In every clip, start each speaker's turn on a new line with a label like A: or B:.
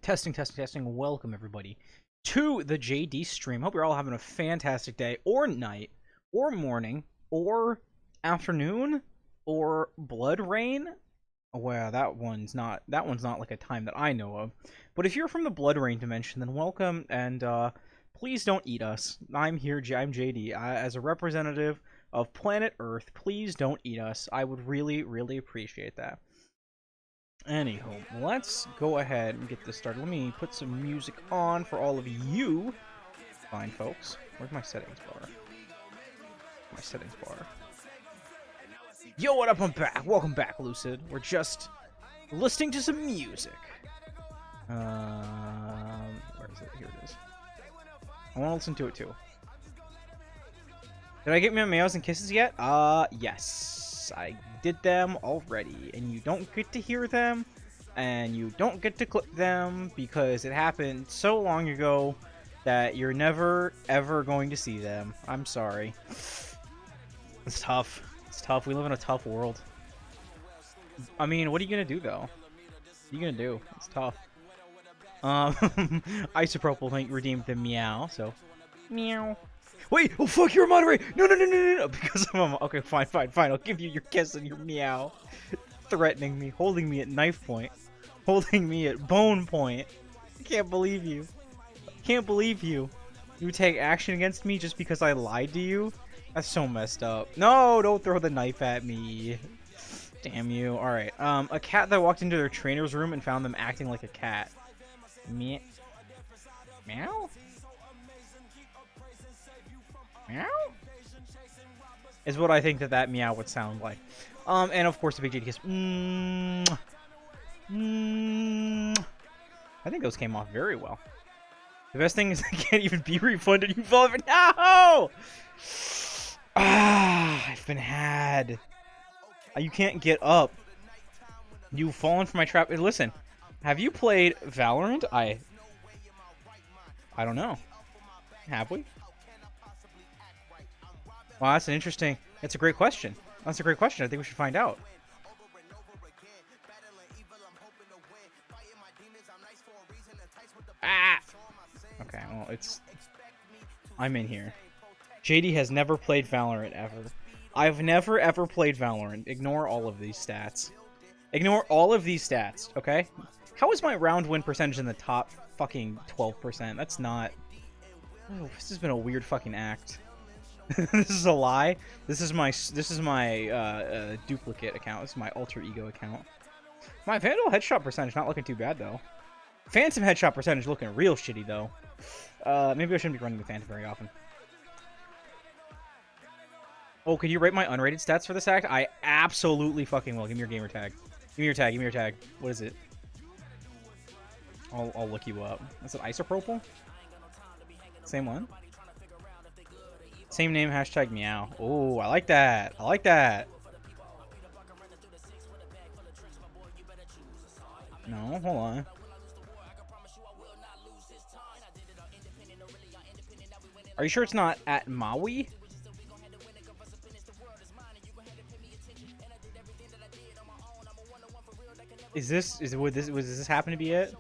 A: Testing. Welcome everybody to the JD stream. Hope you're all having a fantastic day, or night, or morning, or afternoon, or blood rain. Well, that one's not like a time that I know of. But if you're from the blood rain dimension, then welcome, and please don't eat us. I'm here. I'm JD. As a representative of planet Earth, please don't eat us. I would really appreciate that. Anywho, let's go ahead and get this started. Let me put some music on for all of you fine folks. Where's my settings bar? My settings bar. Yo, what up? I'm back. Welcome back, Lucid. We're just listening to some music. Where is it? Here it is. I want to listen to it too. Did I get my meows and kisses yet? Yes. I did them already, and you don't get to hear them, and you don't get to clip them because it happened so long ago that you're never ever going to see them. I'm sorry. It's tough. It's tough. We live in a tough world. I mean, what are you gonna do though? What are you gonna do? It's tough. Isopropyl think redeemed the meow, so meow. Wait! Oh fuck! You're a moderator! No! Because I'm okay. Fine. I'll give you your kiss and your meow. Threatening me, holding me at knife point, holding me at bone point. I can't believe you. Can't believe you. You take action against me just because I lied to you? That's so messed up. No! Don't throw the knife at me. Damn you. All right. A cat that walked into their trainer's room and found them acting like a cat. Meow. Meow. Meow? Is what I think that meow would sound like. And of course the big JD kiss. I think those came off very well. The best thing is I can't even be refunded. You fall for no! I've been had. You can't get up. You've fallen for my trap. Listen, have you played Valorant? I don't know. Have we? Wow, that's a great question. That's a great question. I think we should find out. Ah! Okay, well, I'm in here. JD has never played Valorant ever. I've never ever played Valorant. Ignore all of these stats. Ignore all of these stats, okay? How is my round win percentage in the top fucking 12%? That's not... Oh, this has been a weird fucking act. This is a lie. This is my duplicate account. This is my alter ego account. My Vandal headshot percentage not looking too bad though. Phantom headshot percentage looking real shitty though. Maybe I shouldn't be running the Phantom very often. Oh, could you rate my unrated stats for this act? I absolutely fucking will. Give me your gamer tag. Give me your tag. Give me your tag. What is it? I'll look you up. Is it Isopropyl? Same one? Same name, hashtag meow. Oh, I like that. I like that. No, hold on. Are you sure it's not at Maui? Does this happen to be it?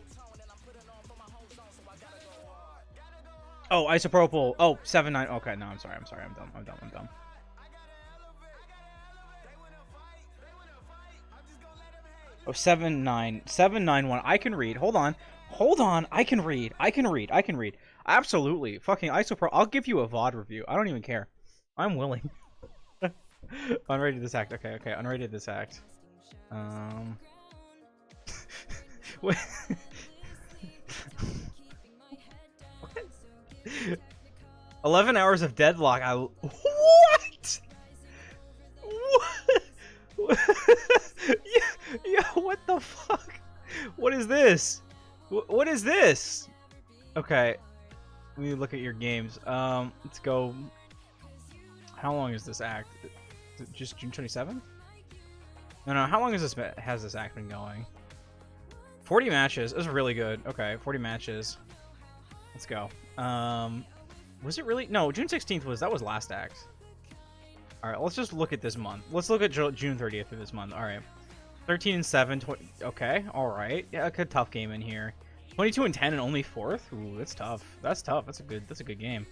A: Oh, Isopropyl. Oh, 7-9. Okay, no, I'm sorry. I'm dumb. Oh, 7-9. 7-9-1. I can read. Hold on. I can read. Absolutely. Fucking Isopropyl. I'll give you a VOD review. I don't even care. I'm willing. Unrated this act. Okay. Unrated this act. What? 11 hours of deadlock. What? Yeah, what the fuck? What is this? What is this? Okay, let me look at your games. Let's go. How long is this act? Is it just June 27th? No. How long has this act been going? 40 matches. This is really good. Okay, 40 matches. Let's go. Was it really? No, June 16th that was last act. All right, let's just look at this month. Let's look at June 30th of this month. All right. 13 and 7. Okay, all right. Yeah, a good tough game in here. 22 and 10 and only 4th. Ooh, that's tough. That's tough. That's a good game.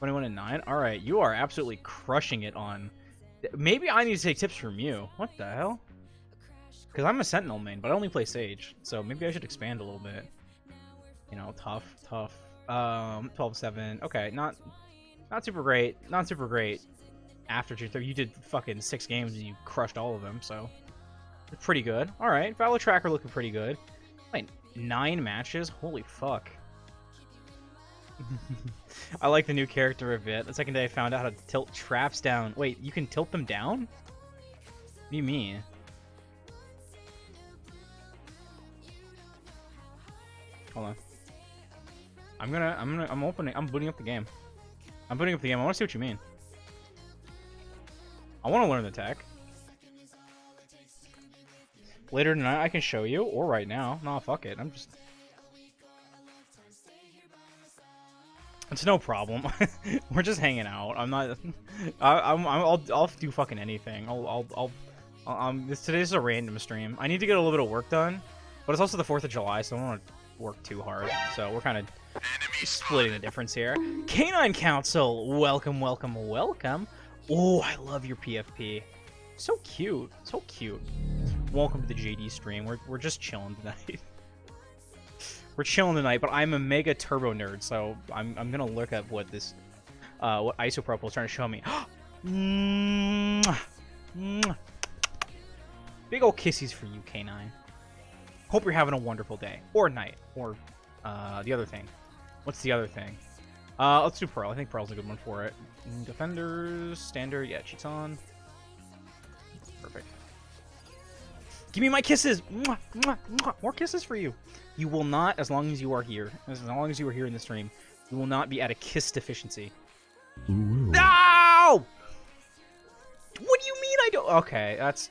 A: 21 and 9. All right, you are absolutely crushing it on. Maybe I need to take tips from you. What the hell? Because I'm a Sentinel main, but I only play Sage, so maybe I should expand a little bit. You know, tough. 12-7. Okay, not super great. Not super great. After you did fucking 6 games and you crushed all of them, so pretty good. All right, Valor Tracker looking pretty good. Wait, 9 matches? Holy fuck. I like the new character a bit. The second day I found out how to tilt traps down. Wait, you can tilt them down? What do you mean? Hold on. I'm booting up the game. I want to see what you mean. I want to learn the tech. Later tonight I can show you, or right now. Nah, fuck it. It's no problem. We're just hanging out. I'm not. I'll do fucking anything. Today's a random stream. I need to get a little bit of work done, but it's also the 4th of July, so I don't want to work too hard. So we're kind of splitting the difference here. Canine Council, welcome. Oh, I love your PFP. So cute. Welcome to the JD stream. We're just chilling tonight. We're chilling tonight, but I'm a mega turbo nerd, so I'm gonna look at what this what Isopropyl was trying to show me. Big ol' kissies for you, K9. Hope you're having a wonderful day or night or the other thing. What's the other thing? Let's do Pearl. I think Pearl's a good one for it. Defenders, standard, yeah, cheats on. Perfect. Give me my kisses! Mwah, mwah, mwah. More kisses for you. You will not, as long as you are here, as long as you are here in the stream, you will not be at a kiss deficiency.
B: Ooh.
A: No! What do you mean I don't? Okay, that's...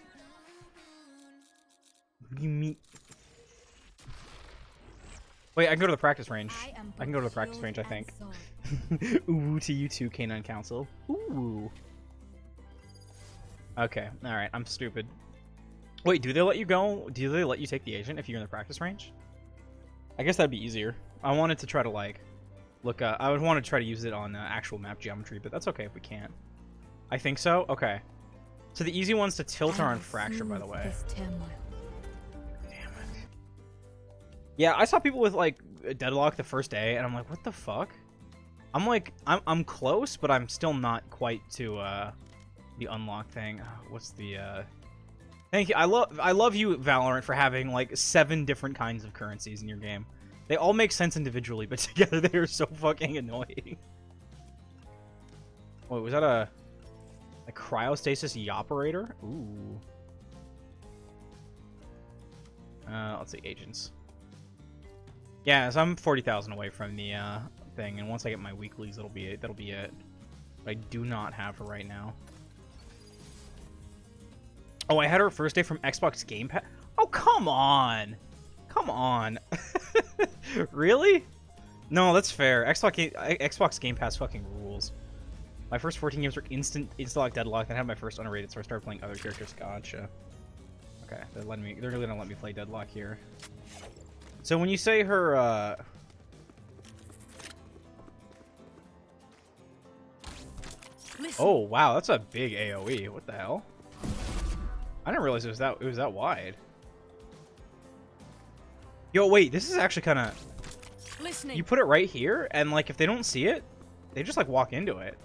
A: You mean... Wait, I can go to the practice range. I can go to the practice range, I think. Ooh, to you too, Canine Council. Ooh. Okay, alright, I'm stupid. Wait, do they let you go? Do they let you take the agent if you're in the practice range? I guess that'd be easier. I wanted to try to, like, look, I would want to try to use it on actual map geometry, but that's okay if we can't. I think so? Okay. So the easy ones to tilt are on Fracture, by the way. Damn it. Yeah, I saw people with, like, Deadlock the first day, and I'm like, what the fuck? I'm like, I'm close, but I'm still not quite to, the unlock thing. What's the, Thank you. I love you, Valorant, for having, like, 7 different kinds of currencies in your game. They all make sense individually, but together they are so fucking annoying. Wait, was that a cryostasis operator? Ooh. Let's see, agents. Yeah, so I'm 40,000 away from the thing, and once I get my weeklies, that'll be it. But I do not have her right now. Oh, I had her first day from Xbox Game Pass. Oh, come on. Come on. Really? No, that's fair. Xbox Game Pass fucking rules. My first 14 games were insta-lock Deadlock. Then I had my first unrated, so I started playing other characters. Gotcha. Okay, they're really gonna let me play Deadlock here. So when you say her, Oh wow, that's a big AOE. What the hell? I didn't realize it was that wide. Yo, wait, this is actually kind of... You put it right here, and, like, if they don't see it, they just, like, walk into it.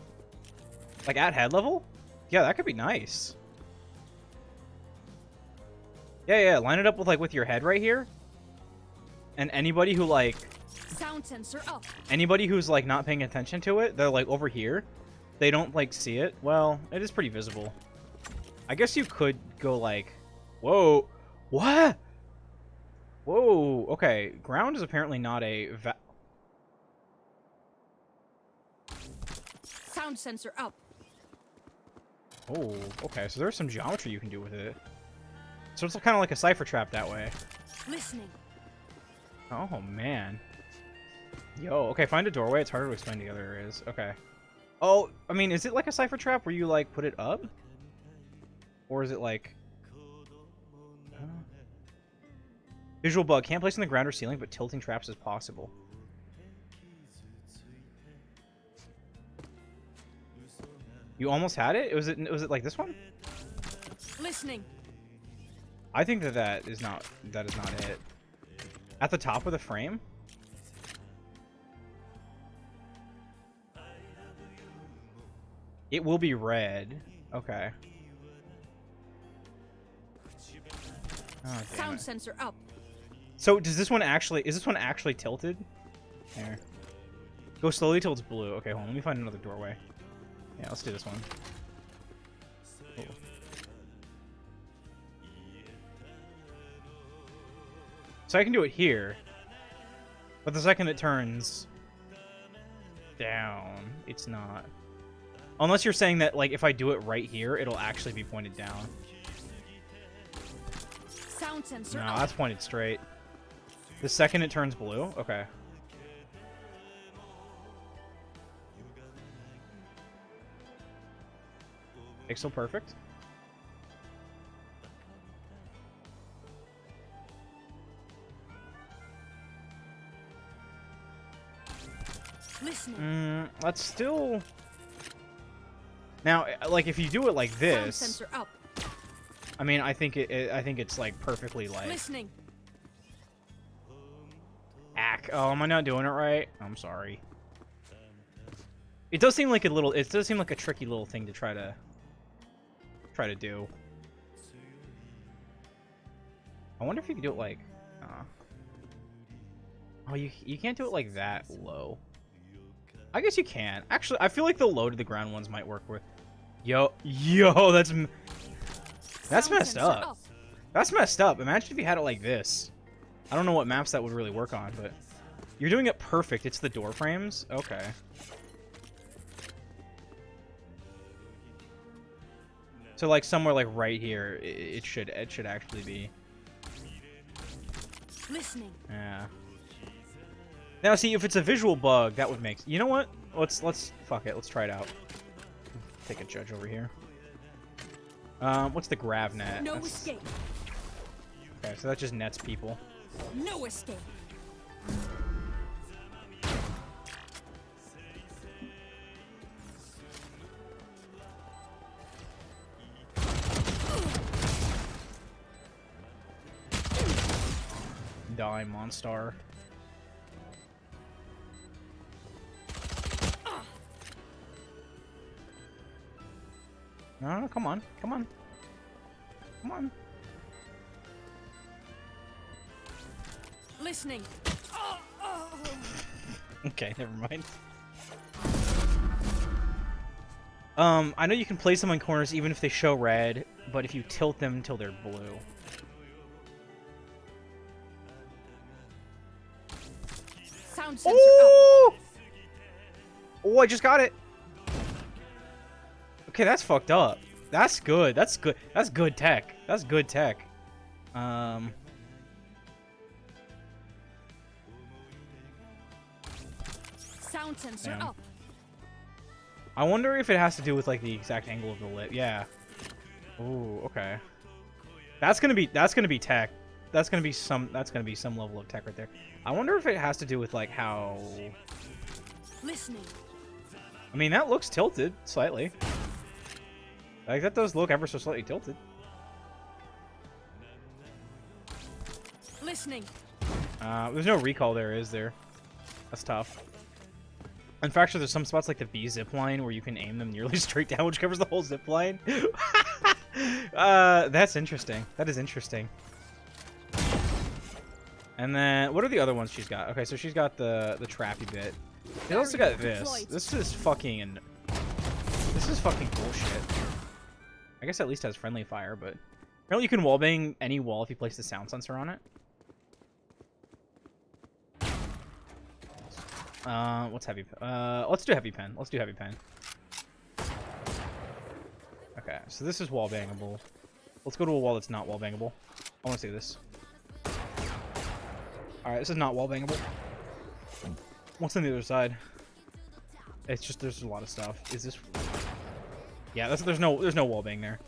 A: Like, at head level? Yeah, that could be nice. Yeah, line it up with, like, with your head right here. And anybody who, like...
C: Sound sensor up.
A: Anybody who's, like, not paying attention to it, they're, like, over here. They don't, like, see it. Well, it is pretty visible. I guess you could go, like... Whoa! What? Whoa, okay. Ground is apparently not a
C: Sound sensor up.
A: Oh, okay. So there's some geometry you can do with it. So it's kind of like a cipher trap that way.
C: Listening.
A: Oh, man. Yo, okay, find a doorway. It's harder to explain the other areas. Okay. Oh, I mean, is it like a cipher trap where you, like, put it up? Or is it like... Visual bug. Can't place on the ground or ceiling, but tilting traps is possible. You almost had it? Was it like this one?
C: Listening.
A: I think that is not it. At the top of the frame? It will be red. Okay. Oh,
C: Sound
A: it.
C: sensor up.
A: So is this one actually tilted? There. Go slowly till it's blue. Okay, hold on. Let me find another doorway. Yeah, let's do this one. Cool. So I can do it here. But the second it turns down, it's not. Unless you're saying that, like, if I do it right here, it'll actually be pointed down.
C: Sound sensor
A: No,
C: up.
A: that's pointed straight. The second it turns blue? Okay. Pixel perfect.
C: Listening.
A: That's still... Now, like, if you do it like
C: Sound
A: this...
C: sensor up.
A: I mean, I think I think it's, like, perfectly, like...
C: Listening.
A: Oh, am I not doing it right? I'm sorry. It does seem like a little... It does seem like a tricky little thing to try to do. I wonder if you can do it like... Oh, you can't do it like that low. I guess you can. Actually, I feel like the low to the ground ones might work with... Yo, that's
C: Sound
A: messed
C: sensor
A: up. That's messed up. Imagine if you had it like this. I don't know what maps that would really work on, but... You're doing it perfect. It's the door frames? Okay. So, like, somewhere, like, right here, it should actually be...
C: Listening.
A: Yeah. Now, see, if it's a visual bug, that would make... You know what? Let's fuck it. Let's try it out. Take a judge over here. What's the grav net?
C: No escape.
A: Okay, so that just nets people.
C: No escape.
A: Die, Monstar. No, come on. Come on. Come on.
C: Listening.
A: Okay, never mind. I know you can place them on corners even if they show red, but if you tilt them until they're blue.
C: Sound sensor
A: Oh! Oh, I just got it. Okay, that's fucked up. That's good. That's good. That's good tech. That's good tech.
C: up. Sound sensor
A: Damn.
C: up.
A: I wonder if it has to do with like the exact angle of the lip. Yeah. Ooh, okay. That's gonna be tech. That's gonna be some level of tech right there. I wonder if it has to do with like how.
C: Listening.
A: I mean, that looks tilted slightly. Like that does look ever so slightly tilted.
C: Listening.
A: There's no recall there, is there? That's tough. In fact, there's some spots like the B zip line where you can aim them nearly straight down, which covers the whole zip line. That's interesting. That is interesting. And then, what are the other ones she's got? Okay, so she's got the trappy bit. She's also got this. This is fucking bullshit. I guess at least has friendly fire, but apparently you can wallbang any wall if you place the sound sensor on it. What's heavy? Let's do heavy pen. Let's do heavy pen. Okay, so this is wall bangable. Let's go to a wall that's not wall bangable. I want to see this. All right, this is not wall bangable. What's on the other side? It's just there's a lot of stuff. Is this? Yeah, there's no wall bang there.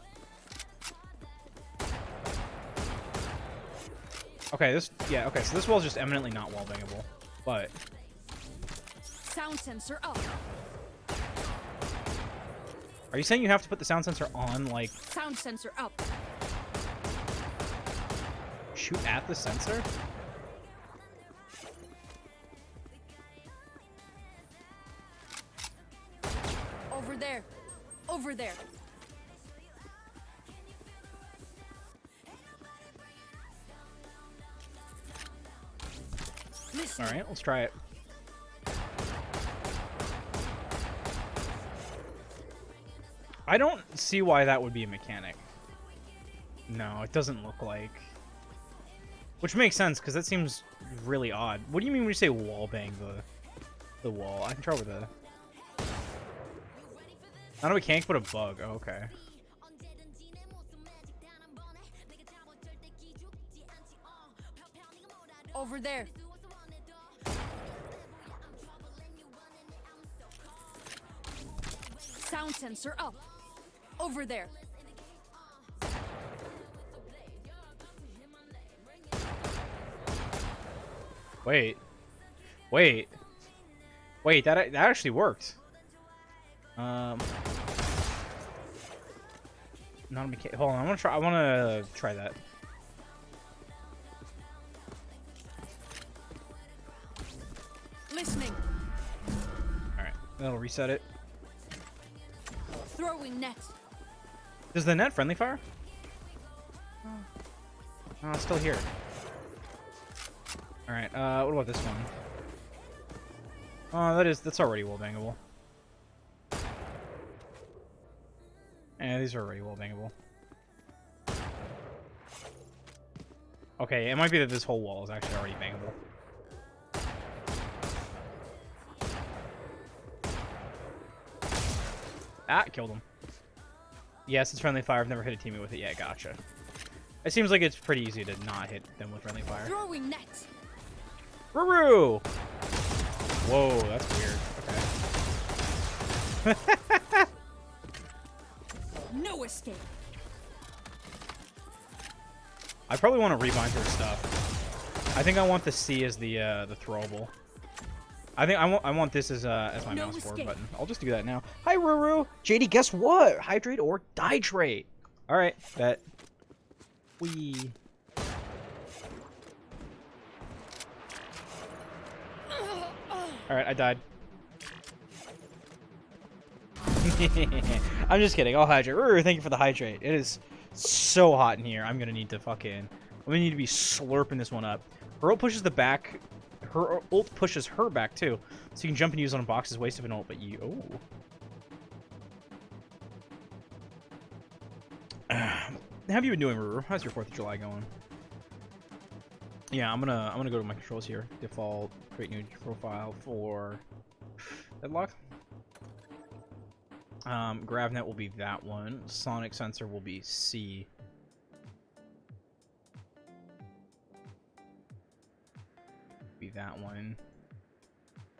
A: Okay, okay, so this wall is just eminently not wall bangable. But
C: Sound sensor up.
A: are you saying you have to put the sound sensor on, like,
C: Sound sensor up.
A: shoot at the sensor?
C: Over there. Over there. Listen.
A: Alright, let's try it. I don't see why that would be a mechanic. No, it doesn't look like. Which makes sense, because that seems really odd. What do you mean when you say wall bang the wall? I can try with a... Not a mechanic, but a bug. Oh, okay.
C: Over there. Sound sensor up. Over there.
A: Wait. Wait. Wait, that actually worked. Not a mechanic. Hold on, I wanna try that.
C: Listening.
A: Alright, that'll reset it.
C: Throwing net.
A: Does the net friendly fire? Oh, it's still here. Alright, what about this one? Oh, that's already wall bangable. Yeah, these are already wall bangable. Okay, it might be that this whole wall is actually already bangable. Ah, killed him. Yes, it's friendly fire. I've never hit a teammate with it yet. Gotcha. It seems like it's pretty easy to not hit them with friendly fire.
C: Throwing net.
A: Ruru! Whoa, that's weird. Okay.
C: No escape.
A: I probably want to rebind her stuff. I think I want the C as the throwable. I think I want this as my
C: No
A: mouse forward
C: escape.
A: button. I'll just do that now. Hi, Ruru. JD, guess what? Hydrate or dihydrate. All right, bet. Wee. All right, I died. I'm just kidding. I'll hydrate. Ruru, thank you for the hydrate. It is so hot in here. I'm gonna need to fucking. I'm gonna need to be slurping this one up. Her ult pushes the back. Her ult pushes her back too, so you can jump and use on a box's waste of an ult. But you, oh. How have you been doing, Ruru? How's your 4th of July going? Yeah, I'm gonna go to my controls here. Default, create new profile for Deadlock. GravNet will be that one. Sonic sensor will be C. Be that one.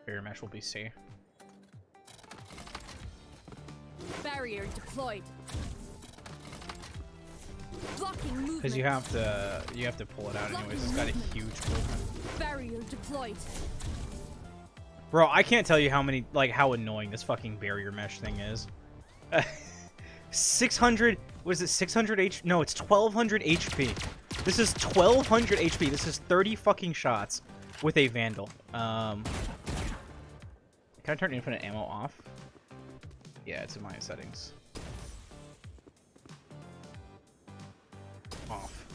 A: Barrier mesh will be C.
C: Barrier deployed. Blocking movement.
A: Because you have to pull it out anyways. It's got a huge movement.
C: Barrier deployed.
A: Bro, I can't tell you how annoying this fucking barrier mesh thing is. 600, what is it, 600 HP? No, it's 1200 HP. This is 1200 HP. This is 30 fucking shots with a Vandal. Can I turn infinite ammo off? Yeah, it's in my settings. Off.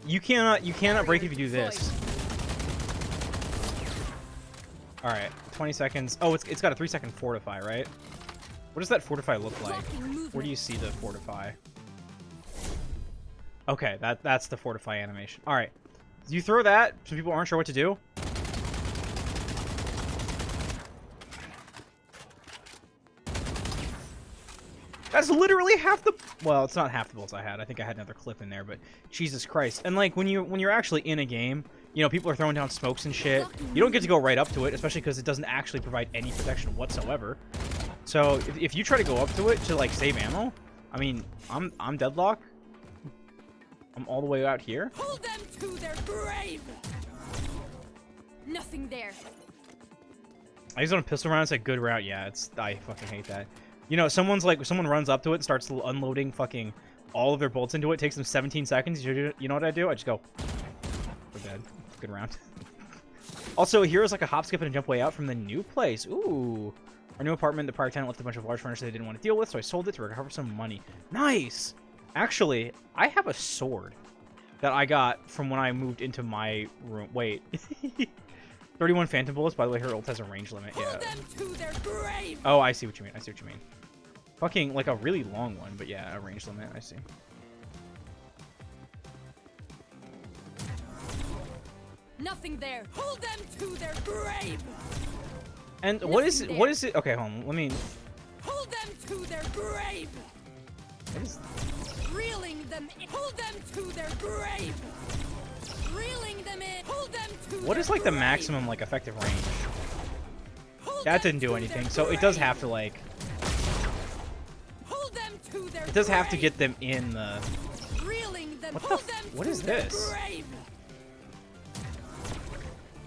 A: You cannot break if you do this. All right, 20 seconds. Oh, it's got a 3-second fortify, right? What does that fortify look like? Where do you see the fortify? Okay, that's the fortify animation. All right, you throw that. Some people aren't sure what to do. That's literally half the. Well, it's not half the bullets I had. I think I had another clip in there, but Jesus Christ! And like when you're actually in a game, you know, people are throwing down smokes and shit. You don't get to go right up to it, especially because it doesn't actually provide any protection whatsoever. So if you try to go up to it to like save ammo, I mean, I'm Deadlock. I'm all the way out here.
C: Pull them to their grave. Nothing there.
A: I use it on a pistol round. It's a good route. Yeah, I fucking hate that. You know, someone runs up to it and starts unloading fucking all of their bolts into it. It takes them 17 seconds. You know what I do? I just go. We're dead. Good round. Also, here is like a hop, skip, and a jump way out from the new place. Ooh. Our new apartment, the prior tenant left a bunch of large furniture they didn't want to deal with, so I sold it to recover some money. Nice! Actually, I have a sword that I got from when I moved into my room. Wait. 31 phantom bullets. By the way, her ult has a range limit. Yeah.
C: Them to their grave.
A: Oh, I see what you mean. I see what you mean. Fucking, like, a really long one, but yeah, a range limit. I see.
C: Nothing there. Pull them to their grave.
A: And what is it? Okay, hold on. Let me...
C: Pull them to their grave.
A: What is...
C: Reeling them in. Pull them to their grave. Reeling them in. Pull them to
A: What is, like, the maximum, like, effective range? That didn't do anything, so it does have to, like...
C: Pull them to their
A: It does have to get them in the...
C: Reeling them.
A: What the what is this?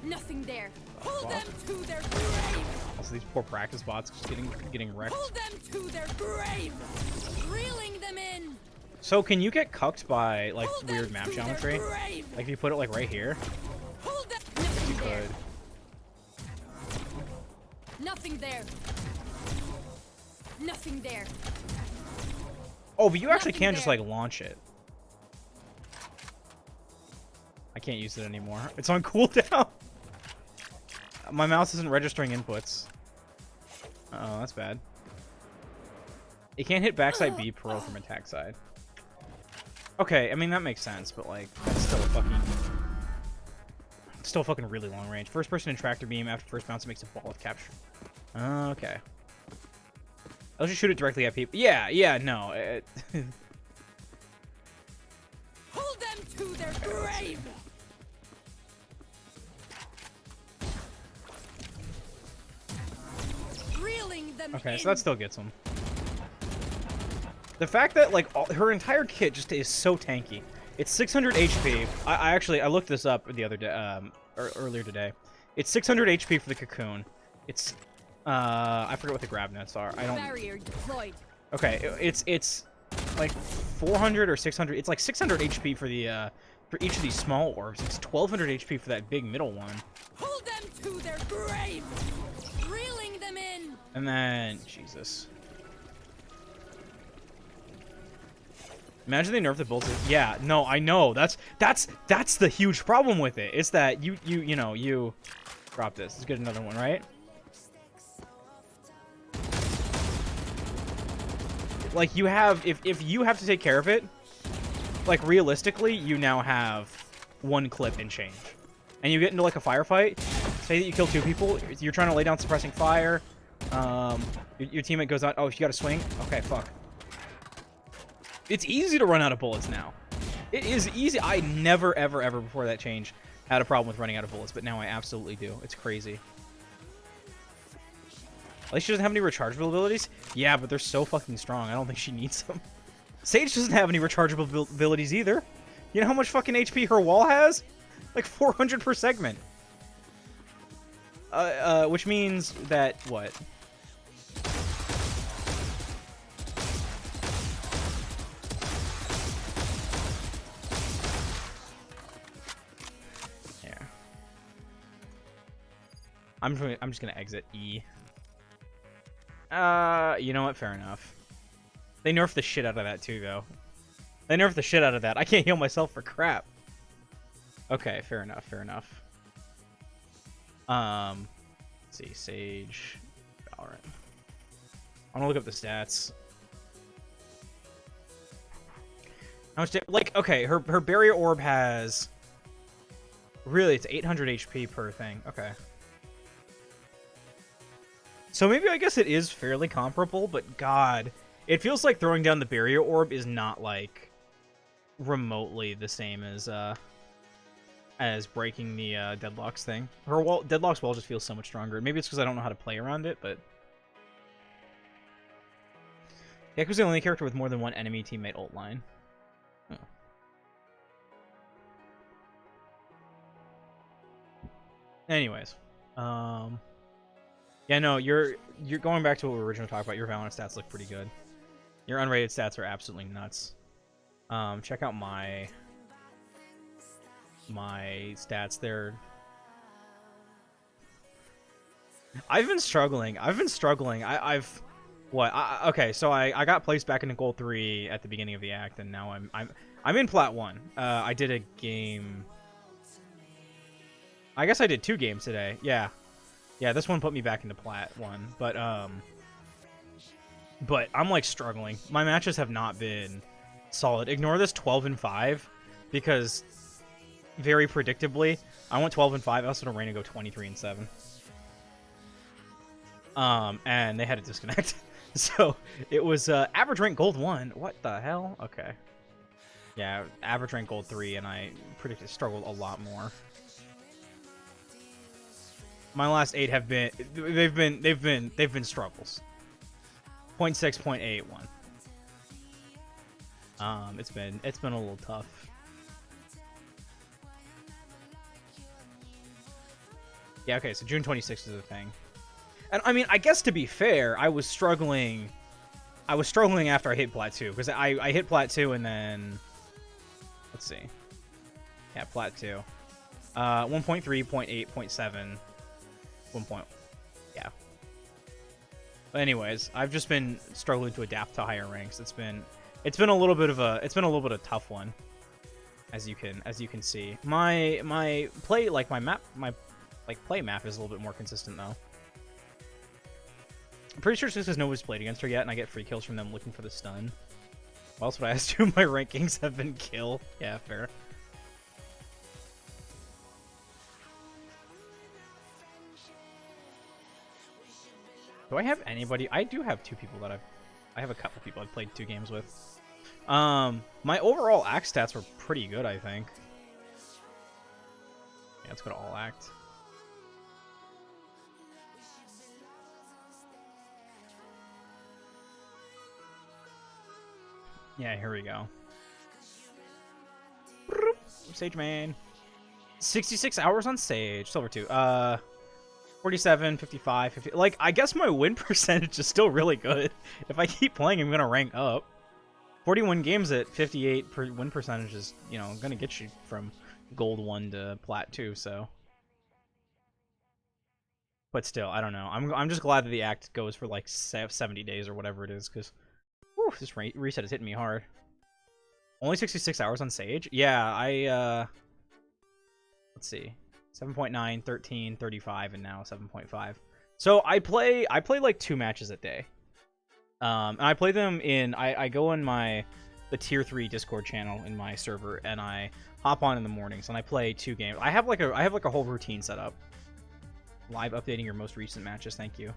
C: Nothing there. Pull
A: Fuck.
C: them to their grave.
A: Also, these poor practice bots just getting wrecked.
C: Pull them to their grave. Reeling them in.
A: So, can you get cucked by, like,
C: Pull them
A: weird map
C: to their
A: geometry?
C: grave.
A: Like, if you put it, like, right here?
C: Pull them.
A: You
C: Nothing there.
A: could.
C: Nothing there. Nothing there.
A: Oh, but you actually
C: Nothing
A: can just,
C: there.
A: like, launch it. I can't use it anymore. It's on cooldown. My mouse isn't registering inputs. Uh-oh, that's bad. It can't hit backside B pro from attack side. Okay, I mean, that makes sense, but, like, that's still fucking really long range. First person in tractor beam after first bounce makes a ball of capture. Okay. I'll just shoot it directly at people. Yeah, no.
C: Pull them to their grave. Reeling them
A: Okay,
C: in.
A: so that still gets him. The fact that, like, her entire kit just is so tanky. It's 600 HP. I actually looked this up the other day, earlier today. It's 600 HP for the cocoon. It's, I forget what the grab nets are. I don't.
C: Barrier deployed.
A: Okay, it's like 400 or 600. It's like 600 HP for the for each of these small orbs. It's 1200 HP for that big middle one.
C: Pull them to their grave. Reeling them in.
A: And then Jesus. Imagine they nerf the bolts. Yeah, no, I know. That's the huge problem with it. It's that you drop this. Let's get another one, right? Like, you have if you have to take care of it, like, realistically, you now have one clip and change. And you get into, like, a firefight, say that you kill 2 people, you're trying to lay down suppressing fire, your teammate goes out, oh, you gotta swing? Okay, fuck. It's easy to run out of bullets now. It is easy. I never, ever, ever before that change had a problem with running out of bullets, but now I absolutely do. It's crazy. At least she doesn't have any rechargeable abilities. Yeah, but they're so fucking strong. I don't think she needs them. Sage doesn't have any rechargeable abilities either. You know how much fucking HP her wall has? Like 400 per segment. Which means that, what? I'm just gonna exit E. You know what? Fair enough. They nerfed the shit out of that too, though. They nerfed the shit out of that. I can't heal myself for crap. Okay, fair enough. Fair enough. Let's see, Sage. All right. I'm gonna look up the stats. How much? Like, okay, her barrier orb has. Really, it's 800 HP per thing. Okay. So maybe I guess it is fairly comparable, but God, it feels like throwing down the barrier orb is not like remotely the same as breaking the deadlocks thing. Her wall, deadlocks wall just feels so much stronger. Maybe it's because I don't know how to play around it, but Gecko's the only character with more than one enemy teammate ult line. Oh. Anyways, yeah, no, you're going back to what we were originally talking about. Your Valorant stats look pretty good. Your unrated stats are absolutely nuts. Check out my stats. I've been struggling. Okay, so I got placed back into gold 3 at the beginning of the act, and now I'm in plat 1. I did a game. I guess I did 2 games today. Yeah, this one put me back into plat 1, but I'm like struggling. My matches have not been solid. Ignore this 12-5 because very predictably I went 12-5. I also don't rain to go 23-7. And they had a disconnect. So it was average rank gold 1. What the hell? Okay. Yeah, average rank gold 3, and I predicted struggled a lot more. My last 8 have been they've been struggles. 0.6, 0.8, 1. It's been a little tough. Yeah, okay, so June 26th is the thing. And I mean, I guess to be fair, I was struggling after I hit plat 2, because I hit plat 2 and then let's see. Yeah, plat 2. 1.3, 0.8, 0.7, 1 point. Yeah. But anyways, I've just been struggling to adapt to higher ranks. It's been a little bit of a tough one, as you can see. My play play map is a little bit more consistent though. I'm pretty sure it's just because nobody's played against her yet, and I get free kills from them looking for the stun. What else would I assume my rankings have been kill? Yeah, fair. Do I have anybody? I do have 2 people that I have a couple people I've played 2 games with. My overall act stats were pretty good, I think. Yeah, let's go to all act. Yeah, here we go. Sage main. 66 hours on Sage. Silver 2. 47, 55, 50. Like, I guess my win percentage is still really good. If I keep playing, I'm going to rank up. 41 games at 58 win percentage is, you know, going to get you from gold 1 to plat 2, so. But still, I don't know. I'm just glad that the act goes for like 70 days or whatever it is, because this reset is hitting me hard. Only 66 hours on Sage? Yeah, let's see. 7.9, 13, 35, and now 7.5. So I play like 2 matches a day. And I play them in I go in the tier 3 Discord channel in my server, and I hop on in the mornings and I play 2 games. I have like a whole routine set up. Live updating your most recent matches, thank you.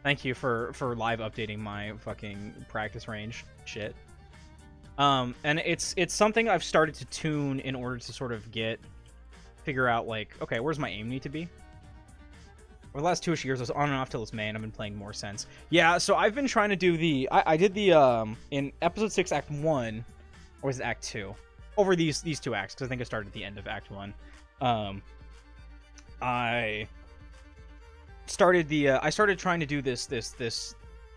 A: Thank you for live updating my fucking practice range shit. And it's something I've started to tune in order to sort of figure out, like, okay, where's my aim need to be? For the last 2-ish years, I was on and off till this May, and I've been playing more since. Yeah, so I've been trying to do I did in episode 6, act 1, or was it act 2? Over these 2 acts, because I think I started at the end of act 1. I started trying to do this,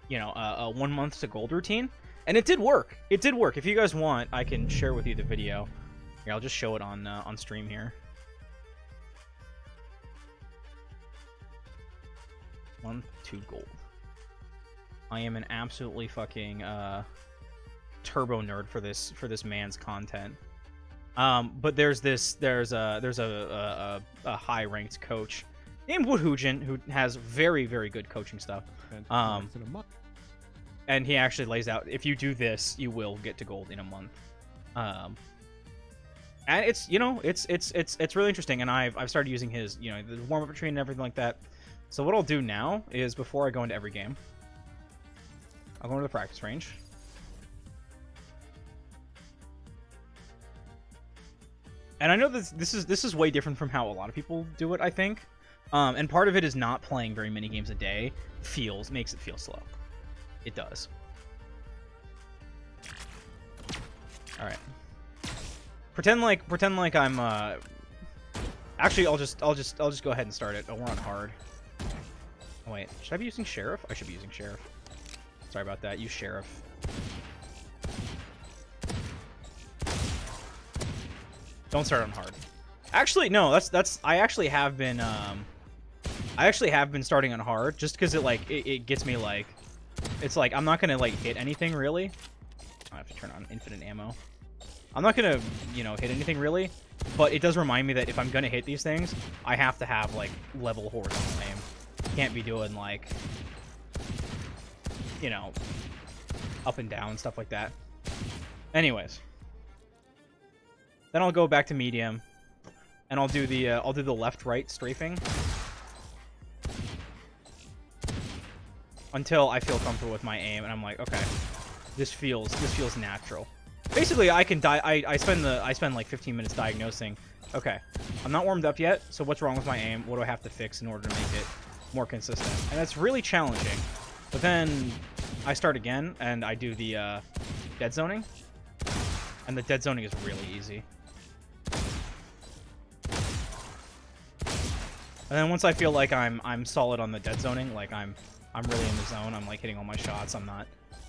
A: you know, 1 month to gold routine, and it did work. It did work. If you guys want, I can share with you the video. Here, I'll just show it on stream here. 1 to gold. I am an absolutely fucking turbo nerd for this man's content. But there's a high ranked coach named Woodhoojin who has very, very good coaching stuff. And he actually lays out, if you do this, you will get to gold in a month. And it's, you know, it's really interesting, and I've started using his, you know, the warm-up routine and everything like that. So what I'll do now is, before I go into every game, I'll go into the practice range. And I know this is way different from how a lot of people do it, I think. And part of it is not playing very many games a day makes it feel slow. It does. All right. Pretend like I'm Actually, I'll just go ahead and start it. Oh, we're on hard. Oh, wait, should I be using Sheriff? I should be using Sheriff. Sorry about that. Use Sheriff. Don't start on hard. Actually, no. That's. I actually have been. I actually have been starting on hard just because it gets me like. It's like I'm not gonna like hit anything really. I have to turn on infinite ammo. I'm not gonna hit anything really, but it does remind me that if I'm gonna hit these things, I have to have like level horizontal aim. Can't be doing like up and down and stuff like that. Anyways, then I'll go back to medium, and I'll do the left-right strafing until I feel comfortable with my aim, and I'm like, okay, this feels natural. Basically, I can I spend like 15 minutes diagnosing. Okay, I'm not warmed up yet, so what's wrong with my aim? What do I have to fix in order to make it more consistent? And that's really challenging. But then I start again, and I do the dead zoning, and the dead zoning is really easy. And then once I feel like I'm solid on the dead zoning, like I'm really in the zone, I'm like hitting all my shots. I'm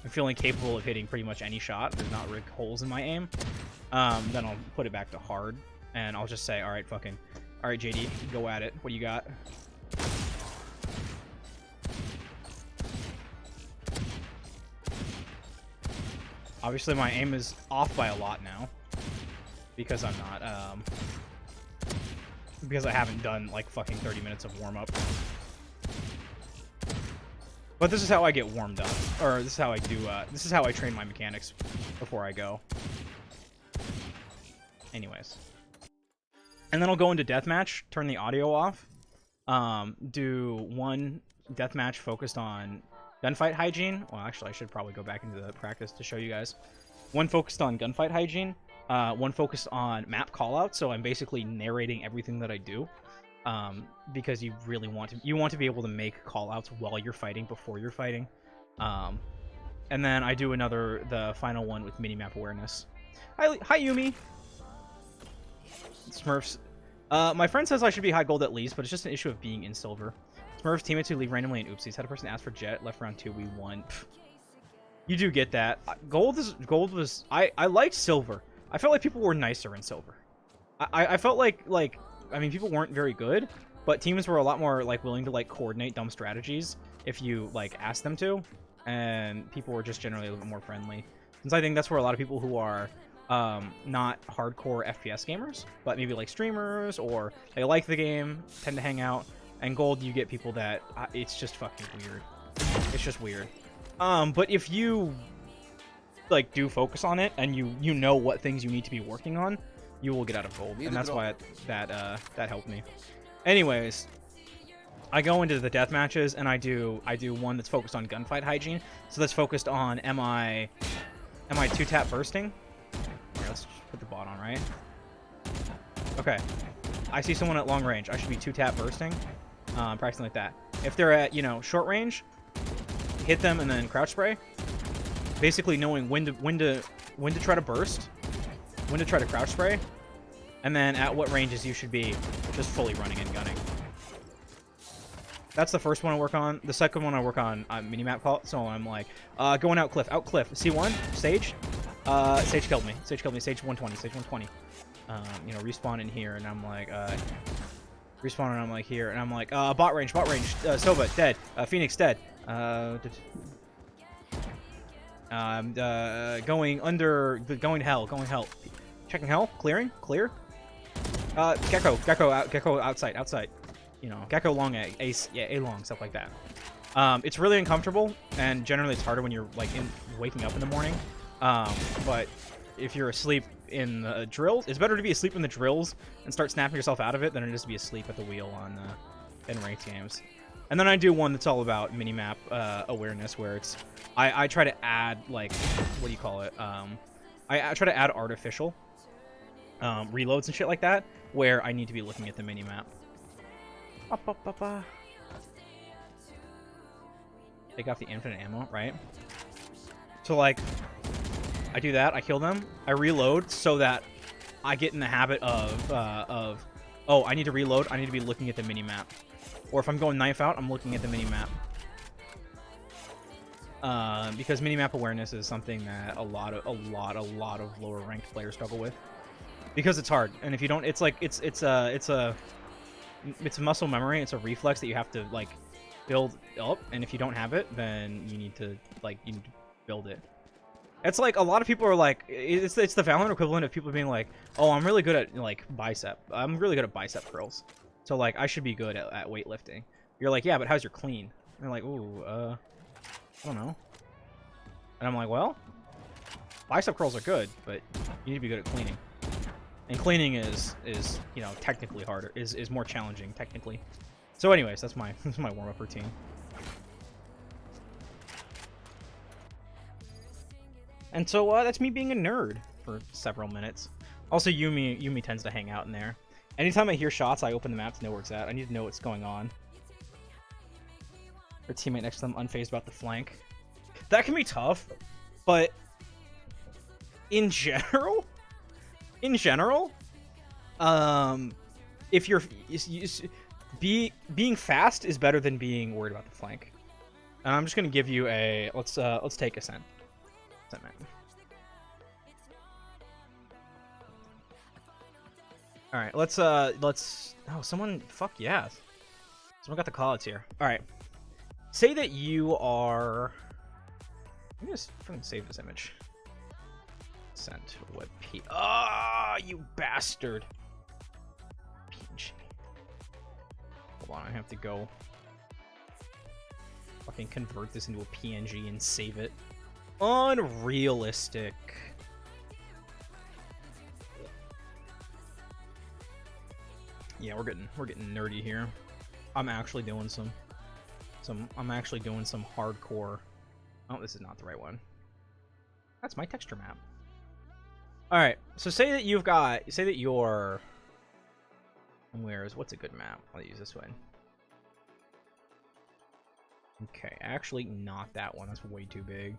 A: feeling capable of hitting pretty much any shot. There's not really holes in my aim. Then I'll put it back to hard, and I'll just say, all right, JD, go at it. What do you got? Obviously, my aim is off by a lot now because I'm not, because I haven't done like fucking 30 minutes of warm up. But this is how I get warmed up, or this is how I do. This is how I train my mechanics before I go. Anyways, and then I'll go into deathmatch, turn the audio off, do one deathmatch focused on gunfight hygiene. Well, actually, I should probably go back into the practice to show you guys. One focused on gunfight hygiene, one focused on map callout. So I'm basically narrating everything that I do, because you really want to be able to make callouts while you're fighting, before you're fighting. And then I do the final one with minimap awareness. Hi Yumi. Smurfs. My friend says I should be high gold at least, but it's just an issue of being in silver. Smurfs teammates who leave randomly in oopsies. Had a person ask for jet, left round 2, we won. Pff. You do get that. Gold was I liked silver. I felt like people were nicer in silver. I felt like I mean, people weren't very good, but teams were a lot more like willing to like coordinate dumb strategies if you like asked them to, and people were just generally a little bit more friendly. Since I think that's where a lot of people who are not hardcore FPS gamers, but maybe like streamers or they like the game, tend to hang out. And gold, you get people that it's just fucking weird. It's just weird. But if you like do focus on it and you know what things you need to be working on, you will get out of gold, and that's why that helped me. Anyways, I go into the death matches and I do one that's focused on gunfight hygiene. So that's focused on am I 2-tap bursting? Here, let's just put the bot on, right? Okay. I see someone at long range. I should be 2-tap bursting. Practicing like that. If they're at short range, hit them and then crouch spray. Basically knowing when to try to burst, when to try to crouch spray, and then at what ranges you should be just fully running and gunning. That's the first one I work on. The second one I work on minimap call. So I'm like going out cliff. C1 Sage. Sage killed me. Sage 120. Sage 120. Respawn in here, and I'm like respawn, and I'm like here, and I'm like bot range. Sova dead. Phoenix dead. Going hell. Checking hell. Clearing. Clear. Gecko outside. Gecko long A long, stuff like that. It's really uncomfortable, and generally it's harder when you're like waking up in the morning. But if you're asleep in the drills, it's better to be asleep in the drills and start snapping yourself out of it than it is to be asleep at the wheel on in ranked games. And then I do one that's all about minimap awareness, where it's I try to add like, what do you call it? I try to add artificial reloads and shit like that, where I need to be looking at the minimap. Take off the infinite ammo, right? So like, I do that, I kill them, I reload so that I get in the habit of Oh, I need to reload. I need to be looking at the mini-map. Or if I'm going knife out, I'm looking at the mini-map. Because mini-map awareness is something that a lot of lower ranked players struggle with. Because it's hard, and if you don't, it's like it's muscle memory. It's a reflex that you have to like build up, and if you don't have it, then you need to build it. It's like a lot of people are like, it's the Valorant equivalent of people being like, oh, I'm really good at like bicep. I'm really good at bicep curls, so like I should be good at weightlifting. You're like, yeah, but how's your clean? And they're like, ooh, I don't know. And I'm like, well, bicep curls are good, but you need to be good at cleaning. And cleaning is you know, technically harder, is more challenging technically. So anyways, that's my warm-up routine. And so that's me being a nerd for several minutes. Also, Yumi tends to hang out in there. Anytime I hear shots, I open the map to know where it's at. I need to know what's going on. Her teammate next to them unfazed about the flank. That can be tough, but in general, if you're being fast is better than being worried about the flank. And I'm just gonna give you a let's take Ascent. All right, let's oh, someone, fuck yeah, someone got the callouts here. All right, say that you are, let me just fucking save this image. Sent web p. Ah, you bastard. PNG. Hold on, I have to go fucking convert this into a PNG and save it. Unrealistic. Yeah, we're getting nerdy here. I'm actually doing some hardcore. Oh, this is not the right one. That's my texture map. All right, so say that you're. What's a good map? I'll use this one. Okay, actually not that one. That's way too big.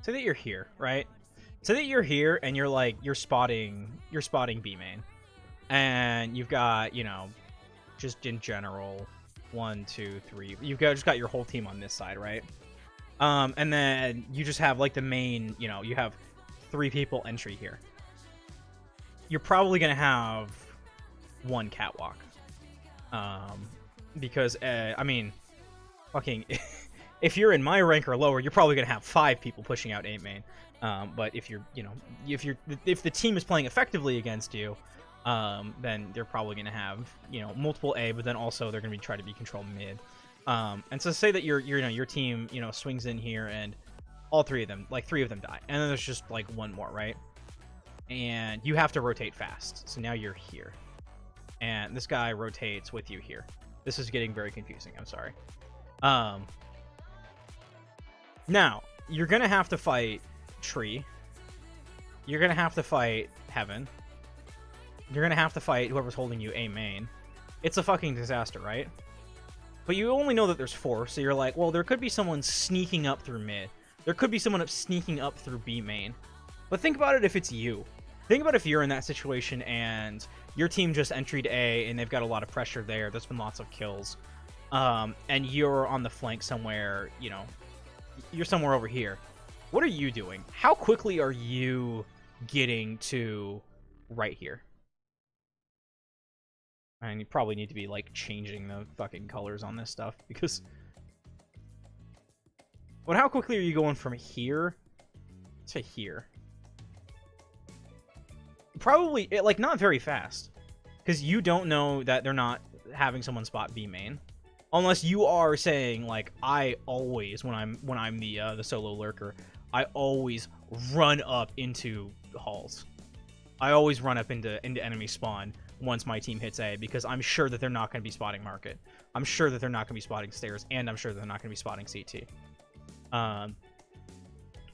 A: Say that you're here, right? Say that you're here and you're spotting B main, and you've got, you know, just in general, 1, 2, 3. You've just got your whole team on this side, right? And then you just have like the main, you know, you have 3 people entry here. You're probably gonna have 1 catwalk, because I mean, fucking, if you're in my rank or lower, you're probably gonna have 5 people pushing out A main. But if you're, you know, if the team is playing effectively against you, then they're probably gonna have, you know, multiple A, but then also they're gonna be trying to be controlled mid. And so say that your team, you know, swings in here and all 3 of them, like 3 of them die, and then there's just like 1 more, right? And you have to rotate fast. So now you're here, and this guy rotates with you here. This is getting very confusing. I'm sorry. Now you're gonna have to fight Tree. You're gonna have to fight Heaven. You're gonna have to fight whoever's holding you A main. It's a fucking disaster, right? But you only know that there's 4, so you're like, well, there could be someone sneaking up through mid. There could be someone sneaking up through B main. But think about it if it's you. Think about if you're in that situation and your team just entered A and they've got a lot of pressure there. There's been lots of kills. And you're on the flank somewhere, you know, you're somewhere over here. What are you doing? How quickly are you getting to right here? And you probably need to be, like, changing the fucking colors on this stuff, because... But how quickly are you going from here to here? Probably, like, not very fast. Because you don't know that they're not having someone spot B main. Unless you are saying, like, I always, when I'm the solo lurker, I always run up into halls. I always run up into enemy spawn once my team hits A, because I'm sure that they're not going to be spotting market. I'm sure that they're not going to be spotting stairs, and I'm sure they're not going to be spotting CT.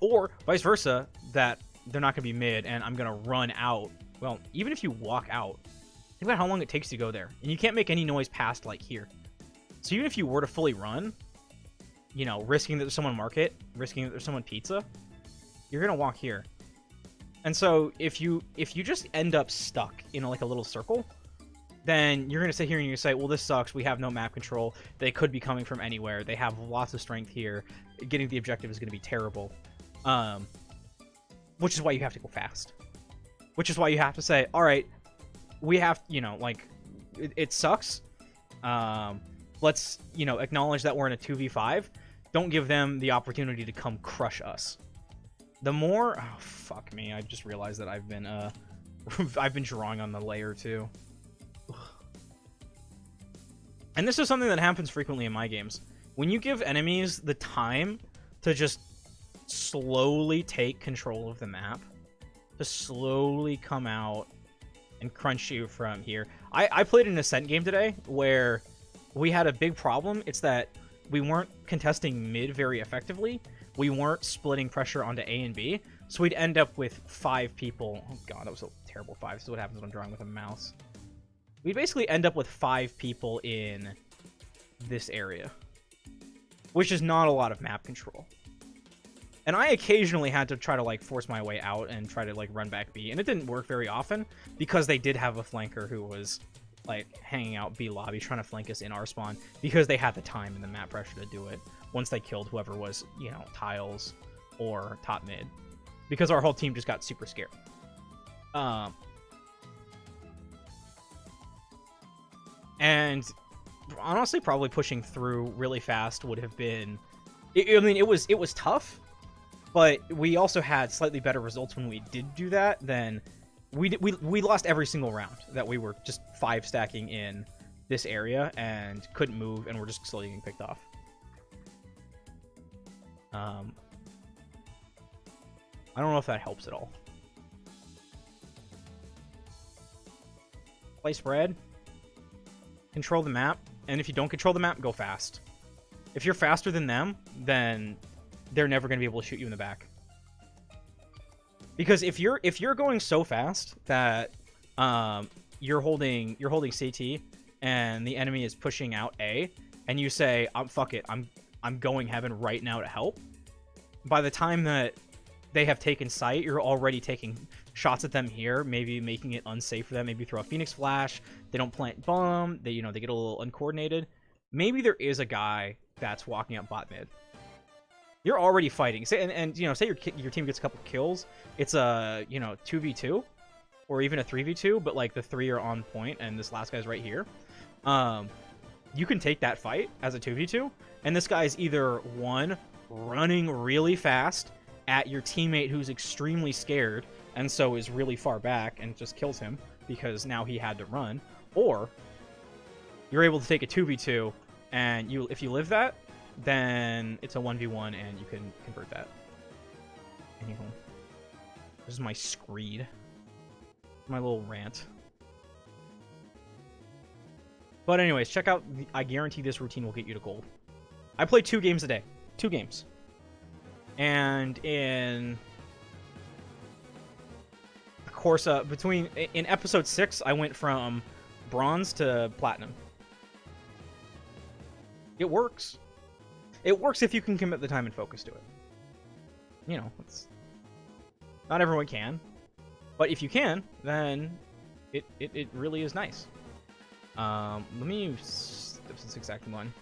A: Or vice versa, that they're not going to be mid, and I'm going to run out. Well, even if you walk out, think about how long it takes to go there, and you can't make any noise past, like, here. So even if you were to fully run, you know, risking that there's someone market, risking that there's someone pizza, you're going to walk here. And so if you just end up stuck in like a little circle, then you're gonna sit here and you say, well, this sucks. We have no map control. They could be coming from anywhere. They have lots of strength here. Getting the objective is gonna be terrible. Which is why you have to go fast. Which is why you have to say, all right, we have, you know, like, it sucks. Let's, you know, acknowledge that we're in a 2v5. Don't give them the opportunity to come crush us. The more... Oh, fuck me. I just realized that I've been, I've been drawing on the layer, too. And this is something that happens frequently in my games. When you give enemies the time to just slowly take control of the map, to slowly come out and crunch you from here. I played an Ascent game today where we had a big problem. It's that we weren't contesting mid very effectively. We weren't splitting pressure onto A and B, so we'd end up with 5 people. Oh god, that was a terrible 5. This is what happens when I'm drawing with a mouse. We'd basically end up with 5 people in this area, which is not a lot of map control. And I occasionally had to try to, like, force my way out and try to, like, run back B. And it didn't work very often because they did have a flanker who was, like, hanging out B lobby trying to flank us in our spawn because they had the time and the map pressure to do it once they killed whoever was, you know, tiles or top mid. Because our whole team just got super scared. And honestly, probably pushing through really fast would have been... I mean, it was tough. But we also had slightly better results when we did do that than we lost every single round that we were just 5 stacking in this area and couldn't move and we're just slowly getting picked off. I don't know if that helps at all. Play spread. Control the map. And if you don't control the map, go fast. If you're faster than them, then they're never going to be able to shoot you in the back. Because if you're going so fast that you're holding CT and the enemy is pushing out A, and you say, fuck it, I'm going heaven right now to help. By the time that they have taken sight, you're already taking shots at them here, maybe making it unsafe for them. Maybe throw a Phoenix Flash. They don't plant bomb. They, you know, they get a little uncoordinated. Maybe there is a guy that's walking up bot mid. You're already fighting. Say, and you know, say your team gets a couple kills. It's a, you know, 2v2 or even a 3v2, but like the 3 are on point and this last guy's right here. You can take that fight as a 2v2, and this guy's either one running really fast at your teammate who's extremely scared and so is really far back and just kills him because now he had to run, or you're able to take a 2v2 and if you live that, then it's a 1v1 and you can convert that. Anywho, this is my screed. My little rant. But anyways, check out, I guarantee this routine will get you to gold. I play 2 games a day. 2 games. And in the course of, in episode 6, I went from bronze to platinum. It works. It works if you can commit the time and focus to it. You know, not everyone can. But if you can, then it really is nice. Let me use episode 6 act 1.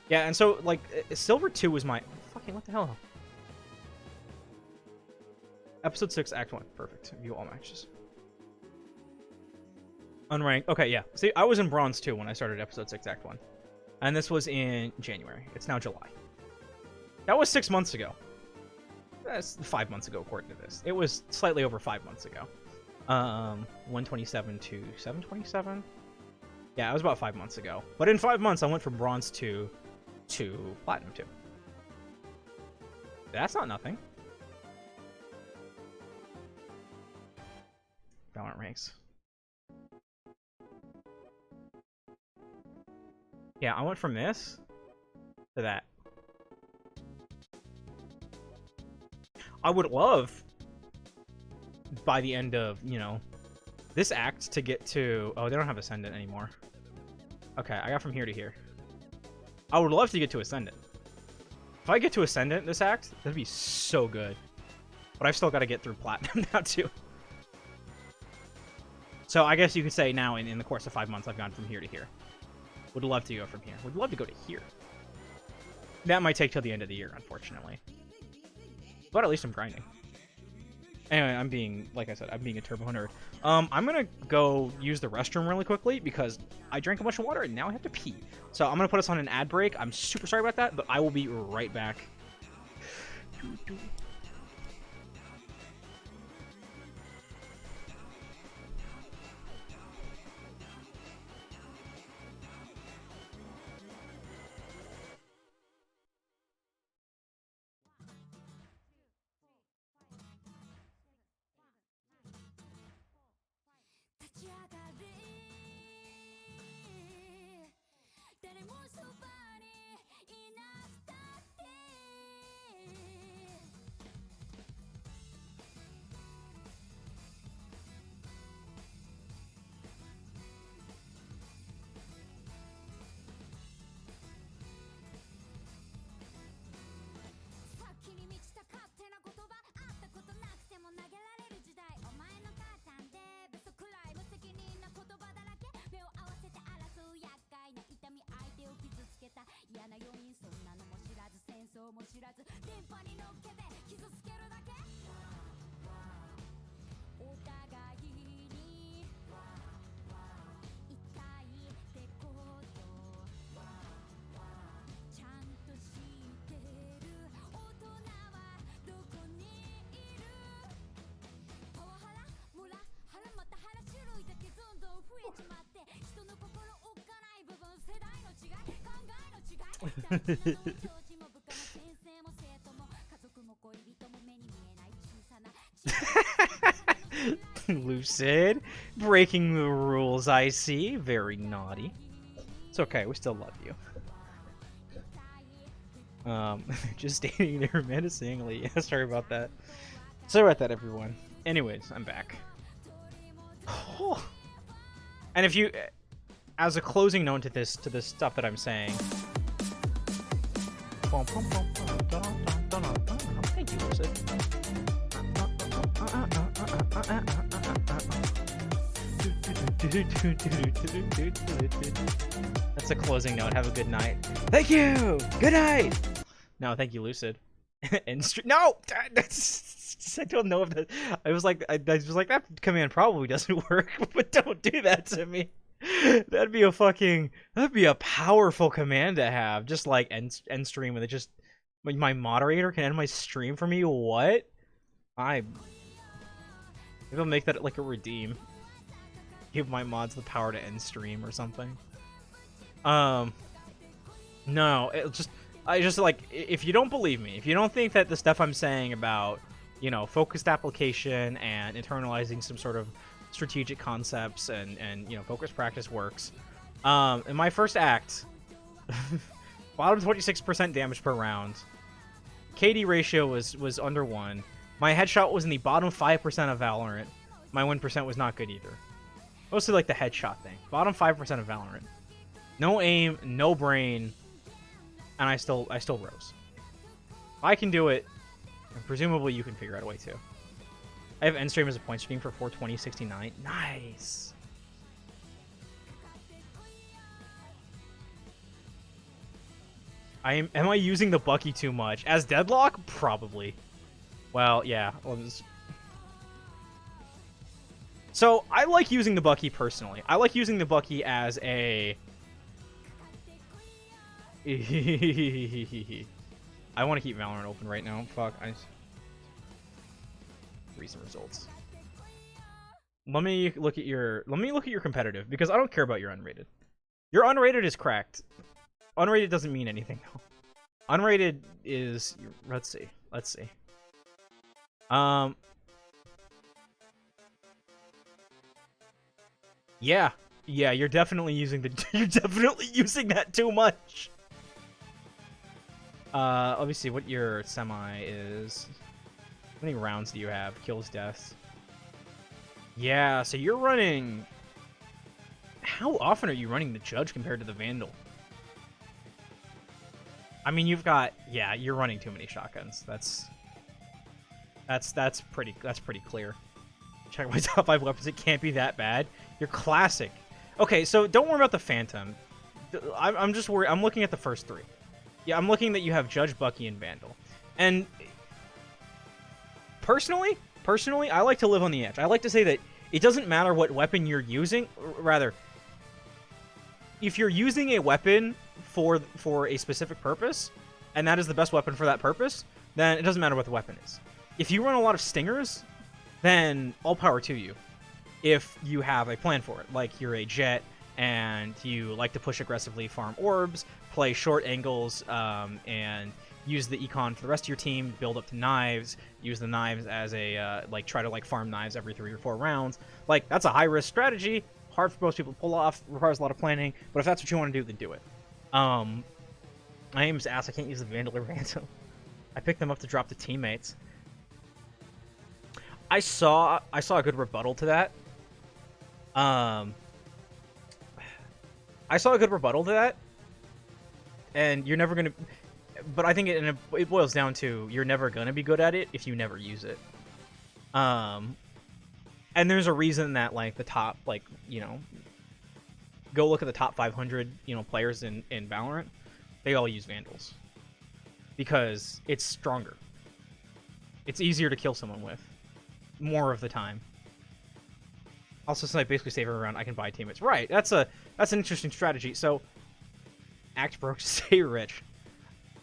A: Yeah, and so, like, Silver 2 was my... Fucking, what the hell? Episode 6 act 1. Perfect. View all matches. Unranked. Okay, yeah. See, I was in bronze 2 when I started episode 6 act 1. And this was in January. It's now July. That was 6 months ago. That's 5 months ago, according to this. It was slightly over 5 months ago. 127 to 727. Yeah, it was about 5 months ago. But in 5 months, I went from bronze 2 to platinum 2. That's not nothing. Valorant ranks. Yeah, I went from this to that. I would love, by the end of, you know, this act to get to... Oh, they don't have Ascendant anymore. Okay, I got from here to here. I would love to get to Ascendant. If I get to Ascendant this act, that'd be so good. But I've still got to get through Platinum now, too. So I guess you could say now, in the course of 5 months, I've gone from here to here. Would love to go from here. Would love to go to here. That might take till the end of the year, unfortunately. But at least I'm grinding. Anyway, I'm being, like I said, I'm being a turbo nerd. I'm gonna go use the restroom really quickly because I drank a bunch of water and now I have to pee. So I'm gonna put us on an ad break. I'm super sorry about that, but I will be right back. Lucid, breaking the rules, I see. Very naughty. It's okay, we still love you. Just standing there menacingly. Yeah, sorry about that. Sorry about that, everyone. Anyways, I'm back. And if you, as a closing note to this stuff that I'm saying. Thank you, Lucid. That's a closing note. Have a good night. Thank you. Good night. No, thank you, Lucid. And no, I don't know if that. I was like that command probably doesn't work, but don't do that to me. That'd be a powerful command to have. Just like end stream, and it just my moderator can end my stream for me. What? Maybe I'll make that like a redeem. Give my mods the power to end stream or something. No, I just like, if you don't believe me, if you don't think that the stuff I'm saying about, you know, focused application and internalizing some sort of strategic concepts and you know, focused practice works, in my first act, bottom 26% damage per round, KD ratio was under 1. My headshot was in the bottom 5% of Valorant. My win percent was not good either. Mostly like the headshot thing. Bottom 5% of Valorant. No aim, no brain, and I still rose. If I can do it, and presumably you can figure out a way too. I have end stream as a point stream for 420.69. Nice. Am I using the Bucky too much? As Deadlock? Probably. Well, yeah. So, I like using the Bucky personally. I like using the Bucky as a... I want to keep Valorant open right now. Fuck. Recent results. Let me look at your competitive, because I don't care about your unrated. Your unrated is cracked. Unrated doesn't mean anything though. Unrated is, let's see. Yeah, you're definitely using that too much. Let me see what your semi is. How many rounds do you have? Kills, deaths. Yeah, so you're running... How often are you running the Judge compared to the Vandal? I mean, you've got... Yeah, you're running too many shotguns. That's... That's pretty clear. Check my top 5 weapons. It can't be that bad. You're classic. Okay, so don't worry about the Phantom. I'm just worried. I'm looking at the first 3. Yeah, I'm looking that you have Judge, Bucky, and Vandal. And personally, I like to live on the edge. I like to say that it doesn't matter what weapon you're using. Rather, if you're using a weapon for a specific purpose, and that is the best weapon for that purpose, then it doesn't matter what the weapon is. If you run a lot of stingers, then all power to you. If you have a plan for it, like you're a jet and you like to push aggressively, farm orbs, play short angles, and use the econ for the rest of your team, build up to knives, use the knives as a, try to, farm knives every 3 or 4 rounds. Like, that's a high-risk strategy, hard for most people to pull off, requires a lot of planning, but if that's what you want to do, then do it. My aim's ass, I can't use the Vandal or Phantom. I picked them up to drop to teammates. I saw a good rebuttal to that. I saw a good rebuttal to that, and you're never gonna. But I think it boils down to you're never gonna be good at it if you never use it. And there's a reason that the top go look at the top 500 players in Valorant. They all use Vandals because it's stronger. It's easier to kill someone with more of the time. Also, since I basically save every round, I can buy teammates. Right, that's an interesting strategy. So, act broke to stay rich.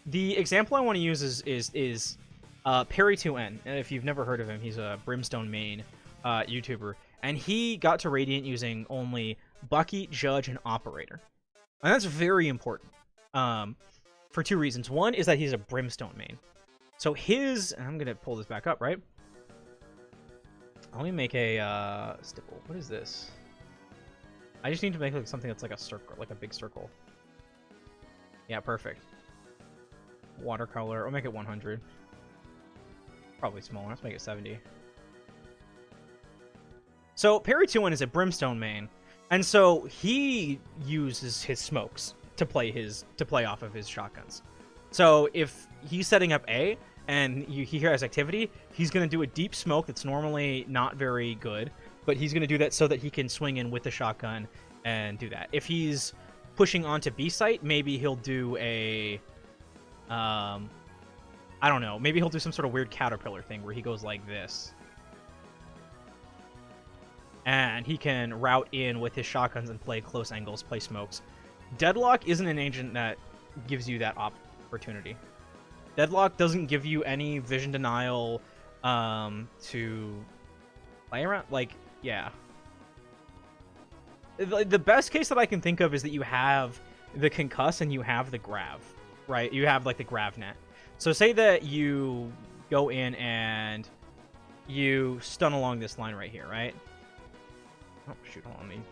A: The example I want to use is Perry2N. And if you've never heard of him, he's a Brimstone main YouTuber, and he got to Radiant using only Bucky, Judge, and Operator, and that's very important for 2 reasons. One is that he's a Brimstone main, so and I'm gonna pull this back up, right? Let me make a stipple. What is this? I just need to make something that's like a circle, like a big circle. Yeah, perfect. Watercolor. I'll make it 100. Probably smaller. Let's make it 70. So Perry2N is a Brimstone main, and so he uses his smokes to play off of his shotguns. So if he's setting up A and he hears activity, he's going to do a deep smoke that's normally not very good, but he's going to do that so that he can swing in with the shotgun and do that. If he's pushing onto B site, maybe he'll do a I don't know, maybe he'll do some sort of weird caterpillar thing where he goes like this. And he can route in with his shotguns and play close angles, play smokes. Deadlock isn't an agent that gives you that opportunity. Deadlock doesn't give you any vision denial to play around. Yeah. The best case that I can think of is that you have the concuss and you have the grav, right? You have, the grav net. So say that you go in and you stun along this line right here, right? Oh, shoot, hold on. Let me do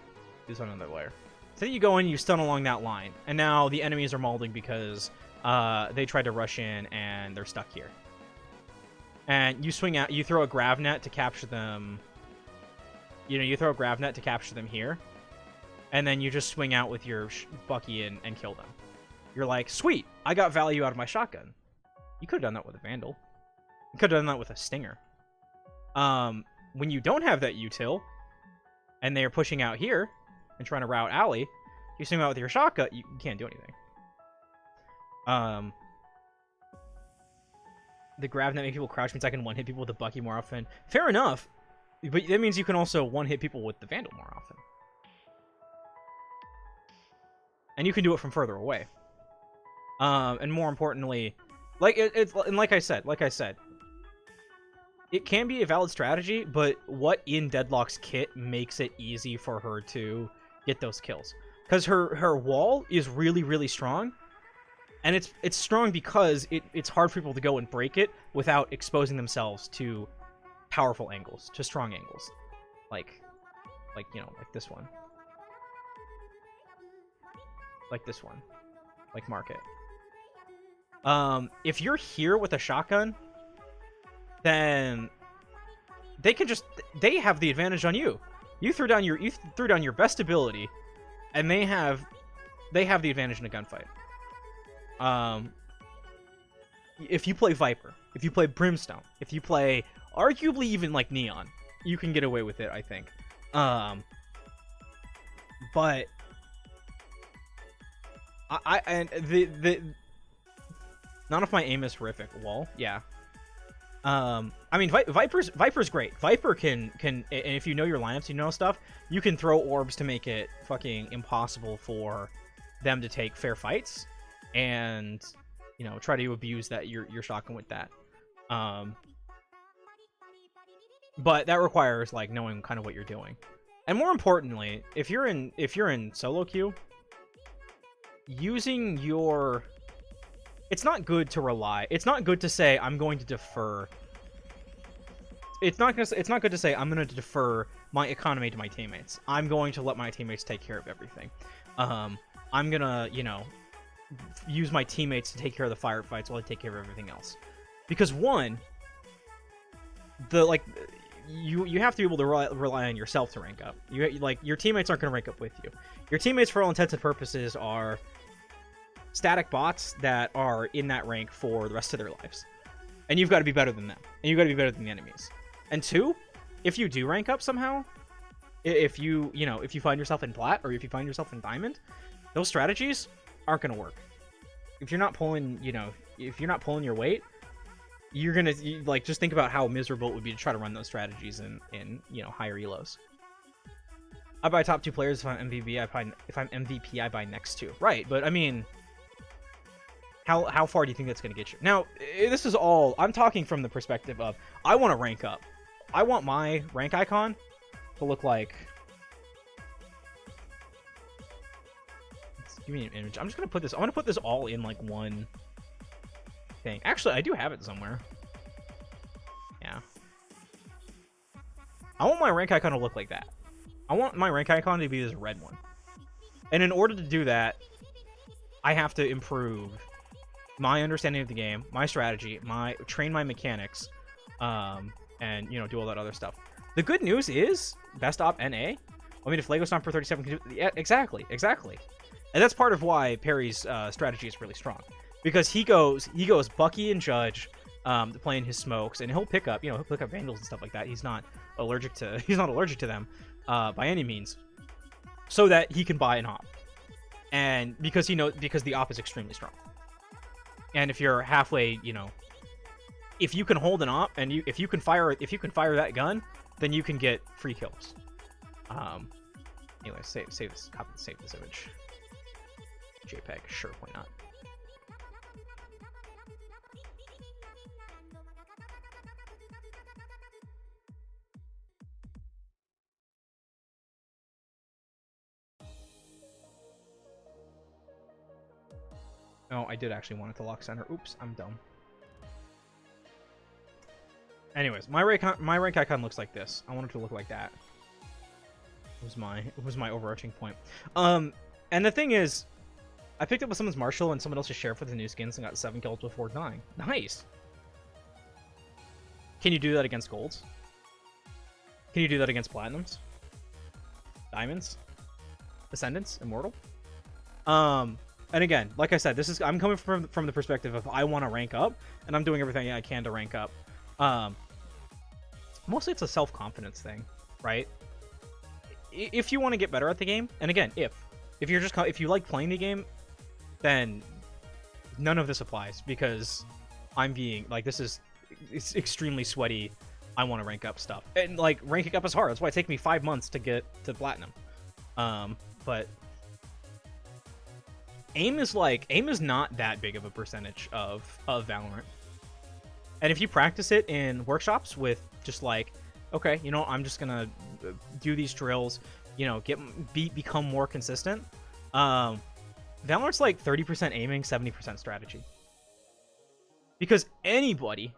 A: this on another layer. Say that you go in, you stun along that line, and now the enemies are mauling because they tried to rush in and they're stuck here. And you swing out, you throw a grav net to capture them. You throw a grav net to capture them here, and then you just swing out with your Bucky and kill them. You're like, sweet, I got value out of my shotgun. You could have done that with a Vandal. You could have done that with a Stinger. When you don't have that util, and they're pushing out here and trying to route alley, you swing out with your shotgun, you can't do anything. The grav net makes people crouch means I can one-hit people with the Bucky more often. Fair enough, but that means you can also one-hit people with the Vandal more often. And you can do it from further away. And more importantly, like I said, it can be a valid strategy, but what in Deadlock's kit makes it easy for her to get those kills? Because her wall is really, really strong, and it's strong because it's hard for people to go and break it without exposing themselves to powerful angles, to strong angles, like this one, like Market. If you're here with a shotgun, then they have the advantage on you. You threw down your best ability, and they have the advantage in a gunfight. If you play Viper, if you play Brimstone, if you play arguably even like Neon, you can get away with it, I think. But the none of my aim is horrific. Lol. Yeah. I mean, Viper's great. Viper can, and if you know your lineups, you know stuff, you can throw orbs to make it fucking impossible for them to take fair fights, and you know, try to abuse that your shotgun with that. But that requires like knowing kind of what you're doing, and more importantly, if you're in solo queue, using your it's not good to rely. It's not good to say I'm going to defer. It's not good to say I'm going to defer my economy to my teammates. I'm going to let my teammates take care of everything. I'm gonna, you know, use my teammates to take care of the firefights while I take care of everything else. Because one, you have to be able to rely on yourself to rank up. Your teammates aren't going to rank up with you. Your teammates, for all intents and purposes, are static bots that are in that rank for the rest of their lives, and you've got to be better than them, and you've got to be better than the enemies. And two, if you do rank up somehow, if you find yourself in plat or if you find yourself in diamond, those strategies aren't going to work. If you're not pulling your weight, you're gonna just think about how miserable it would be to try to run those strategies in higher elos. I buy top 2 players if I'm MVP. I buy next 2. Right, but I mean, how far do you think that's going to get you? Now, this is all... I'm talking from the perspective of, I want to rank up. I want my rank icon to look like... Give me an image. I'm just going to put this... I'm going to put this all in, like, one thing. Actually, I do have it somewhere. Yeah. I want my rank icon to look like that. I want my rank icon to be this red one. And in order to do that, I have to improve my understanding of the game, my strategy, train my mechanics, and do all that other stuff. The good news is best op NA. I mean, if Lego Stomp for 37 can do, yeah, exactly, and that's part of why Perry's strategy is really strong, because he goes Bucky and Judge, playing his smokes, and he'll pick up vandals and stuff like that. He's not allergic to them by any means, so that he can buy an op, and because the op is extremely strong. And if you're halfway, if you can hold an op and if you can fire that gun, then you can get free kills. Anyway, save this image. JPEG, sure, why not? No, I did actually want it to lock center. Oops, I'm dumb. Anyways, my rank icon looks like this. I want it to look like that. It was my overarching point. And the thing is, I picked up with someone's Marshall and someone else's Sheriff with the new skins and got 7 kills before dying. Nice. Can you do that against golds? Can you do that against platinums? Diamonds? Ascendants? Immortal? And again, like I said, I'm coming from the perspective of I want to rank up, and I'm doing everything I can to rank up. Mostly it's a self-confidence thing, right? If you want to get better at the game, and again, if you like playing the game, then none of this applies, because I'm being like, it's extremely sweaty. I want to rank up stuff, and like ranking up is hard. That's why it takes me 5 months to get to platinum. But aim is not that big of a percentage of Valorant. And if you practice it in workshops with just like, okay, I'm just gonna do these drills, become more consistent. Valorant's like 30% aiming, 70% strategy. Because anybody,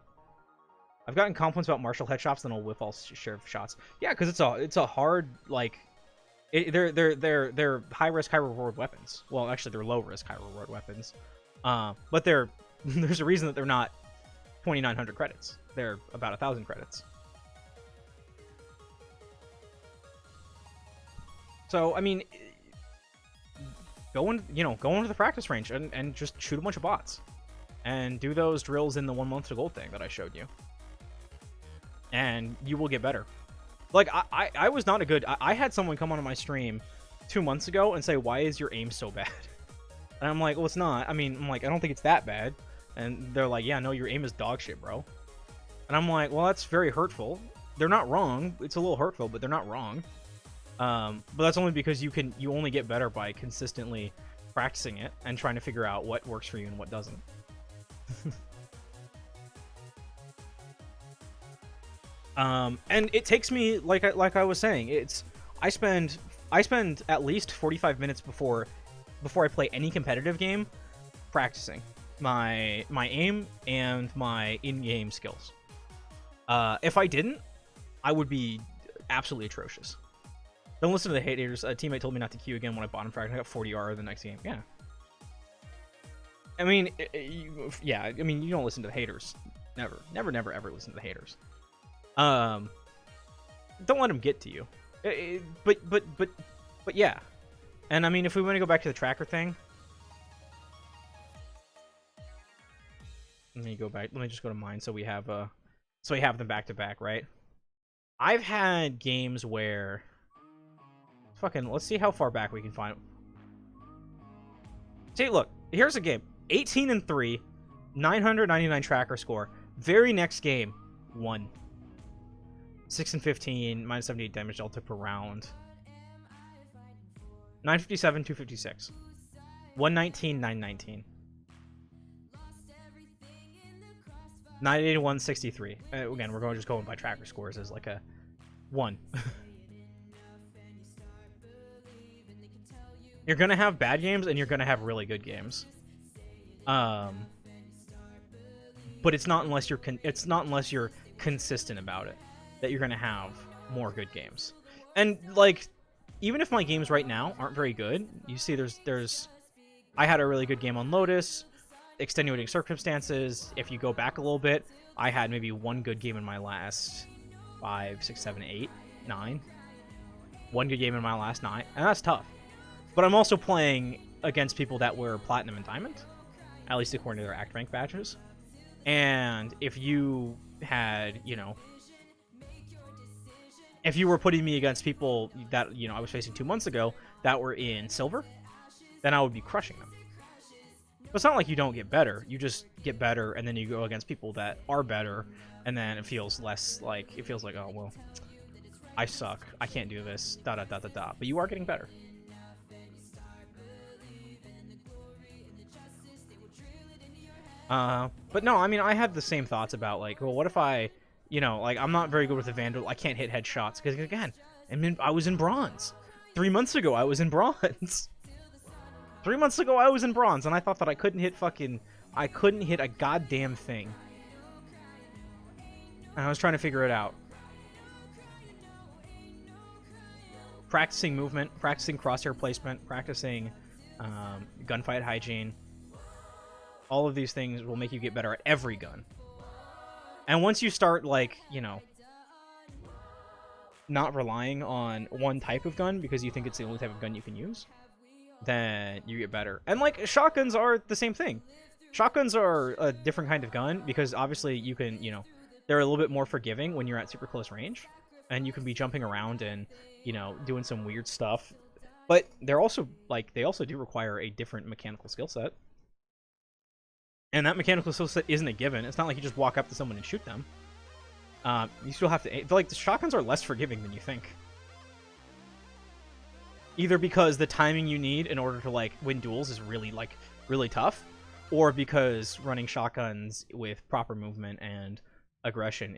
A: I've gotten compliments about Marshall headshots, then I'll whiff all Sheriff shots. Yeah, because it's a hard, like, they're high risk, high reward weapons. Well, actually, they're low risk, high reward weapons. But there's a reason that they're not 2,900 credits. They're about 1,000 credits. So I mean, go into the practice range and just shoot a bunch of bots, and do those drills in the 1 month to gold thing that I showed you. and you will get better. Like, I was not a good... I had someone come onto my stream 2 months ago and say, why is your aim so bad? And I'm like, well, it's not. I mean, I'm like, I don't think it's that bad. And they're like, yeah, no, your aim is dog shit, bro. And I'm like, well, that's very hurtful. They're not wrong. It's a little hurtful, but they're not wrong. But that's only because you only get better by consistently practicing it and trying to figure out what works for you and what doesn't. And it takes me, like I was saying, I spend at least 45 minutes before I play any competitive game practicing my aim and my in-game skills. If I didn't, I would be absolutely atrocious. Don't listen to the haters. A teammate told me not to queue again when I bottom fragged. I got 40 R the next game. Yeah. I mean, yeah. I mean, you don't listen to the haters. Never, ever listen to the haters. Don't let them get to you. But yeah. And I mean, if we want to go back to the tracker thing, let me go back. Let me just go to mine. So we have them back to back, right? I've had games where, let's see how far back we can find. See, look, here's a game. 18-3, 999 tracker score. Very next game, 1. 6-15, minus 78 damage delta per round. 957, 256. 119, 919. 981, 63. Again, we're just going by tracker scores as like a 1. You're gonna have bad games and you're gonna have really good games. But it's not unless you're consistent about it that you're gonna have more good games. And like, even if my games right now aren't very good, you see, I had a really good game on Lotus. Extenuating circumstances. If you go back a little bit, I had maybe one good game in my last 5, 6, 7, 8, 9. One good game in my last 9, and that's tough. But I'm also playing against people that were platinum and diamond, at least according to their act rank badges. And if you had, if you were putting me against people that, I was facing 2 months ago that were in silver, then I would be crushing them. But it's not like you don't get better. You just get better, and then you go against people that are better, and then it feels less like, oh, well, I suck. I can't do this, da-da-da-da-da. But you are getting better. But no, I mean, I had the same thoughts about, like, well, what if I, like, I'm not very good with the Vandal. I can't hit headshots, because, again, I was in bronze. 3 months ago, I was in bronze. 3 months ago, I was in bronze, and I thought that I couldn't hit a goddamn thing. And I was trying to figure it out. Practicing movement, practicing crosshair placement, practicing gunfight hygiene. All of these things will make you get better at every gun. And once you start, like, not relying on one type of gun because you think it's the only type of gun you can use, then you get better. And, like, shotguns are the same thing. Shotguns are a different kind of gun because, obviously, you can, they're a little bit more forgiving when you're at super close range. And you can be jumping around and, doing some weird stuff. But they're also, like, they also do require a different mechanical skill set. And that mechanical skill set isn't a given. It's not like you just walk up to someone and shoot them. You still have to... Like, the shotguns are less forgiving than you think. Either because the timing you need in order to, like, win duels is really, like, really tough, or because running shotguns with proper movement and aggression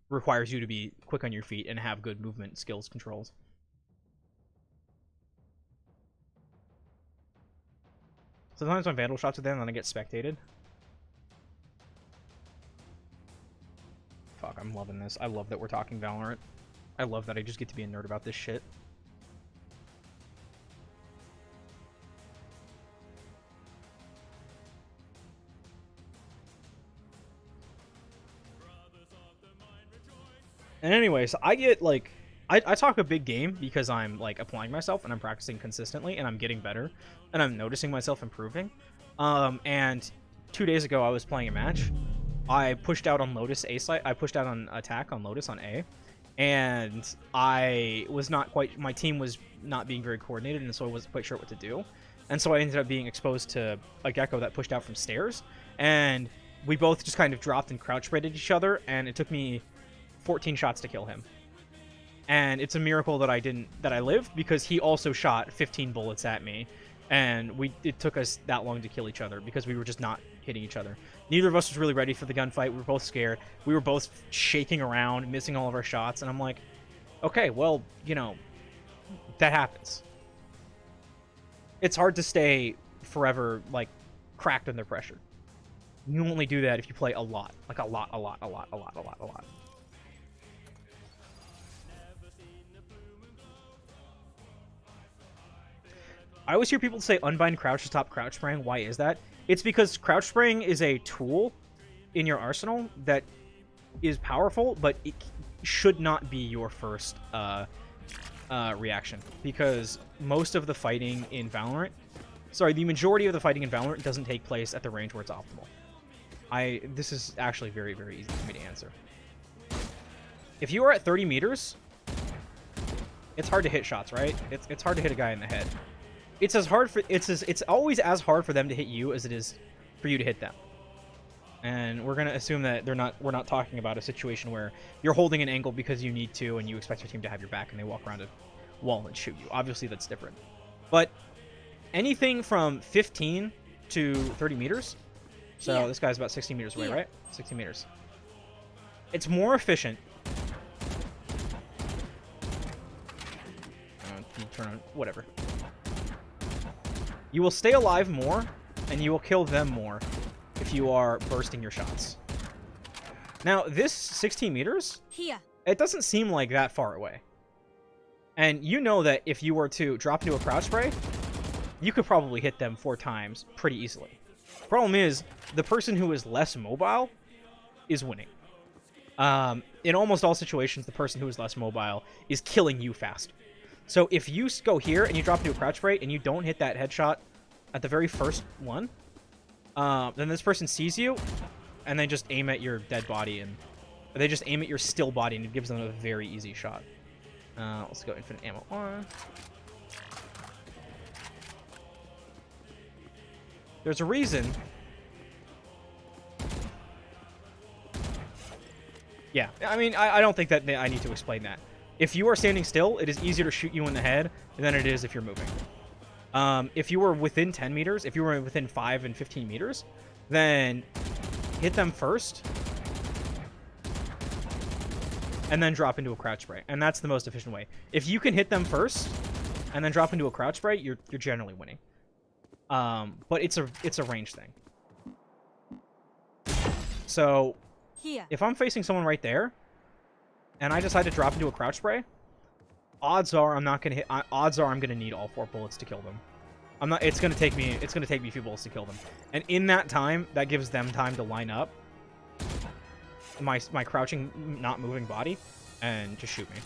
A: requires you to be quick on your feet and have good movement skills controls. Sometimes my Vandal shots are there and then I get spectated. Fuck, I'm loving this. I love that we're talking Valorant. I love that I just get to be a nerd about this shit. And anyways, I get, like, I talk a big game because I'm, like, applying myself and I'm practicing consistently and I'm getting better and I'm noticing myself improving. And 2 days ago I was playing a match I pushed out on Lotus A site. I pushed out on attack on Lotus on A, and I was not quite. My team was not being very coordinated, and so I wasn't quite sure what to do. And so I ended up being exposed to a Gecko that pushed out from stairs, and we both just kind of dropped and crouch sprayed at each other, and it took me 14 shots to kill him. And it's a miracle that I lived, because he also shot 15 bullets at me, and it took us that long to kill each other because we were just not hitting each other. Neither of us was really ready for the gunfight. We were both scared. We were both shaking around, missing all of our shots, and I'm like, okay, well, you know, that happens. It's hard to stay forever, like, cracked under pressure. You only do that if you play a lot. Like, a lot. I always hear people say unbind crouch to stop crouch spraying. Why is that? It's because crouch spraying is a tool in your arsenal that is powerful, but it should not be your first reaction. Because most of the fighting in Valorant... Sorry, the majority of the fighting in Valorant doesn't take place at the range where it's optimal. This is actually very, very easy for me to answer. If you are at 30 meters, it's hard to hit shots, right? It's hard to hit a guy in the head. It's always as hard for them to hit you as it is for you to hit them. And we're gonna assume that we're not talking about a situation where you're holding an angle because you need to and you expect your team to have your back and they walk around a wall and shoot you. Obviously that's different. But anything from 15 to 30 meters. So this guy's about 60 meters away, right? 60 meters. It's more efficient. Turn on whatever. You will stay alive more, and you will kill them more if you are bursting your shots. Now, this 16 meters, it doesn't seem like that far away. And you know that if you were to drop into a crouch spray, you could probably hit them 4 times pretty easily. Problem is, the person who is less mobile is winning. In almost all situations, the person who is less mobile is killing you fast. So if you go here and you drop into a crouch spray and you don't hit that headshot at the very first one, then this person sees you and they just aim at your dead body, and they just aim at your still body, and it gives them a very easy shot. Let's go infinite ammo on. There's a reason. Yeah, I mean, I don't think that I need to explain that. If you are standing still, it is easier to shoot you in the head than it is if you're moving. If you were within 10 meters, if you were within 5 and 15 meters, then hit them first and then drop into a crouch spray. And that's the most efficient way. If you can hit them first and then drop into a crouch spray, you're generally winning. But it's a range thing. So if I'm facing someone right there and I decide to drop into a crouch spray, odds are I'm not gonna hit. Odds are I'm gonna need all 4 bullets to kill them. I'm not. It's gonna take me a few bullets to kill them, and in that time, that gives them time to line up my crouching, not moving body, and just shoot me.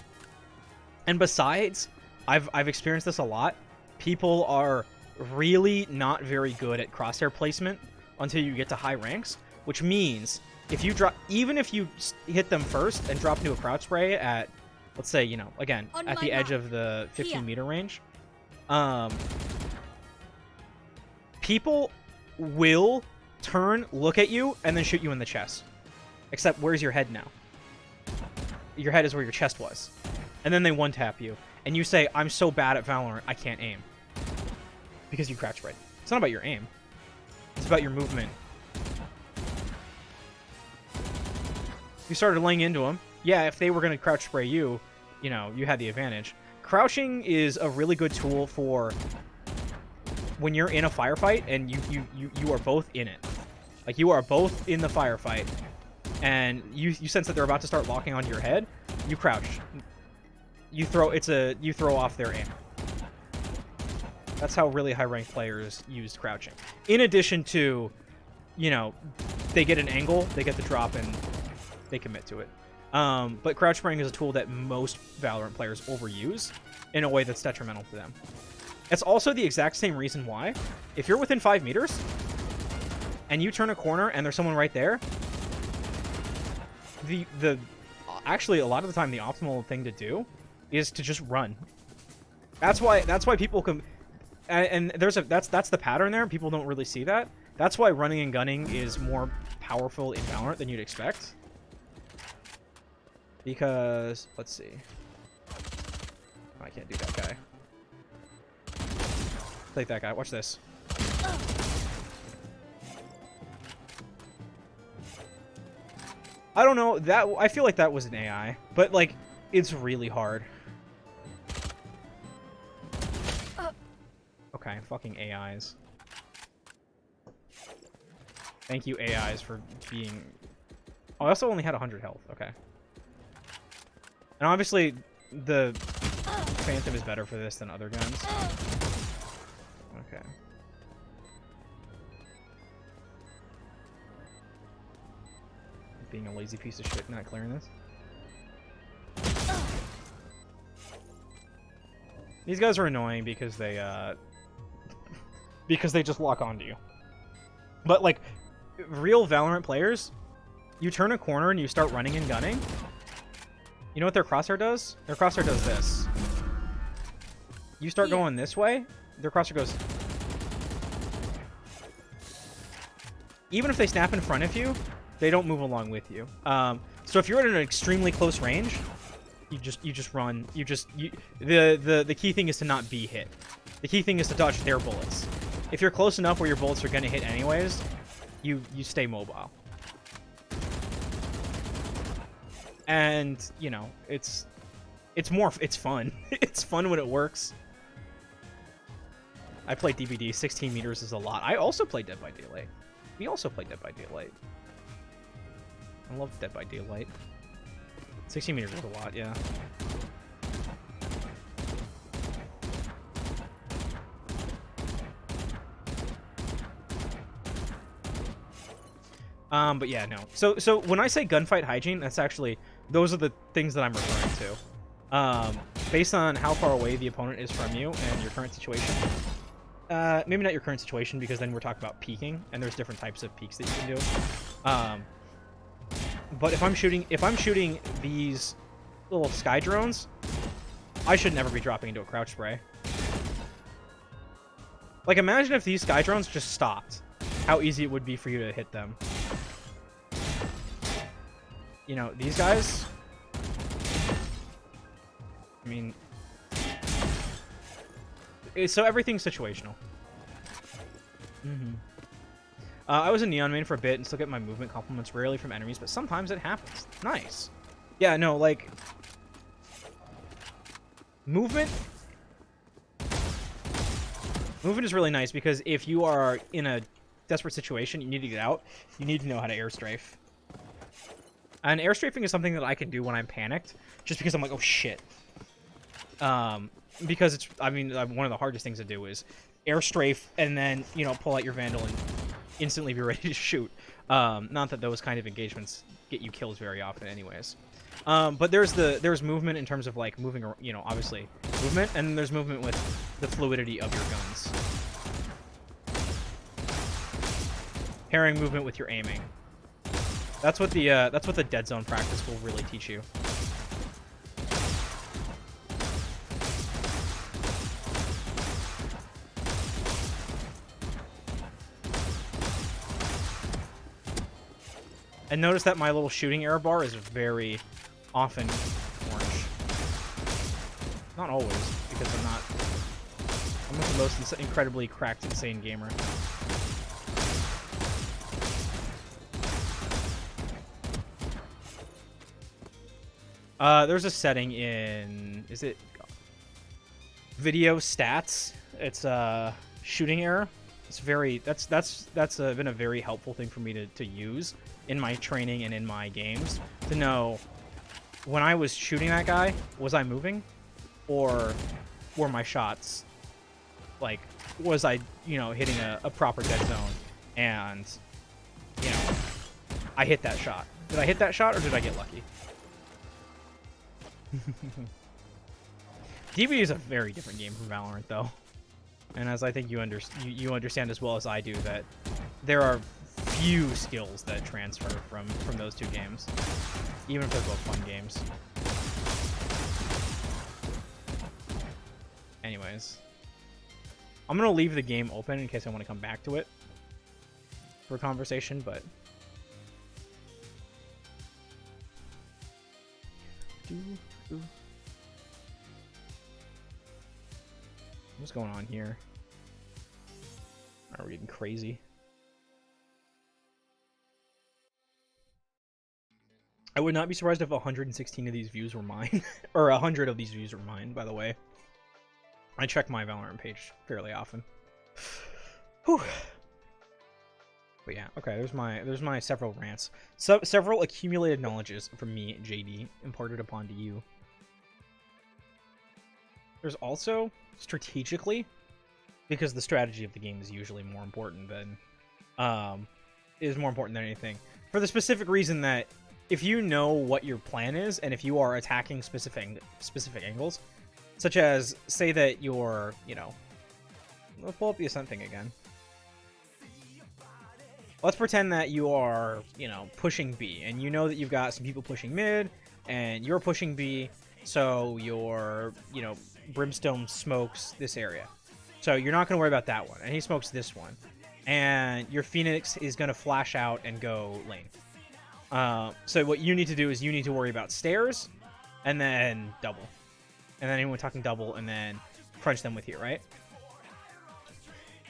A: And besides, I've experienced this a lot. People are really not very good at crosshair placement until you get to high ranks, which means if you drop, even if you hit them first and drop into a crouch spray at, let's say, you know, again, at the edge of the 15-meter range, people will turn, look at you, and then shoot you in the chest. Except, where's your head now? Your head is where your chest was. And then they one-tap you, and you say, I'm so bad at Valorant, I can't aim. Because you crouch sprayed. It's not about your aim. It's about your movement. You started laying into them. Yeah, if they were going to crouch spray you, you know, you had the advantage. Crouching is a really good tool for when you're in a firefight and you are both in it. Like, you are both in the firefight, and you sense that they're about to start locking onto your head. You crouch. You throw off their aim. That's how really high-ranked players use crouching. In addition to, you know, they get an angle, they get the drop, and they commit to it. But crouch spraying is a tool that most Valorant players overuse in a way that's detrimental to them. It's also the exact same reason why, if you're within 5 meters, and you turn a corner and there's someone right there, the actually a lot of the time the optimal thing to do is to just run. That's why people can, and that's the pattern there. People don't really see that. That's why running and gunning is more powerful in Valorant than you'd expect. Because let's see, oh, I can't do that guy. Take that guy. Watch this. I don't know, that I feel like that was an AI, but like it's really hard. Okay, fucking AIs. Thank you AIs for being. Oh, I also only had 100 health. Okay. And obviously the Phantom is better for this than other guns. Okay. Being a lazy piece of shit, not clearing this. These guys are annoying because they just lock onto you. But like real Valorant players, you turn a corner and you start running and gunning. You know what their crosshair does? Their crosshair does this. You start going this way, their crosshair goes. Even if they snap in front of you, they don't move along with you. So if you're at an extremely close range, you just run. The key thing is to not be hit. The key thing is to dodge their bullets. If you're close enough where your bullets are gonna hit anyways, you stay mobile. And you know it's fun. It's fun when it works. I played DBD. 16 meters is a lot. I also played Dead by Daylight. We also played Dead by Daylight. I love Dead by Daylight. 16 meters is a lot, yeah. But yeah, no. So when I say gunfight hygiene, that's actually, those are the things that I'm referring to. Based on how far away the opponent is from you and your current situation. Maybe not your current situation, because then we're talking about peeking, and there's different types of peeks that you can do. But if I'm shooting these little sky drones, I should never be dropping into a crouch spray. Like, imagine if these sky drones just stopped. How easy it would be for you to hit them. You know, these guys... I mean... So everything's situational. I was a Neon main for a bit and still get my movement compliments rarely from enemies, but sometimes it happens. Nice. Yeah, no, like... Movement is really nice, because if you are in a desperate situation, you need to get out, you need to know how to air strafe. And air strafing is something that I can do when I'm panicked, just because I'm like, oh shit. Because it's, I mean, one of the hardest things to do is air strafe and then, you know, pull out your Vandal and instantly be ready to shoot. Not that those kind of engagements get you kills very often anyways. But there's movement in terms of like moving, you know, obviously movement, and there's movement with the fluidity of your guns. Pairing movement with your aiming. That's what the dead zone practice will really teach you. And notice that my little shooting error bar is very often orange. Not always, because I'm not the most incredibly cracked, insane gamer. There's a setting in, is it video stats? It's shooting error. It's very, that's been a very helpful thing for me to use in my training and in my games, to know when I was shooting that guy, was I moving, or were my shots, like, was I, you know, hitting a proper dead zone, and, you know, I hit that shot. Did I hit that shot, or did I get lucky? DBD is a very different game from Valorant, though. And as I think you understand as well as I do, that there are few skills that transfer from those two games, even if they're both fun games. Anyways, I'm gonna leave the game open in case I want to come back to it for a conversation, but what's going on here? Are we getting crazy? I would not be surprised if 116 of these views were mine, or 100 of these views were mine. By the way, I check my Valorant page fairly often. Whew. But yeah, okay. There's my several rants, several accumulated knowledges from me, JD, imparted upon to you. There's also strategically, because the strategy of the game is usually more important than anything. For the specific reason that if you know what your plan is, and if you are attacking specific angles, such as say that you're, you know, let's pull up the ascent thing again. Let's pretend that you are, you know, pushing B, and you know that you've got some people pushing mid, and you're pushing B, so your, you know, Brimstone smokes this area. So you're not going to worry about that one, and he smokes this one. And your Phoenix is going to flash out and go lane. So what you need to do is you need to worry about stairs, and then double. And then anyone talking double, and then crunch them with here, right?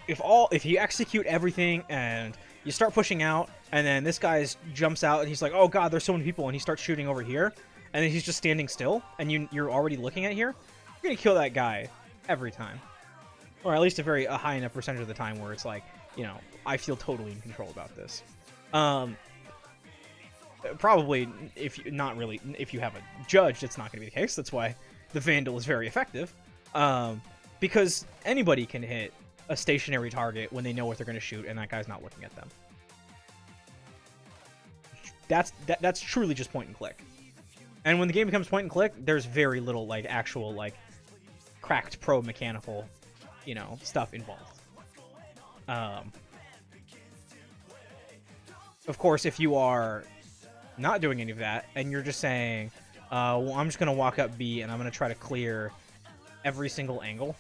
A: If you execute everything, and you start pushing out, and then this guy jumps out, and he's like, oh god, there's so many people, and he starts shooting over here, and then he's just standing still, and you're already looking at here, you're going to kill that guy every time. Or at least a high enough percentage of the time where it's like, you know, I feel totally in control about this. Probably, if you have a judge, it's not going to be the case. That's why the Vandal is very effective. Because anybody can hit a stationary target when they know what they're going to shoot, and that guy's not looking at them. That's truly just point and click. And when the game becomes point and click, there's very little like actual like cracked pro mechanical, you know, stuff involved. Of course, if you are not doing any of that, and you're just saying, well, I'm just going to walk up B, and I'm going to try to clear every single angle,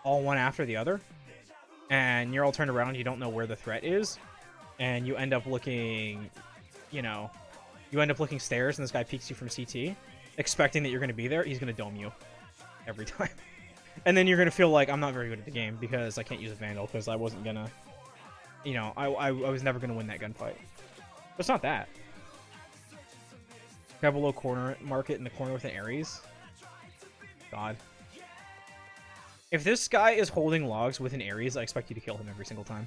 A: all one after the other, and you're all turned around, you don't know where the threat is, and you end up looking, you know, stairs, and this guy peeks you from CT, expecting that you're going to be there, he's going to dome you every time. And then you're going to feel like, I'm not very good at the game because I can't use a Vandal because I wasn't going to, you know, I was never going to win that gunfight. But it's not that. Grab a low corner, mark it in the corner with an Ares. God. If this guy is holding logs with an Ares, I expect you to kill him every single time.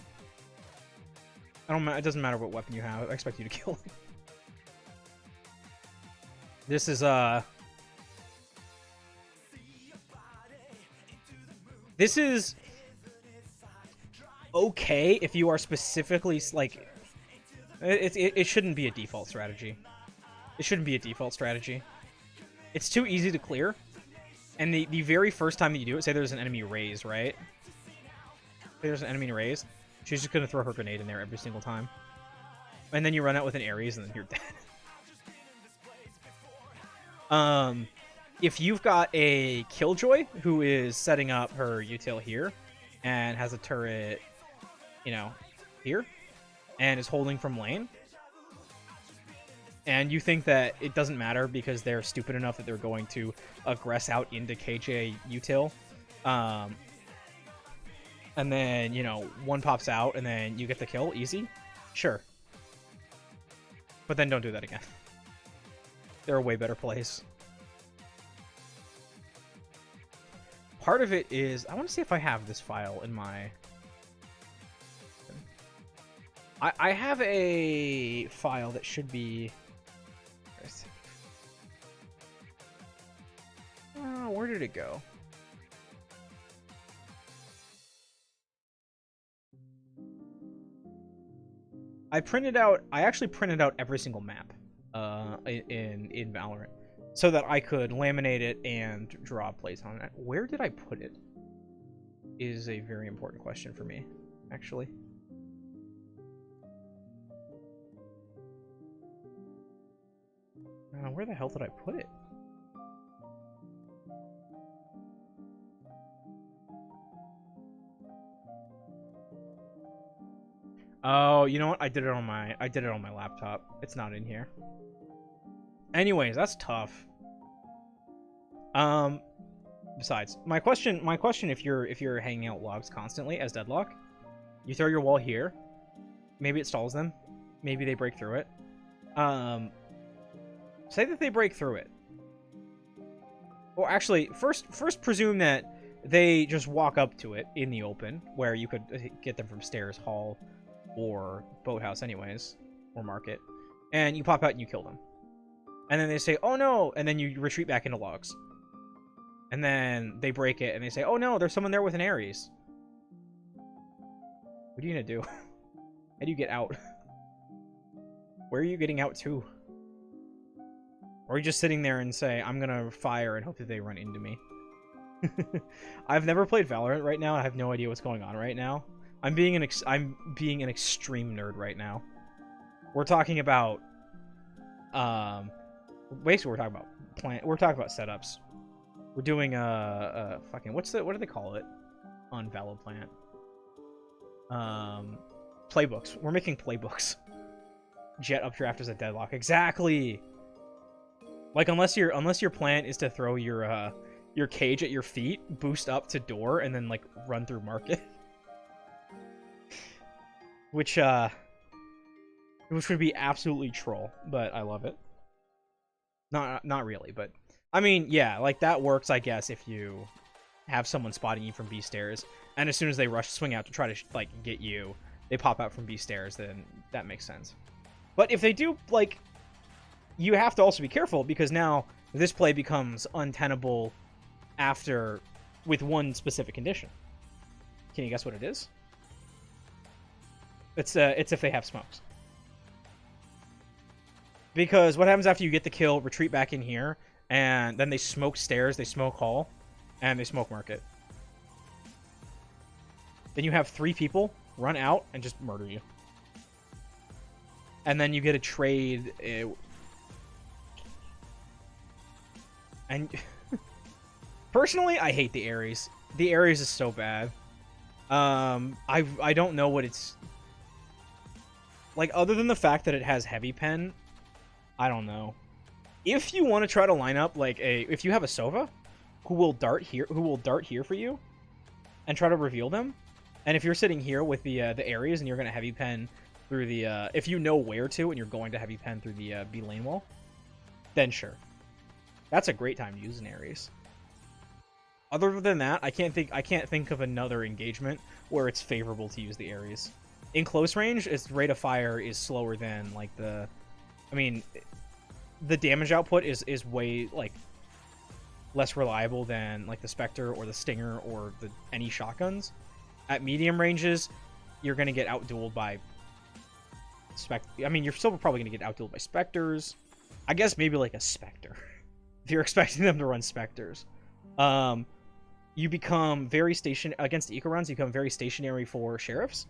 A: It doesn't matter what weapon you have, I expect you to kill him. This is, this is okay if you are specifically, like, it shouldn't be a default strategy. It shouldn't be a default strategy. It's too easy to clear. And the very first time that you do it, say there's an enemy raise, right? Say there's an enemy raise. She's just going to throw her grenade in there every single time. And then you run out with an Ares, and then you're dead. If you've got a Killjoy who is setting up her util here and has a turret, you know, here, and is holding from lane, and you think that it doesn't matter because they're stupid enough that they're going to aggress out into KJ util, and then, you know, one pops out and then you get the kill easy, sure. But then don't do that again. There are way better plays. Part of it is, I want to see if I have this file in my... I have a file that should be... where did it go? I actually printed out every single map in Valorant so that I could laminate it and draw plays on it. Where did I put it? Is a very important question for me. actually. Where the hell did I put it? Oh, you know what? I did it on my laptop. It's not in here. Anyways, that's tough. Besides, my question if you're hanging out logs constantly as deadlock, you throw your wall here. Maybe it stalls them. Maybe they break through it. Say that they break through it. Or actually, first presume that they just walk up to it in the open, where you could get them from stairs, hall, or boathouse anyways, or market. And you pop out and you kill them. And then they say, oh no! And then you retreat back into logs. And then they break it and they say, oh no, there's someone there with an Ares. What are you gonna do? How do you get out? Where are you getting out to? Or are you just sitting there and say, I'm gonna fire and hope that they run into me? I've never played Valorant right now. I have no idea what's going on right now. I'm being an extreme nerd right now. We're talking about basically we're talking about setups. We're doing fucking what do they call it on Valoplant? Playbooks. We're making playbooks. Jet updraft is a deadlock. Exactly. Like unless your plan is to throw your cage at your feet, boost up to door, and then like run through market. Which would be absolutely troll, but I love it. Not really, but I mean, yeah, like that works, I guess, if you have someone spotting you from B stairs, and as soon as they swing out to try to like get you, they pop out from B stairs, then that makes sense. But if they do, like, you have to also be careful, because now this play becomes untenable with one specific condition. Can you guess what it is? It's if they have smokes. Because what happens after you get the kill, retreat back in here, and then they smoke stairs, they smoke hall, and they smoke market. Then you have 3 people run out and just murder you. And then you get a trade. And personally, I hate the Ares. The Ares is so bad. I don't know what it's like, other than the fact that it has heavy pen. I don't know. If you want to try to line up like if you have a Sova who will dart here for you and try to reveal them, and if you're sitting here with the Ares and you're gonna heavy pen through the if you know where to and you're going to heavy pen through the B lane wall, then sure, that's a great time to use an Ares. Other than that, I can't think of another engagement where it's favorable to use the Ares. In close range, its rate of fire is slower than like the damage output is way like less reliable than like the Spectre or the Stinger or any shotguns. At medium ranges, you're gonna get outdueled by you're still probably gonna get outdueled by Spectres. I guess maybe like a Spectre if you're expecting them to run Spectres. You become very against eco runs. You become very stationary for sheriffs.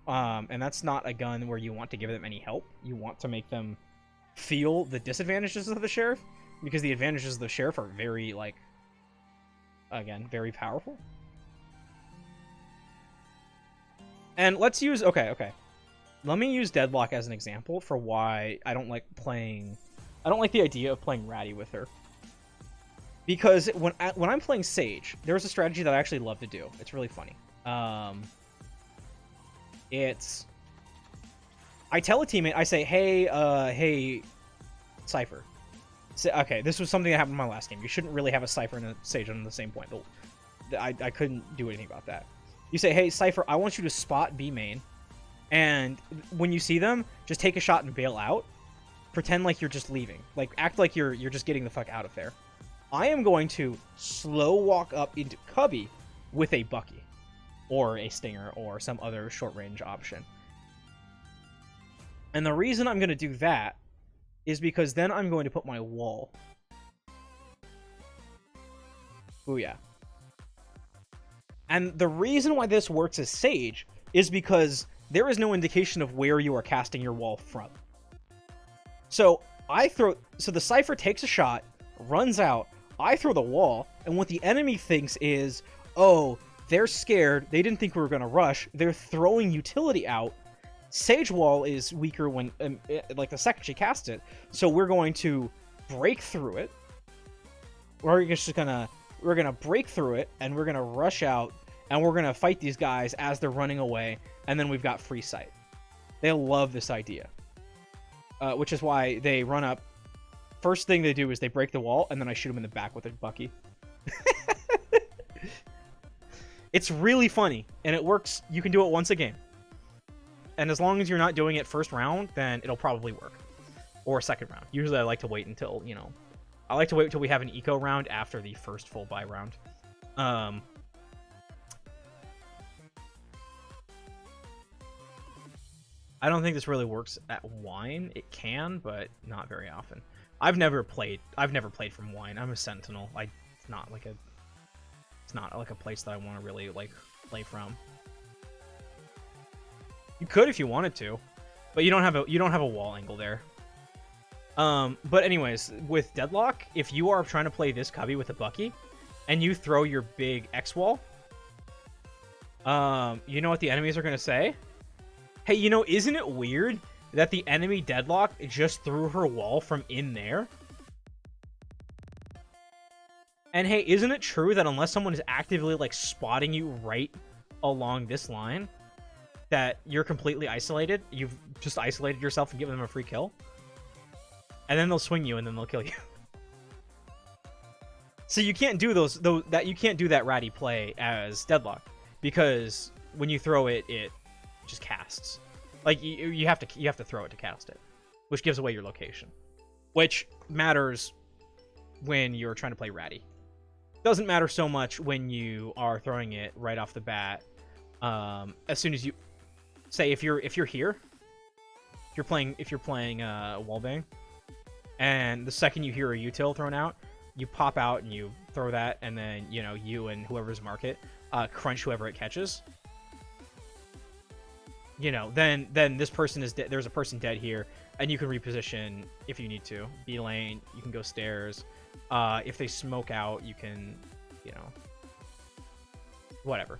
A: And that's not a gun where you want to give them any help. You want to make them feel the disadvantages of the sheriff, because the advantages of the sheriff are very, like, again, very powerful. And let's use, okay. Let me use Deadlock as an example for why I don't like the idea of playing Ratty with her. Because when I'm playing Sage, there's a strategy that I actually love to do. It's really funny. I tell a teammate, I say, hey, Cypher. Okay, this was something that happened in my last game. You shouldn't really have a Cypher and a Sage on the same point. I couldn't do anything about that. You say, hey, Cypher, I want you to spot B main, and when you see them, just take a shot and bail out. Pretend like you're just leaving. Like, act like you're just getting the fuck out of there. I am going to slow walk up into Cubby with a Bucky, or a Stinger, or some other short-range option. And the reason I'm going to do that is because then I'm going to put my wall. Ooh, yeah. And the reason why this works as Sage is because there is no indication of where you are casting your wall from. So the Cypher takes a shot, runs out, I throw the wall, and what the enemy thinks is, oh, they're scared, they didn't think we were going to rush, they're throwing utility out. Sage Wall is weaker when, like, the second she casts it, so we're going to break through it. We're gonna break through it, and we're gonna rush out, and we're gonna fight these guys as they're running away, and then we've got free sight. They love this idea, which is why they run up. First thing they do is they break the wall, and then I shoot them in the back with a Bucky. It's really funny, and it works. You can do it once a game. And as long as you're not doing it first round, then it'll probably work. Or second round. Usually I like to wait until, I like to wait until we have an eco round after the first full buy round. I don't think this really works at Wine. It can, but not very often. I've never played from Wine. I'm a Sentinel. It's not like a place that I want to really play from. You could if you wanted to, but you don't have a wall angle there. But anyways, with Deadlock, if you are trying to play this cubby with a Bucky, and you throw your big X wall, you know what the enemies are gonna say? Hey, isn't it weird that the enemy Deadlock just threw her wall from in there? And hey, isn't it true that unless someone is actively spotting you right along this line, that you're completely isolated? You've just isolated yourself and given them a free kill? And then they'll swing you and then they'll kill you. So you can't do you can't do that ratty play as Deadlock, because when you throw it, it just casts. Like you have to throw it to cast it, which gives away your location, which matters when you're trying to play ratty. Doesn't matter so much when you are throwing it right off the bat. As soon as you say, if you're here, if you're playing wallbang, and the second you hear a util thrown out, you pop out and you throw that, and then you and whoever's market crunch whoever it catches. Then this person is dead. There's a person dead here, and you can reposition if you need to. B lane, you can go stairs. If they smoke out, you can, whatever.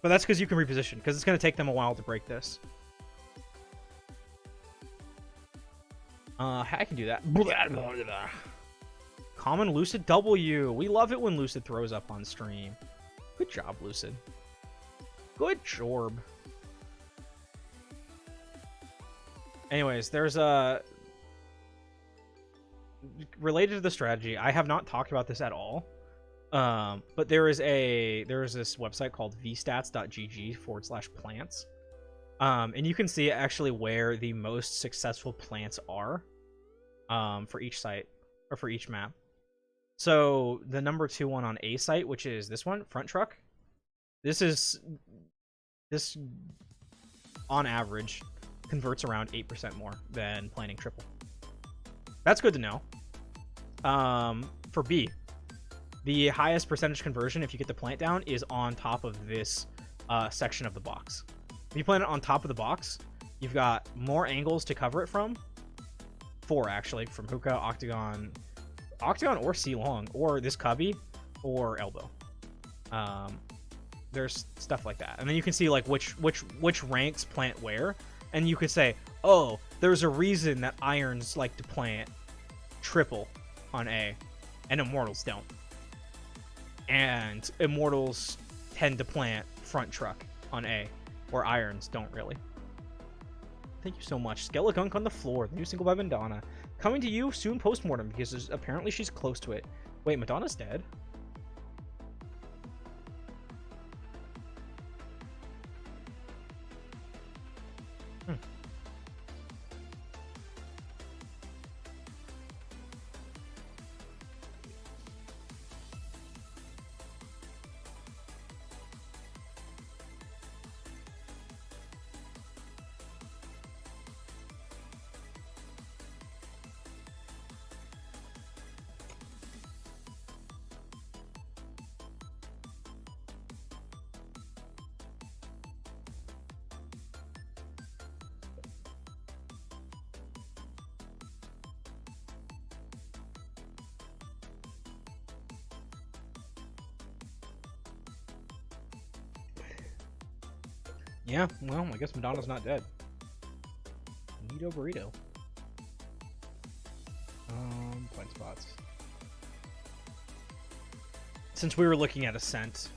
A: But that's because you can reposition, because it's going to take them a while to break this. I can do that. Common Lucid W. We love it when Lucid throws up on stream. Good job, Lucid. Good job. Anyways, there's related to the strategy. I have not talked about this at all. But there is this website called vstats.gg/plants. And you can see actually where the most successful plants are for each site or for each map. So the number 2 one on A site, which is this one, Front Truck. This on average converts around 8% more than planting triple. That's good to know. For B, the highest percentage conversion, if you get the plant down, is on top of this section of the box. If you plant it on top of the box, you've got more angles to cover it from. 4, actually, from hookah, octagon or C-long, or this cubby, or elbow. There's stuff like that. And then you can see which ranks plant where. And you could say, oh, there's a reason that irons like to plant triple on A, and immortals don't. And immortals tend to plant front truck on A, where irons don't really. Thank you so much. Skelegunk on the floor, the new single by Madonna. Coming to you soon post-mortem, because apparently she's close to it. Wait, Madonna's dead? Yeah, well, I guess Madonna's not dead. Neato burrito. Blind spots. Since we were looking at Ascent,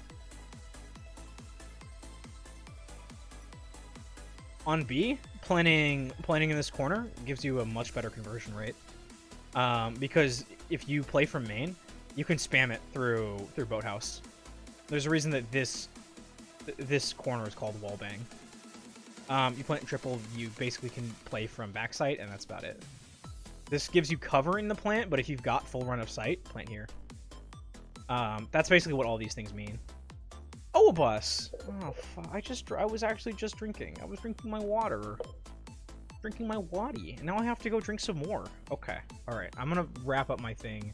A: on B, planning in this corner gives you a much better conversion rate. Because if you play from main, you can spam it through Boathouse. There's a reason that this corner is called wallbang. You plant triple, you basically can play from backside, and that's about it. This gives you cover in the plant, but if you've got full run of sight, plant here. That's basically what all these things mean. Oh, a bus! Oh, fuck. I was actually just drinking. I was drinking my water. Drinking my waddy. And now I have to go drink some more. Okay. Alright, I'm gonna wrap up my thing.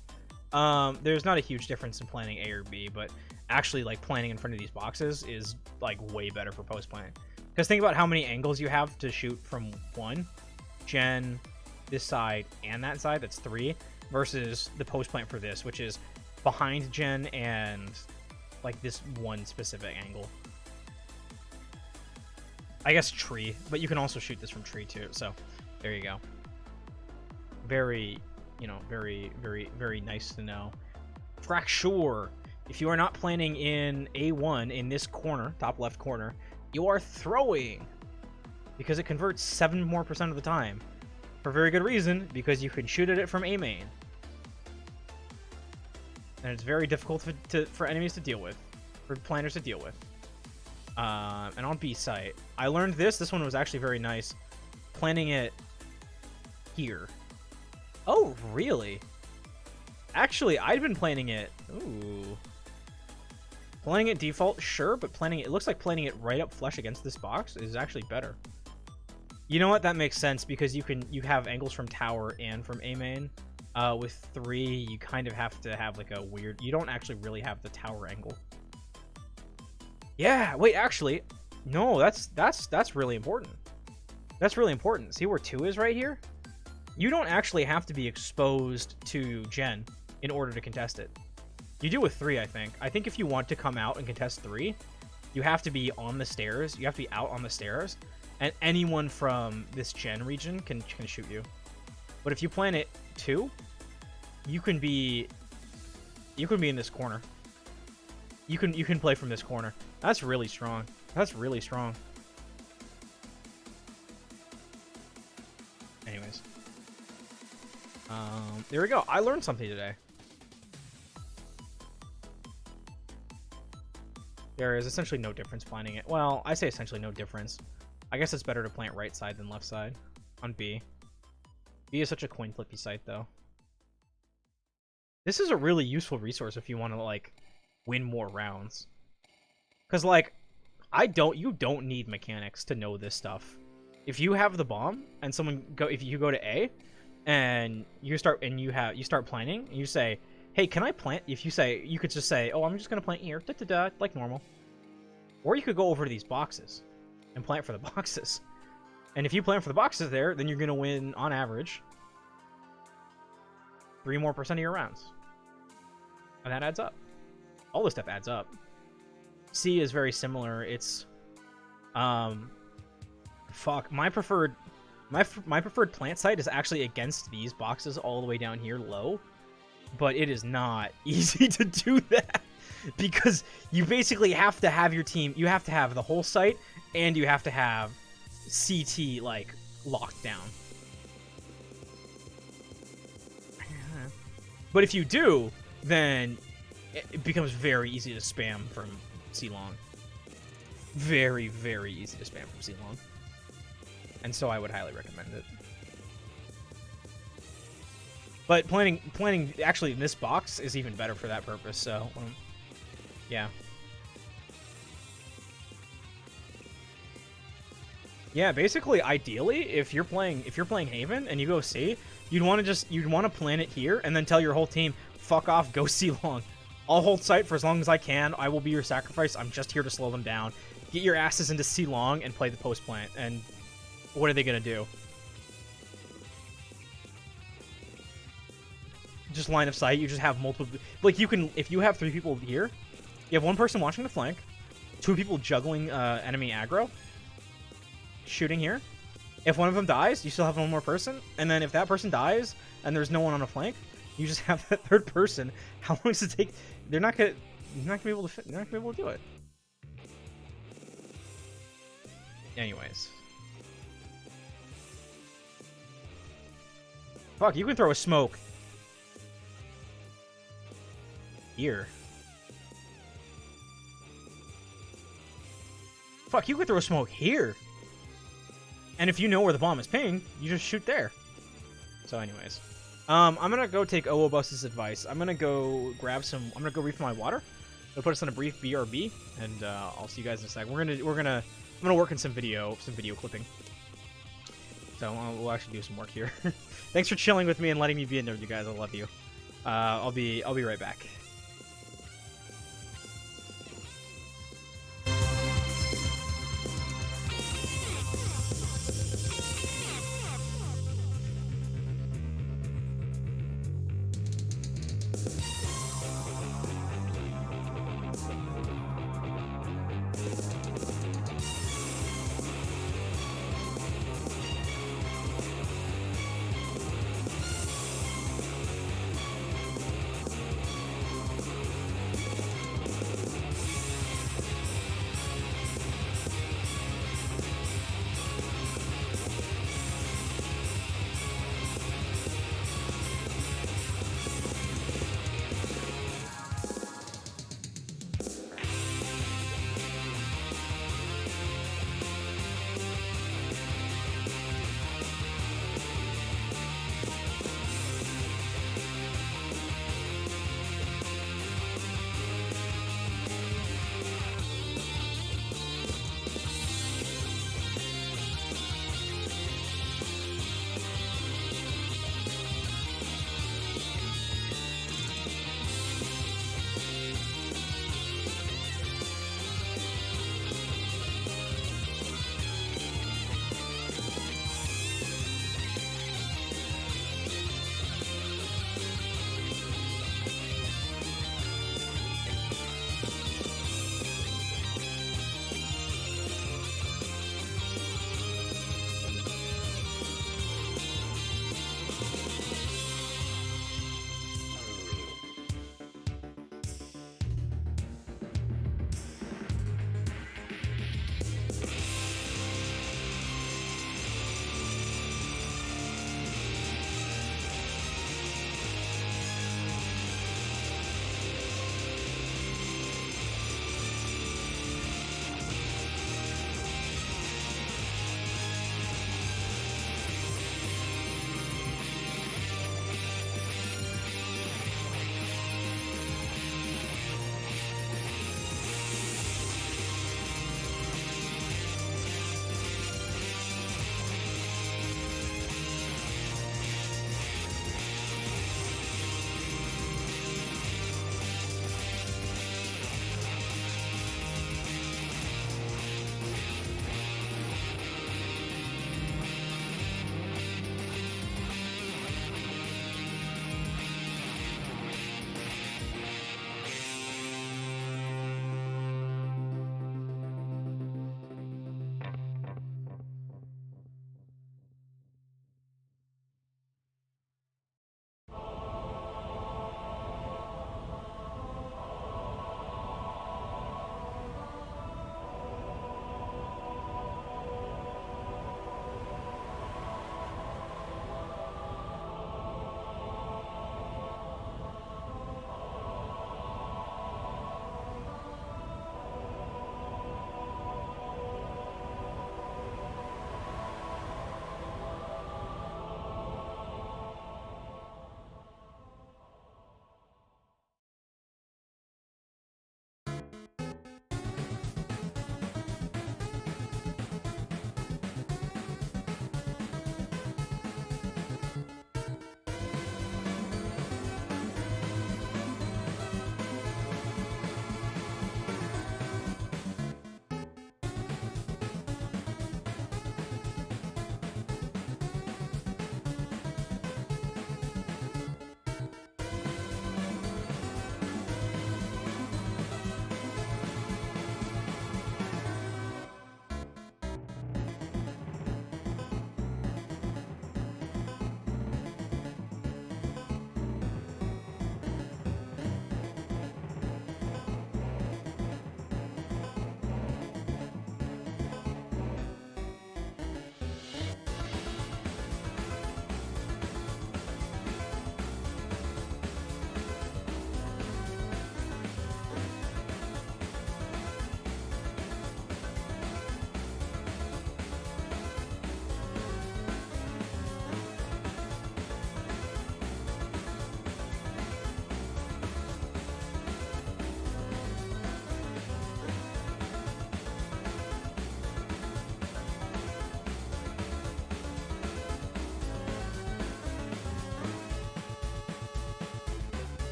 A: There's not a huge difference in planning A or B, but actually, like, planning in front of these boxes is, like, way better for post-plant. Because think about how many angles you have to shoot from one. Gen, this side, and that side. That's 3. Versus the post-plant for this, which is behind Gen and, like, this one specific angle. I guess tree, but you can also shoot this from tree, too. So, there you go. Very, you know, very, very, very nice to know. Fracture. If you are not planning in A1 in this corner, top left corner, you are throwing. Because it converts 7% more of the time. For very good reason, because you can shoot at it from A main. And it's very difficult for enemies to deal with. For planners to deal with. And on B site, I learned this. This one was actually very nice. Planning it here. Oh, really? Actually, I'd been planning it. Ooh. Planning it default, sure, but planning it looks like planning it right up flush against this box is actually better. You know what? That makes sense because you have angles from tower and from A main. With 3, you kind of have to have like a weird. You don't actually really have the tower angle. Yeah, wait, actually, no, that's really important. That's really important. See where 2 is right here? You don't actually have to be exposed to Gen in order to contest it. You do with 3, I think. I think if you want to come out and contest 3, you have to be on the stairs. You have to be out on the stairs, and anyone from this Gen region can shoot you. But if you plan it 2, you can be in this corner. You can play from this corner. That's really strong. That's really strong. Anyways. There we go. I learned something today. There is essentially no difference planting it. Well, I say essentially no difference. I guess it's better to plant right side than left side on B. B is such a coin flippy site, though. This is a really useful resource if you want to, like, win more rounds. Because, like, you don't need mechanics to know this stuff. If you have the bomb and if you go to A and you start planning and you say, hey, can I plant? If you say, you could just say, oh, I'm just gonna plant here, like normal. Or you could go over to these boxes and plant for the boxes. And if you plant for the boxes there, then you're gonna win on average 3% more of your rounds. And that adds up. All this stuff adds up. C is very similar. It's fuck, my preferred plant site is actually against these boxes all the way down here low, but it is not easy to do that because you basically have to have your team, you have to have the whole site and you have to have CT like locked down. But if you do, then it becomes very easy to spam from C-Long. Very, very easy to spam from C-Long. And so I would highly recommend it. But planning actually in this box is even better for that purpose, so yeah. Yeah, basically ideally if you're playing Haven and you go C, you'd want to plan it here and then tell your whole team, fuck off, go C-Long. I'll hold site for as long as I can. I will be your sacrifice. I'm just here to slow them down. Get your asses into C-Long and play the post plant. And what are they gonna do? Just line of sight. You just have multiple. Like you can, if you have 3 people here, you have 1 person watching the flank, 2 people juggling enemy aggro, shooting here. If one of them dies, you still have one more person, and then if that person dies and there's no one on a flank, you just have that third person. How long does it take? You're not gonna be able to. You're not gonna be able to do it. Anyways, fuck, you can throw a smoke here. Fuck, you can throw a smoke here. And if you know where the bomb is pinged, you just shoot there. So anyways, I'm gonna go take Owobus's advice. I'm gonna go grab some. I'm gonna go refill my water. I'll put us on a brief BRB, and I'll see you guys in a sec. I'm gonna work on some video clipping. So we'll actually do some work here. Thanks for chilling with me and letting me be in there with you guys. I love you. I'll be right back.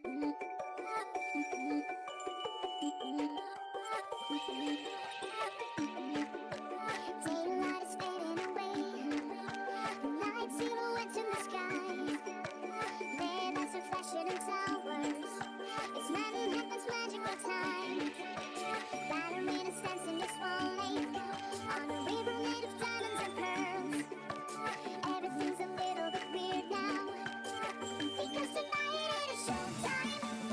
B: Daylight is fading away. Night silhouettes in the sky. Red lights are flashing in towers. It's Manhattan's magical time. Ballerina stands in this small lake on a river made of diamonds and pearls. Everything's a little bit weird now because tonight it is showtime.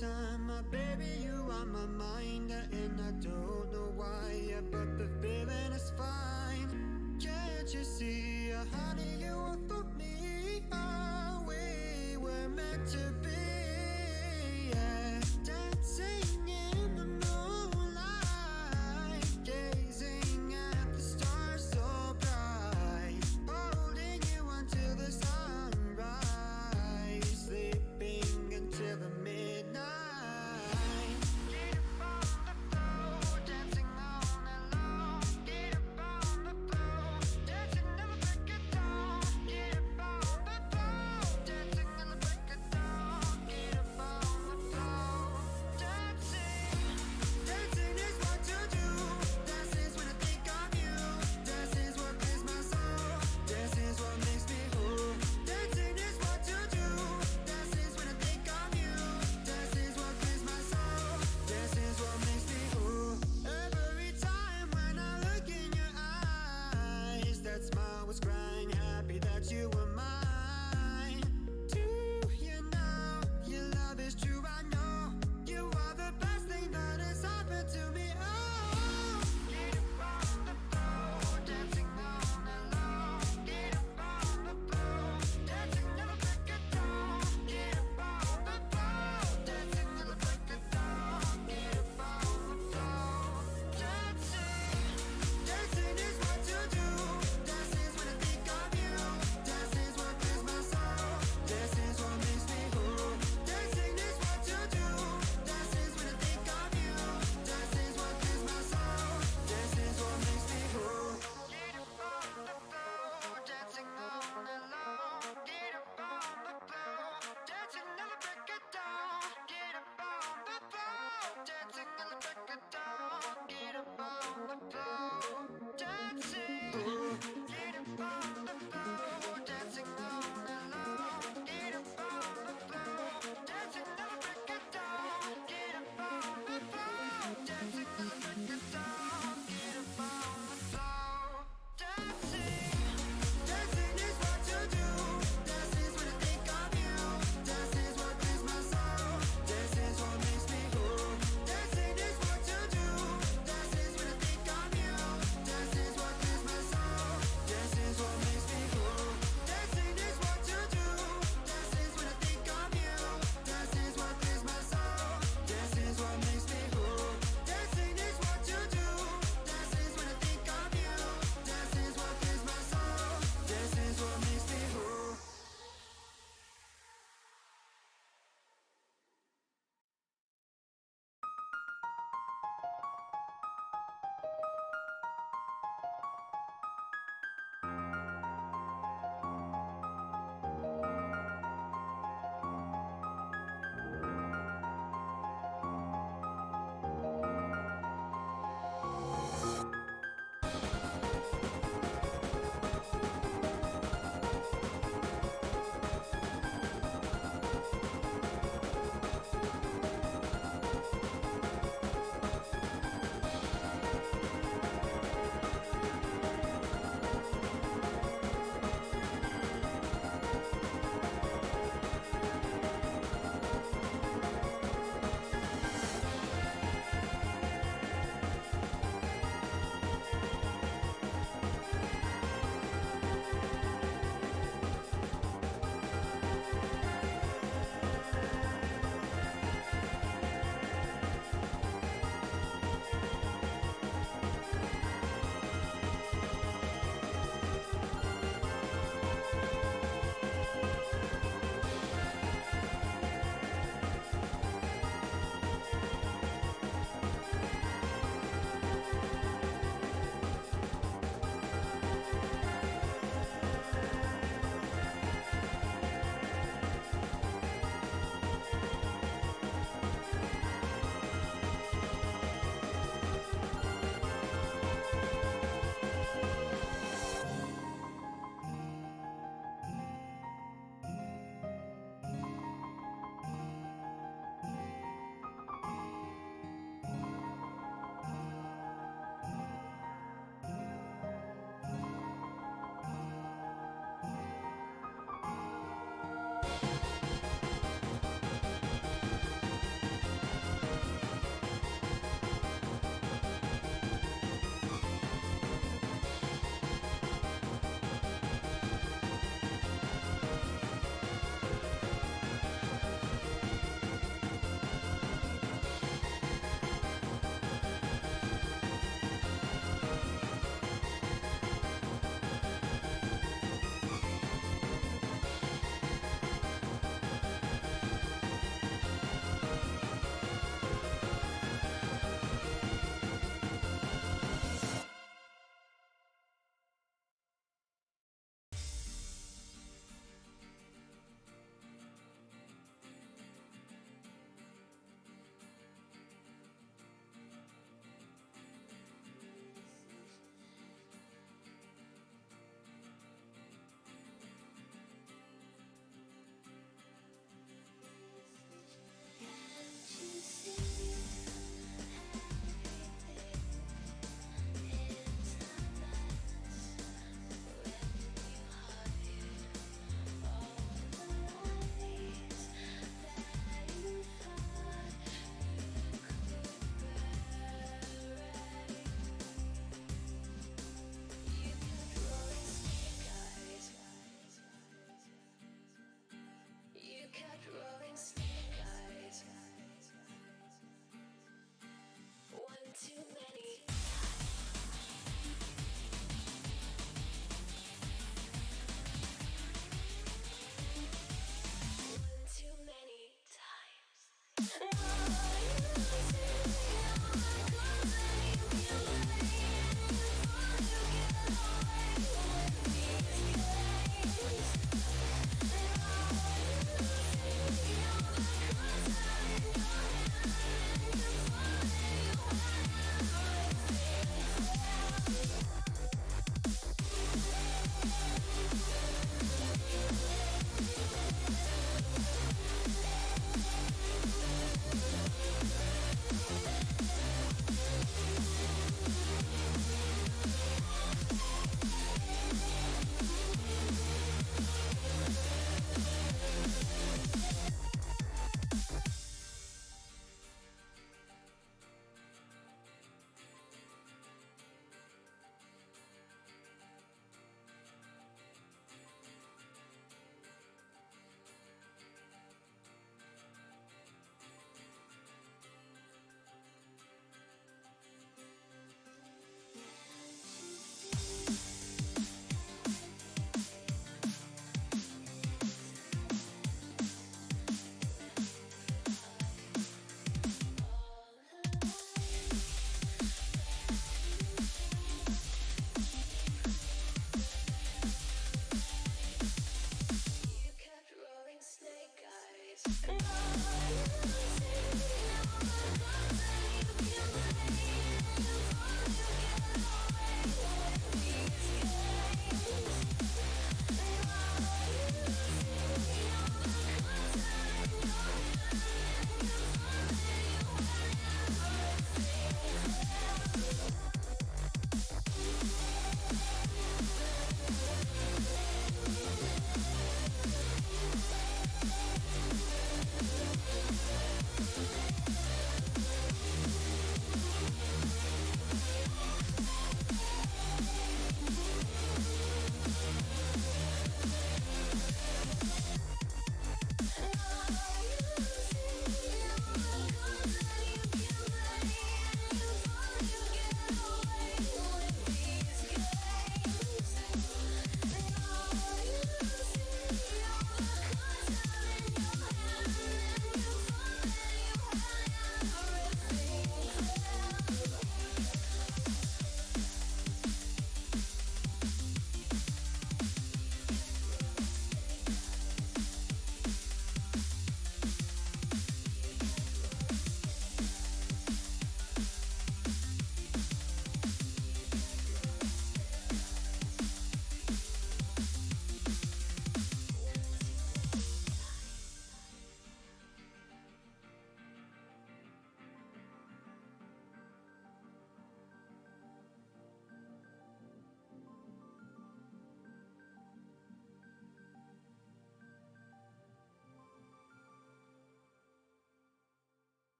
D: time, my baby, you on my mind, and I don't know why, but the feeling is fine. Can't you see, honey, you are for me, oh, we were meant to be, yeah. Dancing in the moonlight, gazing at the stars so bright, holding you until the sunrise, sleeping until the midnight. Get up on the floor, dancing all night long. Get up on the floor, dancing till the break of dawn. Get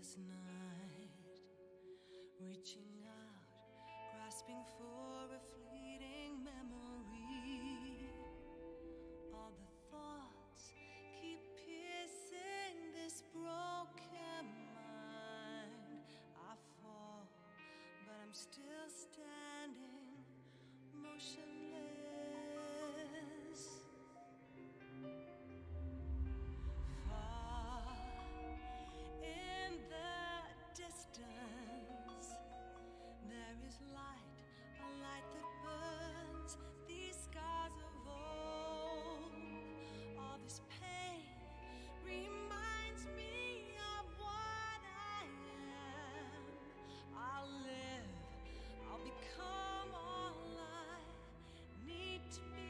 E: sleepless night, reaching out, grasping for a fleeting memory. All the thoughts keep piercing this broken mind. I fall, but I'm still standing, motionless. Far in the distance, there is light, a light that burns these scars of old. All this pain reminds me of what I am. I'll live, I'll become all I need to be.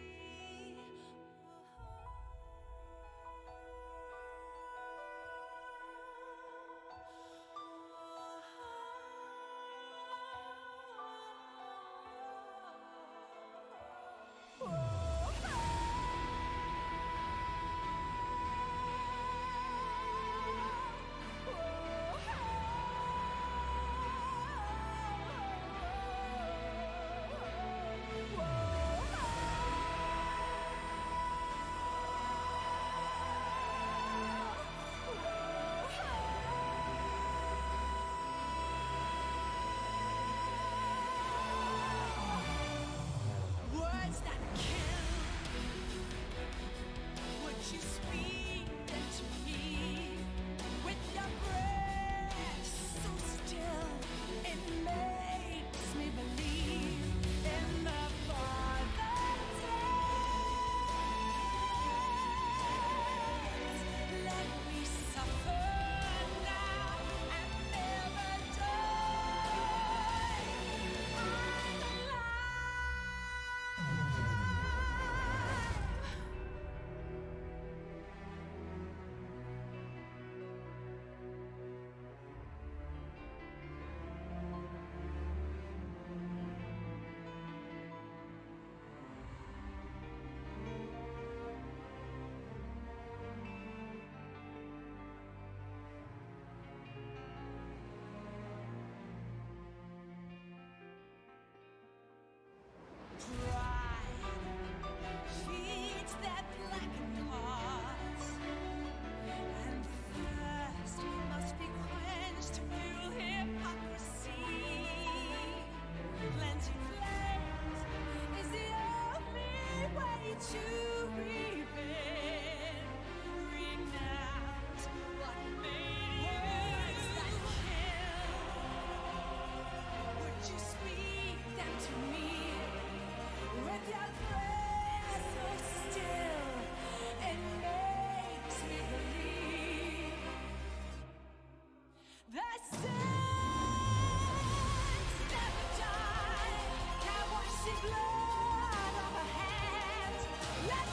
E: Words that kill, would you speak them to me? With your breath so still, it makes me believe in the farther days. Let me suffer now and never die. I'm pride feeds their blackened hearts, and thirst must be quenched to fuel hypocrisy. Cleansing flames is the only way to repent. Renounce what made you. Words that kill, would you speak them to me? With your breath so still, it makes me believe that sins never die. Can't wash the blood off our hands. Let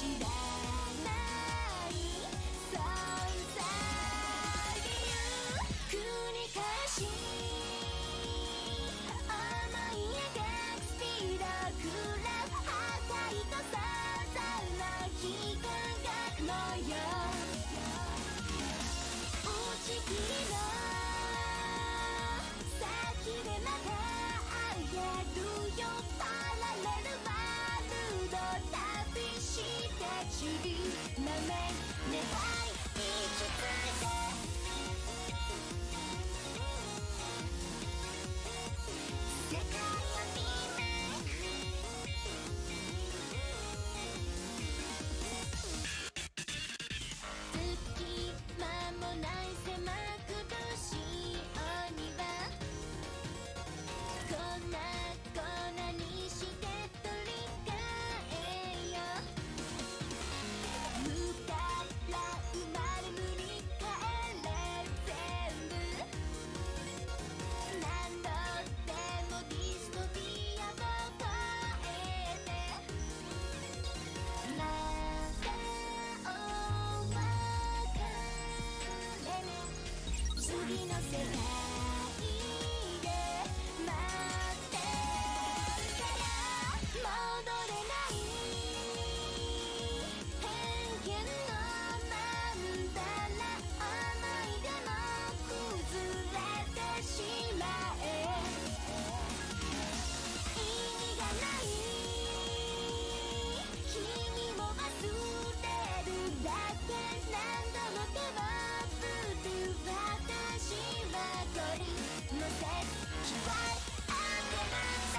B: 知らない存在理由繰り返し思い描くスピードくらう破壊と想像の幾何学模様打ち切りの先でまた会えるよパラレルワールド旅して散り豆願い生きついて世界を見隙間もない狭苦しいお庭粉々にして取り替えよ無から生まれ無に帰れ全部何度でもディストピアを超えてまたお別れね次の世界で待ってるから戻れない偏見のなんだら思い出も崩れてしまえ意味がない君も忘れるだけ何度も手を振る私はこりのせ嫌いあてなんだ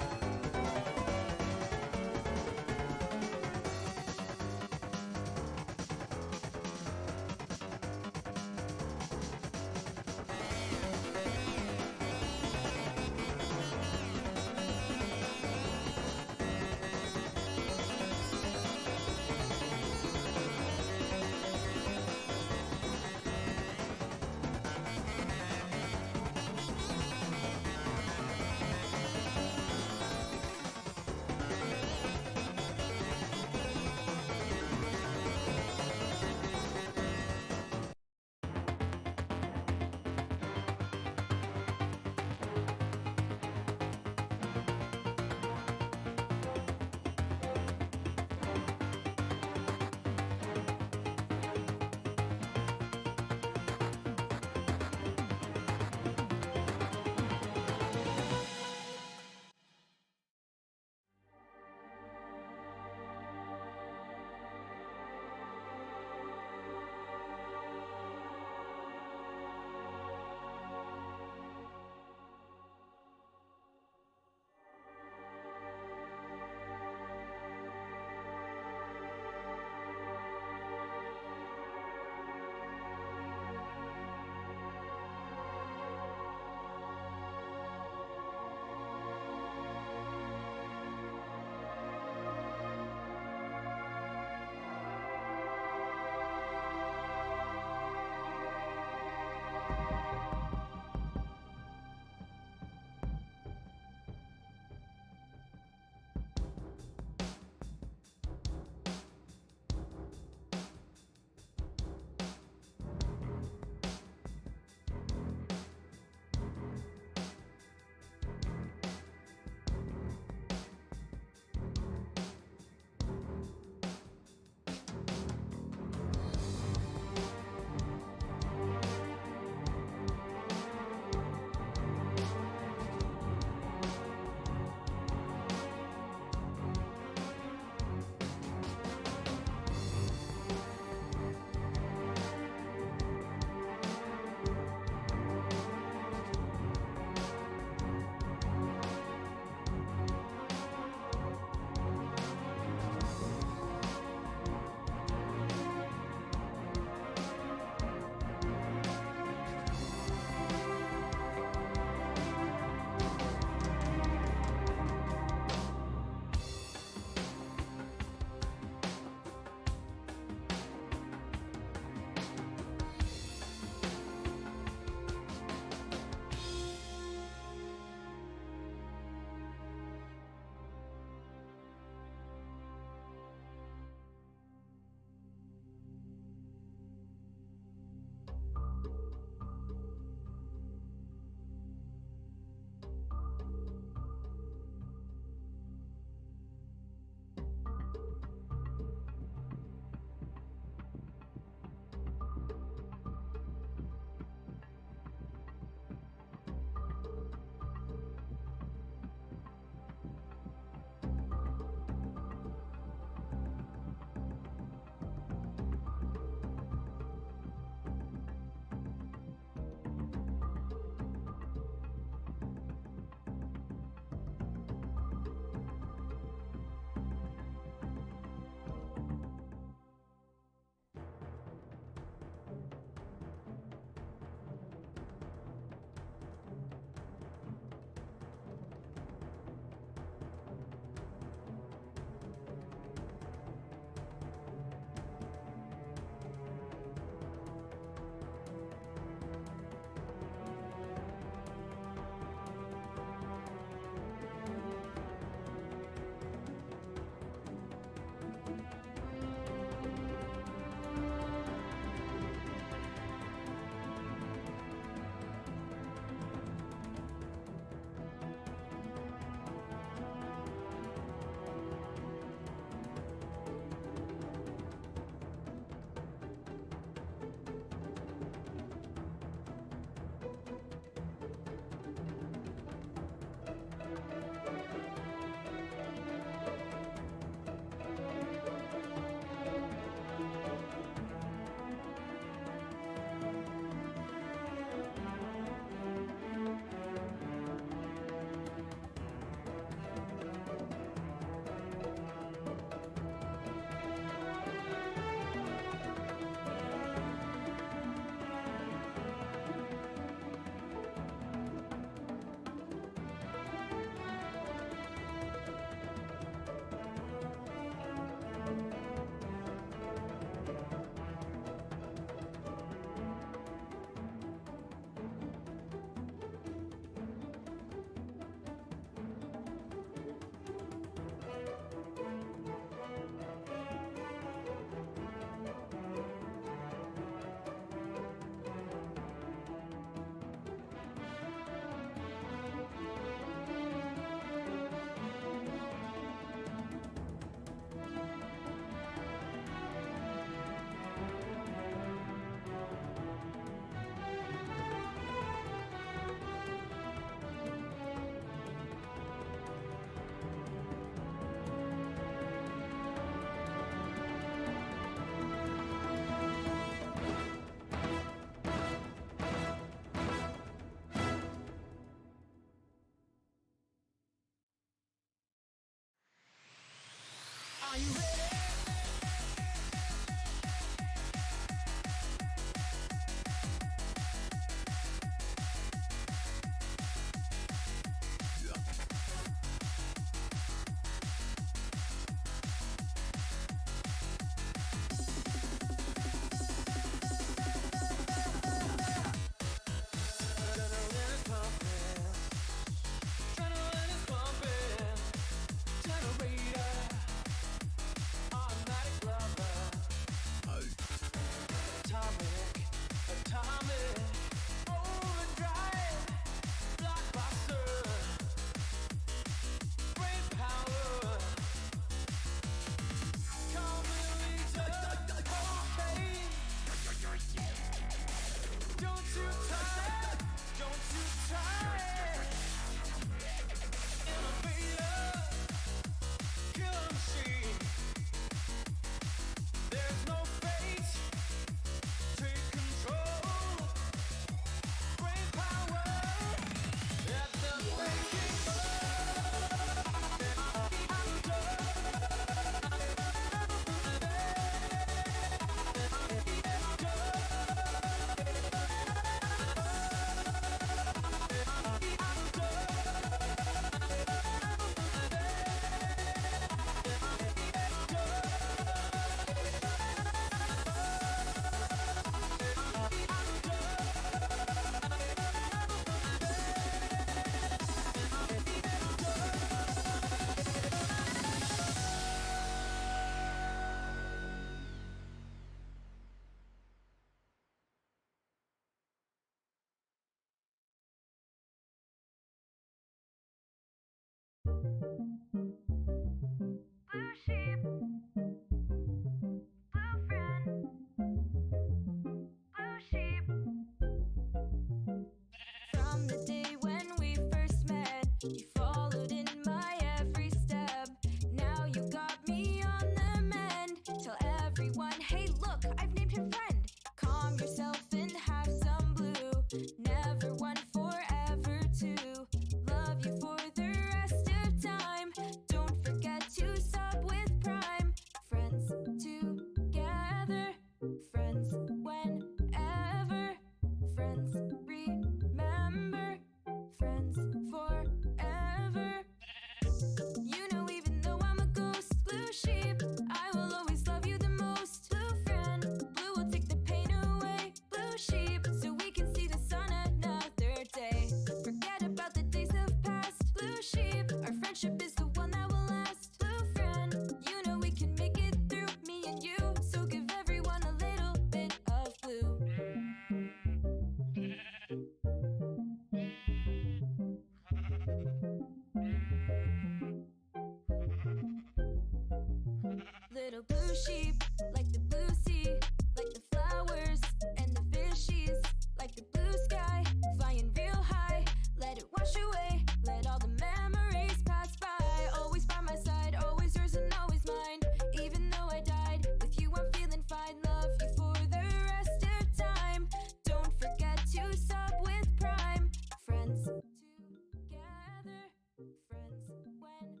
E: blue sheep, like the blue sea, like the flowers and the fishies, like the blue sky, flying real high. Let it wash away, let all the memories pass by. Always by my side, always yours and always mine. Even though I died, with you I'm feeling fine. Love you for the rest of time. Don't forget to sub with Prime. Friends together, friends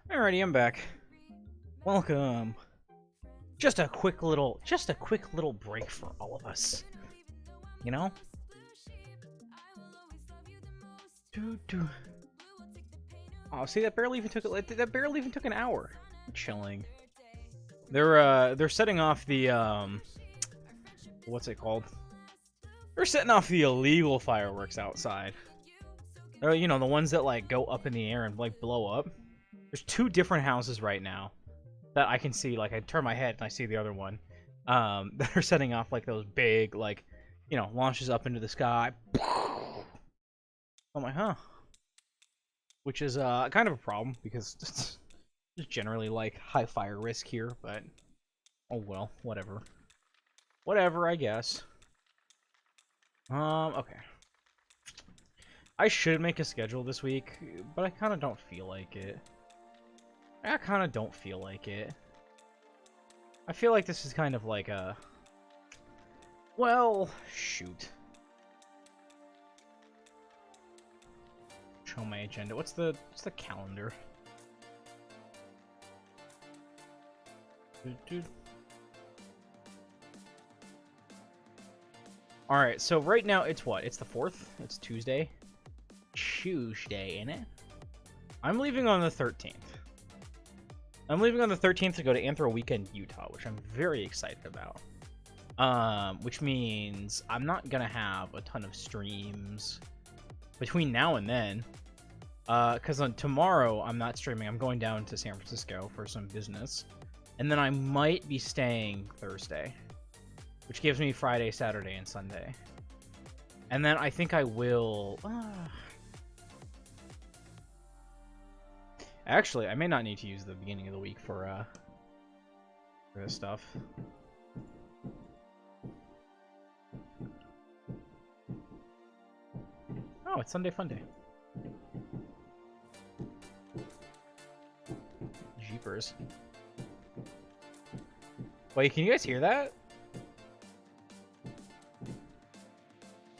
E: whenever.
A: Alrighty, I'm back. Welcome. Just a quick little break for all of us. You know? Oh, see, that barely even took an hour. Chilling. They're setting off the what's it called? They're setting off the illegal fireworks outside. You know, the ones that like go up in the air and like blow up. There's two different houses right now that I can see. Like, I turn my head and I see the other one. That are setting off like those big, like, you know, launches up into the sky. I'm like, huh. Which is kind of a problem because it's just generally like high fire risk here, but oh well, whatever. Whatever, I guess. Okay. I should make a schedule this week, but I kind of don't feel like it. I feel like this is kind of like a... Well, shoot. Show my agenda. What's the calendar? Alright, so right now it's what? It's the 4th? It's Tuesday? Tuesday, ain't it? I'm leaving on the 13th. I'm leaving on the 13th to go to Anthro Weekend, Utah, which I'm very excited about. Which means I'm not gonna have a ton of streams between now and then. Because on tomorrow I'm not streaming. I'm going down to San Francisco for some business. And then I might be staying Thursday, which gives me Friday, Saturday, and Sunday. And then I think I will... Actually, I may not need to use the beginning of the week for this stuff. Oh, it's Sunday Fun Day. Jeepers. Wait, can you guys hear that?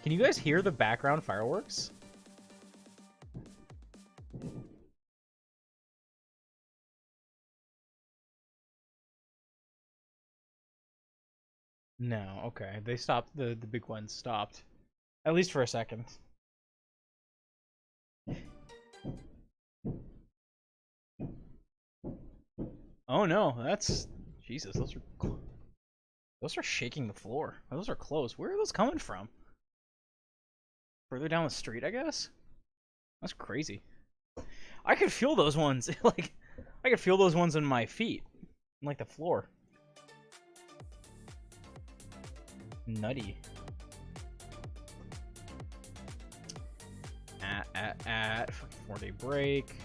A: Can you guys hear the background fireworks? No, okay. They stopped, the big ones stopped. At least for a second. Oh no, that's... Jesus, those are shaking the floor. Those are close. Where are those coming from? Further down the street, I guess? That's crazy. I could feel those ones, like, I could feel those ones in my feet. Like the floor. Nutty. Fucking 4-day break.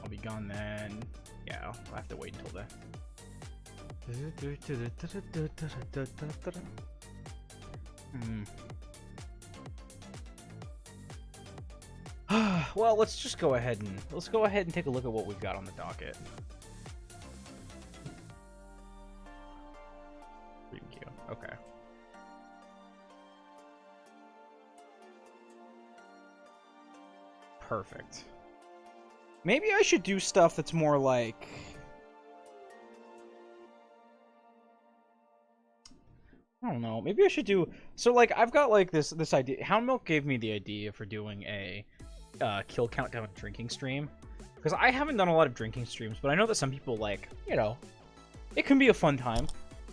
A: I'll be gone then. Yeah, I'll have to wait until then. Well, let's just go ahead and take a look at what we've got on the docket. Preview. Okay. Perfect. Maybe I should do stuff that's more like... I don't know. Maybe I should do... So, like, I've got, like, this idea. Hound Milk gave me the idea for doing a kill countdown drinking stream. Because I haven't done a lot of drinking streams, but I know that some people, like, you know, it can be a fun time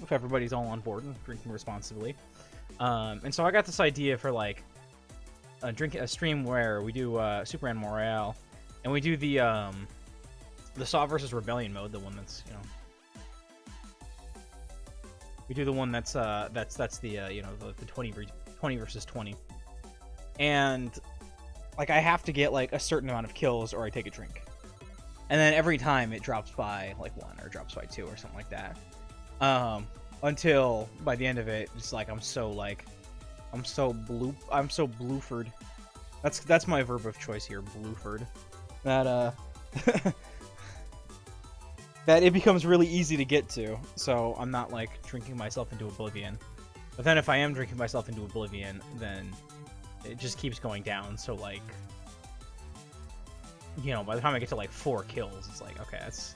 A: if everybody's all on board and drinking responsibly. And so I got this idea for, like, a stream where we do Super Animal Royale, and we do the Saw versus Rebellion mode, the one that's, you know, we do the one that's the you know, the 20 versus 20, and like I have to get like a certain amount of kills or I take a drink. and then every time it drops by like 1 or drops by 2 or something like that. Until by the end of it, it's like I'm so blooford. That's my verb of choice here, blooford. That that it becomes really easy to get to. So I'm not like drinking myself into oblivion. But then if I am drinking myself into oblivion, then it just keeps going down. So like, you know, by the time I get to like 4 kills, it's like, okay, that's...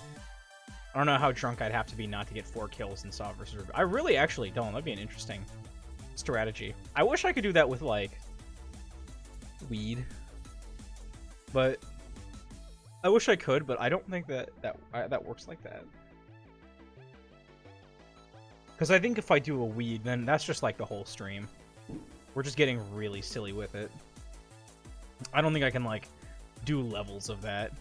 A: I don't know how drunk I'd have to be not to get 4 kills in Saw vs. Ruby. I really actually don't. That'd be an interesting strategy. I wish I could do that with like weed, but I wish I could, but I don't think that works like that. Because I think if I do a weed, then that's just like the whole stream. We're just getting really silly with it. I don't think I can like do levels of that.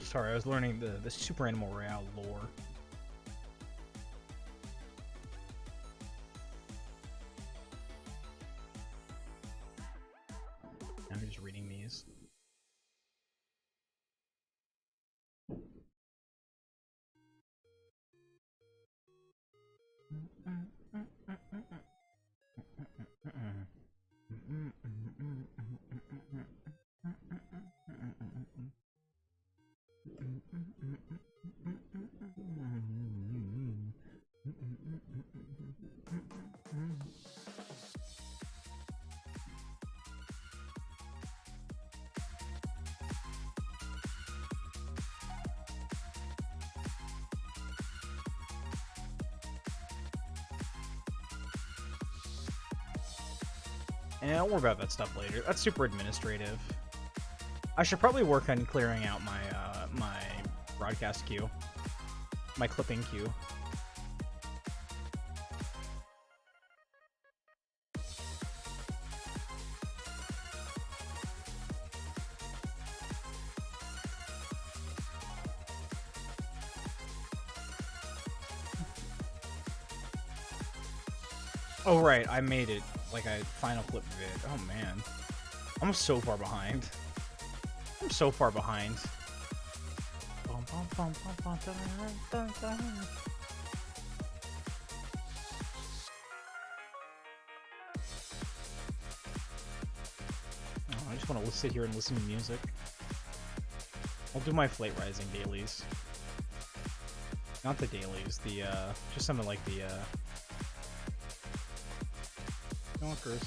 A: Sorry, I was learning the Super Animal Royale lore. I'm just reading these. Yeah, I'll worry about that stuff later. That's super administrative. I should probably work on clearing out my my broadcast queue, my clipping queue. Oh right, I made it. Like a final clip vid. Oh man. I'm so far behind. I'm so far behind. Oh, I just want to sit here and listen to music. I'll do my Flight Rising dailies. Not the dailies, the just something like the Stalkers.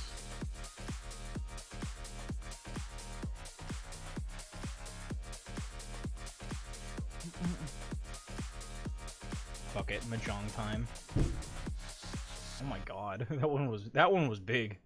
A: Fuck it, Mahjong time. Oh my god, that one was big.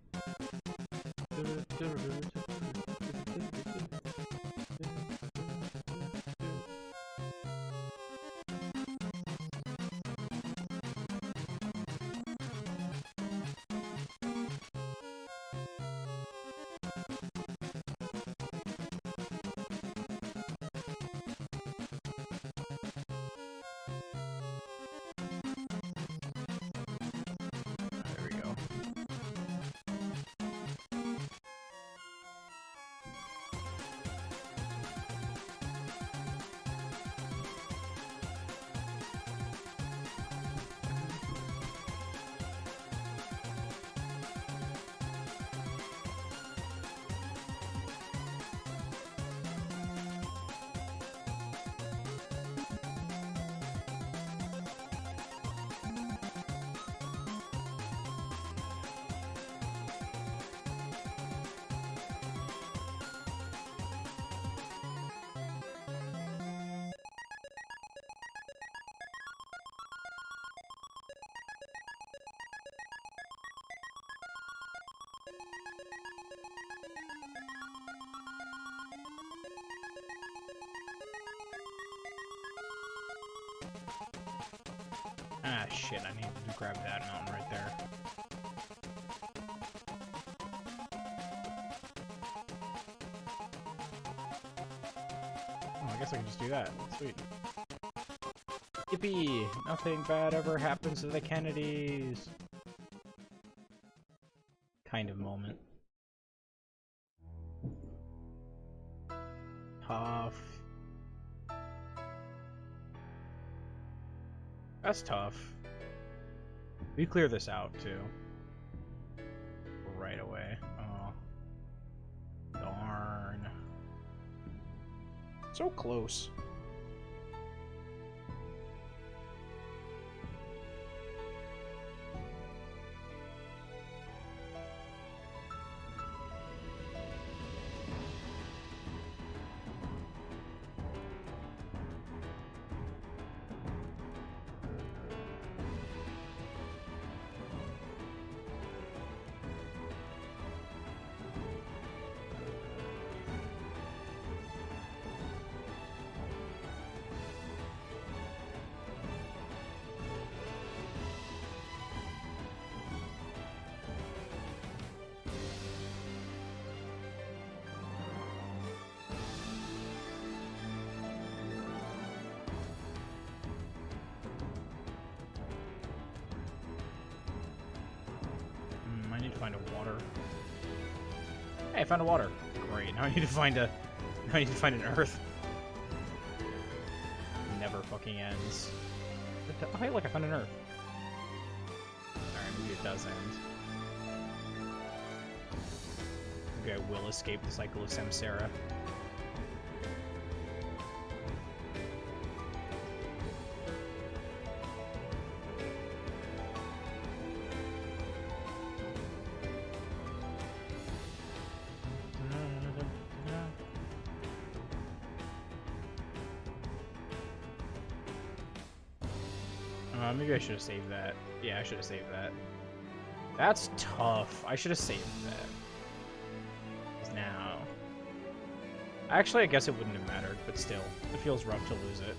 A: Ah, shit, I need to grab that mountain right there. Oh, I guess I can just do that. Sweet. Yippee! Nothing bad ever happens to the Kennedys! Kind of moment. Tough. That's tough. We clear this out, too. Right away. Oh. Darn. So close. I need to find a water. Hey, I found a water. Great. Now I need to find a. Now I need to find an earth. Never fucking ends. Oh, hey, look, I found an earth. Alright, maybe it does end. Okay, I will escape the cycle of Samsara. Maybe I should have saved that. Yeah, I should have saved that. That's tough. I should have saved that. Now. Actually, I guess it wouldn't have mattered, but still. It feels rough to lose it.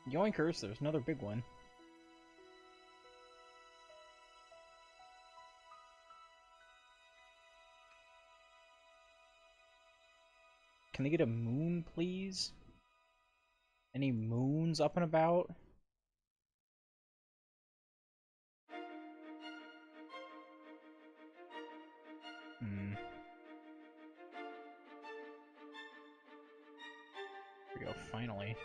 A: Yoinkers, there's another big one. Can I get a moon, please? Any moons up and about? Here we go, finally.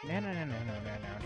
A: No, no, no, no, no, no, no,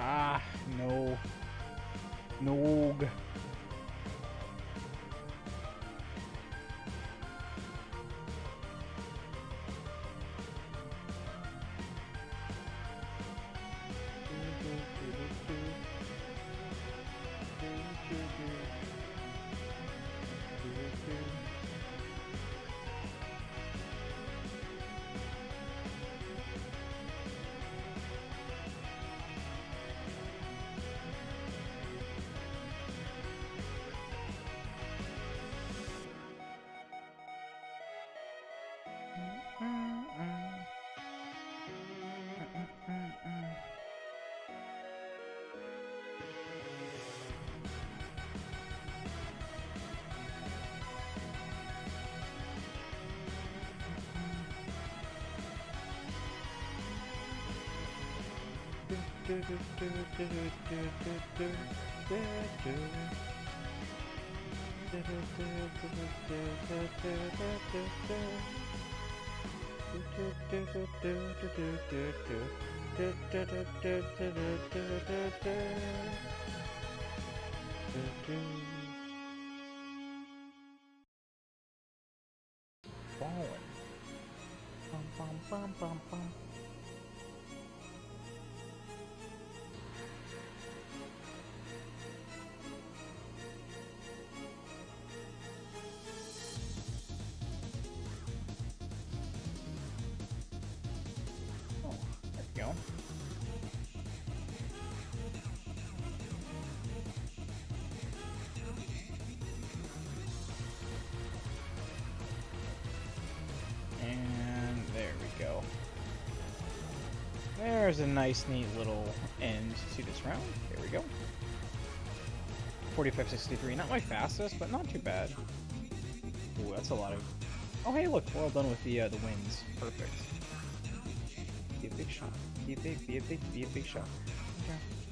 A: Ah, no. Nog. Fallen. Bum, bum, bum, bum, bum. Oh, there we go. And there we go. There's a nice, neat little end to this round. There we go. 45.63, not my fastest, but not too bad. Ooh, that's a lot of... Oh, hey, look, we're all done with the wins. Perfect. Be a big shot. Be a big shot.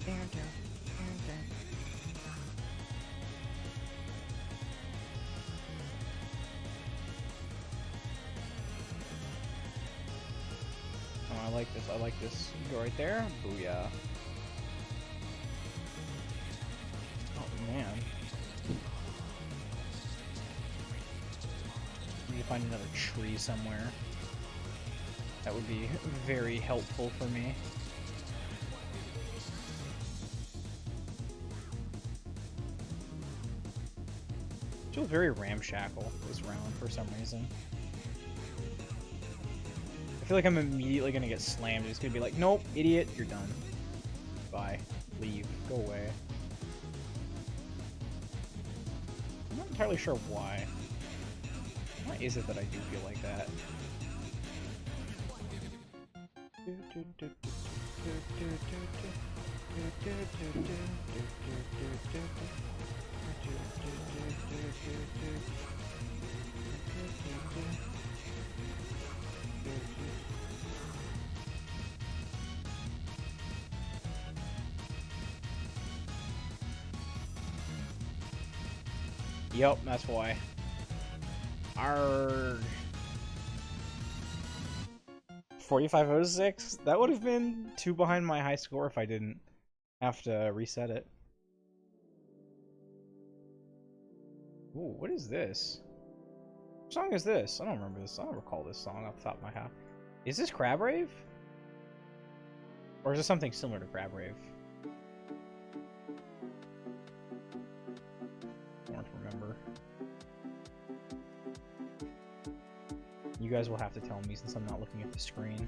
A: Down. Oh, I like this. Go right there. Booyah. Oh, man. Need to find another tree somewhere. That would be very helpful for me. Feels very ramshackle this round for some reason. I feel like I'm immediately gonna get slammed. It's gonna be like, nope, idiot, you're done. Bye. Leave. Go away. I'm not entirely sure why. Why is it that I do feel like that? Yep, that's why. Arrgh. 45 out of 6? That would have been 2 behind my high score if I didn't have to reset it. Ooh, what is this? What song is this? I don't remember this. I don't recall this song off the top of my head. Is this Crab Rave? Or is this something similar to Crab Rave? I don't remember. You guys will have to tell me since I'm not looking at the screen.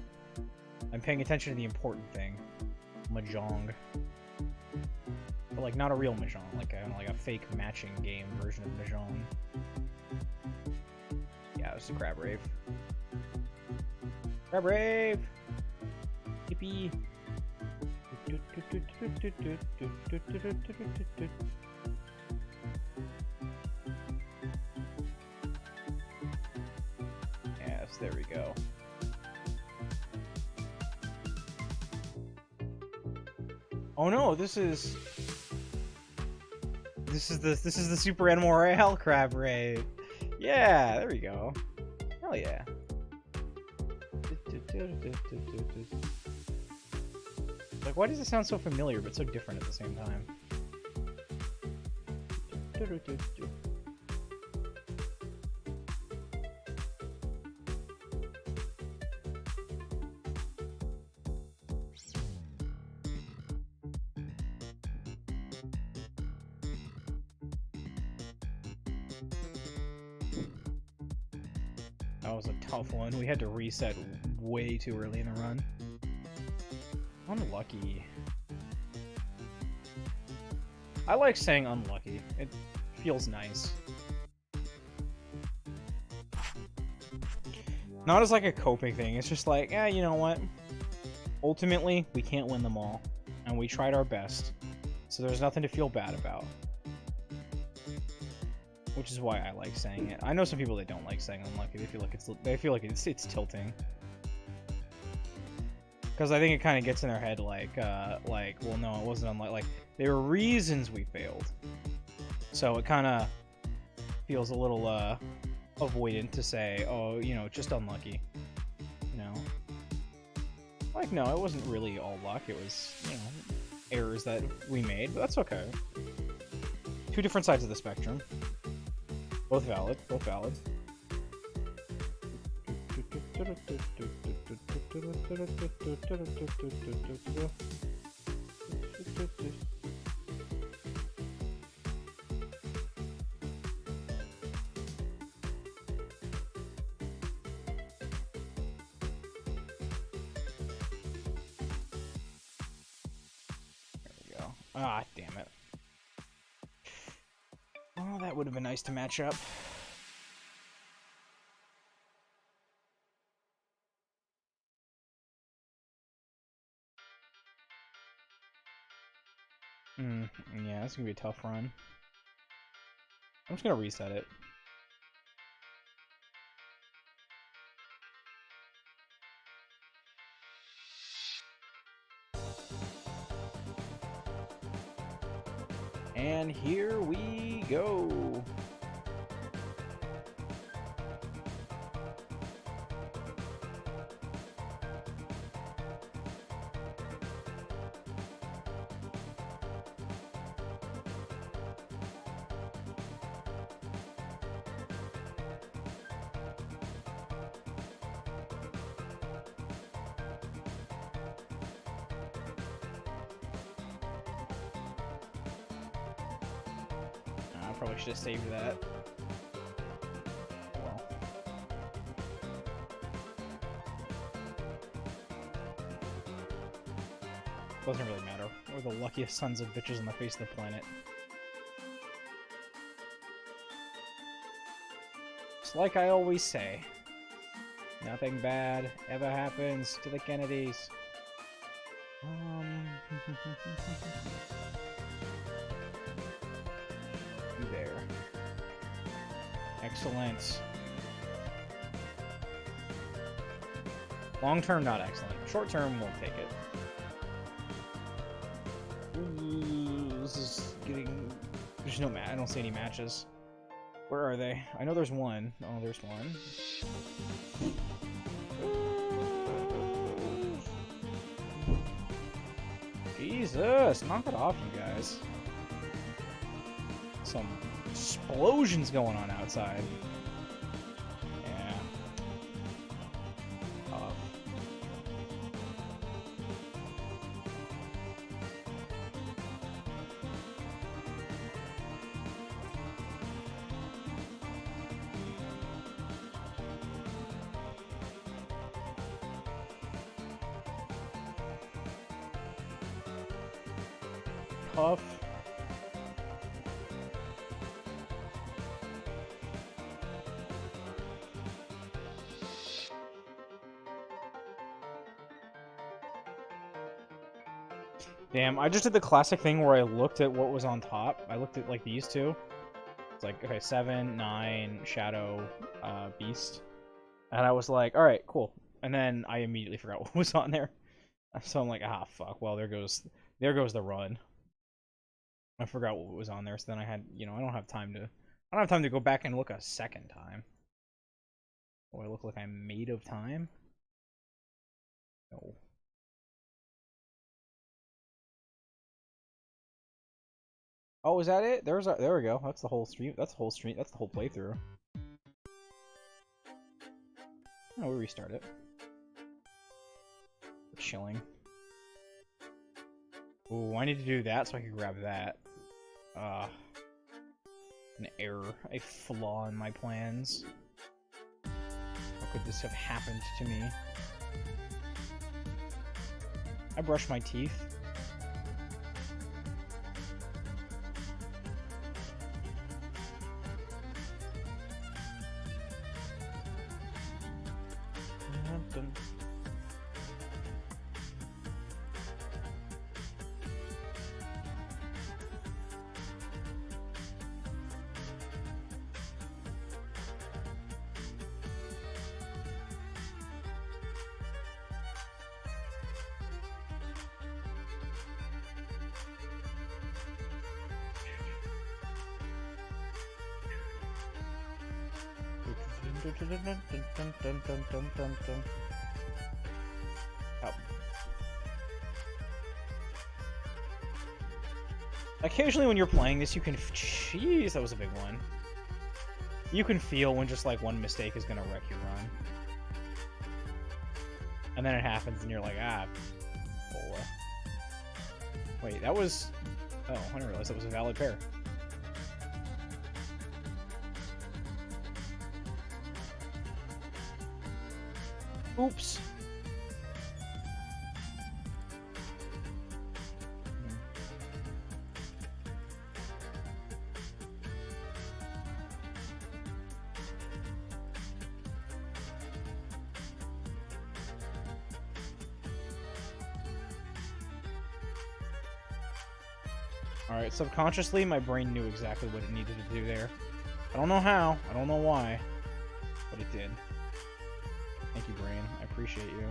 A: I'm paying attention to the important thing. Mahjong. But like not a real Mahjong, like a fake matching game version of Mahjong. Yeah, it was the Crab Rave. Crab Rave! Yippee! Yes, there we go. Oh no, this is the Super Animal Royale Crab Rave. Yeah, there we go. Hell yeah. Like, why does it sound so familiar but so different at the same time? That was a tough one. We had to reset way too early in the run. Unlucky. I like saying unlucky. It feels nice. Not as like a coping thing. It's just like, you know what? Ultimately, we can't win them all. And we tried our best. So there's nothing to feel bad about. Which is why I like saying it. I know some people that don't like saying unlucky. They feel like it's tilting. Because I think it kind of gets in their head like, well, no, it wasn't unlucky. Like, there were reasons we failed. So it kind of feels a little avoidant to say, oh, you know, just unlucky. You know? Like, no, it wasn't really all luck. It was, you know, errors that we made. But that's okay. Two different sides of the spectrum. Both valid. Both valid. Ah, damn it. Oh, that would have been nice to match up. Yeah, that's gonna be a tough run. I'm just gonna reset it. And here we go. I probably should have saved that. Well. Doesn't really matter. We're the luckiest sons of bitches on the face of the planet. It's like I always say. Nothing bad ever happens to the Kennedys. You there. Excellent. Long term, not excellent. Short term, won't take it. Ooh, this is getting... There's no match. I don't see any matches. Where are they? I know there's one. Oh, there's one. Jesus, knock it off, you guys. Some explosions going on outside. Yeah. Tough. Tough. Damn, I just did the classic thing where I looked at what was on top. I looked at, like, these two. It's like, okay, 7, 9, Shadow, Beast. And I was like, alright, cool. And then I immediately forgot what was on there. So I'm like, ah, fuck, well, there goes the run. I forgot what was on there, so then I had, you know, I don't have time to go back and look a second time. Do I look like I'm made of time? No. Oh, is that it? There we go. That's the whole stream. That's the whole stream. That's the whole playthrough. Oh, we restart it. We're chilling. Ooh, I need to do that so I can grab that. An error. A flaw in my plans. How could this have happened to me? I brushed my teeth. Oh. Occasionally when you're playing this, you can... Jeez, that was a big one. You can feel when just, like, one mistake is gonna wreck your run. And then it happens and you're like, ah, bola. Wait, that was... Oh, I didn't realize that was a valid pair. Oops. Alright, subconsciously, my brain knew exactly what it needed to do there. I don't know how, I don't know why, but it did. Thank you, brain. I appreciate you.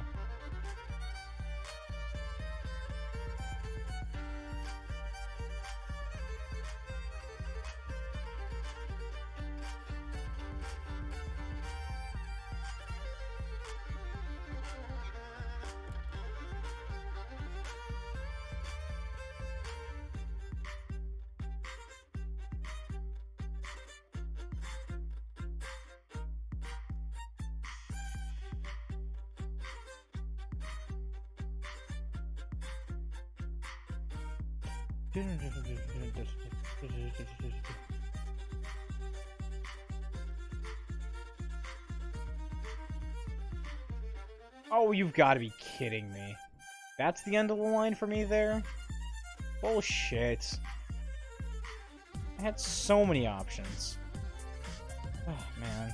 A: Oh, you've got to be kidding me. That's the end of the line for me there? Bullshit. I had so many options. Oh, man.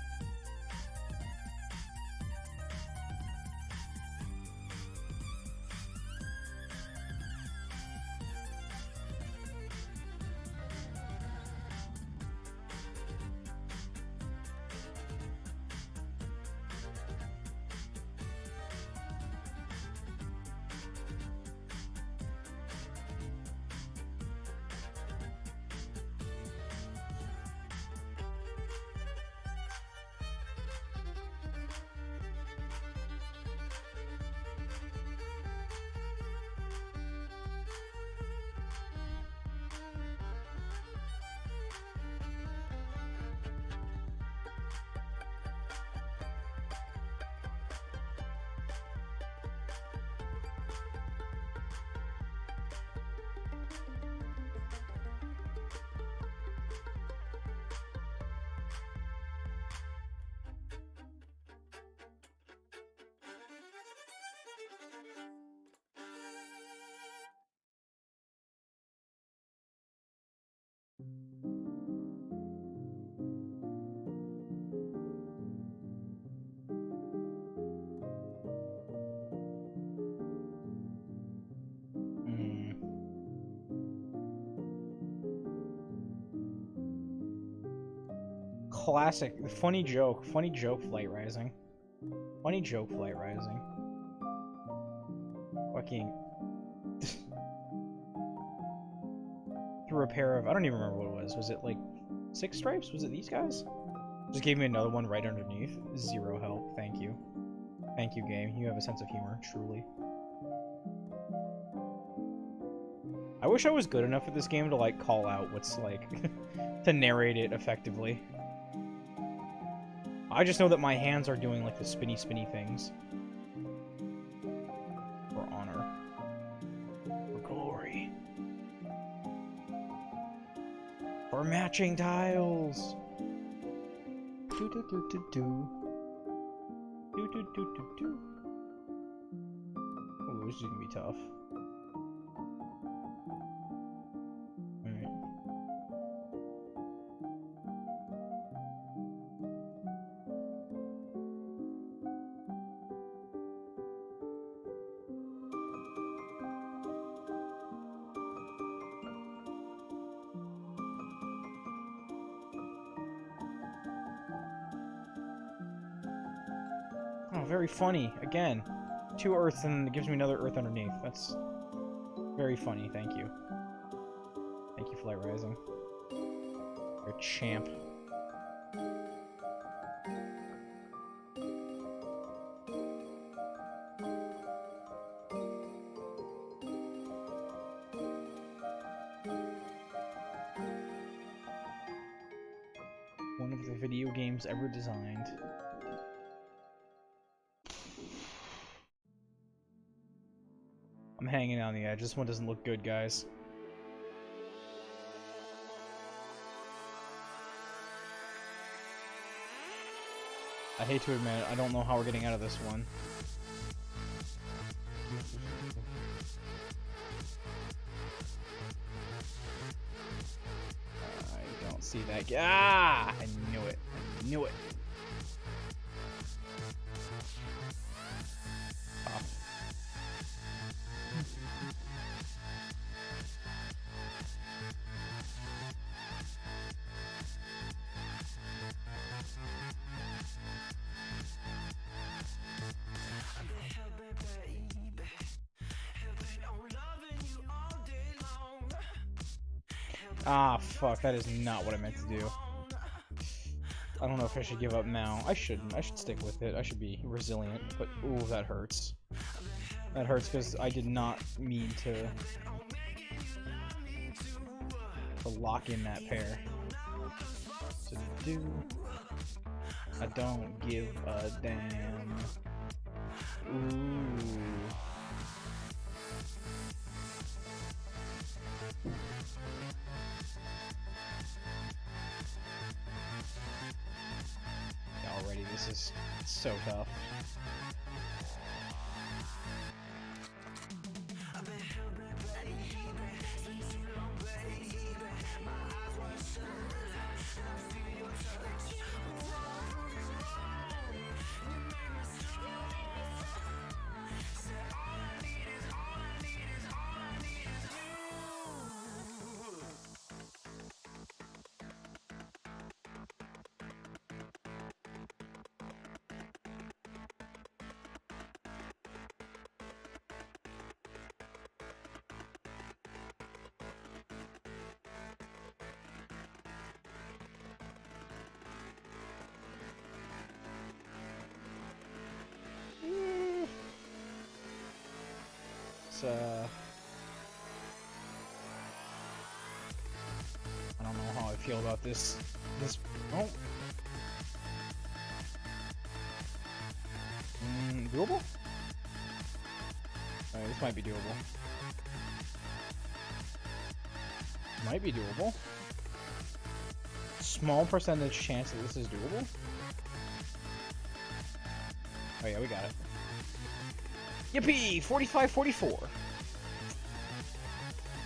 A: Classic. Funny joke. Funny joke, Flight Rising. Funny joke, Flight Rising. Fucking... Through a pair of... I don't even remember what it was. Was it, like, 6 stripes? Was it these guys? Just gave me another one right underneath. 0 help. Thank you. Thank you, game. You have a sense of humor, truly. I wish I was good enough at this game to, like, call out what's, like, to narrate it effectively. I just know that my hands are doing, like, the spinny things. For honor. For glory. For matching tiles! Do-do-do-do-do. Do-do-do-do-do. Ooh, this is gonna be tough. Alright. Oh, very funny. Again. 2 earths and it gives me another earth underneath. That's very funny. Thank you. Thank you, Flight Rising. You're a champ. One of the video games ever designed. I'm hanging on the edge. This one doesn't look good, guys. I hate to admit it, I don't know how we're getting out of this one. I don't see that. Ah! I knew it. I knew it. Oh. Ah, fuck, that is not what I meant to do. I don't know if I should give up now. I shouldn't. I should stick with it. I should be resilient, but ooh, that hurts. That hurts because I did not mean to lock in that pair. I don't give a damn. Ooh. Already, this is so tough. I don't know how I feel about this. Oh. Doable? Alright, this might be doable. Might be doable. Small percentage chance that this is doable. Oh yeah, we got it. Yippee! 45-44.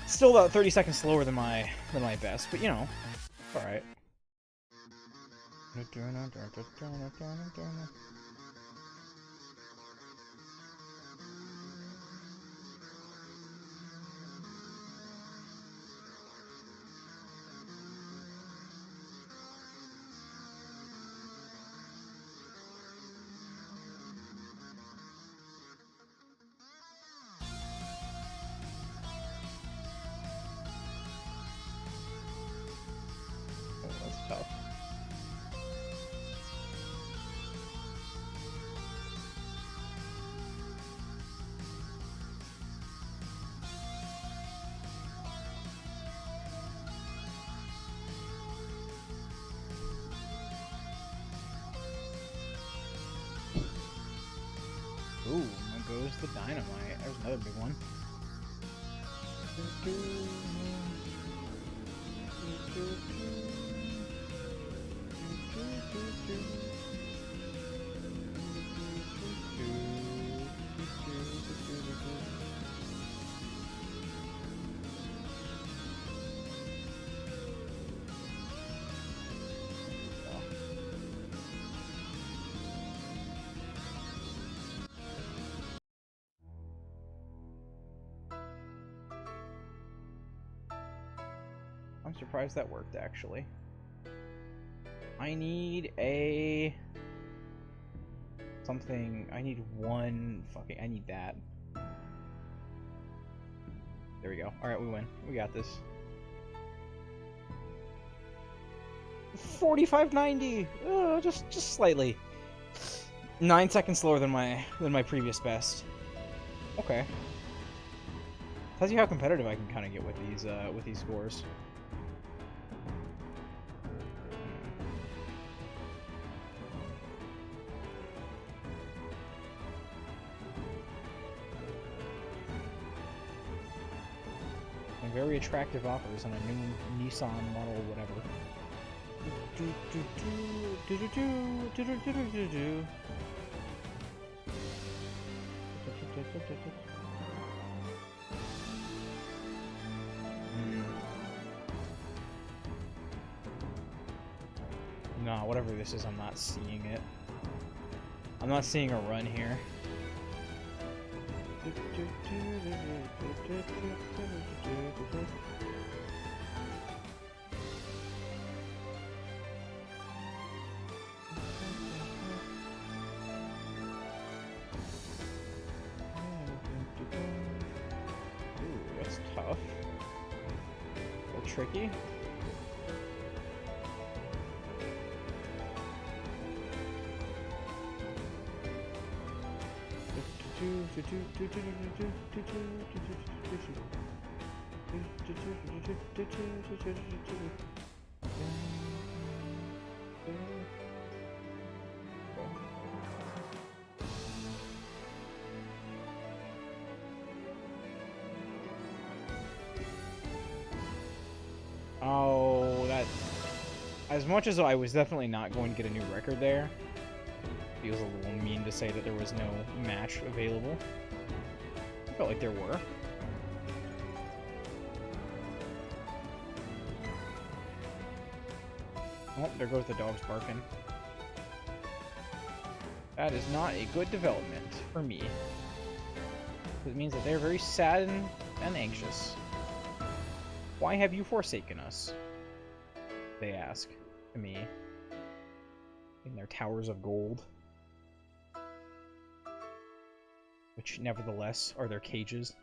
A: Still about 30 seconds slower than my best, but you know, all right. Oh, that's tough. Ooh, there goes the dynamite. There's another big one. I'm surprised that worked, actually. I need a... something... I need one... fucking... I need that. There we go. Alright, we win. We got this. 4590! Just slightly. 9 seconds slower than my previous best. Okay. Tells you how competitive I can kind of get with these scores. Very attractive offers on a new Nissan model, whatever. Nah, whatever this is, I'm not seeing it. I'm not seeing a run here. Ooh, that's tough. A little tricky. Oh, that... As much as I was definitely not going to get a new record there, feels a little mean to say that there was no match available. I felt like there were. Oh, there goes the dogs barking. That is not a good development for me. It means that they're very sad and anxious. Why have you forsaken us? They ask to me in their towers of gold. Which, nevertheless, are their cages.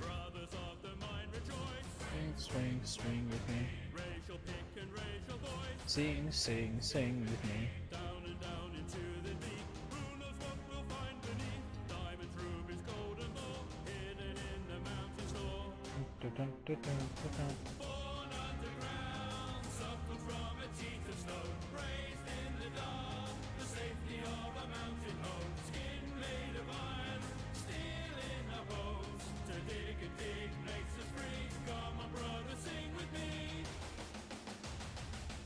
D: Brothers of the mind rejoice.
A: Swing, swing with me.
D: Racial pick and racial voice.
A: Sing, sing, sing with me.
D: Down and down into the deep. Who knows what we'll find beneath? Diamond through his golden ball. Hidden in the mountain store. Born underground. Suckled from a teeth of snow. Raised in the dark. The safety of a mountain home. Skin made of iron. Steel in our bones. To dig and dig makes us free. Come on, brother, sing with me.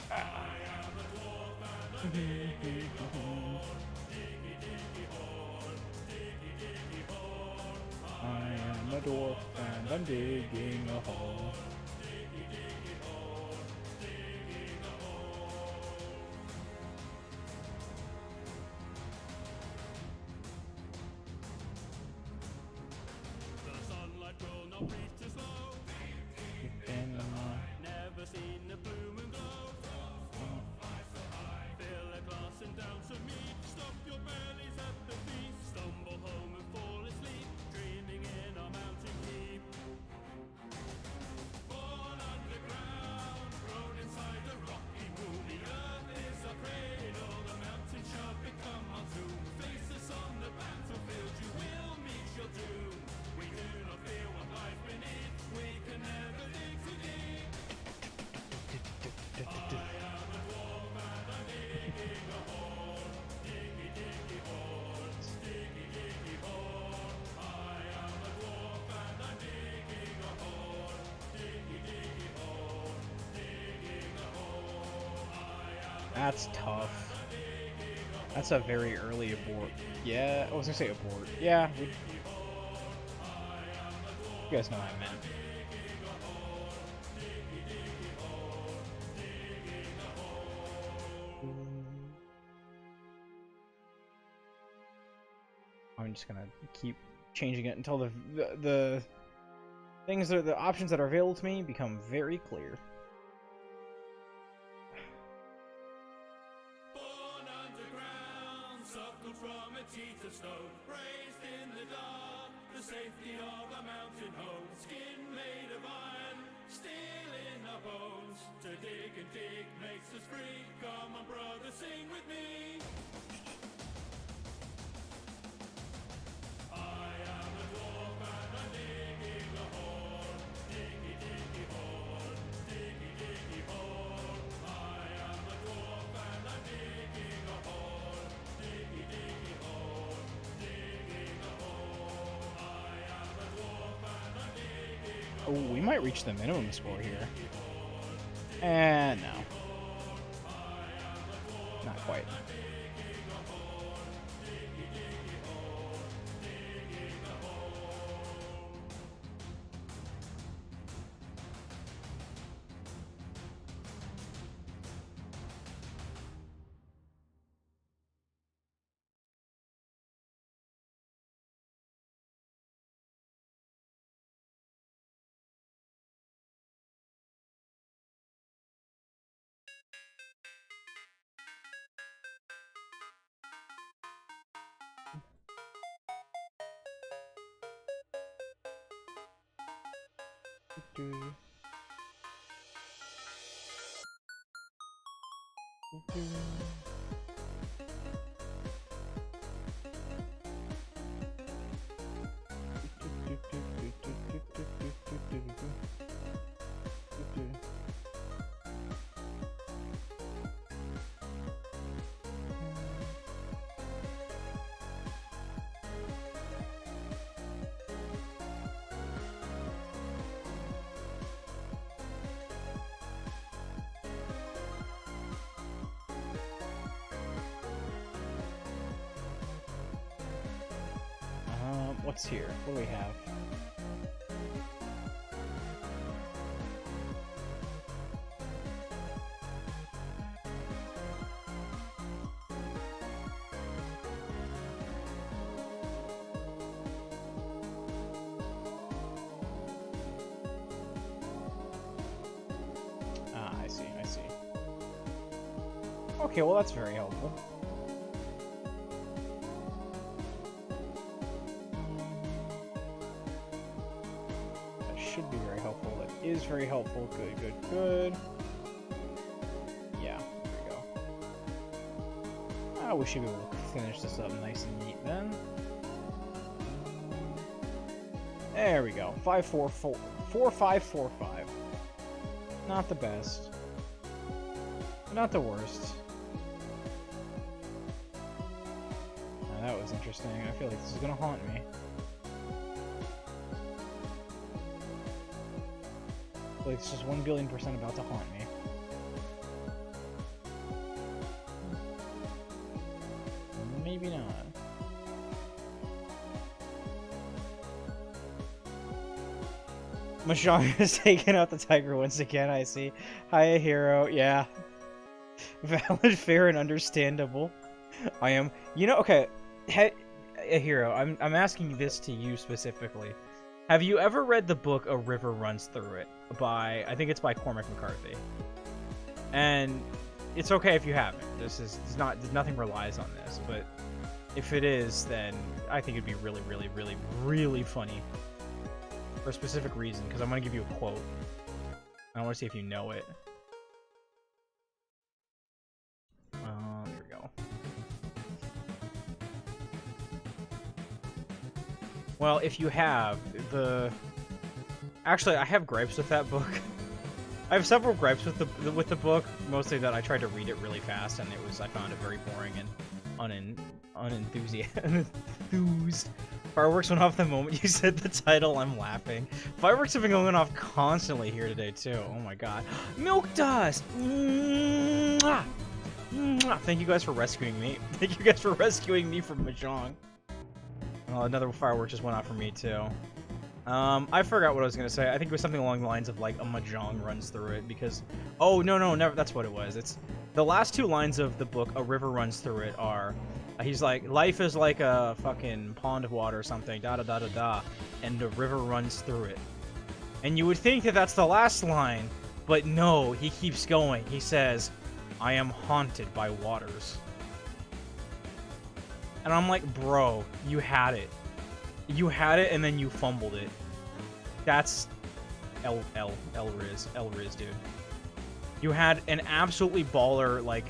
D: I am a dwarf and I'm digging a hole. Diggy, diggy hole. Diggy, diggy hole.
A: I am a dwarf and I'm digging a hole.
D: Diggy,
F: Never seen a blue moon glow. Fill a glass and down some meat. Stop your bellies at the feast. Stumble home and fall asleep, dreaming in our mountain keep. Born underground, grown inside a rocky womb. The earth is our cradle, the mountain shall become our tomb. Face us on the battlefield, you will meet your doom. We do not fear what lies beneath, we can never dig too deep. I am a dwarf and I'm digging a hole. Diggy, diggy hole. Diggy, diggy hole. I am a dwarf and I'm digging a hole. Diggy, diggy hole. Digging a hole.
A: That's tough. That's a very early abort. Yeah, I was gonna say abort. Yeah, you guys know what I meant. I'm just gonna keep changing it until the things that the options that are available to me become very clear.
F: Born underground, suckled from a teat of stone, raised in the dark, the safety of a mountain home, skin made of iron, steel in our bones. To dig and dig makes us free. Come on, brother, sing with me. I am a dwarf and I'm digging a hole. Diggy, diggy hole. Diggy, diggy hole. I am a dwarf and I'm digging a hole. Diggy, diggy hole. Digging a hole. I am a dwarf and I'm digging a hole.
A: Oh, we might reach the minimum score here. And no. Not quite. What's here? What do we have? Ah, I see, I see. Okay, well that's very helpful. Should be very helpful. That is very helpful. Good, good, good. Yeah, there we go. We should be able to finish this up nice and neat then. There we go. 4-5-4-5. Not the best. But not the worst. Now, that was interesting. I feel like this is gonna haunt me. Like it's just 1,000,000,000% about to haunt me. Maybe not. Mahjong has taken out the tiger once again, I see. Hi, hero. Yeah. Valid, fair, and understandable. I am. You know, okay. A hero, I'm asking this to you specifically. Have you ever read the book A River Runs Through It by, I think it's by Cormac McCarthy? And it's okay if you haven't. Nothing relies on this, but if it is, then I think it'd be really, really, really, really funny for a specific reason, because I'm going to give you a quote. I want to see if you know it. Here we go. Well, if you have actually, I have gripes with that book. I have several gripes with the book. Mostly that I tried to read it really fast, and I found it very boring and unenthused. Fireworks went off the moment you said the title. I'm laughing. Fireworks have been going off constantly here today too. Oh my god. Milk dust. Mwah! Mwah! Thank you guys for rescuing me. Thank you guys for rescuing me from Mahjong. Well, another firework just went off for me too. I forgot what I was gonna say. I think it was something along the lines of like a Mahjong runs through it because. Oh no, never. That's what it was. It's the last two lines of the book. A river runs through it are. He's like, life is like a fucking pond of water or something. Da da da da da, and the river runs through it. And you would think that that's the last line, but no. He keeps going. He says, "I am haunted by waters." And I'm like, bro, you had it. You had it, and then you fumbled it. That's Riz, dude. You had an absolutely baller, like,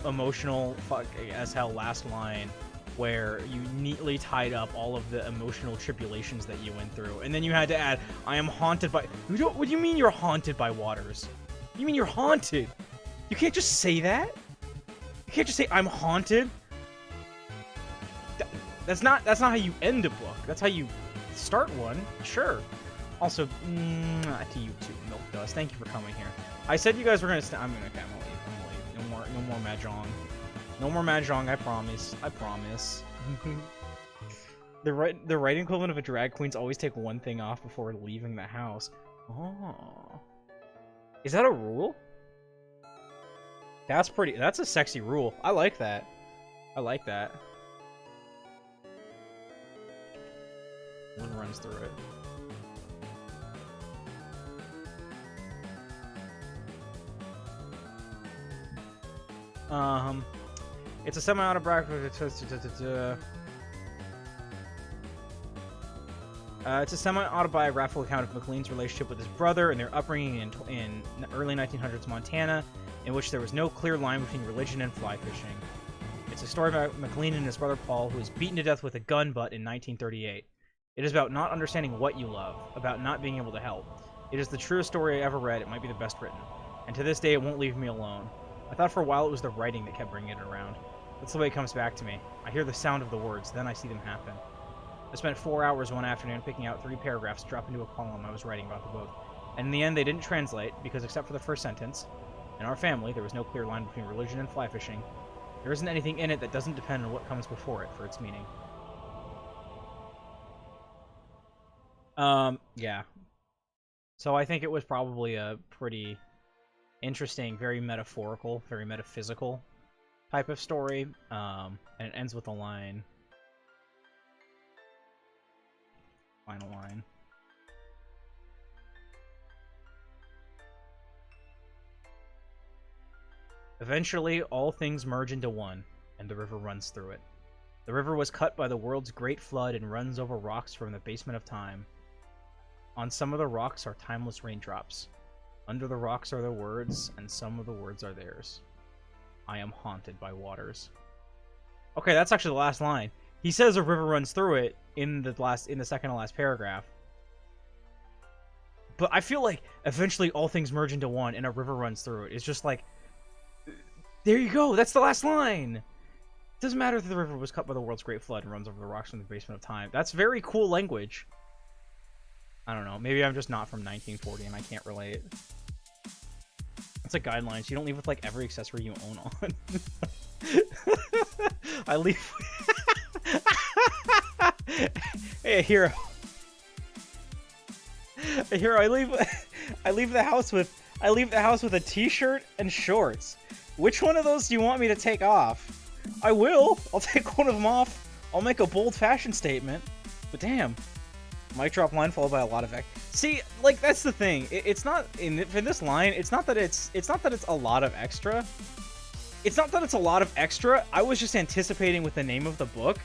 A: emotional fuck as hell last line, where you neatly tied up all of the emotional tribulations that you went through, and then you had to add, "I am haunted by." What do you mean you're haunted by waters? You mean you're haunted? You can't just say that. You can't just say I'm haunted. That's not how you end a book. That's how you start one. Sure. Also, to you too, Milk Dust. Thank you for coming here. I said you guys were gonna. I'm gonna leave. No more Mahjong. No more Mahjong. I promise. I promise. The writing equivalent of a drag queen's always take one thing off before leaving the house. Oh, is that a rule? That's pretty. That's a sexy rule. I like that. I like that. One runs through it. It's a semi-autobiographical. It's a semi-autobiographical account of McLean's relationship with his brother and their upbringing in the early 1900s Montana, in which there was no clear line between religion and fly fishing. It's a story about McLean and his brother Paul, who was beaten to death with a gun butt in 1938. It is about not understanding what you love, about not being able to help. It is the truest story I ever read. It might be the best written. And to this day, it won't leave me alone. I thought for a while it was the writing that kept bringing it around. That's the way it comes back to me. I hear the sound of the words, then I see them happen. I spent 4 hours one afternoon picking out 3 paragraphs to drop into a column I was writing about the book. And in the end, they didn't translate, because except for the first sentence, in our family, there was no clear line between religion and fly fishing. There isn't anything in it that doesn't depend on what comes before it for its meaning. Yeah. So I think it was probably a pretty interesting, very metaphorical, very metaphysical type of story. And it ends with a line. Final line. Eventually, all things merge into one, and the river runs through it. The river was cut by the world's great flood and runs over rocks from the basement of time. On some of the rocks are timeless raindrops. Under the rocks are the words, and some of the words are theirs. I am haunted by waters. Okay, that's actually the last line. He says a river runs through it in the second to last paragraph. But I feel like eventually all things merge into one, and a river runs through it. It's just like, there you go. That's the last line. It doesn't matter if the river was cut by the world's great flood and runs over the rocks from the basement of time. That's very cool language. I don't know. Maybe I'm just not from 1940 and I can't relate. It's like guidelines. You don't leave with like every accessory you own on. I leave. Hey, hero. Hey, hero. I leave the house with a t-shirt and shorts. Which one of those do you want me to take off? I will. I'll take one of them off. I'll make a bold fashion statement. But damn. Mic drop line followed by a lot of see, like that's the thing. It's not for this line. It's not that it's a lot of extra. It's not that it's a lot of extra. I was just anticipating with the name of the book,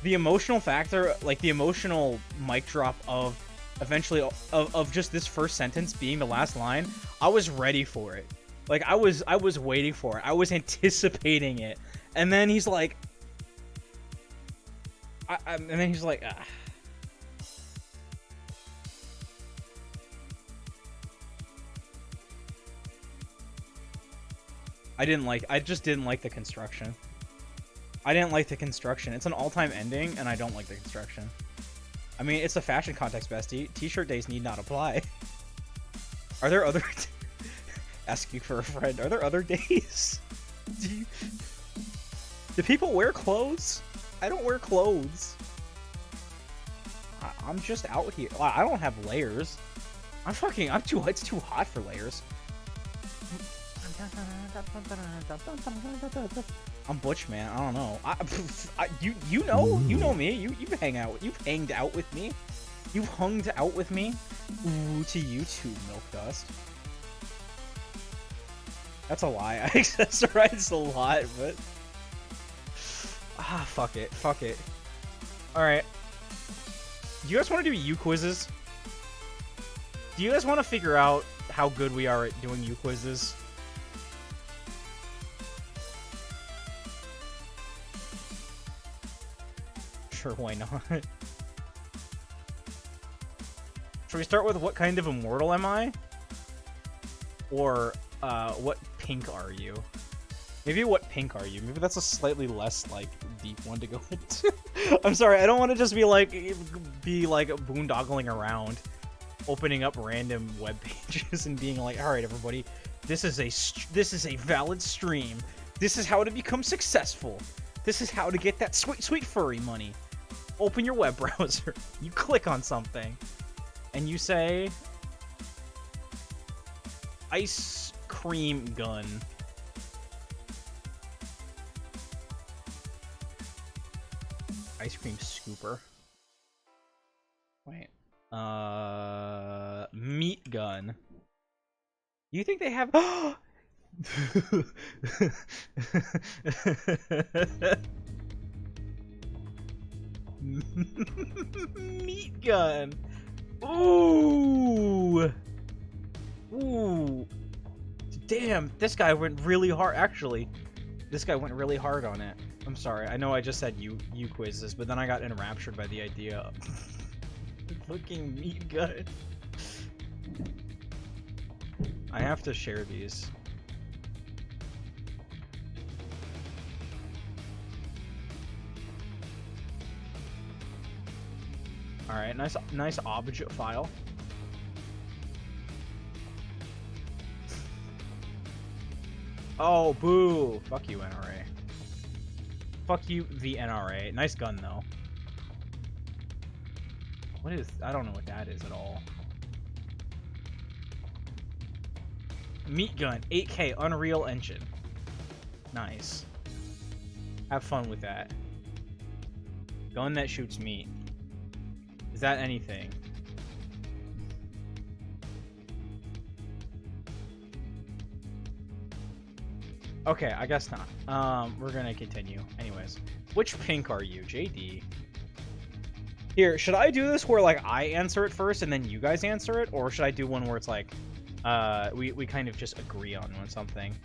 A: the emotional factor, like the emotional mic drop of eventually of just this first sentence being the last line. I was ready for it. Like I was waiting for it. I was anticipating it. And then he's like, and then he's like, ah. I just didn't like the construction. I didn't like the construction. It's an all-time ending, and I don't like the construction. I mean, it's a fashion context, bestie. T-shirt days need not apply. Are there other... Asking for a friend. Are there other days? Do people wear clothes? I don't wear clothes. I'm just out here. I don't have layers. It's too hot for layers. I'm Butch, man. I don't know. You know me. You've hanged out with me. You've hung out with me. Ooh, to you too, Milk Dust. That's a lie. I accessorize a lot, but fuck it. All right. Do you guys want to do U quizzes? Do you guys want to figure out how good we are at doing U quizzes? Sure, why not? Should we start with what kind of immortal am I? Or, what pink are you? Maybe what pink are you? Maybe that's a slightly less, like, deep one to go into. I'm sorry, I don't want to just be boondoggling around, opening up random web pages and being like, alright everybody, this is a valid stream. This is how to become successful. This is how to get that sweet furry money. Open your web browser, you click on something, and you say, ice cream gun. Ice cream scooper. Wait. Meat gun. You think they have... Meat gun. Ooh. Ooh. Damn, this guy went really hard. Actually, this guy went really hard on it. I'm sorry. I know I just said you quizzes, but then I got enraptured by the idea of fucking meat gun. I have to share these. All right, nice object file. Oh, boo! Fuck you, NRA. Fuck you, the NRA. Nice gun, though. What is... I don't know what that is at all. Meat gun, 8K, Unreal Engine. Nice. Have fun with that. Gun that shoots meat. Is that anything? Okay, I guess not. We're gonna continue. Anyways, which pink are you, JD? Here, should I do this where like I answer it first and then you guys answer it, or should I do one where it's like, we kind of just agree on something?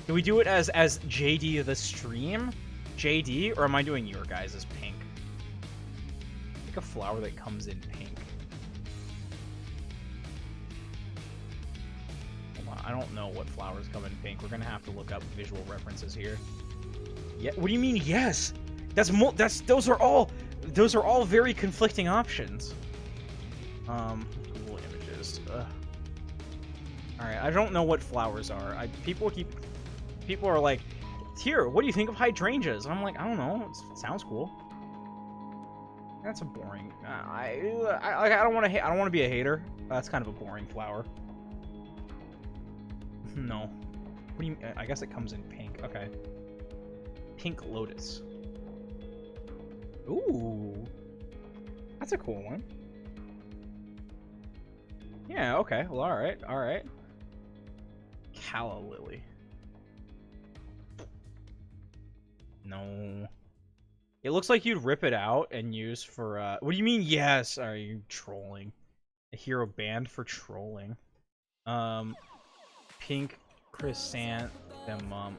A: Do we do it as JD the stream, JD, or am I doing your guys' pink? Pick a flower that comes in pink. I don't know what flowers come in pink. We're gonna have to look up visual references here. Yeah, what do you mean yes? Those are all very conflicting options. Google images. Ugh. All right, I don't know what flowers are. People are like, here, what do you think of hydrangeas? And I'm like, I don't know. It sounds cool. That's a boring. I don't want to. I don't want to be a hater. That's kind of a boring flower. No. What do you... I guess it comes in pink. Okay. Pink lotus. Ooh. That's a cool one. Yeah, okay. Well, alright, alright. Calla Lily. No. It looks like you'd rip it out and use for, what do you mean, yes? Are you trolling? A hero banned for trolling. Pink chrysanthemum.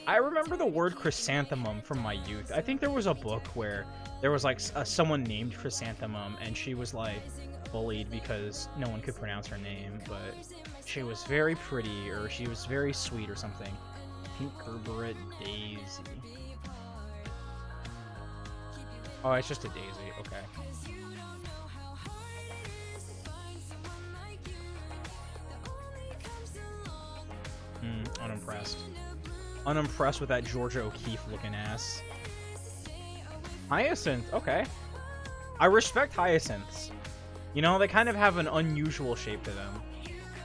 A: I remember the word chrysanthemum from my youth. I think there was a book where there was like someone named Chrysanthemum, and she was like bullied because no one could pronounce her name, but she was very pretty, or she was very sweet or something. Pink Gerberet Daisy. Oh, it's just a daisy. Okay. Unimpressed. Unimpressed with that Georgia O'Keeffe looking ass. Hyacinth, okay. I respect hyacinths. You know, they kind of have an unusual shape to them.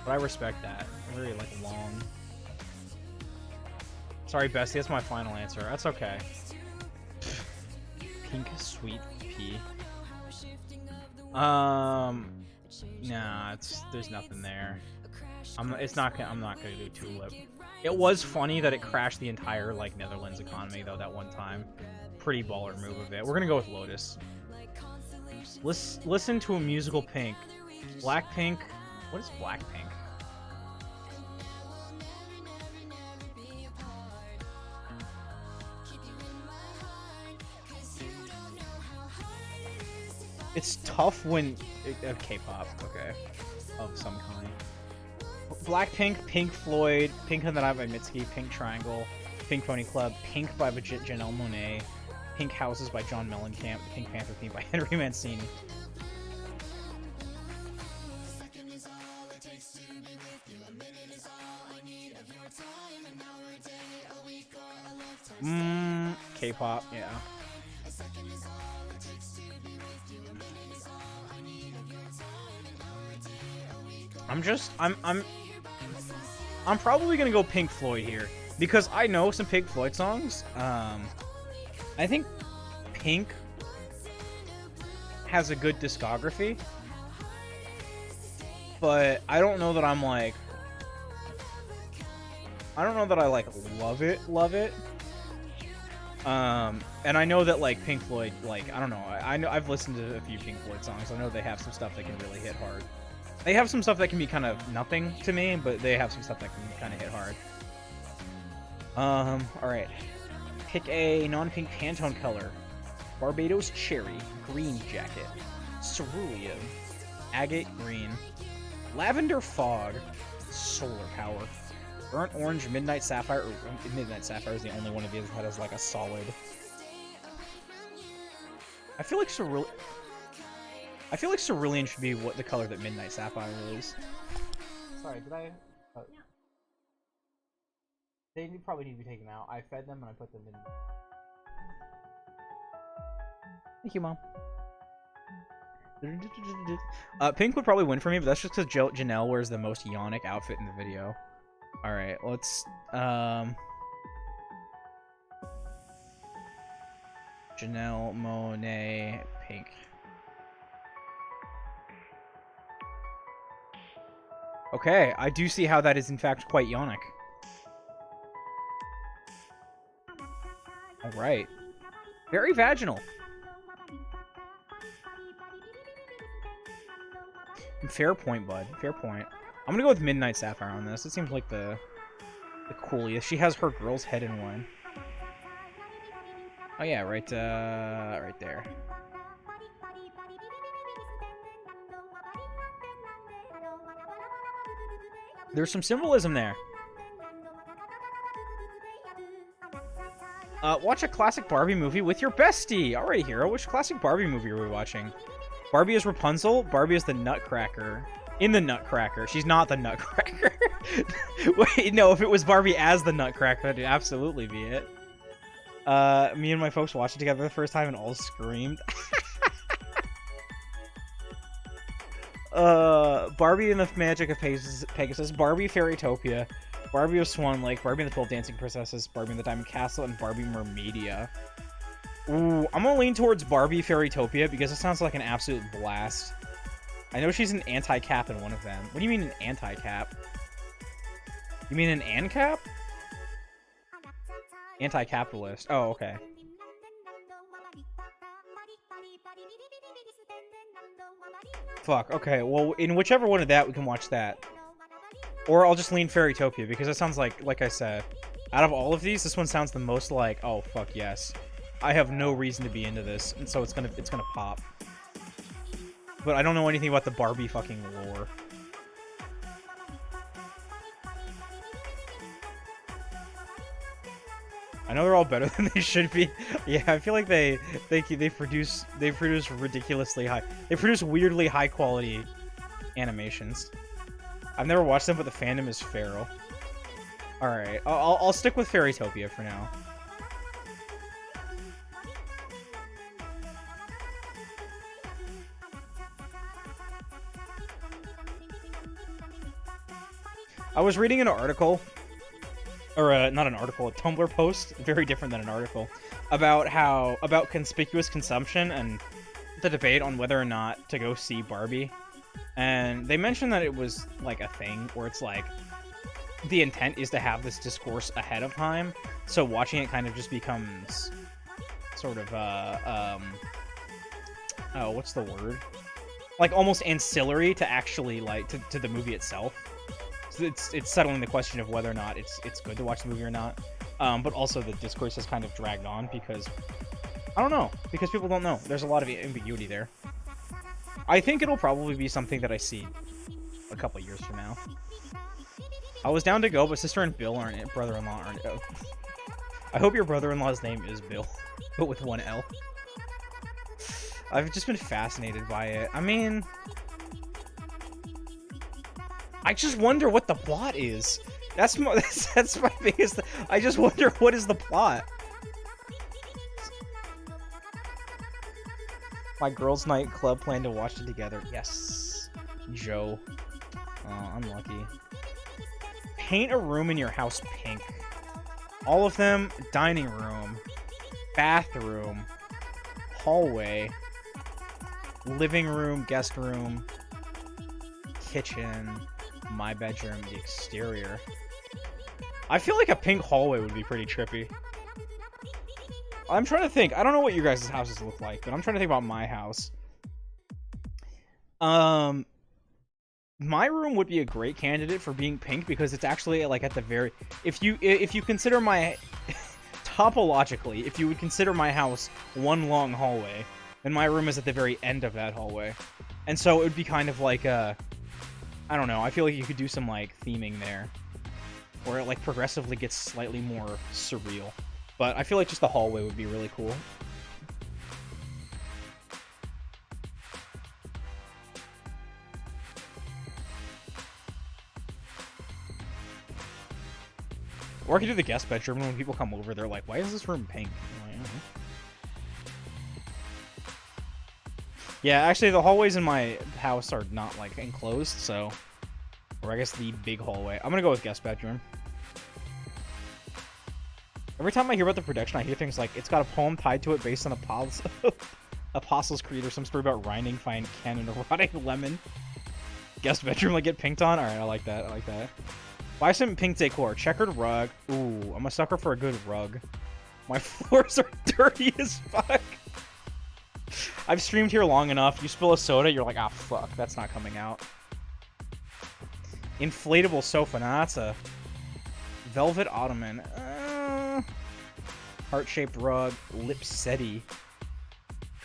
A: But I respect that. They're very, like, long. Sorry, Bessie, that's my final answer. That's okay. Pink Sweet Pea. Nah, there's nothing there. I'm not gonna do Tulip. It was funny that it crashed the entire, like, Netherlands economy, though, that one time. Pretty baller move of it. We're gonna go with Lotus. Listen to a musical Pink. Blackpink. What is Blackpink? It's tough when... K-pop, okay. Of some kind. Blackpink, Pink Floyd, Pink and the Night by Mitski, Pink Triangle, Pink Pony Club, Pink by Janelle Monáe, Pink Houses by John Mellencamp, Pink Panther theme by Henry Mancini. K-pop, yeah. I'm probably gonna go Pink Floyd here because I know some Pink Floyd songs. I think Pink has a good discography, but I don't know that I'm like, I don't know that I like love it. And I know that like Pink Floyd, like I don't know, I know I've listened to a few Pink Floyd songs. I know they have some stuff that can really hit hard. They have some stuff that can be kind of nothing to me, but they have some stuff that can kind of hit hard. Alright. Pick a non-pink Pantone color. Barbados Cherry, green jacket. Cerulean, agate green. Lavender Fog, solar power. Burnt orange, midnight sapphire. Or, midnight sapphire is the only one of these that has like a solid. I feel like cerulean should be what the color that midnight sapphire is. Sorry, did I? They probably need to be taken out. I fed them and I put them in. Thank you, Mom. Pink would probably win for me, but that's just because Janelle wears the most Yonic outfit in the video. Alright, let's, Janelle Monáe Pink. Okay, I do see how that is in fact quite Yonic. Alright. Very vaginal. Fair point, bud. Fair point. I'm gonna go with Midnight Sapphire on this. It seems like the coolest. She has her girl's head in one. Oh yeah, right there. There's some symbolism there. Watch a classic Barbie movie with your bestie. Alright, hero. Which classic Barbie movie are we watching? Barbie is Rapunzel. Barbie is the Nutcracker. In the Nutcracker. She's not the Nutcracker. Wait, no, if it was Barbie as the Nutcracker, that'd absolutely be it. Me and my folks watched it together the first time and all screamed. Barbie and the Magic of Pegasus, Barbie Fairytopia, Barbie of Swan Lake, Barbie and the 12 Dancing Princesses, Barbie and the Diamond Castle, and Barbie Mermaidia. Ooh, I'm gonna lean towards Barbie Fairytopia because it sounds like an absolute blast. I know she's an anti-cap in one of them. What do you mean an anti-cap? You mean an ANCAP? Anti-capitalist. Oh, okay. Fuck, okay. Well, in whichever one of that, we can watch that. Or I'll just lean Fairytopia, because it sounds like I said, out of all of these, this one sounds the most like, oh, fuck yes. I have no reason to be into this, and so it's gonna pop. But I don't know anything about the Barbie fucking lore. I know they're all better than they should be. Yeah, I feel like they produce ridiculously high. They produce weirdly high quality animations. I've never watched them, but the fandom is feral. All right, I'll stick with Fairytopia for now. I was reading an article, or not an article, a Tumblr post, very different than an article, about conspicuous consumption and the debate on whether or not to go see Barbie. And they mentioned that it was like a thing where it's like the intent is to have this discourse ahead of time, so watching it kind of just becomes sort of oh, what's the word? Like almost ancillary to actually like to the movie itself. So it's settling the question of whether or not it's good to watch the movie or not. But also the discourse has kind of dragged on because I don't know, because people don't know. There's a lot of ambiguity there. I think it'll probably be something that I see a couple years from now. I was down to go, but sister and Bill aren't it. Brother-in-law aren't it. I hope your brother-in-law's name is Bill, but with one L. I've just been fascinated by it. I mean, I just wonder what the plot is. That's my biggest. I just wonder what is the plot. My girls' night club plan to watch it together. Yes, Joe. Oh, unlucky. Paint a room in your house pink. All of them: dining room, bathroom, hallway, living room, guest room, kitchen, my bedroom, the exterior. I feel like a pink hallway would be pretty trippy. I'm trying to think. I don't know what your guys' houses look like, but I'm trying to think about my house. My room would be a great candidate for being pink because it's actually like at the very. If you consider my topologically, if you would consider my house one long hallway, then my room is at the very end of that hallway, and so it would be kind of like a. I don't know. I feel like you could do some like theming there, where it like progressively gets slightly more surreal. But I feel like just the hallway would be really cool. Or I could do the guest bedroom, and when people come over, they're like, why is this room pink? I'm like, I don't know. Yeah, actually, the hallways in my house are not, like, enclosed, so... Or I guess the big hallway. I'm gonna go with guest bedroom. Every time I hear about the production, I hear things like, it's got a poem tied to it based on Apostles' Creed or some story about Rinding Fine Ken and a rotting lemon. Guest bedroom, like, get pinked on? Alright, I like that, I like that. Buy some pink decor. Checkered rug. Ooh, I'm a sucker for a good rug. My floors are dirty as fuck. I've streamed here long enough. You spill a soda, you're like, ah, fuck, that's not coming out. Inflatable sofa. Now that's a velvet ottoman. Heart-shaped rug. Lipsetti.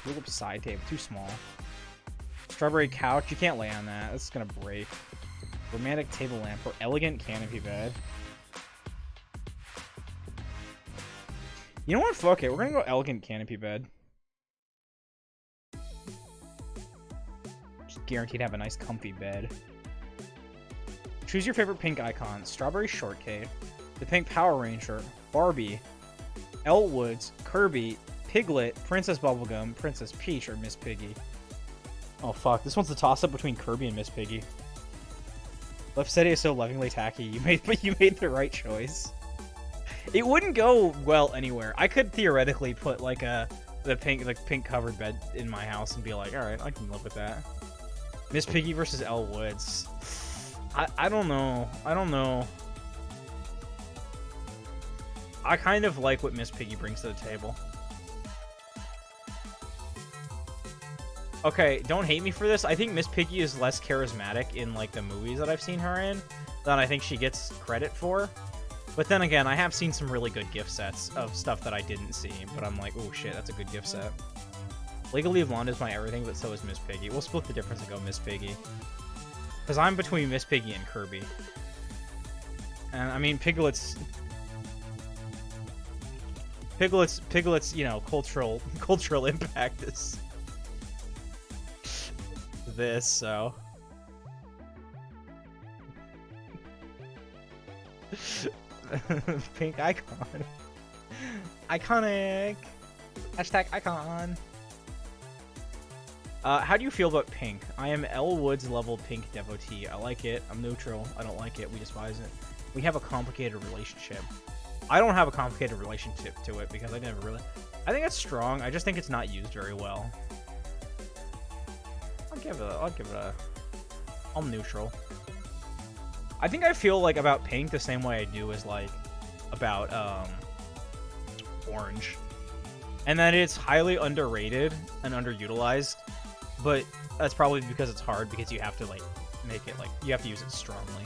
A: Tulip side table. Too small. Strawberry couch. You can't lay on that. It's gonna break. Romantic table lamp or elegant canopy bed. You know what? Fuck it. We're gonna go elegant canopy bed. Just guaranteed to have a nice comfy bed. Choose your favorite pink icon. Strawberry shortcake, the pink Power Ranger, Barbie, Elwoods, Kirby, Piglet, Princess Bubblegum, Princess Peach, or Miss Piggy. Oh fuck, this one's a toss-up between Kirby and Miss Piggy. Lipsetti is so lovingly tacky. You made the right choice. It wouldn't go well anywhere. I could theoretically put like a the pink covered bed in my house and be like, all right, I can live with that. Miss Piggy versus Elle Woods. I don't know. I don't know. I kind of like what Miss Piggy brings to the table. Okay, don't hate me for this. I think Miss Piggy is less charismatic in like the movies that I've seen her in than I think she gets credit for. But then again, I have seen some really good gift sets of stuff that I didn't see, but I'm like, oh shit, that's a good gift set. Legally Blonde is my everything, but so is Miss Piggy. We'll split the difference and go Miss Piggy. Because I'm between Miss Piggy and Kirby. And I mean, Piglet's, you know, cultural impact is this, so. Pink icon. Iconic. Hashtag icon. How do you feel about pink? I am Elle Woods level pink devotee. I like it. I'm neutral. I don't like it. We despise it. We have a complicated relationship. I don't have a complicated relationship to it because I never really... I think it's strong. I just think it's not used very well. I'll give it a... I'm neutral. I think I feel like about pink the same way I do as like about orange. And that it's highly underrated and underutilized, but that's probably because it's hard because you have to like make it like you have to use it strongly.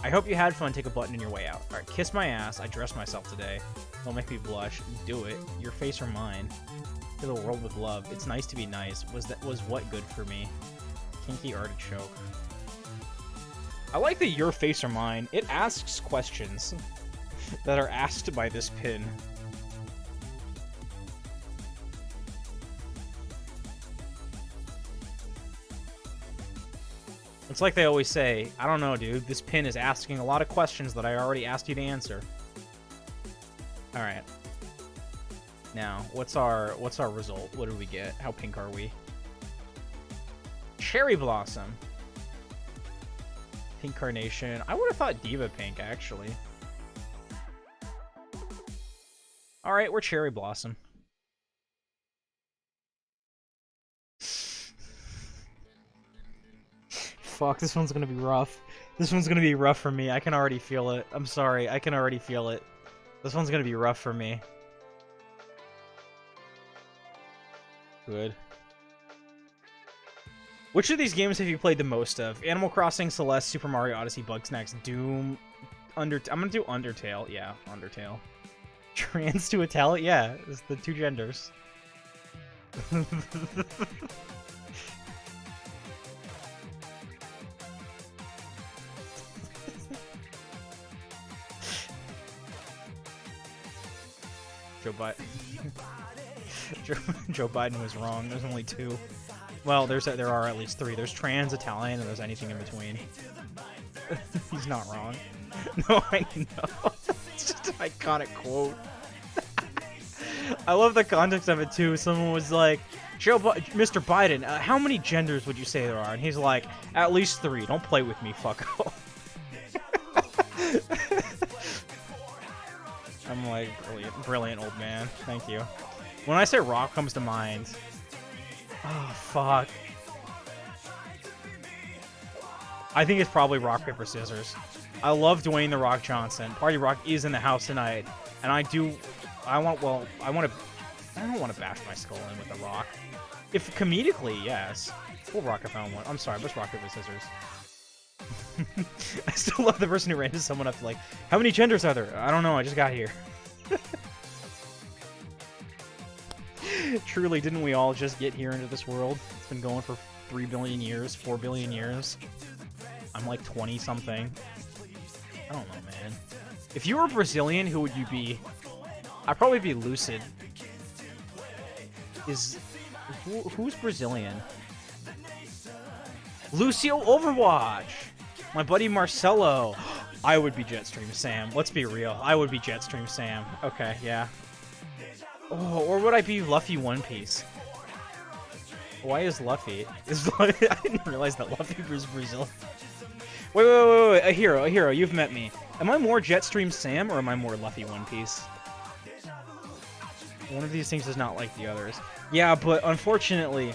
A: I hope you had fun. Take a button in your way out. Alright, kiss my ass. I dressed myself today. Don't make me blush. Do it. Your face or mine. To the world with love. It's nice to be nice. Was what good for me? Kinky artichoke. I like the your face or mine. It asks questions that are asked by this pin. It's like they always say, I don't know, dude, this pin is asking a lot of questions that I already asked you to answer. Alright. Now, what's our result? What did we get? How pink are we? Cherry Blossom. Pink Carnation. I would have thought Diva Pink, actually. Alright, we're Cherry Blossom. Fuck, this one's gonna be rough. This one's gonna be rough for me. I can already feel it. I'm sorry, I can already feel it. This one's gonna be rough for me. Good. Which of these games have you played the most of? Animal Crossing, Celeste, Super Mario Odyssey, Bugsnax, Doom, I'm gonna do Undertale. Yeah, Undertale. Trans to Italian? Yeah, it's the two genders. Joe Biden was wrong. There's only two. Well, there are at least three. There's trans, Italian, and there's anything in between. He's not wrong. No, I know. It's just an iconic quote. I love the context of it too. Someone was like, Mr. Biden, how many genders would you say there are? And he's like, at least 3. Don't play with me, fucko. I'm like, brilliant old man. Thank you. When I say rock comes to mind... Oh, fuck. I think it's probably rock, paper, scissors. I love Dwayne The Rock Johnson. Party Rock is in the house tonight. And I don't want to bash my skull in with The Rock. If comedically, yes. We'll rock if I don't want. I'm sorry, let's rock, paper, scissors. I still love the person who ran to someone up like, how many genders are there? I don't know, I just got here. Truly, didn't we all just get here into this world? It's been going for 3 billion years, 4 billion years. I'm like 20-something. I don't know, man. If you were Brazilian, who would you be? I'd probably be Lucid. Who's Brazilian? Lucio Overwatch! My buddy Marcelo. I would be Jetstream Sam. Let's be real. I would be Jetstream Sam. Okay, yeah. Oh, or would I be Luffy One Piece? Why is Luffy? I didn't realize that Luffy was Brazil. Wait. A hero. You've met me. Am I more Jetstream Sam or am I more Luffy One Piece? One of these things is not like the others. Yeah, but unfortunately,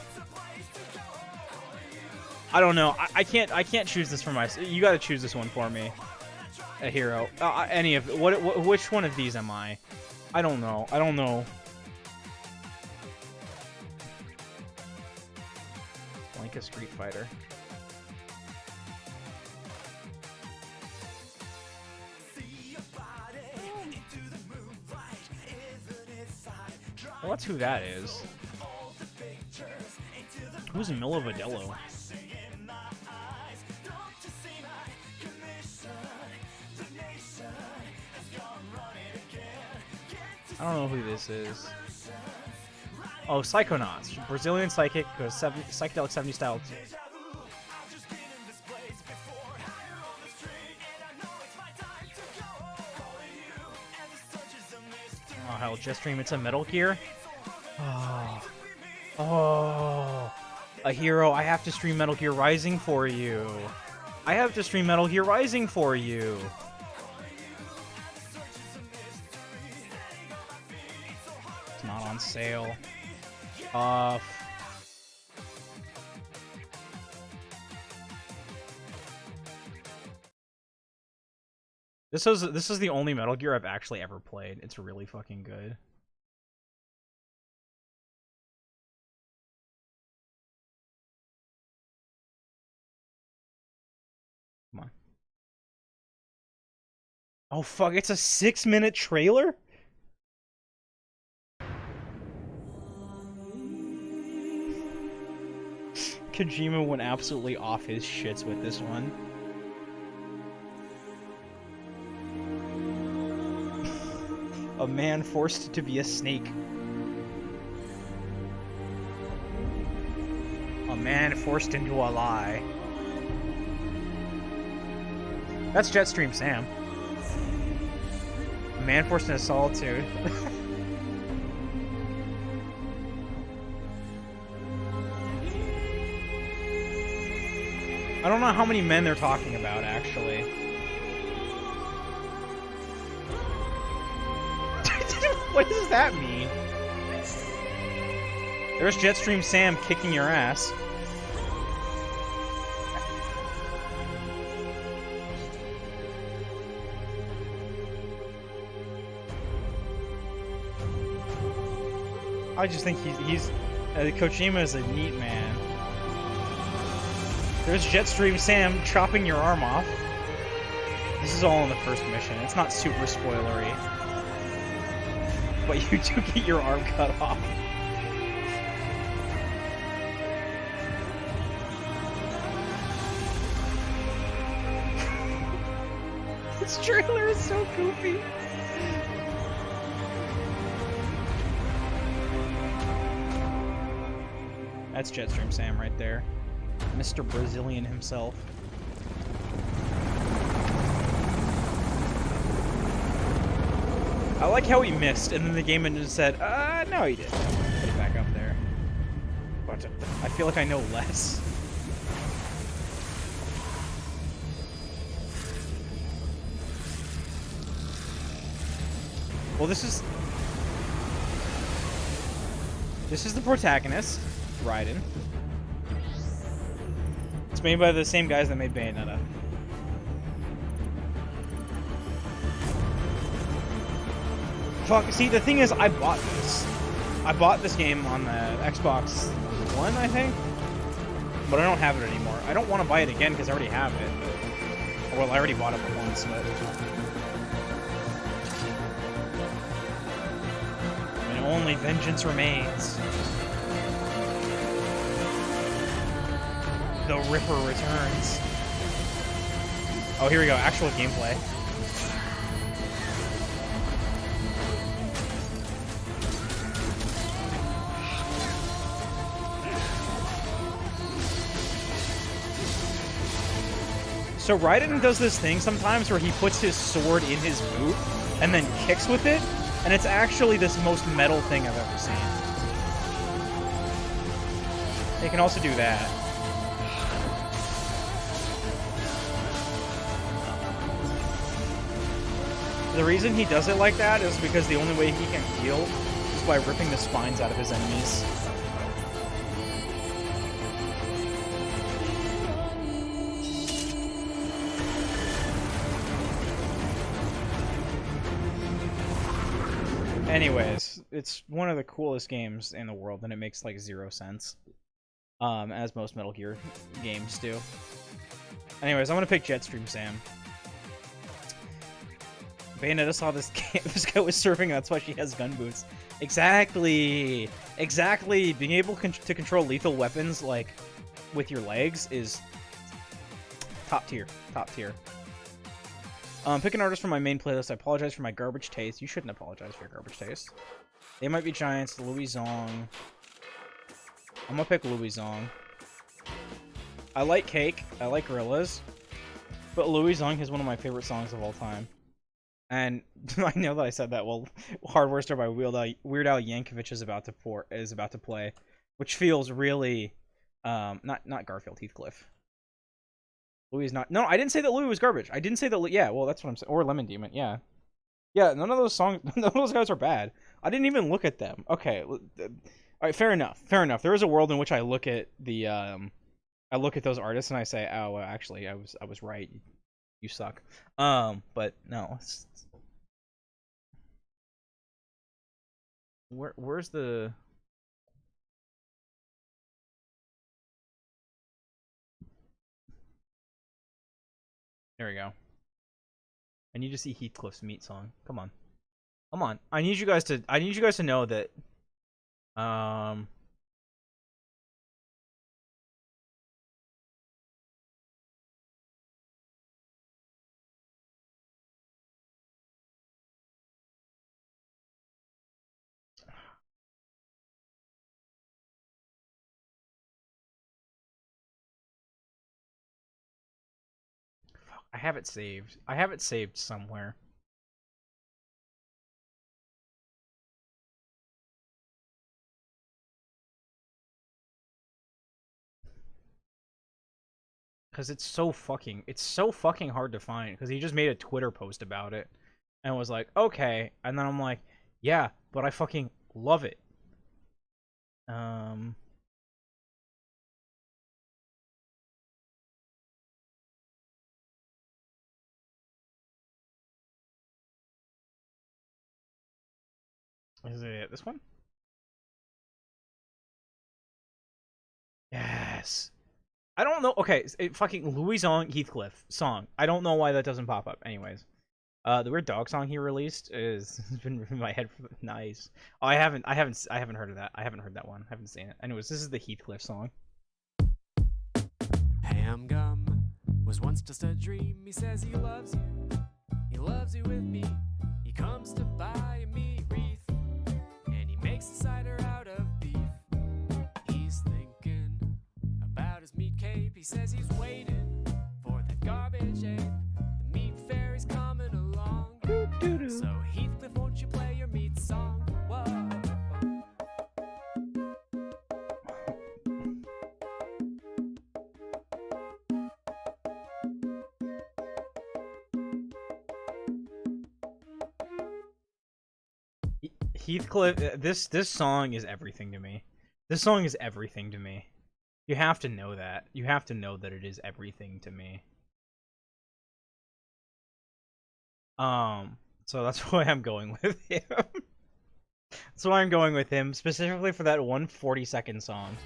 A: I don't know. I can't choose this for myself. You got to choose this one for me. A hero. Any of which one of these am I? I don't know. I don't know. Like a Street Fighter. Well, that's who that is. Who's Milo Vadello? I don't know who this is. Oh, Psychonauts. Brazilian psychic goes psychedelic 70s style. Oh, hell, Jetstream, it's a Metal Gear? Oh. Oh. A hero, I have to stream Metal Gear Rising for you. I have to stream Metal Gear Rising for you. It's not on sale. This is the only Metal Gear I've actually ever played. It's really fucking good. Come on. Oh fuck, it's a 6-minute trailer? Kojima went absolutely off his shits with this one. A man forced to be a snake. A man forced into a lie. That's Jetstream Sam. A man forced into solitude. I don't know how many men they're talking about, actually. What does that mean? There's Jetstream Sam kicking your ass. I just think he's Kojima is a neat man. There's Jetstream Sam chopping your arm off. This is all in the first mission. It's not super spoilery. But you do get your arm cut off. This trailer is so goofy. That's Jetstream Sam right there. Mr. Brazilian himself. I like how he missed, and then the game engine said, no he didn't. Put it back up there. But I feel like I know less. Well, this is the protagonist, Raiden. It's made by the same guys that made Bayonetta. Fuck, see, the thing is, I bought this. I bought this game on the Xbox One, I think. But I don't have it anymore. I don't want to buy it again because I already have it. Well, I already bought it once, but... And only vengeance remains. The Ripper returns. Oh, here we go. Actual gameplay. So Raiden does this thing sometimes where he puts his sword in his boot and then kicks with it, and it's actually this most metal thing I've ever seen. They can also do that. The reason he does it like that is because the only way he can heal is lives by ripping the spines out of his enemies. Anyways, it's one of the coolest games in the world, and it makes like 0 sense. As most Metal Gear games do. Anyways, I'm gonna pick Jetstream Sam. Bayonetta saw this this guy was surfing, and that's why she has gun boots. Exactly! Exactly! Being able to control lethal weapons, like, with your legs is top tier. Top tier. Pick an artist from my main playlist. I apologize for my garbage taste. You shouldn't apologize for your garbage taste. They Might Be Giants, Louis Zong. I'm gonna pick Louis Zong. I like Cake. I like Gorillaz. But Louis Zong is one of my favorite songs of all time. And I know that I said that while Hardware Store by Weird Al Yankovic is about to play, which feels really not Garfield, Heathcliff. Louis is not. No, I didn't say that Louis was garbage. I didn't say that. Yeah, well, that's what I'm saying. Or Lemon Demon. Yeah, yeah. None of those songs, none of those guys are bad. I didn't even look at them. Okay, all right. Fair enough. Fair enough. There is a world in which I look at the I look at those artists and I say, oh, well, actually, I was right. You suck. But no. Where's the? There we go. I need to see Heathcliff's Meat song. Come on. Come on. I need you guys to know that I have it saved. I have it saved somewhere. Because it's so fucking hard to find. Because he just made a Twitter post about it. And was like, okay. And then I'm like, yeah, but I fucking love it. Is it this one? Yes. I don't know. Okay, fucking Louis Zong Heathcliff song. I don't know why that doesn't pop up. Anyways, the weird dog song he released has been in my head. Nice. Oh, I haven't heard of that. I haven't heard that one. I haven't seen it. Anyways, this is the Heathcliff song.
G: Ham gum was once just a dream. He says he loves you. He loves you with me. He comes to buy a meat wreath, and he makes a cider out of beef. He's thinking about his meat cape. He says he's waiting for that garbage ape. The meat fairy's coming along. So Heathcliff, won't you play your meat song? Whoa.
A: Heathcliff, this song is everything to me. This song is everything to me. You have to know that. You have to know that it is everything to me. So that's why I'm going with him. That's why I'm going with him, specifically for that 140-second song.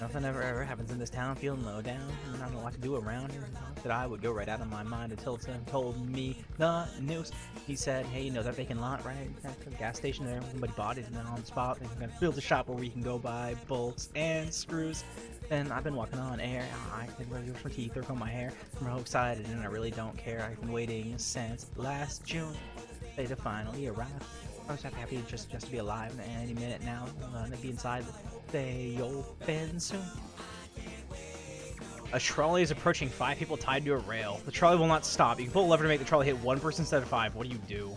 A: Nothing ever happens in this town, feeling low down. I don't know what to do around here. That I would go right out of my mind until Tim told me the news. He said, hey, you know that vacant lot, right? At the gas station there. Somebody bought it, and then on the spot, they're gonna build a shop where we can go buy bolts and screws. Then I've been walking on air. I can brush my teeth or comb my hair. I'm so excited, and I really don't care. I've been waiting since last June. They to finally arrive. I was happy just to be alive. And any minute now, I'm gonna be inside. They open soon. A trolley is approaching 5 people tied to a rail. The trolley will not stop. You can pull a lever to make the trolley hit 1 person instead of 5. What do you do?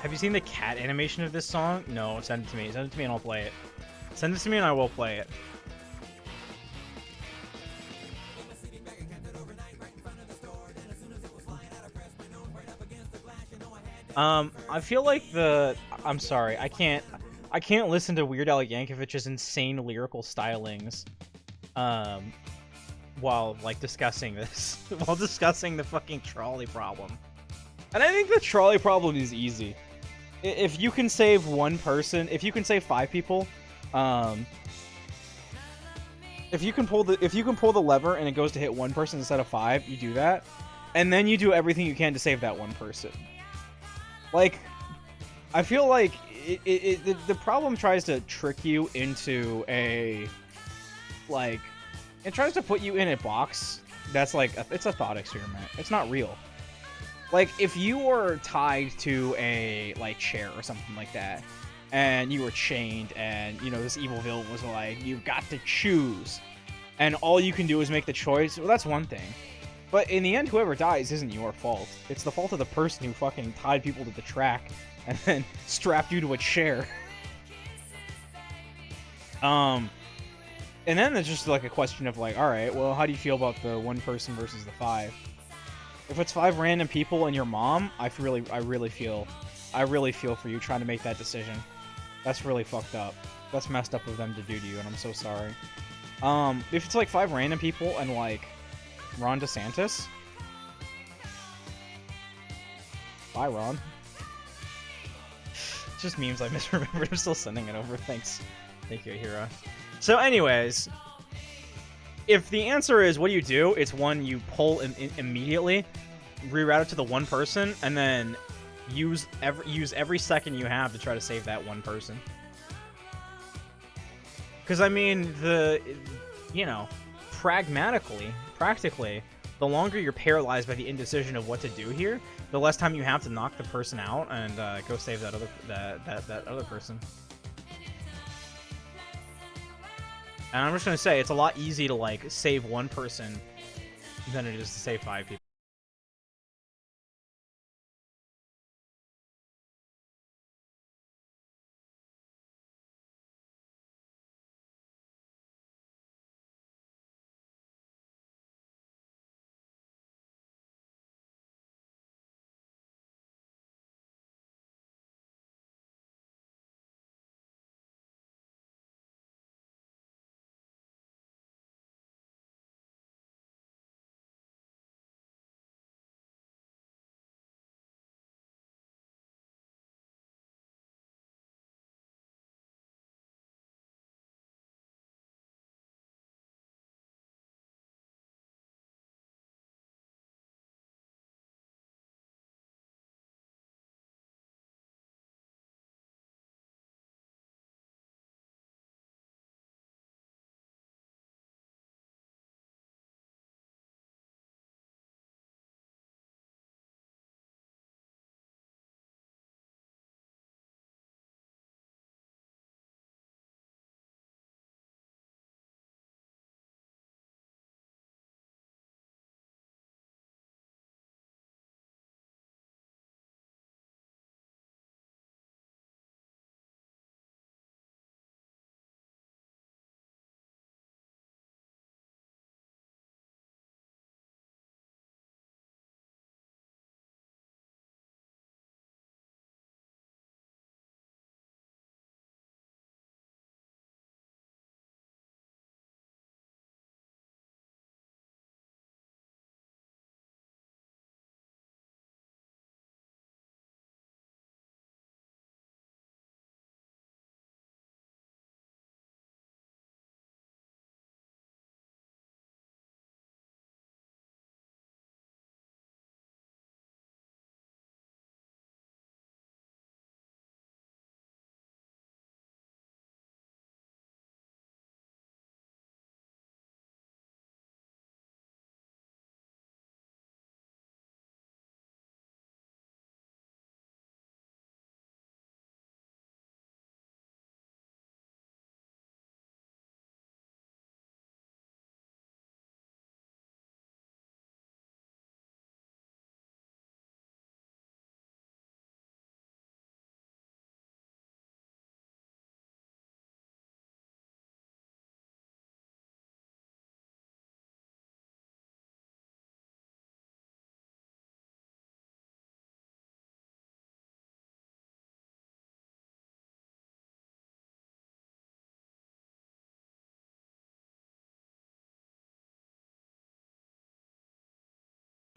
A: Have you seen the cat animation of this song? No, send it to me. Send it to me and I'll play it. Send it to me and I will play it. I feel like I'm sorry, I can't listen to Weird Al Yankovic's insane lyrical stylings, um, while like discussing this, while discussing the fucking trolley problem. And I think the trolley problem is easy. If you can save one person, if you can save 5 people, um, if you can pull the lever and it goes to hit one person instead of 5, you do that, and then you do everything you can to save that one person. Like, I feel like the problem tries to trick you into like, it tries to put you in a box that's like, it's a thought experiment. It's not real. Like, if you were tied to a, like, chair or something like that, and you were chained, and, you know, this evil villain was like, you've got to choose, and all you can do is make the choice, well, that's one thing. But in the end, whoever dies isn't your fault. It's the fault of the person who fucking tied people to the track and then strapped you to a chair. And then it's just like a question of like, alright, well, how do you feel about the one person versus the 5? If it's 5 random people and your mom, I really feel for you trying to make that decision. That's really fucked up. That's messed up of them to do to you, and I'm so sorry. If it's like 5 random people and like Ron DeSantis, bye Ron. It's just memes I misremembered. I'm still sending it over. Thanks. Thank you, Hira. So anyways, if the answer is what do, it's one, you pull immediately, reroute it to the one person, and then use every second you have to try to save that one person. Because, I mean, you know, practically, the longer you're paralyzed by the indecision of what to do here, the less time you have to knock the person out and go save that other person. And I'm just gonna say, it's a lot easier to, like, save one person than it is to save 5 people.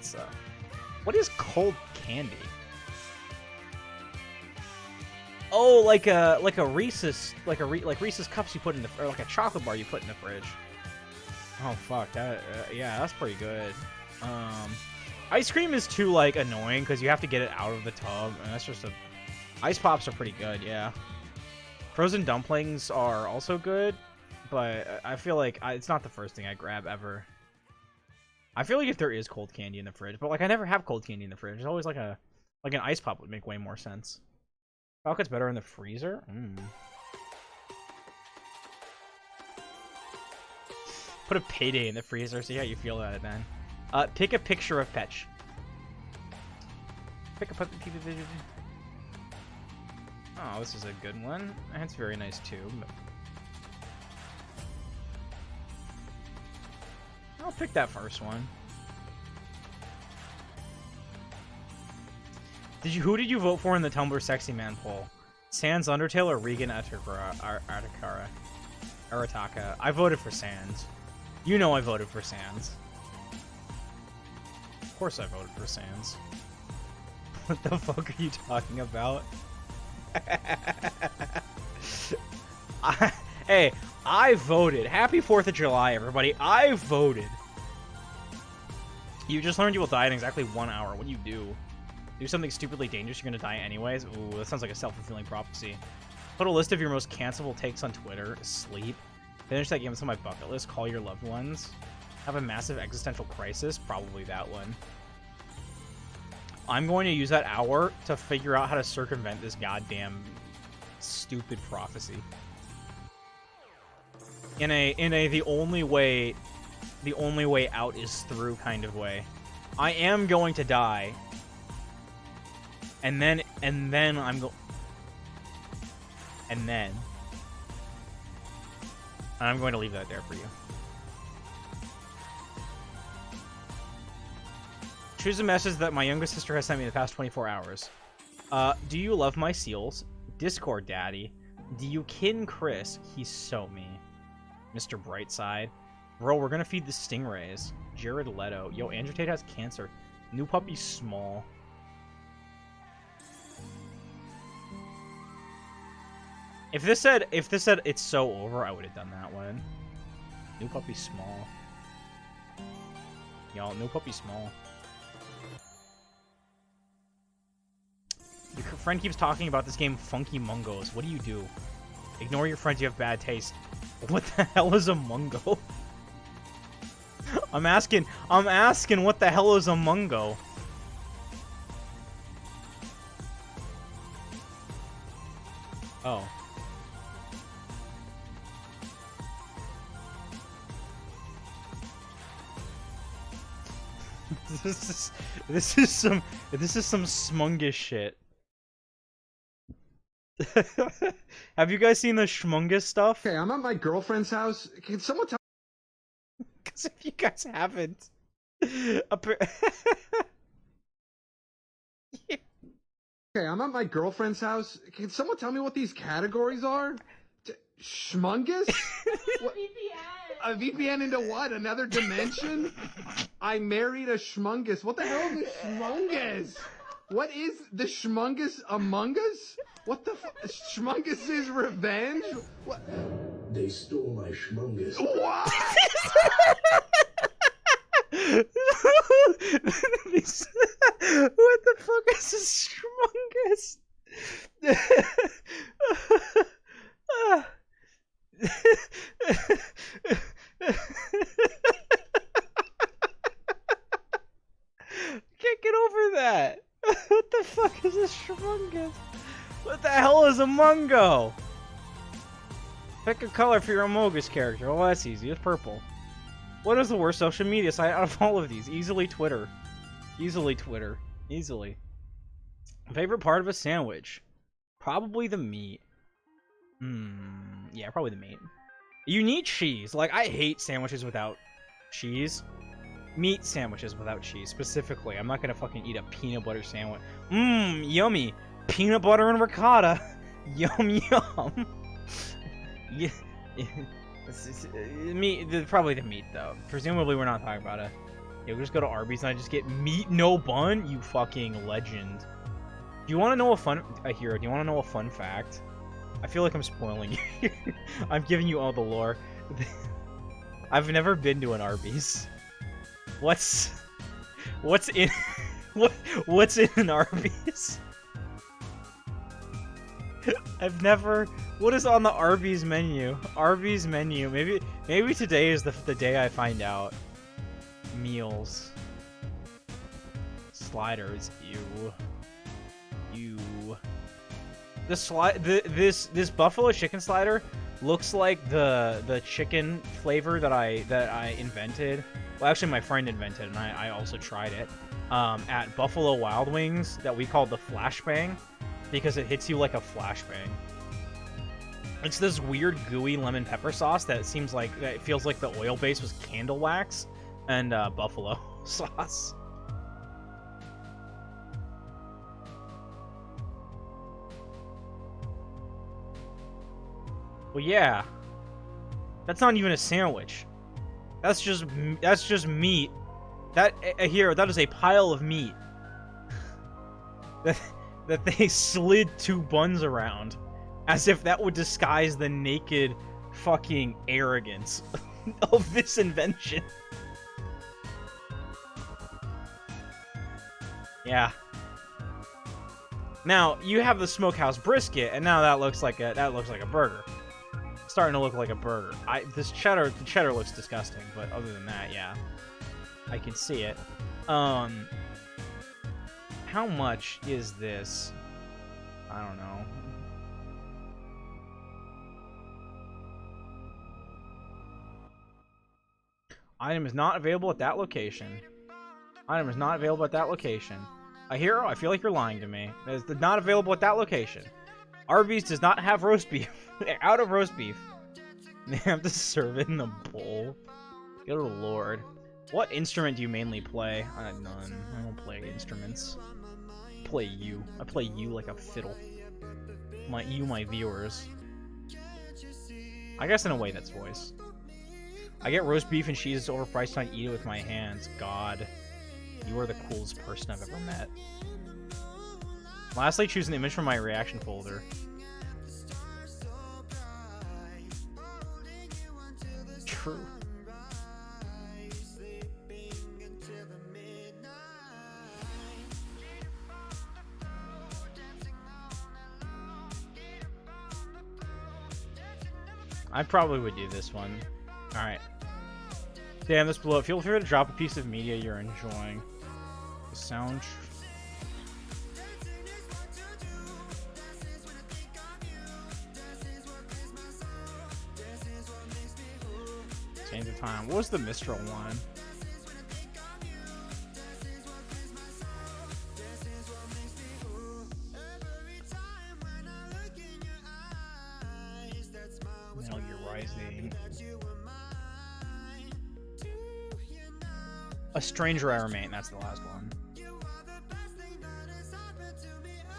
A: pizza. What is cold candy? Oh, like a Reese's, like Reese's cups you put in the, or like a chocolate bar you put in the fridge. Oh fuck, that yeah, that's pretty good. Ice cream is too like annoying because you have to get it out of the tub, and that's just a. Ice pops are pretty good, yeah. Frozen dumplings are also good, but I feel like it's not the first thing I grab ever. I feel like if there is cold candy in the fridge, but like I never have cold candy in the fridge. It's always like an ice pop would make way more sense. Falcat's better in the freezer? Put a Payday in the freezer, see how you feel about it then. Pick a picture of Petch. Pick a Oh, this is a good one. That's very nice too. I'll pick that first one. Who did you vote for in the Tumblr Sexy Man poll? Sans Undertale or Regan Arataka? I voted for Sans. You know I voted for Sans. Of course I voted for Sans. What the fuck are you talking about? Hey, I voted. Happy 4th of July, everybody. I voted. You just learned you will die in exactly 1 hour. What do you do? Do something stupidly dangerous, you're gonna die anyways? Ooh, that sounds like a self-fulfilling prophecy. Put a list of your most cancelable takes on Twitter. Sleep. Finish that game that's on my bucket list. Call your loved ones. Have a massive existential crisis. Probably that one. I'm going to use that hour to figure out how to circumvent this goddamn stupid prophecy. In a the only way out is through kind of way. I am going to die. And then I'm going to leave that there for you. Choose a message that my youngest sister has sent me in the past 24 hours. Do you love my seals? Discord daddy. Do you kin Chris? He's so mean. Mr. Brightside. Bro, we're gonna feed the stingrays. Jared Leto. Yo, Andrew Tate has cancer. New puppy small. If this said it's so over, I would have done that one. New puppy small. Y'all, new puppy small. Your friend keeps talking about this game, Funky Mungos. What do you do? Ignore your friends, you have bad taste. What the hell is a mungo? I'm asking what the hell is a mungo? Oh. This is some smungus shit. Have you guys seen the schmungus stuff?
H: Okay, I'm at my girlfriend's house. Can someone tell?
A: Because if you guys haven't,
H: Okay, I'm at my girlfriend's house. Can someone tell me what these categories are? Schmungus? What? A VPN into what? Another dimension? I married a schmungus. What the hell is a schmungus? What is the schmungus among us? What the schmungus is revenge? What?
I: They stole my schmungus.
H: What?
A: What the fuck is a schmungus? Can't get over that. What the fuck is a schmungus? What the hell is a mungo? Pick a color for your Amogus character. Oh, that's easy. It's purple. What is the worst social media site out of all of these? Easily Twitter. Easily Twitter. Easily. Favorite part of a sandwich? Probably the meat. Yeah, probably the meat. You need cheese. Like, I hate sandwiches without cheese. Meat sandwiches without cheese, specifically. I'm not gonna fucking eat a peanut butter sandwich. Yummy. Peanut butter and ricotta. Yum, yum. Yeah. Meat, probably the meat, though. Presumably, we're not talking about Yeah, we just go to Arby's and I just get meat no bun. You fucking legend. Do you want to know a fun hero? Do you want to know a fun fact? I feel like I'm spoiling you. I'm giving you all the lore. I've never been to an Arby's. What's in what's in an Arby's? I've never. What is on the Arby's menu? Arby's menu. Maybe today is the day I find out. Meals. Sliders. Ew. This buffalo chicken slider looks like the chicken flavor that I invented. Well, actually, my friend invented, and I also tried it at Buffalo Wild Wings that we call the flashbang because it hits you like a flashbang. It's this weird gooey lemon pepper sauce that it feels like the oil base was candle wax and buffalo sauce. Well, yeah. That's not even a sandwich. That's just meat. That is a pile of meat. that they slid 2 buns around. As if that would disguise the naked fucking arrogance of this invention. Yeah. Now, you have the smokehouse brisket, and now that looks like a burger. Starting to look like a burger. The cheddar looks disgusting, but other than that, yeah. I can see it. How much is this? I don't know. Item is not available at that location. Item is not available at that location. A hero, I feel like you're lying to me. It's not available at that location. Arby's does not have roast beef. They're out of roast beef. They have to serve it in a bowl. Good lord. What instrument do you mainly play? None. I don't play instruments. I play you. I play you like a fiddle. My viewers. I guess in a way that's voice. I get roast beef and cheese is overpriced and I eat it with my hands. God. You are the coolest person I've ever met. Lastly, choose an image from my reaction folder. True. I probably would do this one. Alright. Damn, this below. Feel free to drop a piece of media you're enjoying. The sound. Change the time. What was the Mistral one? Metal Gear Rising. A Stranger I Remain. That's the last one.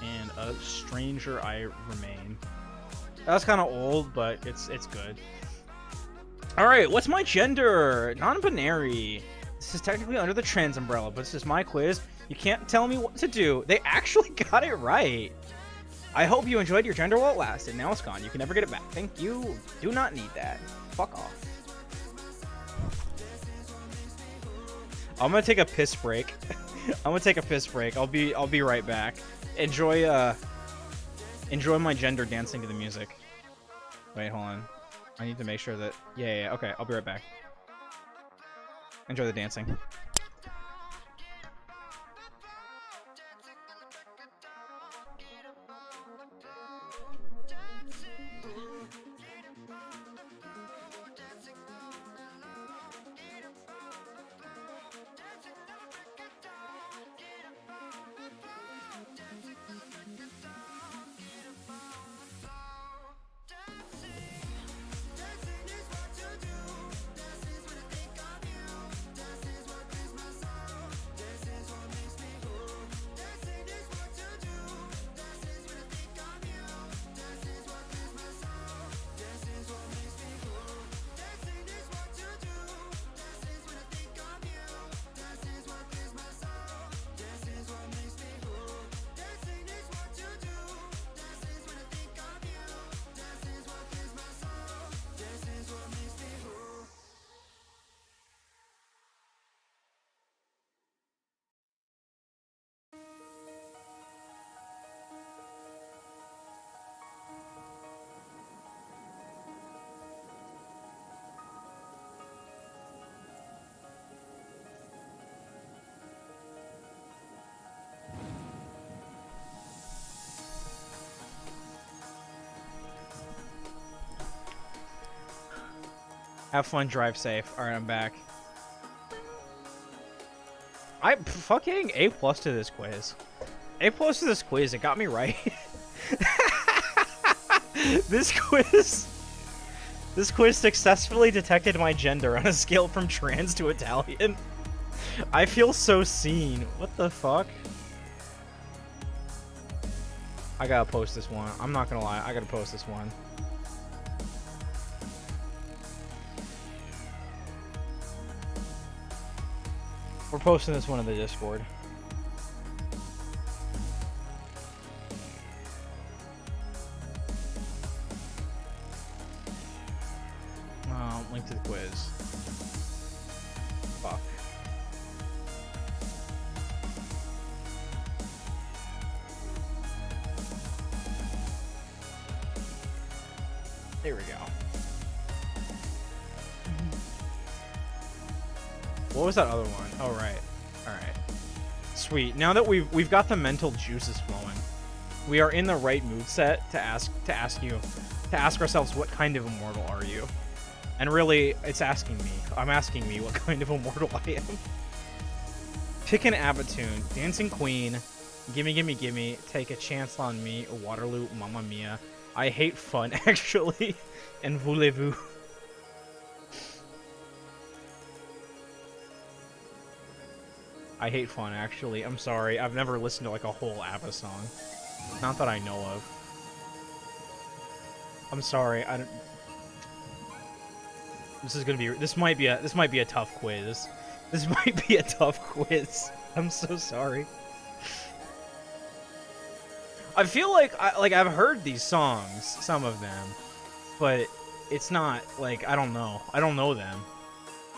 A: And A Stranger I Remain. That's kind of old, but it's good. Alright, what's my gender? Non-binary. This is technically under the trans umbrella, but this is my quiz. You can't tell me what to do. They actually got it right. I hope you enjoyed your gender while it lasted. Now it's gone. You can never get it back. Thank you. Do not need that. Fuck off. I'm gonna take a piss break. I'm gonna take a piss break. I'll be right back. Enjoy my gender dancing to the music. Wait, hold on. I need to make sure that... Yeah, okay, I'll be right back. Enjoy the dancing. Have fun, drive safe. Alright, I'm back. I fucking A+ to this quiz. A+ to this quiz, it got me right. This quiz successfully detected my gender on a scale from trans to Italian. I feel so seen. What the fuck? I gotta post this one. I'm not gonna lie, I gotta post this one. We're posting this one in the Discord. Link to the quiz. Fuck. There we go. What was that other one? Oh, right. Alright. Sweet. Now that we've got the mental juices flowing, we are in the right mood set to ask ourselves, what kind of immortal are you? And really, it's asking me. I'm asking me what kind of immortal I am. Pick an ABBA tune. Dancing Queen. Gimme, gimme, gimme. Take a chance on me. Waterloo. Mamma Mia. I hate fun, actually. And voulez-vous. I hate fun, actually. I'm sorry. I've never listened to, like, a whole ABBA song. Not that I know of. I'm sorry. I don't... This might be a tough quiz. This might be a tough quiz. I'm so sorry. I feel like I've heard these songs, some of them, but it's not like I don't know them.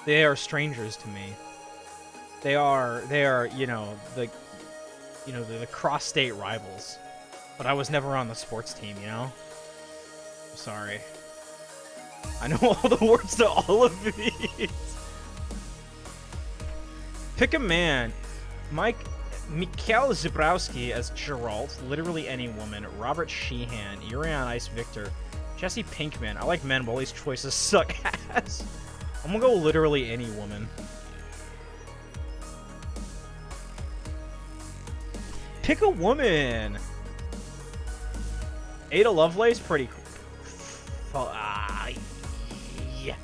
A: They are strangers to me. They are the cross-state rivals. But I was never on the sports team, you know? I'm sorry. I know all the words to all of these. Pick a man. Mikhail Zabrowski as Geralt, literally any woman. Robert Sheehan, Yuri on Ice Victor, Jesse Pinkman. I like men, but all these choices suck ass. I'm gonna go literally any woman. Pick a woman. Ada Lovelace, pretty cool. Yeah.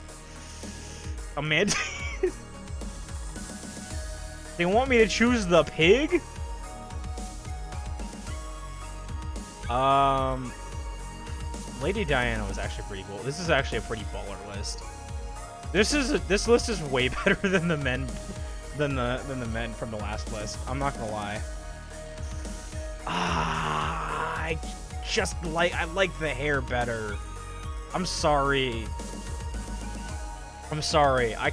A: Amanda. They want me to choose the pig? Lady Diana was actually pretty cool. This is actually a pretty baller list. This list is way better than the men than the men from the last list. I'm not gonna lie. I like the hair better. I'm sorry. I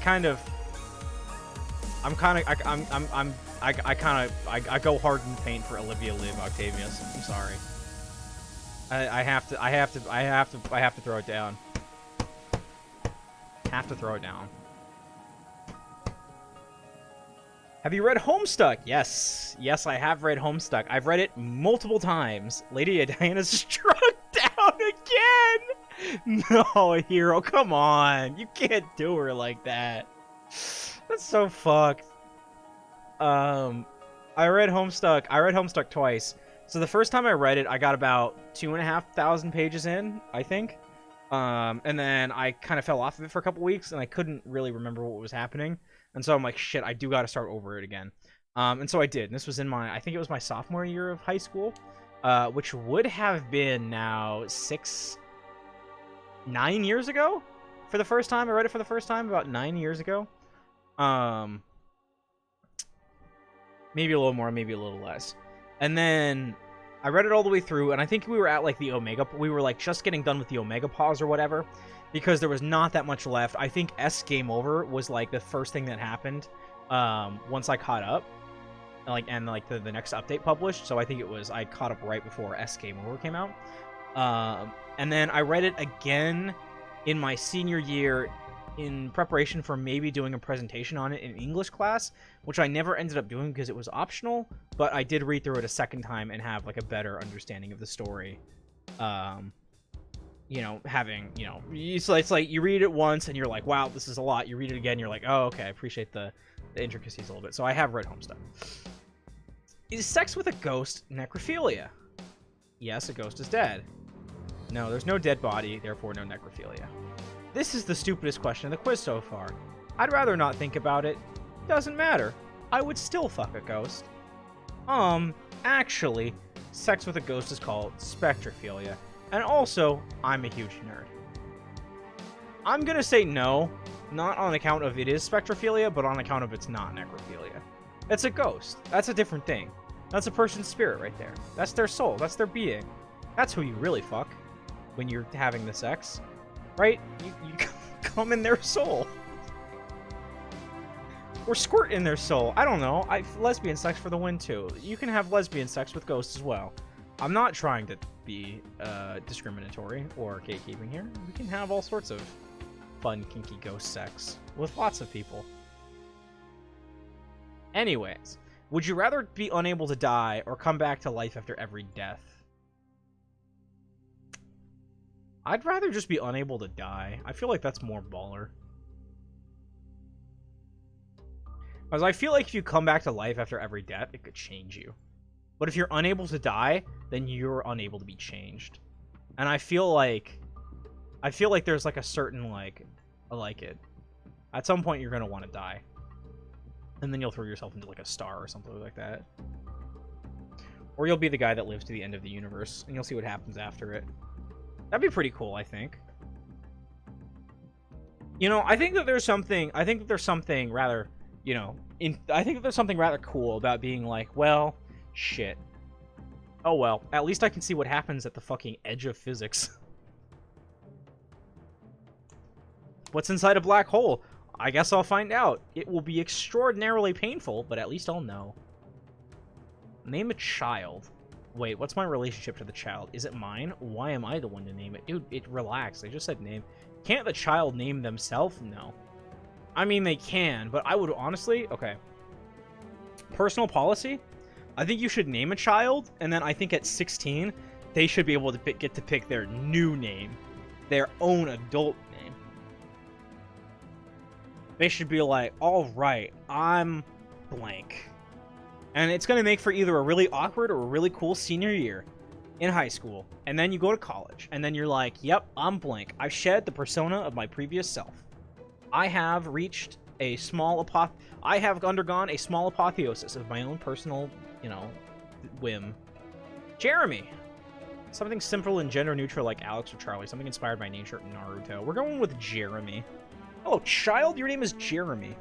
A: go hard in paint for Olivia Liv Octavius. I'm sorry. I have to throw it down. Have to throw it down. Have you read Homestuck? Yes. Yes, I have read Homestuck. I've read it multiple times. Lady Diana struck down again! No, Hero, come on. You can't do her like that. That's so fucked. I read Homestuck twice. So the first time I read it, I got about 2,500 pages in, I think. And then I kind of fell off of it for a couple weeks, and I couldn't really remember what was happening. And so I'm like, shit, I do got to start over it again. And so I did. And this was in I think it was my sophomore year of high school, which would have been now 9 years ago for the first time. I read it for the first time about 9 years ago. Maybe a little more, maybe a little less. And then I read it all the way through, and I think we were at, like, the Omega... We were, like, just getting done with the Omega pause or whatever, because there was not that much left. I think S Game Over was, like, the first thing that happened once I caught up. And the next update published, so I think it was... I caught up right before S Game Over came out. And then I read it again in my senior year in preparation for maybe doing a presentation on it in English class, which I never ended up doing because it was optional, but I did read through it a second time and have, like, a better understanding of the story. you know, having, you know, it's like you read it once and you're like, wow, this is a lot. You read it again, you're like, oh, okay, I appreciate the intricacies a little bit. So I have read Homestead. Is sex with a ghost necrophilia? Yes, a ghost is dead. No, there's no dead body, therefore no necrophilia. This is the stupidest question in the quiz so far. I'd rather not think about it. Doesn't matter. I would still fuck a ghost. Actually, sex with a ghost is called spectrophilia. And also, I'm a huge nerd. I'm gonna say no, not on account of it is spectrophilia, but on account of it's not necrophilia. It's a ghost. That's a different thing. That's a person's spirit right there. That's their soul. That's their being. That's who you really fuck when you're having the sex. Right? You come in their soul. Or squirt in their soul. I don't know. Lesbian sex for the win, too. You can have lesbian sex with ghosts as well. I'm not trying to be discriminatory or gatekeeping here. We can have all sorts of fun, kinky ghost sex with lots of people. Anyways, would you rather be unable to die or come back to life after every death? I'd rather just be unable to die. I feel like that's more baller. Because I feel like if you come back to life after every death, it could change you. But if you're unable to die, then you're unable to be changed. And I feel like there's like a certain like it. At some point you're gonna want to die. And then you'll throw yourself into like a star or something like that. Or you'll be the guy that lives to the end of the universe, and you'll see what happens after it. That'd be pretty cool, I think. You know, I think that there's something rather, you know, I think that there's something rather cool about being like, well, shit. Oh well, at least I can see what happens at the fucking edge of physics. What's inside a black hole? I guess I'll find out. It will be extraordinarily painful, but at least I'll know. Name a child. Wait, what's my relationship to the child? Is it mine? Why am I the one to name it? Dude, relax. I just said name. Can't the child name themselves? No. I mean, they can, but I would honestly... Okay. Personal policy? I think you should name a child, and then I think at 16, they should be able to get to pick their new name. Their own adult name. They should be like, alright, I'm blank. And it's going to make for either a really awkward or a really cool senior year in high school. And then you go to college. And then you're like, yep, I'm blank. I've shed the persona of my previous self. I have reached a small I have undergone a small apotheosis of my own personal, you know, whim. Jeremy. Something simple and gender neutral like Alex or Charlie. Something inspired by nature and Naruto. We're going with Jeremy. Oh, child, your name is Jeremy.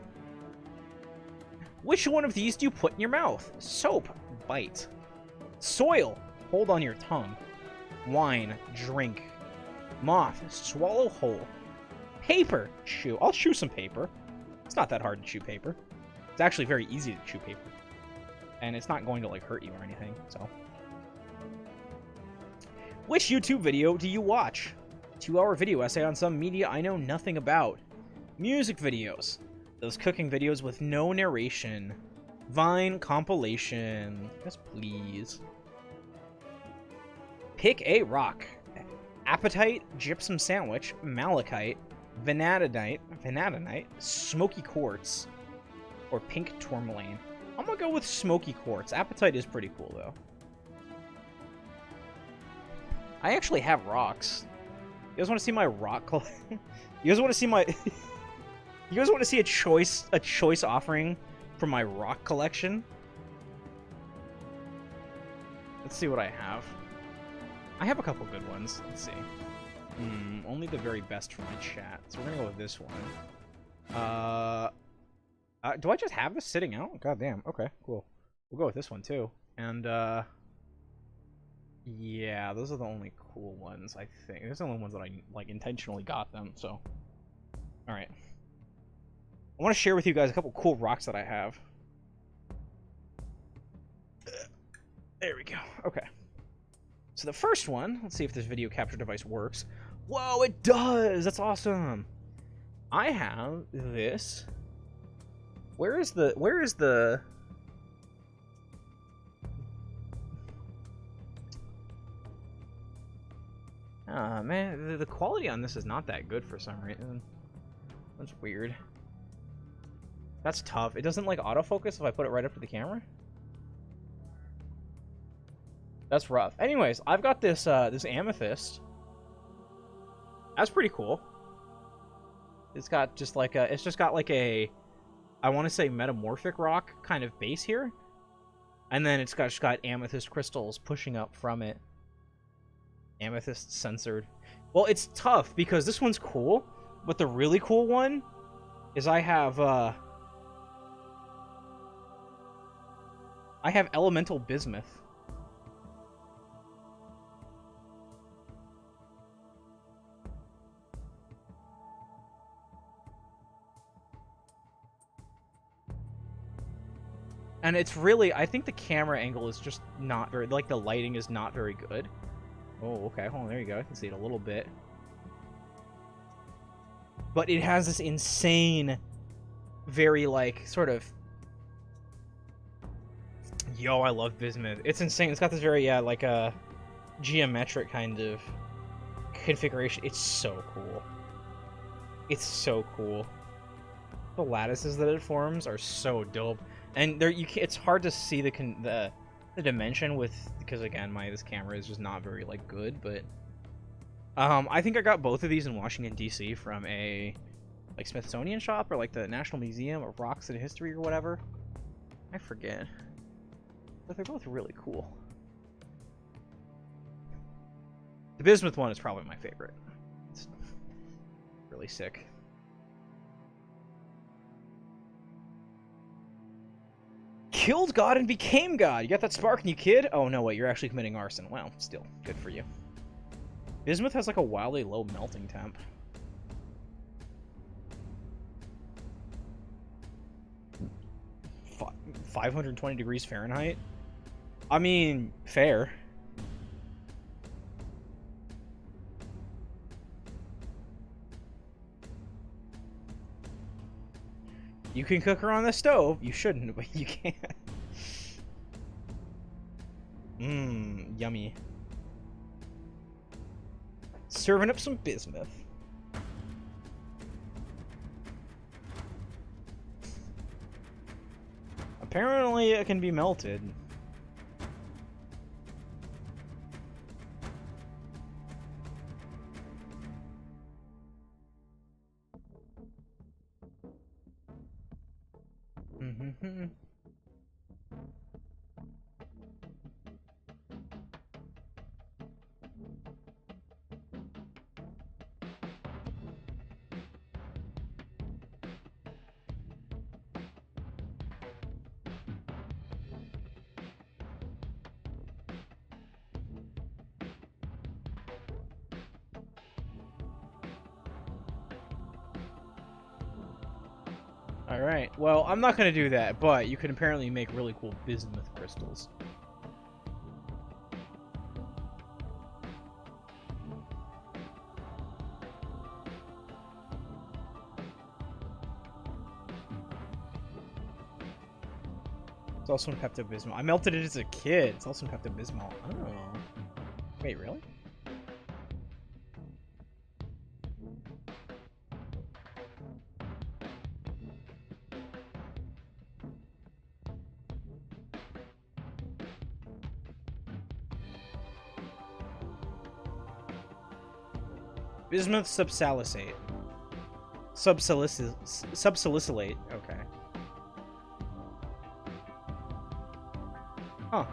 A: Which one of these do you put in your mouth? Soap, bite. Soil, hold on your tongue. Wine, drink. Moth, swallow whole. Paper, chew. I'll chew some paper. It's not that hard to chew paper. It's actually very easy to chew paper. And it's not going to, like, hurt you or anything, so. Which YouTube video do you watch? 2-hour video essay on some media I know nothing about. Music videos. Those cooking videos with no narration. Vine compilation. Yes, please. Pick a rock. Apatite, gypsum sandwich, malachite, vanadinite, smoky quartz, or pink tourmaline. I'm gonna go with smoky quartz. Apatite is pretty cool, though. I actually have rocks. You guys want to see my rock collection? You guys want to see my... You guys want to see a choice offering from my rock collection? Let's see what I have. I have a couple good ones. Let's see. Only the very best for my chat. So we're gonna go with this one. Do I just have this sitting out? God damn. Okay, cool. We'll go with this one too. And yeah, those are the only cool ones, I think. Those are the only ones that I like intentionally got them. So, all right. I want to share with you guys a couple cool rocks that I have. There we go. Okay. So the first one, let's see if this video capture device works. Whoa, it does! That's awesome! I have this. Where is the... Ah, man, the quality on this is not that good for some reason. That's weird. That's tough. It doesn't like autofocus if I put it right up to the camera. That's rough. Anyways, I've got this this amethyst. That's pretty cool. It's got just like a, it's just got like a, I want to say metamorphic rock kind of base here, and then it's just got amethyst crystals pushing up from it. Amethyst censored. Well, it's tough because this one's cool, but the really cool one is I have elemental bismuth. And it's really, I think the camera angle is just not very, like the lighting is not very good. Oh, okay, hold on, there you go. I can see it a little bit. But it has this insane, very like, sort of, yo, I love bismuth. It's insane. It's got this very, yeah, like a geometric kind of configuration. It's so cool. It's so cool. The lattices that it forms are so dope. And there, it's hard to see the dimension with, because again, this camera is just not very like good. But I think I got both of these in Washington D.C. from a like Smithsonian shop or like the National Museum of Rocks and History or whatever. I forget, but they're both really cool. The bismuth one is probably my favorite. It's really sick. Killed God and became God. You got that spark in you, kid? Oh, no, wait. You're actually committing arson. Well, still. Good for you. Bismuth has, like, a wildly low melting temp. F 520 degrees Fahrenheit? I mean, fair. You can cook her on the stove. You shouldn't, but you can. Mmm, yummy. Serving up some bismuth. Apparently it can be melted. Alright, well, I'm not going to do that, but you can apparently make really cool bismuth crystals. It's also in Pepto-Bismol. I melted it as a kid. It's also in Pepto-Bismol. Oh. Wait, really? Bismuth subsalicate. Subsalicylate. Okay. Huh.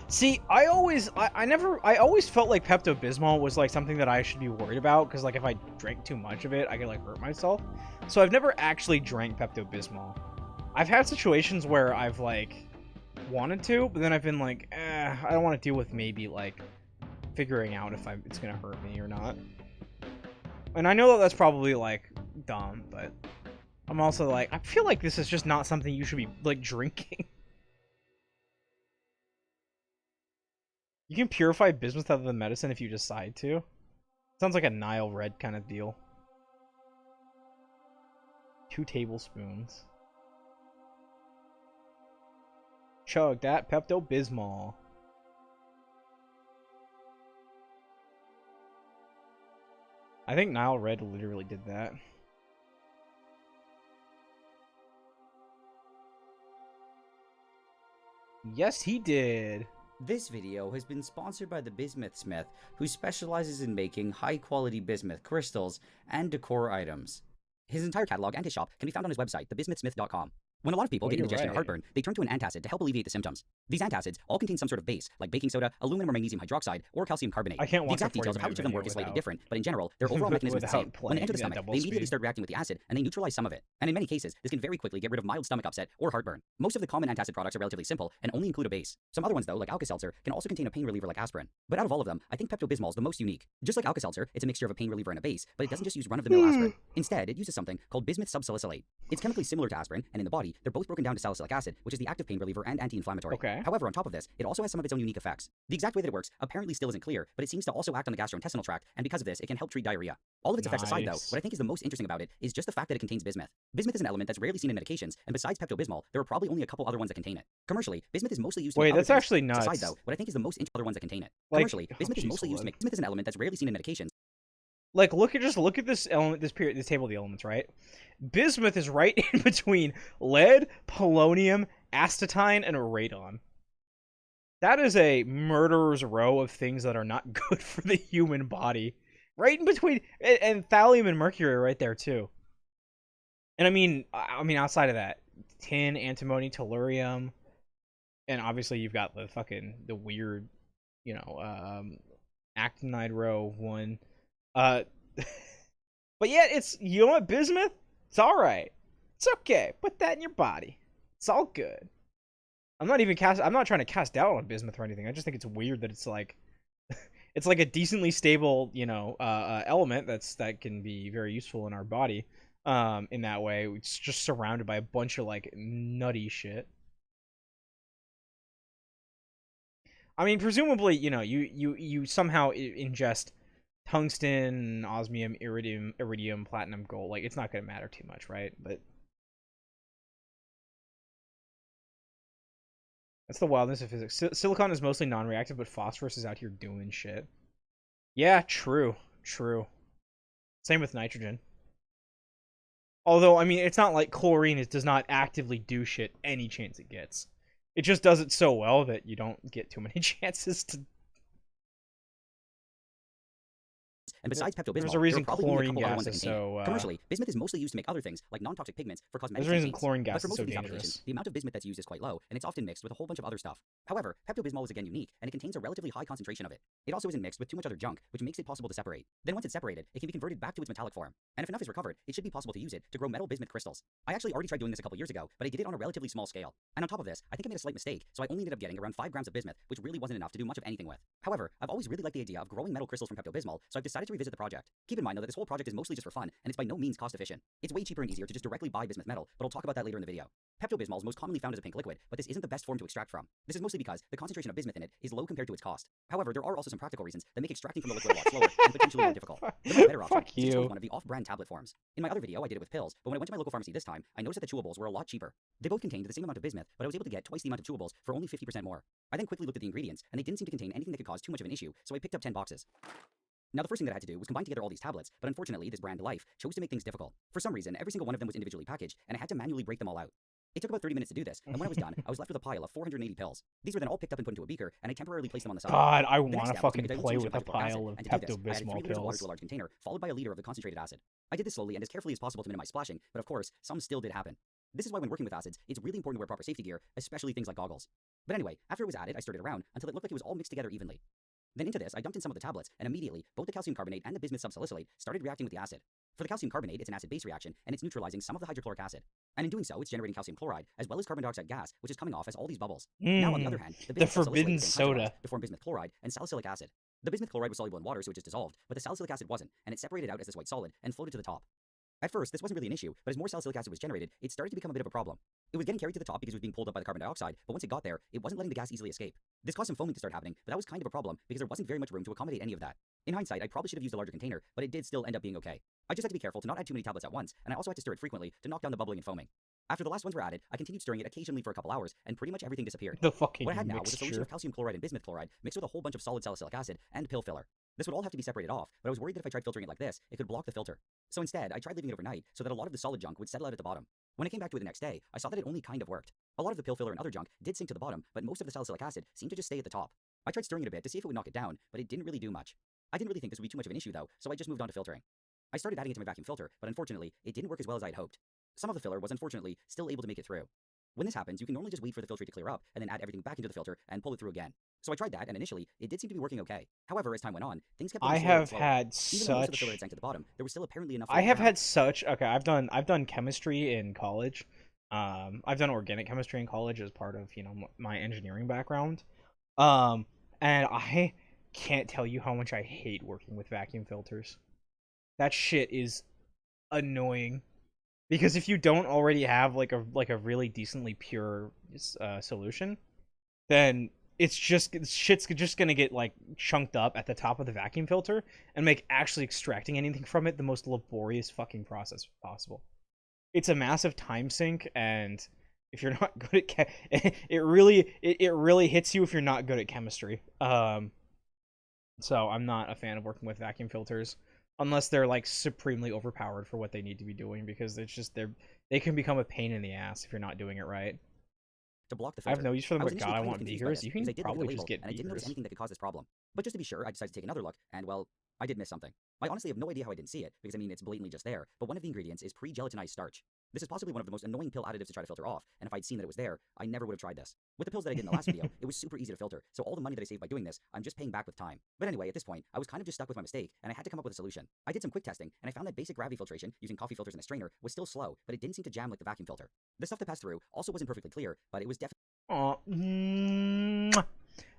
A: See, I always felt like Pepto-Bismol was like something that I should be worried about, because like if I drank too much of it, I could like hurt myself. So I've never actually drank Pepto-Bismol. I've had situations where I've like wanted to, but then I've been like, I don't want to deal with maybe like figuring out if it's gonna hurt me or not. And I know that that's probably like dumb, but I'm also like, I feel like this is just not something you should be like drinking. You can purify bismuth out of the medicine if you decide to. Sounds like a Nile Red kind of deal. 2 tablespoons. Chug that Pepto-Bismol. I think Nile Red literally did that. Yes, he did.
J: This video has been sponsored by the Bismuth Smith, who specializes in making high-quality bismuth crystals and decor items. His entire catalog and his shop can be found on his website, thebismuthsmith.com. When a lot of people get indigestion or heartburn, they turn to an antacid to help alleviate the symptoms. These antacids all contain some sort of base, like baking soda, aluminum or magnesium hydroxide, or calcium carbonate.
A: I can't
J: the
A: watch a
J: exact details of how each of them
A: 40-minute
J: work is slightly
A: video
J: different, but in general, their overall mechanism is the same. When they enter the
A: playing
J: stomach,
A: at
J: they immediately
A: double
J: start reacting with the acid, and they neutralize some of it. And in many cases, this can very quickly get rid of mild stomach upset or heartburn. Most of the common antacid products are relatively simple and only include a base. Some other ones, though, like Alka-Seltzer, can also contain a pain reliever like aspirin. But out of all of them, I think Pepto-Bismol is the most unique. Just like Alka-Seltzer, it's a mixture of a pain reliever and a base, but it doesn't just use run-of-the-mill aspirin. Instead, it uses something called bismuth subsalicylate. It's chemically similar to aspirin, and in the body, they're both broken down to salicylic acid, which is the active pain reliever and anti-inflammatory.
A: Okay.
J: However, on top of this, it also has some of its own unique effects. The exact way that it works apparently still isn't clear, but it seems to also act on the gastrointestinal tract, and because of this, it can help treat diarrhea. All of its effects aside, though,
A: Nice.
J: what I think is the most interesting about it is just the fact that it contains bismuth. Bismuth is an element that's rarely seen in medications, and besides Pepto-Bismol, there are probably only a couple other ones that contain it. Commercially, bismuth is mostly used to
A: Wait,
J: make other
A: that's
J: things.
A: actually nuts.
J: Aside, though, what I think is the most interesting other ones that contain it.
A: Like-
J: Commercially, bismuth is
A: oh,
J: mostly used to
A: jeez,
J: make bismuth is an element that's rarely seen in medications.
A: Like, look at this element, this table of the elements, right? Bismuth is right in between lead, polonium, astatine, and radon. That is a murderer's row of things that are not good for the human body. Right in between, and thallium and mercury are right there too. And I mean, outside of that, tin, antimony, tellurium, and obviously you've got the weird, actinide row one. But yeah, you know what, bismuth? It's alright. It's okay. Put that in your body. It's all good. I'm not trying to cast doubt on bismuth or anything. I just think it's weird that it's like it's like a decently stable, element that can be very useful in our body. In that way, it's just surrounded by a bunch of like nutty shit. I mean, presumably, you somehow ingest tungsten, osmium, iridium, platinum, gold. Like, it's not going to matter too much, right? But that's the wildness of physics. Silicon is mostly non-reactive, but phosphorus is out here doing shit. Yeah, true. Same with nitrogen. Although, I mean, it's not like chlorine does not actively do shit any chance it gets. It just does it so well that you don't get too many chances to.
J: And besides Pepto-Bismol,
A: There's a reason
J: there are probably only a
A: chlorine
J: couple other ones
A: gas
J: that
A: is
J: contain it.
A: so,
J: Commercially, bismuth is mostly used to make other things, like non-toxic pigments for cosmetic
A: There's a reason
J: campaigns.
A: chlorine
J: But
A: gas
J: for
A: is
J: most
A: so
J: of these
A: dangerous.
J: applications, the amount of bismuth that's used is quite low, and it's often mixed with a whole bunch of other stuff. However, Pepto-Bismol is again unique, and it contains a relatively high concentration of it. It also isn't mixed with too much other junk, which makes it possible to separate. Then once it's separated, it can be converted back to its metallic form. And if enough is recovered, it should be possible to use it to grow metal bismuth crystals. I actually already tried doing this a couple years ago, but I did it on a relatively small scale. And on top of this, I think I made a slight mistake, so I only ended up getting around 5 grams of bismuth, which really wasn't enough to do much of anything with. However, I've always really liked the idea of growing metal crystals from Pepto-Bismol, so I've decided to revisit the project. Keep in mind though that this whole project is mostly just for fun, and it's by no means cost efficient. It's way cheaper and easier to just directly buy bismuth metal, but I'll talk about that later in the video. Pepto-Bismol is most commonly found as a pink liquid, but this isn't the best form to extract from. This is mostly because the concentration of bismuth in it is low compared to its cost. However, there are also some practical reasons that make extracting from the liquid a lot slower and potentially more difficult. The much better option
A: Fuck
J: is to just go
A: you.
J: with one of the off-brand tablet forms. In my other video, I did it with pills, but when I went to my local pharmacy this time, I noticed that the chewables were a lot cheaper. They both contained the same amount of bismuth, but I was able to get twice the amount of chewables for only 50% more. I then quickly looked at the ingredients, and they didn't seem to contain anything that could cause too much of an issue, so I picked up 10 boxes. Now, the first thing that I had to do was combine together all these tablets, but unfortunately, this brand Life chose to make things difficult. For some reason, every single one of them was individually packaged, and I had to manually break them all out. It took about 30 minutes to do this, and when I was done, I was left with a pile of 480 pills. These were then all picked up and put into a beaker, and I temporarily placed them on the side.
A: God, I
J: The next
A: want to
J: step was to
A: fucking
J: make a dilute
A: play
J: solution
A: with a
J: of hydrochloric acid,
A: pile of
J: and to do this, I added 3
A: Pepto-Bismol
J: liters of water
A: pills.
J: to a large container, followed by a liter of the concentrated acid. I did this slowly and as carefully as possible to minimize splashing, but of course, some still did happen. This is why when working with acids, it's really important to wear proper safety gear, especially things like goggles. But anyway, after it was added, I stirred it around until it looked like it was all mixed together evenly. Then into this, I dumped in some of the tablets, and immediately, both the calcium carbonate and the bismuth subsalicylate started reacting with the acid. For the calcium carbonate, it's an acid-base reaction, and it's neutralizing some of the hydrochloric acid. And in doing so, it's generating calcium chloride, as well as carbon dioxide gas, which is coming off as all these bubbles. Now, on the other hand, the bismuth subsalicylate
A: forbidden
J: is
A: soda.
J: hydrolyzed to form bismuth chloride and salicylic acid. The bismuth chloride was soluble in water, so it just dissolved, but the salicylic acid wasn't, and it separated out as this white solid and floated to the top. At first, this wasn't really an issue, but as more salicylic acid was generated, it started to become a bit of a problem. It was getting carried to the top because it was being pulled up by the carbon dioxide, but once it got there, it wasn't letting the gas easily escape. This caused some foaming to start happening, but that was kind of a problem because there wasn't very much room to accommodate any of that. In hindsight, I probably should have used a larger container, but it did still end up being okay. I just had to be careful to not add too many tablets at once, and I also had to stir it frequently to knock down the bubbling and foaming. After the last ones were added, I continued stirring it occasionally for a couple hours, and pretty much everything disappeared.
A: The fucking
J: What I had now was a solution
A: mixture.
J: of calcium chloride and bismuth chloride mixed with a whole bunch of solid salicylic acid and pill filler. This would all have to be separated off, but I was worried that if I tried filtering it like this, it could block the filter. So instead, I tried leaving it overnight so that a lot of the solid junk would settle out at the bottom. When I came back to it the next day, I saw that it only kind of worked. A lot of the pill filler and other junk did sink to the bottom, but most of the salicylic acid seemed to just stay at the top. I tried stirring it a bit to see if it would knock it down, but it didn't really do much. I didn't really think this would be too much of an issue though, so I just moved on to filtering. I started adding it to my vacuum filter, but unfortunately, it didn't work as well as I had hoped. Some of the filler was unfortunately still able to make it through. When this happens, you can normally just wait for the filtrate to clear up and then add everything back into the filter and pull it through again. So I tried that, and initially, it did seem to be working okay. However, as time went on, things kept
A: I
J: getting slower and
A: have
J: slower.
A: had
J: Even though most of the
A: such.
J: filler had sank to the bottom, there was still apparently enough.
A: I have had such. Okay, I've done chemistry in college. I've done organic chemistry in college as part of my engineering background. And I can't tell you how much I hate working with vacuum filters. That shit is annoying. Because if you don't already have like a really decently pure solution, then shit's just gonna get like chunked up at the top of the vacuum filter and make actually extracting anything from it the most laborious fucking process possible. It's a massive time sink, and if you're not good at it really hits you if you're not good at chemistry. So I'm not a fan of working with vacuum filters. Unless they're like supremely overpowered for what they need to be doing, because it's just they can become a pain in the ass if you're not doing it right.
J: To block the
A: I
J: filter.
A: have no use for them,
J: I was
A: but God,
J: initially
A: I
J: kind of
A: want
J: confused by
A: beakers.
J: this
A: You
J: because
A: can
J: I did look at the
A: probably
J: label,
A: just get
J: and I didn't notice
A: beakers.
J: anything that could cause this problem. But just to be sure, I decided to take another look, and well, I did miss something. I honestly have no idea how I didn't see it, because I mean, it's blatantly just there, but one of the ingredients is pre-gelatinized starch. This is possibly one of the most annoying pill additives to try to filter off, and if I'd seen that it was there, I never would have tried this. With the pills that I did in the last video, it was super easy to filter, so all the money that I saved by doing this, I'm just paying back with time. But anyway, at this point, I was kind of just stuck with my mistake, and I had to come up with a solution. I did some quick testing, and I found that basic gravity filtration, using coffee filters and a strainer, was still slow, but it didn't seem to jam like the vacuum filter. The stuff that passed through also wasn't perfectly clear, but it was definitely.
A: Aw.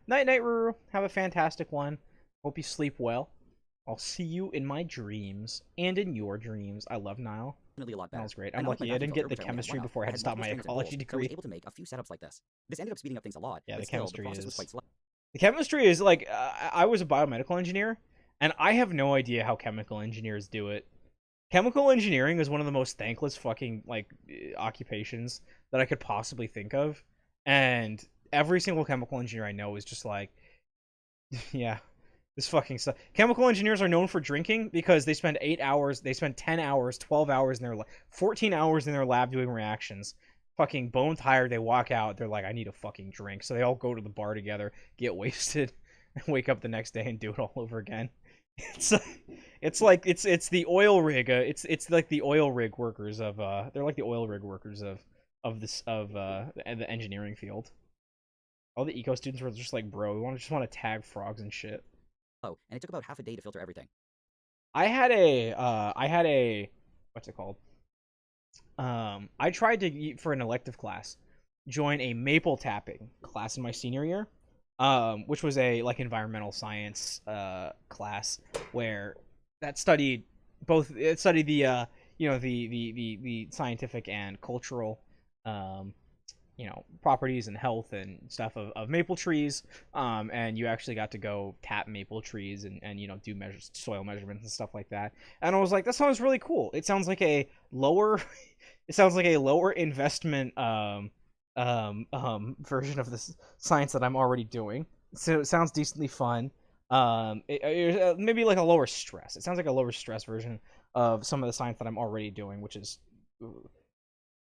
A: Night night, Ruru. Have a fantastic one. Hope you sleep well. I'll see you in my dreams and in your dreams. I love Nile.
J: A lot better.
A: That was great.
J: And
A: I'm
J: unlike
A: lucky
J: my
A: I didn't
J: vacuum
A: get the
J: filter, which I only had
A: chemistry
J: one of,
A: before I had to stop my
J: multiple strings
A: ecology
J: and so I was
A: degree.
J: able to make a few setups like this. This ended up speeding up things a lot.
A: Yeah,
J: but
A: the
J: still,
A: chemistry
J: the process was
A: is.
J: quite slow.
A: The chemistry is like I was a biomedical engineer, and I have no idea how chemical engineers do it. Chemical engineering is one of the most thankless fucking like occupations that I could possibly think of, and every single chemical engineer I know is just like, yeah, this fucking stuff. Chemical engineers are known for drinking because they spend 8 hours, they spend 10 hours, 12 hours in their 14 hours in their lab doing reactions. Fucking bone tired, they walk out, they're like, I need a fucking drink. So they all go to the bar together, get wasted, and wake up the next day and do it all over again. It's the oil rig. It's like the oil rig workers of they're like the oil rig workers of the engineering field. All the eco students were just like, bro, we just want to tag frogs and shit.
J: Oh, and it took about half a day to filter everything.
A: I had a what's it called? I tried to for an elective class join a maple tapping class in my senior year, which was a like environmental science class where that studied the the scientific and cultural properties and health and stuff of maple trees, and you actually got to go tap maple trees and do soil measurements and stuff like that. And I was like, that sounds really cool. It sounds like a lower investment version of this science that I'm already doing. So it sounds decently fun. Maybe like a lower stress. It sounds like a lower stress version of some of the science that I'm already doing, which is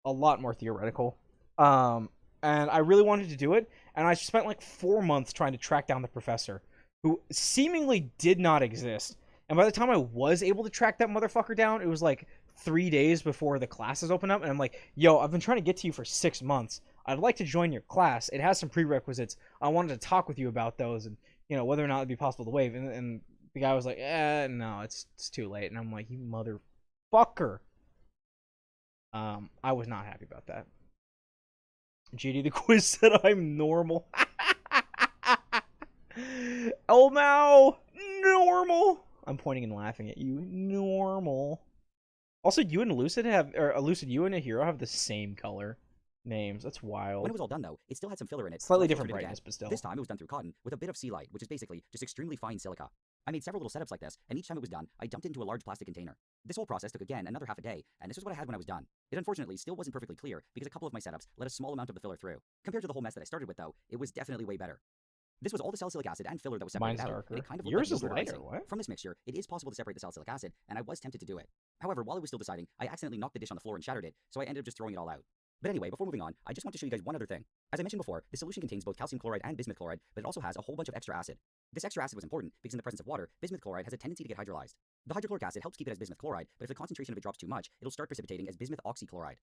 A: a lot more theoretical. And I really wanted to do it, and I spent like 4 months trying to track down the professor, who seemingly did not exist. And by the time I was able to track that motherfucker down, it was like 3 days before the classes open up, and I'm like, yo, I've been trying to get to you for 6 months. I'd like to join your class. It has some prerequisites. I wanted to talk with you about those, and whether or not it'd be possible to waive. And the guy was like, no, it's too late. And I'm like, you motherfucker. I was not happy about that. GD the quiz said I'm normal. Elmao, normal. I'm pointing and laughing at you. Normal. Also, you and Lucid Lucid, you and a hero have the same color names. That's wild.
J: When it was all done, though, it still had some filler in it.
A: Slightly
J: so I
A: different
J: filtered it
A: brightness,
J: again.
A: but still.
J: This time it was done through cotton with a bit of sea light, which is basically just extremely fine silica. I made several little setups like this, and each time it was done, I dumped it into a large plastic container. This whole process took again another half a day, and this is what I had when I was done. It unfortunately still wasn't perfectly clear because a couple of my setups let a small amount of the filler through. Compared to the whole mess that I started with, though, it was definitely way better. This was all the salicylic acid and filler that was
A: Mine's
J: separated out,
A: darker.
J: and it kind of looked
A: Yours
J: like
A: is
J: yogurt
A: lighter.
J: icing.
A: What?
J: From this mixture, it is possible to separate the salicylic acid, and I was tempted to do it. However, while I was still deciding, I accidentally knocked the dish on the floor and shattered it, so I ended up just throwing it all out. But anyway, before moving on, I just want to show you guys one other thing. As I mentioned before, the solution contains both calcium chloride and bismuth chloride, but it also has a whole bunch of extra acid. This extra acid was important because in the presence of water, bismuth chloride has a tendency to get hydrolyzed. The hydrochloric acid helps keep it as bismuth chloride, but if the concentration of it drops too much, it'll start precipitating as bismuth oxychloride.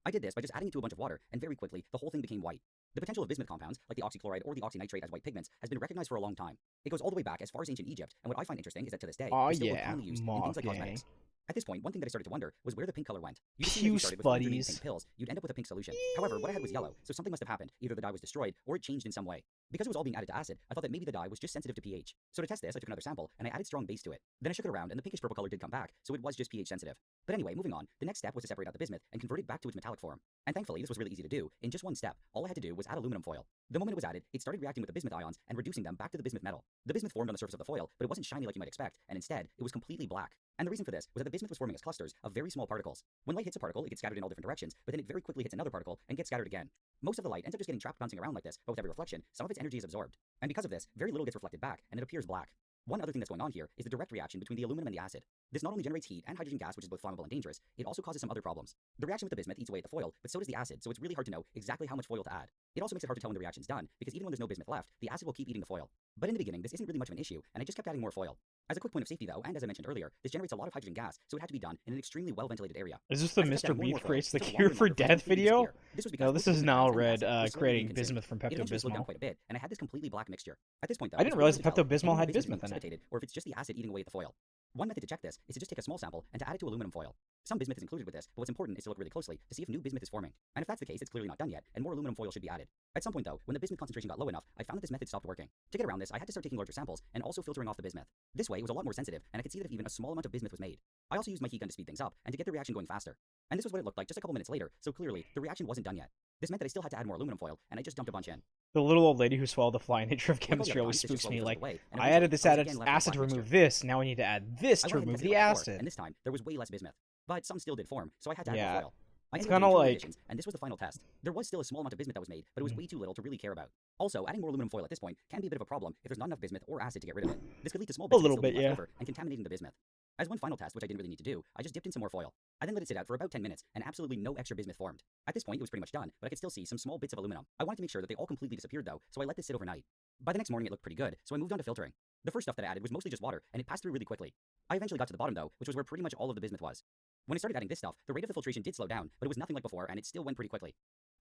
J: I did this by just adding it to a bunch of water, and very quickly, the whole thing became white. The potential of bismuth compounds, like the oxychloride or the oxynitrate as white pigments, has been recognized for a long time. It goes all the way back as far as ancient Egypt, and what I find interesting is that to this day, it's still commonly used in things like cosmetics. At this point, one thing that I started to wonder was where the pink color went. You just see that if you started with 108 pink pills, you'd end up with a pink solution. However, what I had was yellow, so something must have happened. Either the dye was destroyed, or it changed in some way. Because it was all being added to acid, I thought that maybe the dye was just sensitive to pH. So to test this, I took another sample, and I added strong base to it. Then I shook it around, and the pinkish purple color did come back, so it was just pH sensitive. But anyway, moving on, the next step was to separate out the bismuth and convert it back to its metallic form. And thankfully, this was really easy to do. In just one step, all I had to do was add aluminum foil. The moment it was added, it started reacting with the bismuth ions and reducing them back to the bismuth metal. The bismuth formed on the surface of the foil, but it wasn't shiny like you might expect, and instead, it was completely black. And the reason for this was that the bismuth was forming as clusters of very small particles. When light hits a particle, it gets scattered in all different directions, but then it very quickly hits another particle and gets scattered again. Most of the light ends up just getting trapped bouncing around like this, but with every reflection, some of its energy is absorbed. And because of this, very little gets reflected back, and it appears black. One other thing that's going on here is the direct reaction between the aluminum and the acid. This not only generates heat and hydrogen gas, which is both flammable and dangerous, it also causes some other problems. The reaction with the bismuth eats away at the foil, but so does the acid, so it's really hard to know exactly how much foil to add. It also makes it hard to tell when the reaction's done, because even when there's no bismuth left, the acid will keep eating the foil. But in the beginning, this isn't really much of an issue, and I just kept adding more foil. As a quick point of safety though, and as I mentioned earlier, this generates a lot of hydrogen gas, so it had to be done in an extremely well-ventilated area.
A: Is this the
J: As I kept
A: Mr.
J: adding more and
A: Beef
J: more
A: creates the
J: foil, it took
A: cure
J: longer
A: for
J: and longer
A: death
J: for it to
A: video?
J: disappear. This was because
A: No, this
J: both
A: is
J: bismuth
A: now
J: and
A: Red
J: acid were slowly
A: creating
J: being consumed.
A: bismuth from
J: It eventually slowed down
A: Pepto-Bismol.
J: quite a bit, and I had this completely black mixture. At this point though,
A: I didn't
J: it's
A: realize
J: really hard to tell
A: Pepto-Bismol
J: if
A: had
J: the bismuth
A: bismuth
J: is
A: in it.
J: precipitated or if it's just the acid eating away at the foil. One method to check this is to just take a small sample and to add it to aluminum foil. Some bismuth is included with this, but what's important is to look really closely to see if new bismuth is forming. And if that's the case, it's clearly not done yet, and more aluminum foil should be added. At some point though, when the bismuth concentration got low enough, I found that this method stopped working. To get around this, I had to start taking larger samples and also filtering off the bismuth. This way, it was a lot more sensitive, and I could see that if even a small amount of bismuth was made. I also used my heat gun to speed things up and to get the reaction going faster. And this was what it looked like just a couple minutes later, so clearly, the reaction wasn't done yet. This meant that I still had to add more aluminum foil, and I just dumped a bunch in.
A: The little old lady who swallowed the fly nature of
J: Like all the
A: chemistry
J: other
A: always
J: times, this just
A: spooks me.
J: slowly
A: Like,
J: fizzled away, and
A: I
J: eventually,
A: added this
J: I was again left with
A: acid to
J: black
A: remove
J: mixture.
A: this, now I need to add this
J: I
A: to
J: went ahead and
A: remove
J: tested
A: the
J: it like before,
A: acid.
J: and this time, there was way less bismuth. But some still did form, so I had to add
A: Yeah.
J: more foil. I
A: It's
J: ended up
A: kinda
J: doing 2
A: like-
J: additions, and this was the final test. There was still a small amount of bismuth that was made, but it was way too little to really care about. Also, adding more aluminum foil at this point can be a bit of a problem if there's not enough bismuth or acid to get rid of it. This could lead to small bits
A: little
J: that still
A: bit,
J: being left
A: yeah.
J: over and contaminating the bismuth. As one final test, which I didn't really need to do, I just dipped in some more foil. I then let it sit out for about 10 minutes, and absolutely no extra bismuth formed. At this point, it was pretty much done, but I could still see some small bits of aluminum. I wanted to make sure that they all completely disappeared though, so I let this sit overnight. By the next morning, it looked pretty good, so I moved on to filtering. The first stuff that I added was mostly just water, and it passed through really quickly. I eventually got to the bottom though, which was where pretty much all of the bismuth was. When I started adding this stuff, the rate of the filtration did slow down, but it was nothing like before, and it still went pretty quickly.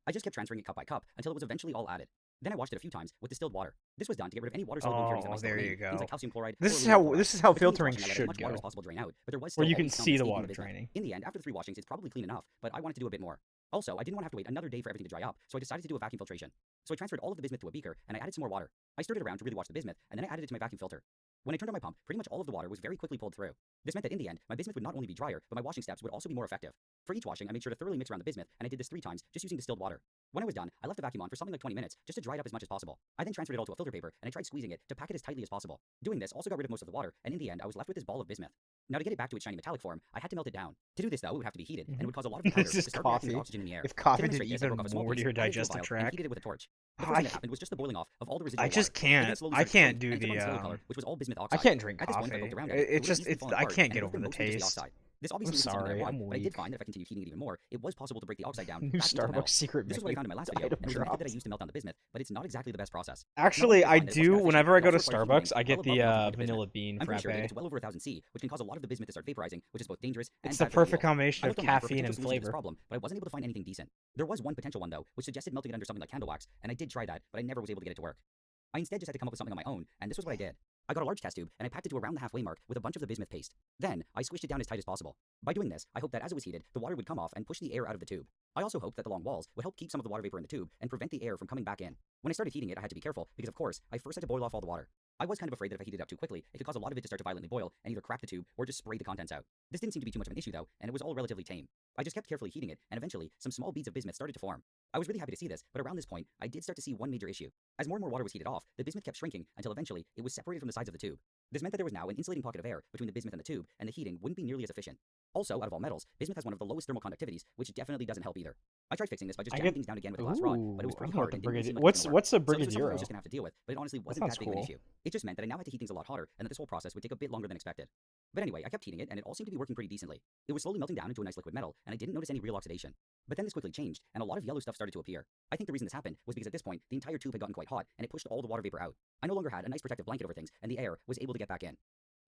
J: I just kept transferring it cup by cup until it was eventually all added. Then I washed it a few times with distilled water. This was done to get rid of any water-soluble impurities that might still
A: there
J: remain,
A: you go.
J: things like calcium chloride.
A: This
J: or
A: is
J: aluminum
A: how
J: chloride.
A: this is how
J: Between each
A: filtering
J: washing, I let as
A: should
J: much water
A: go.
J: as possible drain out, but there was
A: Where
J: still
A: you can
J: always some
A: see the
J: escaping
A: water
J: bismuth.
A: draining.
J: In the end, after the 3 washings, it's probably clean enough, but I wanted to do a bit more. Also, I didn't want to have to wait another day for everything to dry up, so I decided to do a vacuum filtration. So I transferred all of the bismuth to a beaker, and I added some more water. I stirred it around to really watch the bismuth, and then I added it to my vacuum filter. When I turned on my pump, pretty much all of the water was very quickly pulled through. This meant that in the end, my bismuth would not only be drier, but my washing steps would also be more effective. For each washing, I made sure to thoroughly mix around the bismuth, and I did this 3 times, just using distilled water. When I was done, I left the vacuum on for something like 20 minutes, just to dry it up as much as possible. I then transferred it all to a filter paper, and I tried squeezing it to pack it as tightly as possible. Doing this also got rid of most of the water, and in the end, I was left with this ball of bismuth. Now to get it back to its shiny metallic form, I had to melt it down. To do this though, it would have to be heated, and it would cause a lot of the powder
A: This
J: to
A: is
J: start reacting with
A: coffee.
J: oxygen in the air.
A: If
J: To
A: coffee did
J: demonstrate this, I
A: even
J: broke off a small
A: more to
J: piece,
A: your
J: added it to a
A: digestive
J: vial, and
A: tract.
J: heated it with a torch. The
A: I
J: first thing that
A: c-
J: happened was just the boiling off of all the residual
A: I
J: water.
A: just
J: And then it
A: can't.
J: slowly
A: I
J: started
A: can't
J: cooling,
A: do
J: and it took on
A: the
J: this yellow color, which was all bismuth
A: I
J: oxide.
A: can't drink
J: At this point, I
A: coffee.
J: looked around at
A: It
J: it was
A: just
J: easily
A: it's
J: falling
A: I
J: apart,
A: can't
J: and
A: get
J: it
A: over
J: looked
A: the
J: mostly just
A: taste.
J: oxide. This obviously
A: I'm
J: isn't something
A: sorry,
J: I want,
A: I'm
J: but I did
A: weak.
J: find that if I continued heating it even more, it was possible to break the oxide down
A: New
J: back into the metal.
A: Starbucks secret
J: This is what I
A: menu.
J: found in my last video,
A: Item
J: and it was a method that I
A: drops.
J: used to melt down the bismuth, but it's not exactly the best process.
A: Actually,
J: Not only
A: I
J: do I find that it was
A: do.
J: not
A: Whenever I
J: efficient,
A: go
J: it
A: to
J: also required
A: Starbucks,
J: heating
A: I get
J: well
A: the
J: above 100 bismuth.
A: vanilla bean
J: I'm pretty sure that it
A: frappe.
J: gets well over 1000 C, which can cause a lot of the bismuth to start vaporizing, which is both dangerous and
A: It's the
J: bad for the
A: perfect
J: meal.
A: combination
J: I
A: of
J: looked online for a
A: caffeine
J: potential
A: and
J: solution to this
A: flavor.
J: problem, but I wasn't able to find anything decent. There was one potential one though, which suggested melting it under something like candle wax, and I did try that, but I never was able to get it to work. I instead just had to come up with something on my own, and this was what I did. I got a large test tube, and I packed it to around the halfway mark with a bunch of the bismuth paste. Then, I squished it down as tight as possible. By doing this, I hoped that as it was heated, the water would come off and push the air out of the tube. I also hoped that the long walls would help keep some of the water vapor in the tube and prevent the air from coming back in. When I started heating it, I had to be careful, because of course, I first had to boil off all the water. I was kind of afraid that if I heated it up too quickly, it could cause a lot of it to start to violently boil and either crack the tube or just spray the contents out. This didn't seem to be too much of an issue though, and it was all relatively tame. I just kept carefully heating it, and eventually, some small beads of bismuth started to form. I was really happy to see this, but around this point, I did start to see one major issue. As more and more water was heated off, the bismuth kept shrinking until eventually, it was separated from the sides of the tube. This meant that there was now an insulating pocket of air between the bismuth and the tube, and the heating wouldn't be nearly as efficient. Also, out of all metals, bismuth has one of the lowest thermal conductivities, which definitely doesn't help either. I tried fixing this by just jamming things down again with a glass rod, but it was pretty hard and didn't really seem like it was gonna work.
A: What's a
J: So this was something I
A: Brigadero?
J: was just gonna have to deal with, but it honestly wasn't
A: sounds
J: that big of an
A: cool.
J: issue. It just meant that I now had to heat things a lot hotter, and that this whole process would take a bit longer than expected. But anyway, I kept heating it, and it all seemed to be working pretty decently. It was slowly melting down into a nice liquid metal, and I didn't notice any real oxidation. But then this quickly changed, and a lot of yellow stuff started to appear. I think the reason this happened was because at this point, the entire tube had gotten quite hot, and it pushed all the water vapor out. I no longer had a nice protective blanket over things, and the air was able to get back in.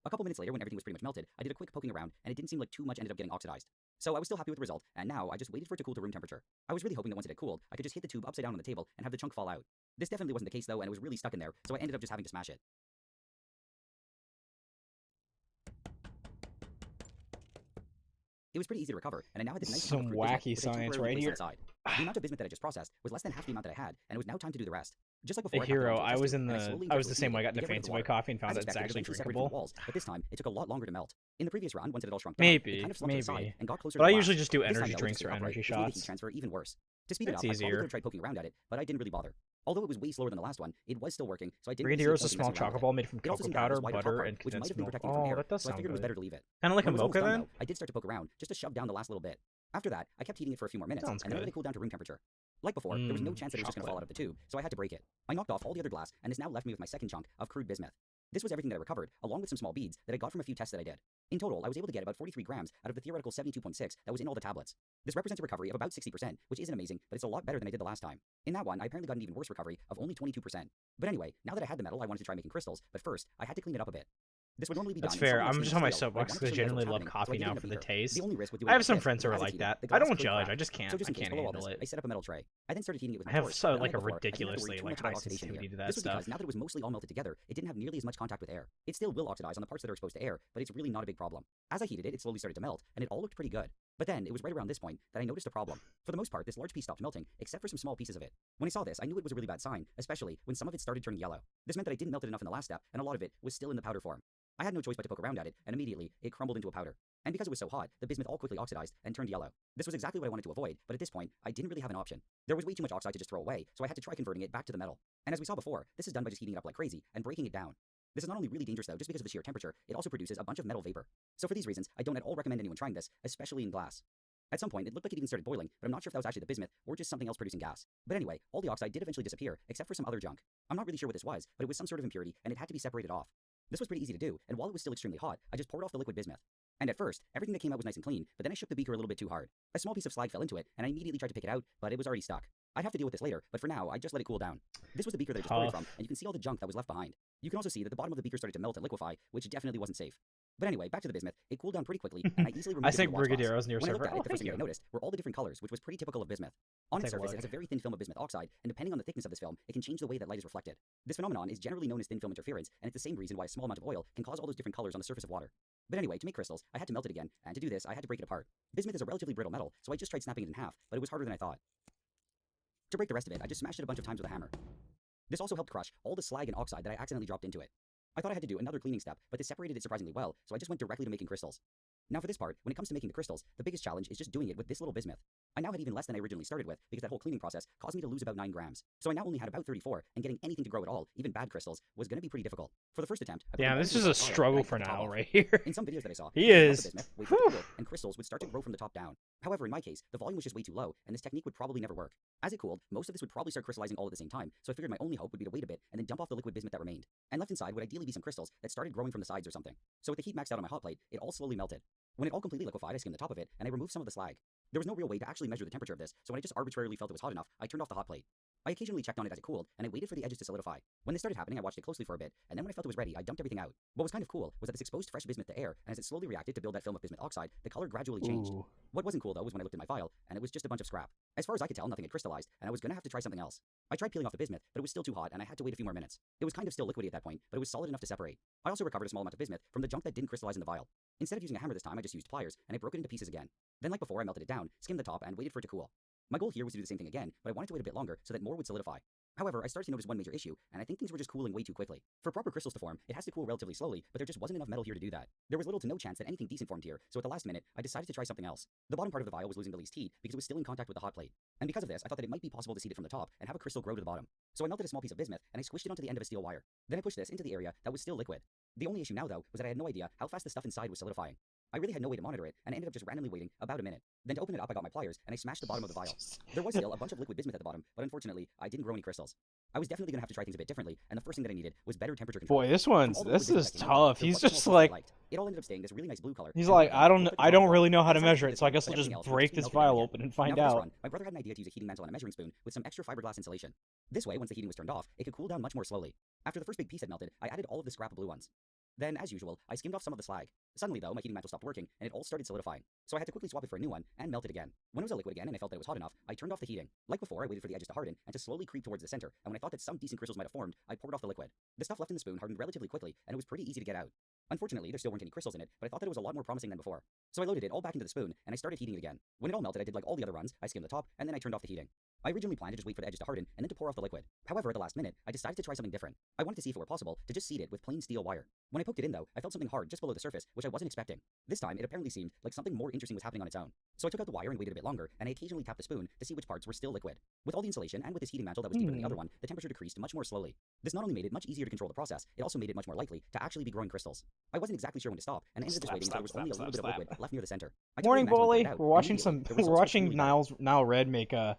J: A couple minutes later, when everything was pretty much melted, I did a quick poking around, and it didn't seem like too much ended up getting oxidized. So I was still happy with the result, and now I just waited for it to cool to room temperature. I was really hoping that once it had cooled, I could just hit the tube upside down on the table and have the chunk fall out. This definitely wasn't the case though, and it was really stuck in there, so I ended up just having to smash it. It was pretty easy to recover, and I now had this nice
A: Some
J: chunk of fruit bismuth,
A: wacky
J: which I
A: science
J: temporarily
A: right
J: placed
A: here.
J: aside. The amount of bismuth that I just processed was less than half the amount that I had, and it was now time to do the rest. Just like
A: A
J: before,
A: hero.
J: I was in
A: I was the same way. I got into Fancy Boy Coffee and found that it's actually drinkable.
J: Walls, but this time it took a lot longer to melt. In the previous round, once it had all shrunk down, it
A: Maybe,
J: kind of slumped to the side
A: maybe.
J: and got closer
A: But
J: to
A: I
J: glass.
A: usually just do
J: This time,
A: energy
J: though,
A: drinks
J: it
A: or
J: was
A: energy
J: upright, which made the heat
A: shots.
J: transfer even worse. To speed it
A: That's
J: up, I probably
A: easier.
J: could have tried poking around at it, but I didn't really bother. Although it was way slower than the last one, it was still working, so I didn't really
A: Brigadero is a
J: see the
A: small
J: point in messing around
A: chocolate
J: with
A: ball made from
J: it also
A: cocoa
J: seemed to have
A: powder,
J: this wider top
A: butter,
J: part,
A: and
J: which might
A: condensed
J: have been
A: milk.
J: protecting it from
A: Oh,
J: air,
A: that does
J: so I
A: sound
J: figured it was
A: good.
J: better to leave it.
A: Kind of like a
J: When it was almost
A: mocha
J: done,
A: then?
J: though, I did start to poke around, just to shove down the last little bit. After that, I kept heating it for a few more minutes,
A: Sounds
J: and then let
A: good.
J: it cool down to room temperature. Like before, there was no chance that it was just going to fall out of the tube, so I had to break it. I knocked off all the other glass, and this now left me with my second chunk of crude bismuth. This was everything that I recovered, along with some small beads that I got from a few tests that I did. In total, I was able to get about 43 grams out of the theoretical 72.6 that was in all the tablets. This represents a recovery of about 60%, which isn't amazing, but it's a lot better than I did the last time. In that one, I apparently got an even worse recovery of only 22%. But anyway, now that I had the metal, I wanted to try making crystals, but first, I had to clean it up a bit. This would normally be
A: That's
J: done
A: fair.
J: in
A: I'm just on my
J: steel, but I
A: soapbox
J: wanted
A: because I
J: to show you guys
A: genuinely
J: what was
A: love
J: happening, so I
A: coffee
J: did it
A: now
J: in a
A: for the
J: beaker.
A: taste.
J: The only risk with doing
A: I have
J: it
A: some
J: like
A: friends
J: this
A: who
J: is
A: are
J: as I
A: like
J: heated it,
A: that.
J: the
A: I
J: glass
A: don't
J: could
A: judge.
J: crack.
A: I just can't.
J: So just
A: I
J: in case,
A: can't
J: below all
A: handle
J: this,
A: it.
J: I set up a metal tray. I then started heating it with
A: I
J: my
A: have
J: torch,
A: so
J: but
A: like a
J: unlike before, I didn't have
A: ridiculously
J: to worry too
A: like
J: much
A: high
J: about oxidation here.
A: sensitivity to that
J: This was because
A: stuff.
J: now that it was mostly all melted together, it didn't have nearly as much contact with air. It still will oxidize on the parts that are exposed to air, but it's really not a big problem. As I heated it, it slowly started to melt, and it all looked pretty good. But then, it was right around this point that I noticed a problem. For the most part, this large piece stopped melting, except for some small pieces of it. When I saw this, I knew it was a really bad sign, especially when some of it started turning yellow. This meant that I didn't melt it enough in the last step, and a lot of it was still in the powder form. I had no choice but to poke around at it, and immediately, it crumbled into a powder. And because it was so hot, the bismuth all quickly oxidized and turned yellow. This was exactly what I wanted to avoid, but at this point, I didn't really have an option. There was way too much oxide to just throw away, so I had to try converting it back to the metal. And as we saw before, this is done by just heating it up like crazy and breaking it down. This is not only really dangerous though, just because of the sheer temperature, it also produces a bunch of metal vapor. So for these reasons, I don't at all recommend anyone trying this, especially in glass. At some point, it looked like it even started boiling, but I'm not sure if that was actually the bismuth or just something else producing gas. But anyway, all the oxide did eventually disappear, except for some other junk. I'm not really sure what this was, but it was some sort of impurity, and it had to be separated off. This was pretty easy to do, and while it was still extremely hot, I just poured off the liquid bismuth. And at first, everything that came out was nice and clean, but then I shook the beaker a little bit too hard. A small piece of slag fell into it, and I immediately tried to pick it out, but it was already stuck. I'd have to deal with this later, but for now, I just let it cool down. This was the beaker that I just poured it from, and you can see all the junk that was left behind. You can also see that the bottom of the beaker started to melt and liquefy, which definitely wasn't safe. But anyway, back to the bismuth, it cooled down pretty quickly, and I easily removed
A: I
J: it from
A: think
J: the watch glass.
A: Brigadeiro's near
J: When I looked
A: server.
J: at it,
A: Oh,
J: the first
A: thank
J: thing that I
A: you.
J: noticed were all the different colors, which was pretty typical of bismuth. On its
A: Take a
J: surface, it
A: look.
J: has a very thin film of bismuth oxide, and depending on the thickness of this film, it can change the way that light is reflected. This phenomenon is generally known as thin film interference, and it's the same reason why a small amount of oil can cause all those different colors on the surface of water. But anyway, to make crystals, I had to melt it again, and to do this, I had to break it apart. Bismuth is a relatively brittle metal, so I just tried snapping it in half, but it was harder than I thought. To break the rest of it, I just smashed it a bunch of times with a hammer. This also helped crush all the slag and oxide that I accidentally dropped into it. I thought I had to do another cleaning step, but this separated it surprisingly well, so I just went directly to making crystals. Now for this part, when it comes to making the crystals, the biggest challenge is just doing it with this little bismuth. I now had even less than I originally started with, because that whole cleaning process caused me to lose about 9 grams. So I now only had about 34, and getting anything to grow at all, even bad crystals, was going to be pretty difficult. For the first attempt, I
A: Yeah,
J: put
A: this
J: all
A: is
J: the
A: a
J: pile, and I
A: struggle
J: took
A: for
J: the top
A: now
J: off.
A: right here.
J: In some videos that I saw,
A: He
J: you could melt
A: is.
J: the bismuth, wait for it to
A: Whew.
J: cool, and crystals would start to grow from the top down. However, in my case, the volume was just way too low, and this technique would probably never work. As it cooled, most of this would probably start crystallizing all at the same time, so I figured my only hope would be to wait a bit and then dump off the liquid bismuth that remained. And left inside would ideally be some crystals that started growing from the sides or something. So with the heat maxed out on my hot plate, it all slowly melted. When it all completely liquefied, I skimmed the top of it, and I removed some of the slag. There was no real way to actually measure the temperature of this, so when I just arbitrarily felt it was hot enough, I turned off the hot plate. I occasionally checked on it as it cooled, and I waited for the edges to solidify. When this started happening, I watched it closely for a bit, and then when I felt it was ready, I dumped everything out. What was kind of cool was that this exposed fresh bismuth to air, and as it slowly reacted to build that film of bismuth oxide, the color gradually changed.
A: Ooh.
J: What wasn't cool though was when I looked at my file, and it was just a bunch of scrap. As far as I could tell, nothing had crystallized, and I was gonna have to try something else. I tried peeling off the bismuth, but it was still too hot, and I had to wait a few more minutes. It was kind of still liquidy at that point, but it was solid enough to separate. I also recovered a small amount of bismuth from the junk that didn't crystallize in the vial. Instead of using a hammer this time, I just used pliers, and I broke it into pieces again. Then like before, I melted it down, skimmed the top, and waited for it to cool. My goal here was to do the same thing again, but I wanted to wait a bit longer so that more would solidify. However, I started to notice one major issue, and I think things were just cooling way too quickly. For proper crystals to form, it has to cool relatively slowly, but there just wasn't enough metal here to do that. There was little to no chance that anything decent formed here, so at the last minute, I decided to try something else. The bottom part of the vial was losing the least heat because it was still in contact with the hot plate. And because of this, I thought that it might be possible to seed it from the top and have a crystal grow to the bottom. So I melted a small piece of bismuth, and I squished it onto the end of a steel wire. Then I pushed this into the area that was still liquid. The only issue now, though, was that I had no idea how fast the stuff inside was solidifying. I really had no way to monitor it, and I ended up just randomly waiting about a minute. Then to open it up, I got my pliers, and I smashed the bottom of the vial. There was still a bunch of liquid bismuth at the bottom, but unfortunately, I didn't grow any crystals. I was definitely going to have to try things a bit differently, and the first thing that I needed was better temperature control.
A: Boy, this
J: From all
A: one's
J: the
A: this
J: liquid
A: is
J: bismuth that came out,
A: tough.
J: there
A: He's
J: wasn't
A: just
J: a lot I
A: like
J: liked. It all ended up staying this really nice blue color.
A: he's
J: and
A: like
J: everything
A: I don't
J: looked like
A: I
J: a
A: don't
J: ball.
A: really know how
J: It
A: to
J: sounded
A: measure
J: like
A: it, so I
J: this,
A: guess
J: but
A: I'll just
J: everything else would
A: break
J: be
A: this
J: melted
A: vial
J: again.
A: open and
J: Now
A: find
J: for this
A: out.
J: run, my brother had an idea to use a heating mantle and a measuring spoon with some extra fiberglass insulation. This way, once the heating was turned off, it could cool down much more slowly. After the first big piece had melted, I added all of the scrap blue ones. Then, as usual, I skimmed off some of the slag. Suddenly, though, my heating mantle stopped working, and it all started solidifying. So I had to quickly swap it for a new one, and melt it again. When it was a liquid again, and I felt that it was hot enough, I turned off the heating. Like before, I waited for the edges to harden, and to slowly creep towards the center, and when I thought that some decent crystals might have formed, I poured off the liquid. The stuff left in the spoon hardened relatively quickly, and it was pretty easy to get out. Unfortunately, there still weren't any crystals in it, but I thought that it was a lot more promising than before. So I loaded it all back into the spoon, and I started heating it again. When it all melted, I did like all the other runs. I skimmed the top, and then I turned off the heating. I originally planned to just wait for the edges to harden, and then to pour off the liquid. However, at the last minute, I decided to try something different. I wanted to see if it were possible to just seed it with plain steel wire. When I poked it in, though, I felt something hard just below the surface, which I wasn't expecting. This time, it apparently seemed like something more interesting was happening on its own. So I took out the wire and waited a bit longer, and I occasionally tapped the spoon to see which parts were still liquid. With all the insulation and with this heating mantle that was deeper than the other one, the temperature decreased much more slowly. This not only made it much easier to control the process, it also made it much more likely to actually be growing crystals. I wasn't exactly sure when to stop, and I ended up just waiting until there was only a little bit of liquid left near the center. I took the
A: Morning,
J: heating mantle and
A: Bully.
J: poured it out,
A: We're
J: and
A: watching
J: immediately,
A: some.
J: the
A: We're
J: results were
A: watching
J: truly
A: Nile Red make
J: There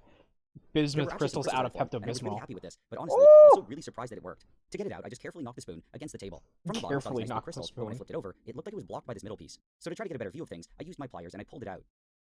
A: bismuth
J: were actually
A: crystals
J: some
A: out of
J: crystals that I formed, and I was really
A: Pepto-Bismol.
J: happy with this, but honestly,
A: Woo!
J: also really surprised that it worked. To get it out, I just carefully knocked the spoon against the table. From the bottom, I thought it
A: Carefully
J: was nice little
A: knocked the
J: crystals, but when I
A: spoon.
J: flipped it over, it looked like it was blocked by this middle piece. So to try to get a better view of things, I used my pliers and I pulled it out.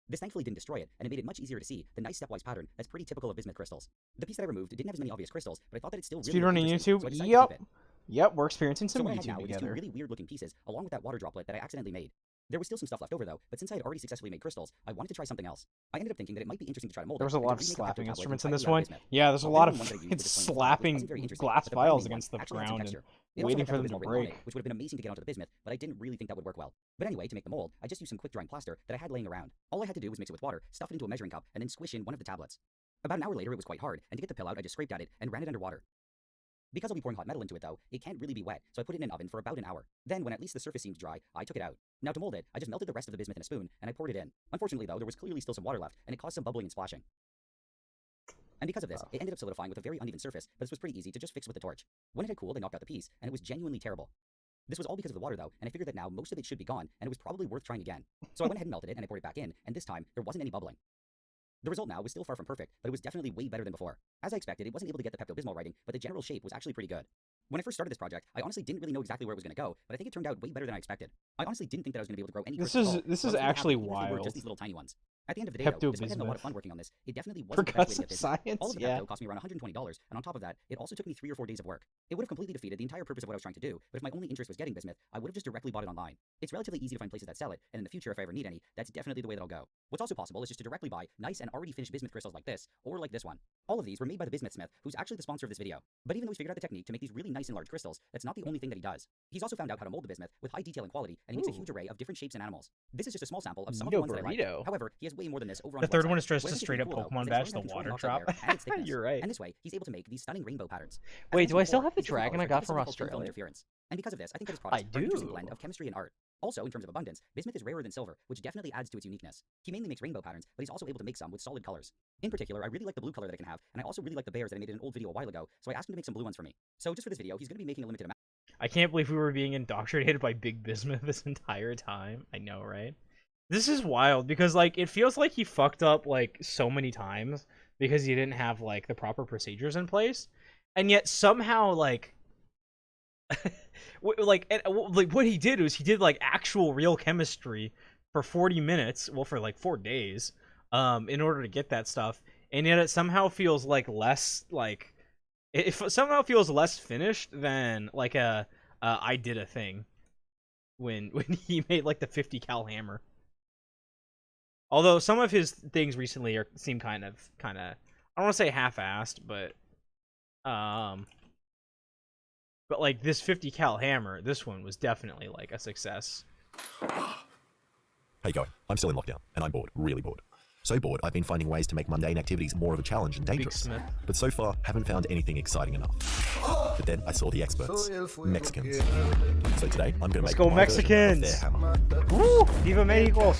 J: This thankfully didn't destroy it, and it made it much easier to see the nice stepwise pattern that's pretty typical of bismuth crystals. The piece that I removed didn't have as many obvious crystals, but I thought that it still really looked
A: Speedrunning
J: interesting,
A: YouTube.
J: so I decided to
A: Yep.
J: keep it.
A: Yep. We're experiencing
J: So
A: some
J: what I had now
A: YouTube
J: were these two
A: together.
J: really weird looking pieces, along with that water droplet that I accidentally made. There was still some stuff left over though, but since I had already successfully made crystals, I wanted to try something else. I ended up thinking that it might be interesting to try to mold
A: There was
J: it,
A: a
J: and
A: lot
J: to
A: of
J: remake a
A: slapping
J: Pepto tablet
A: instruments in
J: entirely
A: this
J: out of
A: one.
J: bismuth.
A: Yeah, there's a
J: The
A: lot
J: only
A: of
J: one that I used
A: fucking
J: was this plain black, which
A: slapping
J: wasn't very interesting,
A: glass
J: but the brand
A: vials
J: name one
A: against the
J: actually had some
A: ground and
J: texture. It also
A: waiting
J: had
A: for them to
J: Pepto-Bismol written on
A: break.
J: it, which would have been amazing to get onto the bismuth, but I didn't really think that would work well. But anyway, to make the mold, I just used some quick drying plaster that I had laying around. All I had to do was mix it with water, stuff it into a measuring cup, and then squish in one of the tablets. About an hour later, it was quite hard, and to get the pill out, I just scraped at it and ran it under water. Because I'll be pouring hot metal into it though, it can't really be wet, so I put it in an oven for about an hour. Then, when at least the surface seemed dry, I took it out. Now to mold it, I just melted the rest of the bismuth in a spoon, and I poured it in. Unfortunately though, there was clearly still some water left, and it caused some bubbling and splashing. And because of this, it ended up solidifying with a very uneven surface, but this was pretty easy to just fix with a torch. When it had cooled, I knocked out the piece, and it was genuinely terrible. This was all because of the water though, and I figured that now most of it should be gone, and it was probably worth trying again. So I went ahead and melted it, and I poured it back in, and this time, there wasn't any bubbling. The result now was still far from perfect, but it was definitely way better than before. As I expected, it wasn't able to get the Pepto-Bismol writing, but the general shape was actually pretty good. When I first started this project, I honestly didn't really know exactly where it was going to go, but I think it turned out way better than I expected. I honestly didn't think that I was going to be able to grow any
A: This
J: crystals
A: is
J: at all,
A: this
J: so I
A: is
J: was really happy,
A: actually
J: even if they were
A: wild.
J: just these little tiny ones. At the end of the day, though, despite having a lot of fun working on this, it definitely wasn't the best way to
A: Percussive
J: get this.
A: science,
J: All of the
A: yeah.
J: Pepto cost me around $120, and on top of that, it also took me 3 or 4 days of work. It would have completely defeated the entire purpose of what I was trying to do, but if my only interest was getting bismuth, I would have just directly bought it online. It's relatively easy to find places that sell it, and in the future, if I ever need any, that's definitely the way that I'll go. What's also possible is just to directly buy nice and already finished bismuth crystals like this, or like this one. All of these were made by the Bismuth Smith, who's actually the sponsor of this video. But even though he's figured out the technique to make these really nice and large crystals, that's not the only thing that he does. He's also found out how to mold the bismuth with high detail and quality, and he makes a huge array of different shapes and animals. This is just a small sample of some of the ones that I like.
A: Burrito.
J: However, he has way more than this over on
A: The
J: his
A: third
J: website.
A: one is just
J: What
A: a
J: I think is
A: straight
J: really
A: up
J: cool, though,
A: Pokemon
J: is that
A: badge,
J: he's
A: the
J: already
A: water
J: controlling
A: drop.
J: the and its thickness.
A: You're right.
J: And this way, he's able to make these stunning rainbow patterns. As I
A: Wait,
J: mentioned
A: do I still
J: before,
A: have the
J: these crystals
A: dragon I
J: are
A: got
J: just
A: from
J: something called thin film
A: Australia?
J: interference. And because of this, I think that his products
A: I
J: are an interesting
A: do.
J: blend of chemistry and art. Also, in terms of abundance, bismuth is rarer than silver, which definitely adds to its uniqueness. He mainly makes rainbow patterns, but he's also able to make some with solid colors. In particular, I really like the blue color that I can have, and I also really like the bears that I made in an old video a while ago, so I asked him to make some blue ones for me. So just for this video, he's going to be making a limited amount.
A: I can't believe we were being indoctrinated by Big Bismuth this entire time. I know, right? This is wild because like it feels like he fucked up like so many times because he didn't have like the proper procedures in place, and yet somehow like like what he did was he did like actual real chemistry for 40 minutes, well for like 4 days, in order to get that stuff, and yet it somehow feels like less like it somehow feels less finished than like I did a thing when he made like the 50 cal hammer. Although some of his things recently seem kind of I don't want to say half-assed, but like this 50 cal hammer, this one was definitely like a success.
K: How you going? I'm still in lockdown, and I'm bored, really bored. So bored, I've been finding ways to make mundane activities more of a challenge and dangerous.
A: Smith.
K: But so far, haven't found anything exciting enough. But then I saw the experts, Mexicans. So today, I'm gonna
A: Let's
K: make
A: go
K: my version of their
A: Mexicans!
K: hammer.
A: Woo! Viva Mexico!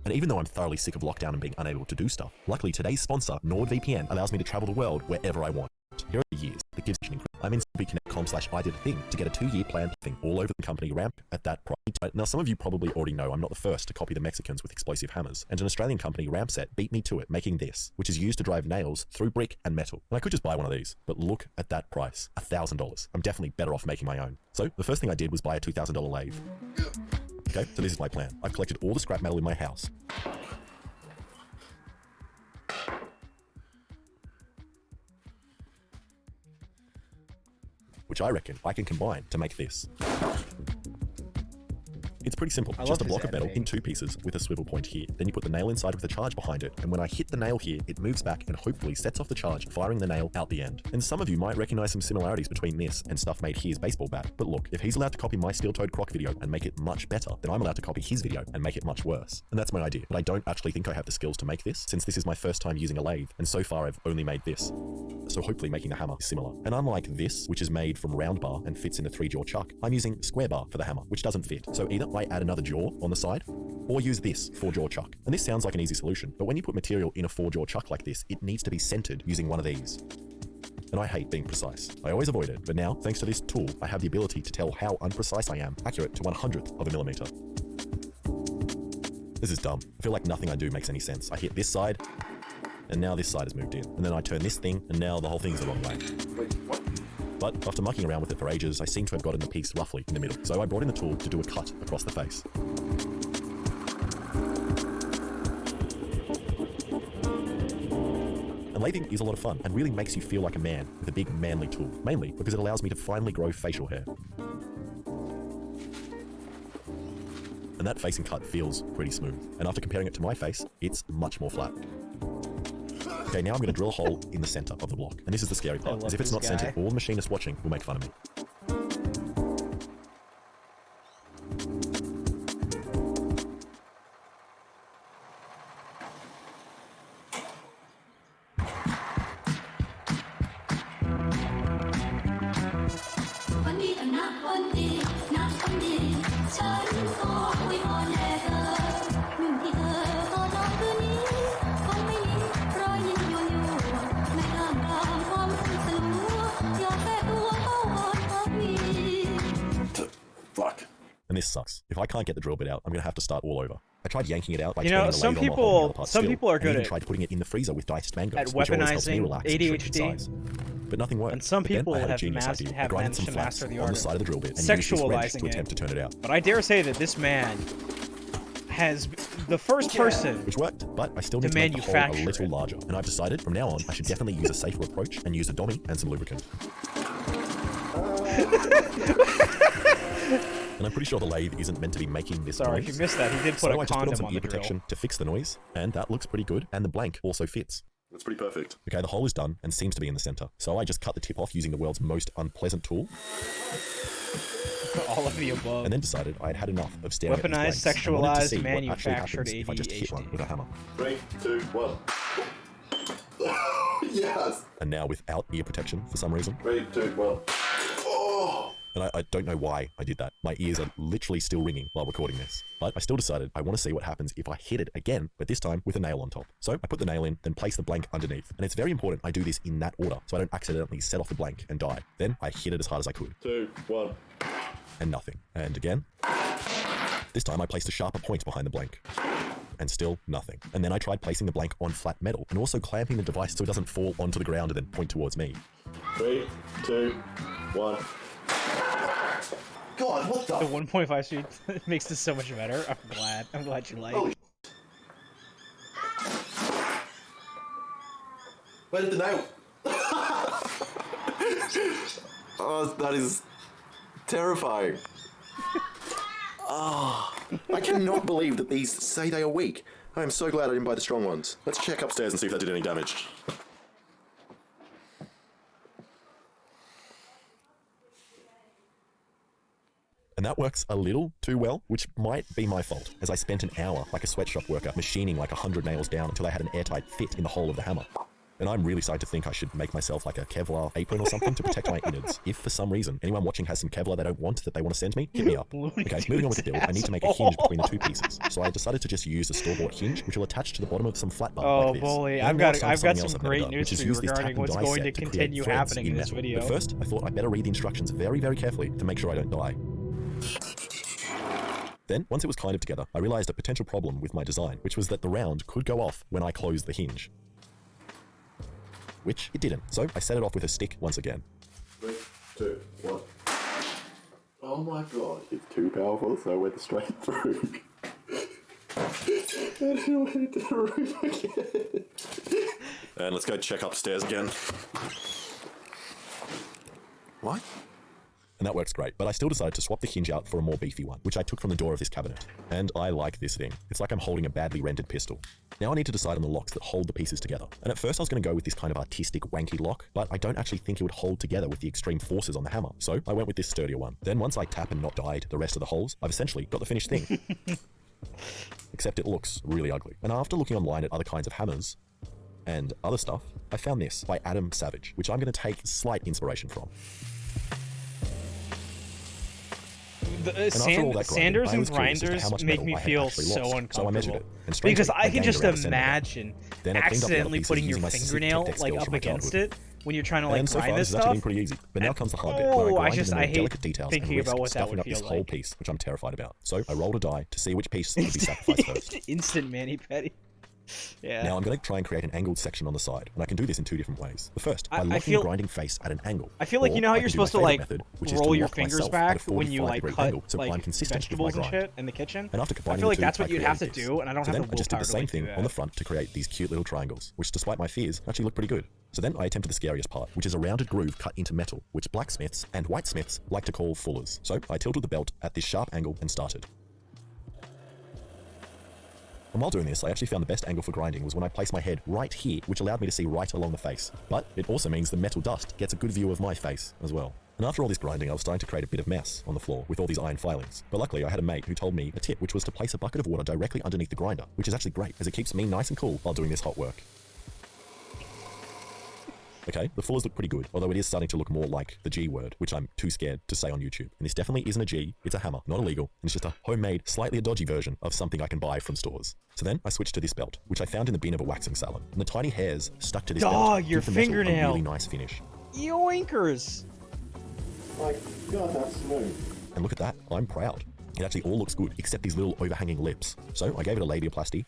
K: And even though I'm thoroughly sick of lockdown and being unable to do stuff, luckily today's sponsor, NordVPN, allows me to travel the world wherever I want. Here are the years that gives an incredible I'm in connect.com/I did a thing to get a 2-year plan thing all over the company ramp at that price. Now, some of you probably already know I'm not the first to copy the Mexicans with explosive hammers, and an Australian company, Ramset, beat me to it, making this, which is used to drive nails through brick and metal. And I could just buy one of these, but look at that price, $1,000. I'm definitely better off making my own. So the first thing I did was buy a $2,000 lathe. Okay, so this is my plan. I've collected all the scrap metal in my house. Which I reckon I can combine to make this. It's pretty simple. Just a block of metal in 2 pieces with a swivel point here. Then you put the nail inside with a charge behind it, and when I hit the nail here, it moves back and hopefully sets off the charge, firing the nail out the end. And some of you might recognize some similarities between this and stuff made here's baseball bat. But look, if he's allowed to copy my steel-toed croc video and make it much better, then I'm allowed to copy his video and make it much worse. And that's my idea. But I don't actually think I have the skills to make this, since this is my first time using a lathe, and so far I've only made this. So hopefully making the hammer is similar. And unlike this, which is made from round bar and fits in a 3-jaw chuck, I'm using square bar for the hammer, which doesn't fit. So either I add another jaw on the side, or use this 4-jaw chuck. And this sounds like an easy solution, but when you put material in a 4-jaw chuck like this, it needs to be centered using one of these. And I hate being precise. I always avoid it, but now, thanks to this tool, I have the ability to tell how unprecise I am, accurate to 1/100th of a millimeter. This is dumb. I feel like nothing I do makes any sense. I hit this side, and now this side has moved in. And then I turn this thing, and now the whole thing's the wrong way.
I: Wait, what?
K: But after mucking around with it for ages, I seem to have gotten the piece roughly in the middle. So I brought in the tool to do a cut across the face. And lathing is a lot of fun and really makes you feel like a man with a big manly tool, mainly because it allows me to finally grow facial hair. And that facing cut feels pretty smooth. And after comparing it to my face, it's much more flat. Okay, now I'm going to drill a hole in the center of the block. And this is the scary part, as if it's not centered, all the machinists watching will make fun of me.
I: Fuck.
K: And this sucks. If I can't get the drill bit out, I'm going to have to start all over. I tried yanking it out by
A: You
K: turning
A: know,
K: the
A: some
K: lathe on while holding the other
A: people,
K: part
A: some
K: still,
A: people are
K: and
A: good
K: even
A: at
K: tried putting it in the freezer with diced mangoes,
A: at
K: which always helps me
A: weaponizing
K: relax and shrink in
A: ADHD.
K: size. But nothing worked.
A: And some
K: But then
A: people
K: I had a
A: have
K: genius idea. I
A: have
K: grinded
A: managed
K: some
A: to
K: flats
A: master the
K: on
A: art
K: the side of the drill bit and used this wrench
A: sexualizing
K: to attempt
A: it.
K: to turn it out.
A: But I dare say that this man has the first person
K: Which worked, but I still need
A: to
K: to make the hole a
A: manufacture
K: little
A: it.
K: larger. And I've decided from now on I should definitely use a safer approach and use a dummy and some lubricant. And I'm pretty sure the lathe isn't meant to be making this
A: Sorry,
K: noise.
A: if you missed that, he did put
K: So
A: a
K: I just put on
A: condom
K: some
A: on
K: ear
A: the drill.
K: protection to fix the noise, and that looks pretty good, and the blank also fits.
I: That's pretty perfect.
K: Okay, the hole is done and seems to be in the center. So I just cut the tip off using the world's most unpleasant tool,
A: All of the above.
K: and then decided I had had enough of staring at these
A: Weaponized,
K: blanks and wanted to
A: sexualized,
K: see what actually
A: manufactured
K: happens if I just hit one
A: ADHD.
K: with a hammer.
I: 3, 2, 1. Yes!
K: And now without ear protection for some reason.
I: 3, 2, 1. Oh!
K: And I don't know why I did that. My ears are literally still ringing while recording this. But I still decided I want to see what happens if I hit it again, but this time with a nail on top. So I put the nail in, then place the blank underneath. And it's very important I do this in that order, so I don't accidentally set off the blank and die. Then I hit it as hard as I could.
I: 2, 1.
K: And nothing. And again. This time I placed a sharper point behind the blank. And still nothing. And then I tried placing the blank on flat metal, and also clamping the device so it doesn't fall onto the ground and then point towards me.
I: 3, 2, 1. God, what
A: The
I: the
A: 1.5 speed makes this so much better. I'm glad you like.
I: Holy Where did the nail? Oh, that is terrifying. Oh, I cannot believe that these say they are weak. I am so glad I didn't buy the strong ones. Let's check upstairs and see if that did any damage.
K: And that works a little too well, which might be my fault, as I spent an hour like a sweatshop worker, machining like 100 nails down until I had an airtight fit in the hole of the hammer. And I'm really starting to think I should make myself like a Kevlar apron or something to protect my innards. If for some reason anyone watching has some Kevlar they don't want that they want to send me, hit me up. Okay, moving on with the build, I need to make a hinge between the two pieces. So I decided to just use a store-bought hinge, which will attach to the bottom of some flat bar like this.
A: Bully,
K: And
A: I've
K: now
A: got
K: it's time for
A: some
K: something else I've never
A: great
K: done,
A: news
K: which is
A: for you
K: use this
A: regarding
K: tap and
A: what's
K: die
A: going
K: set
A: to
K: create
A: continue
K: threads
A: happening in this
K: metal.
A: video.
K: But first, I thought I'd better read the instructions very, very carefully to make sure I don't die. Then, once it was kind of together, I realized a potential problem with my design, which was that the round could go off when I closed the hinge. Which it didn't, so I set it off with a stick once again.
I: 3, 2, 1. Oh my god, it's too powerful, so I went straight through. And it went to the roof again. And let's go check upstairs again. What?
K: And that works great, but I still decided to swap the hinge out for a more beefy one, which I took from the door of this cabinet. And I like this thing. It's like I'm holding a badly rented pistol. Now I need to decide on the locks that hold the pieces together. And at first I was going to go with this kind of artistic wanky lock, but I don't actually think it would hold together with the extreme forces on the hammer. So I went with this sturdier one. Then once I tap and not dyed the rest of the holes, I've essentially got the finished thing. Except it looks really ugly. And after looking online at other kinds of hammers and other stuff, I found this by Adam Savage, which I'm going to take slight inspiration from.
A: Sanders and grinders make me feel so uncomfortable.
K: So I measured it, and
A: because I can
K: gained
A: just
K: around a centimeter.
A: imagine
K: Then I cleaned up the other
A: accidentally
K: pieces
A: putting your
K: using my sick
A: fingernail
K: tech
A: like
K: skills
A: up
K: from my
A: against
K: childhood.
A: it when you're trying to like
K: And so
A: grind
K: far,
A: this
K: this is actually
A: stuff.
K: been pretty easy. But now comes the hard bit, where I grind in the more
A: hate
K: delicate details and
A: thinking
K: risk
A: about what that
K: stuffing
A: would
K: up this
A: feel
K: whole
A: like.
K: piece, which I'm terrified about. So I rolled a die to see which piece would be sacrificed first.
A: Instant mani-pedi. Yeah.
K: Now I'm going to try and create an angled section on the side, and I can do this in two different ways. The first, by
A: I
K: locking
A: feel-
K: the grinding face at an angle.
A: I feel like
K: Or
A: you know how
K: I
A: you're
K: can do my
A: supposed to
K: favorite
A: like
K: method, which is to
A: roll your
K: lock
A: fingers
K: myself at a
A: back when you
K: 45
A: like
K: degree
A: cut
K: angle, so
A: like
K: I'm consistent with my
A: vegetables and
K: grind.
A: shit in the kitchen.
K: And after
A: I
K: combining
A: feel like
K: the two,
A: that's what
K: I
A: you'd have to
K: created this.
A: do, and I don't
K: So
A: have
K: then
A: the
K: I just did
A: willpower
K: the
A: to
K: same
A: like do
K: thing
A: that.
K: on the front to create these cute little triangles, which despite my fears, actually look pretty good. So then I attempted the scariest part, which is a rounded groove cut into metal, which blacksmiths and whitesmiths like to call fullers. So I tilted the belt at this sharp angle and started. And while doing this, I actually found the best angle for grinding was when I placed my head right here, which allowed me to see right along the face. But it also means the metal dust gets a good view of my face as well. And after all this grinding, I was starting to create a bit of mess on the floor with all these iron filings. But luckily, I had a mate who told me a tip, which was to place a bucket of water directly underneath the grinder, which is actually great, as it keeps me nice and cool while doing this hot work. Okay, the fullers look pretty good, although it is starting to look more like the G word, which I'm too scared to say on YouTube. And this definitely isn't a G, it's a hammer, not illegal, and it's just a homemade, slightly a dodgy version of something I can buy from stores. So then I switched to this belt, which I found in the bin of a waxing salon, and the tiny hairs stuck to this belt
A: your
K: give the metal a
A: fingernail.
K: really nice finish.
A: Yoinkers!
I: My god, that's smooth.
K: And look at that, I'm proud. It actually all looks good, except these little overhanging lips. So I gave it a labiaplasty.